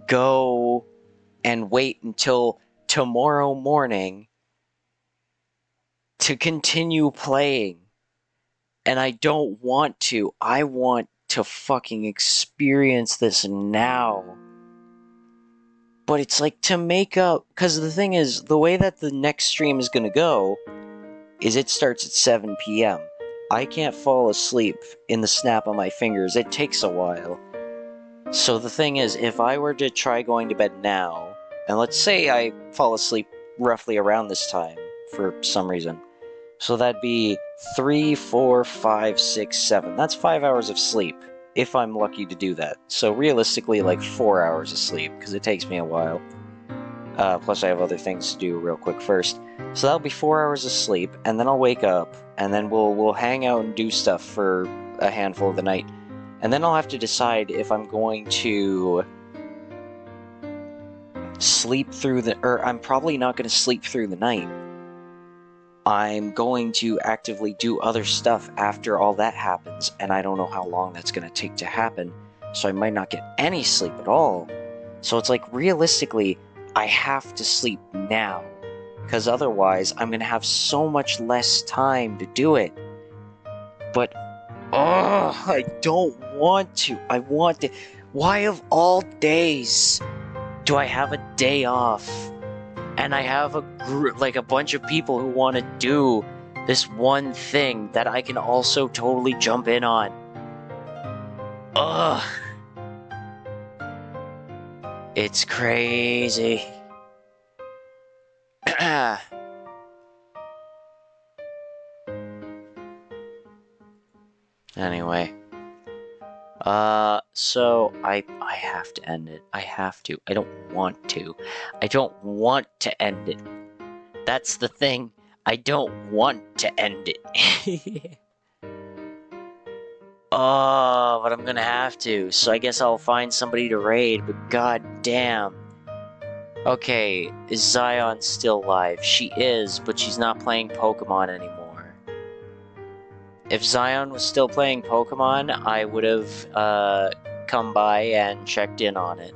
S2: go and wait until tomorrow morning to continue playing. And I don't want to. I want to fucking experience this now. But it's like to make up, because the thing is, the way that the next stream is going to go is it starts at 7 p.m. I can't fall asleep in the snap of my fingers. It takes a while. So the thing is, if I were to try going to bed now, and let's say I fall asleep roughly around this time for some reason, so that'd be 3, 4, 5, 6, 7. That's 5 hours of sleep, if I'm lucky to do that. So realistically, like 4 hours of sleep, because it takes me a while. Plus I have other things to do real quick first. So that'll be 4 hours of sleep, and then I'll wake up, and then we'll hang out and do stuff for a handful of the night. And then I'll have to decide if I'm going to sleep through or I'm probably not going to sleep through the night. I'm going to actively do other stuff after all that happens, and I don't know how long that's going to take to happen, so I might not get any sleep at all. So it's like, realistically, I have to sleep now, because otherwise I'm going to have so much less time to do it. But, I don't want to. I want to. Why of all days do I have a day off? And I have a bunch of people who want to do this one thing that I can also totally jump in on. Ugh. It's crazy. Anyway. So I have to end it. I have to. I don't want to. I don't want to end it. That's the thing. I don't want to end it. Oh, but I'm gonna have to. So I guess I'll find somebody to raid, but god damn. Okay, is Zion still live? She is, but she's not playing Pokemon anymore. If Zion was still playing Pokemon, I would have come by and checked in on it.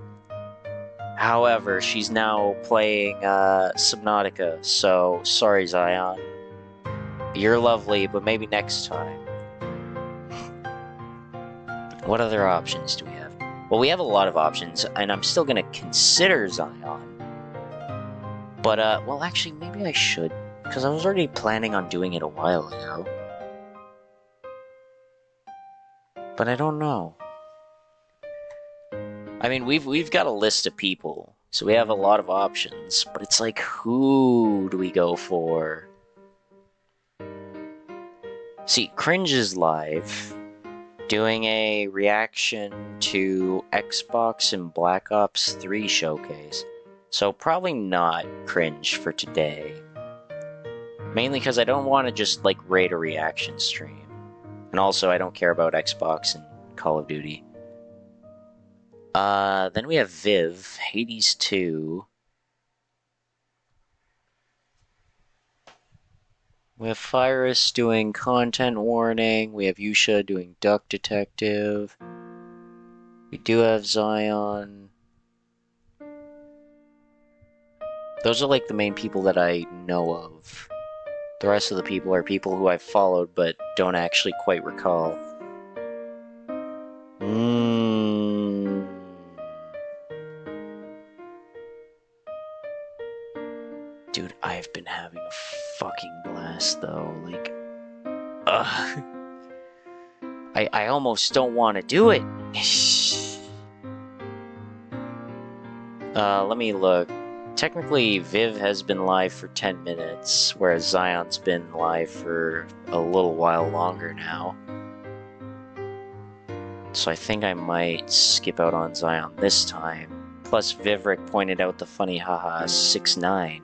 S2: However, she's now playing Subnautica, so sorry Zion. You're lovely, but maybe next time. What other options do we have? Well, we have a lot of options, and I'm still gonna consider Zion. But, well, actually, maybe I should, because I was already planning on doing it a while ago. But I don't know. I mean, we've got a list of people, so we have a lot of options, but it's like, who do we go for? See, Cringe is live, doing a reaction to Xbox and Black Ops 3 showcase, so probably not Cringe for today. Mainly because I don't want to just, like, raid a reaction stream. And also, I don't care about Xbox and Call of Duty. Then we have Viv, Hades 2. We have Fyrus doing content warning. We have Yusha doing Duck Detective. We do have Zion. Those are like the main people that I know of. The rest of the people are people who I've followed but don't actually quite recall. Dude, I've been having a fucking blast though, like... Ugh. I almost don't want to do it. Let me look. Technically, Viv has been live for 10 minutes, whereas Zion's been live for a little while longer now. So I think I might skip out on Zion this time. Plus, Vivrick pointed out the funny haha 6-9.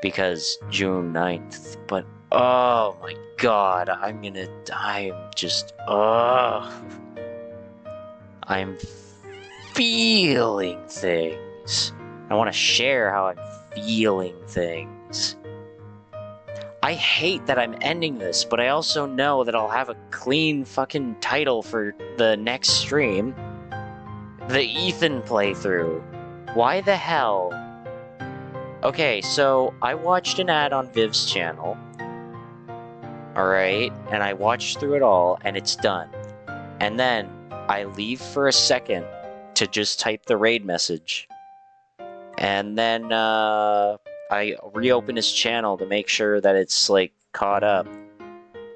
S2: Because June 9th. But, oh my god, I'm just, I'm feeling things. I want to share how I'm feeling things. I hate that I'm ending this, but I also know that I'll have a clean fucking title for the next stream. The Ethan playthrough. Why the hell? Okay, so I watched an ad on Viv's channel. Alright, and I watched through it all, and it's done. And then I leave for a second to just type the raid message. And then I reopen his channel to make sure that it's like caught up.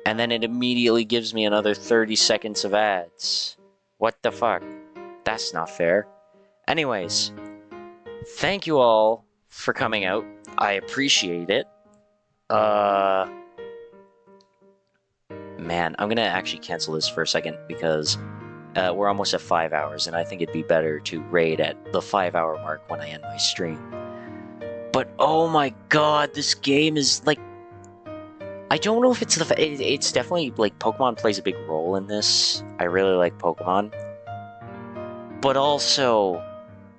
S2: And then it immediately gives me another 30 seconds of ads. What the fuck? That's not fair. Anyways, thank you all for coming out. I appreciate it. Man, I'm gonna actually cancel this for a second because we're almost at 5 hours, and I think it'd be better to raid at the 5-hour mark when I end my stream. But oh my god, this game is like... I don't know if it's it's definitely, like, Pokemon plays a big role in this. I really like Pokemon. But also,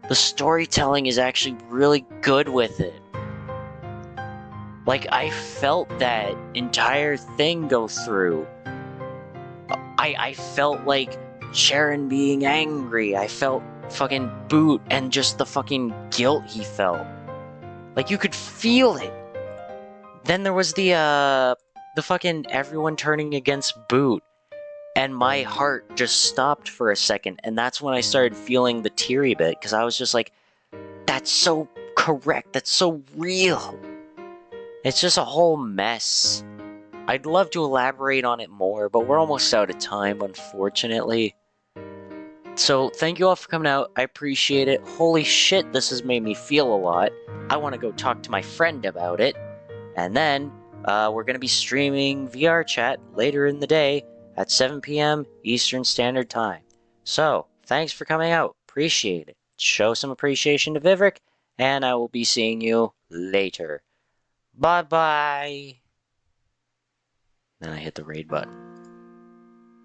S2: the storytelling is actually really good with it. Like, I felt that entire thing go through. I felt like Sharon being angry. I felt fucking Boot and just the fucking guilt he felt. Like, you could feel it. Then there was the fucking everyone turning against Boot. And my heart just stopped for a second. And that's when I started feeling the teary bit. Because I was just like, that's so correct. That's so real. It's just a whole mess. I'd love to elaborate on it more, but we're almost out of time, unfortunately. So, thank you all for coming out. I appreciate it. Holy shit, this has made me feel a lot. I want to go talk to my friend about it. And then, we're going to be streaming VR chat later in the day at 7 p.m. Eastern Standard Time. So, thanks for coming out. Appreciate it. Show some appreciation to Vivrick, and I will be seeing you later. Bye-bye. Then I hit the raid button.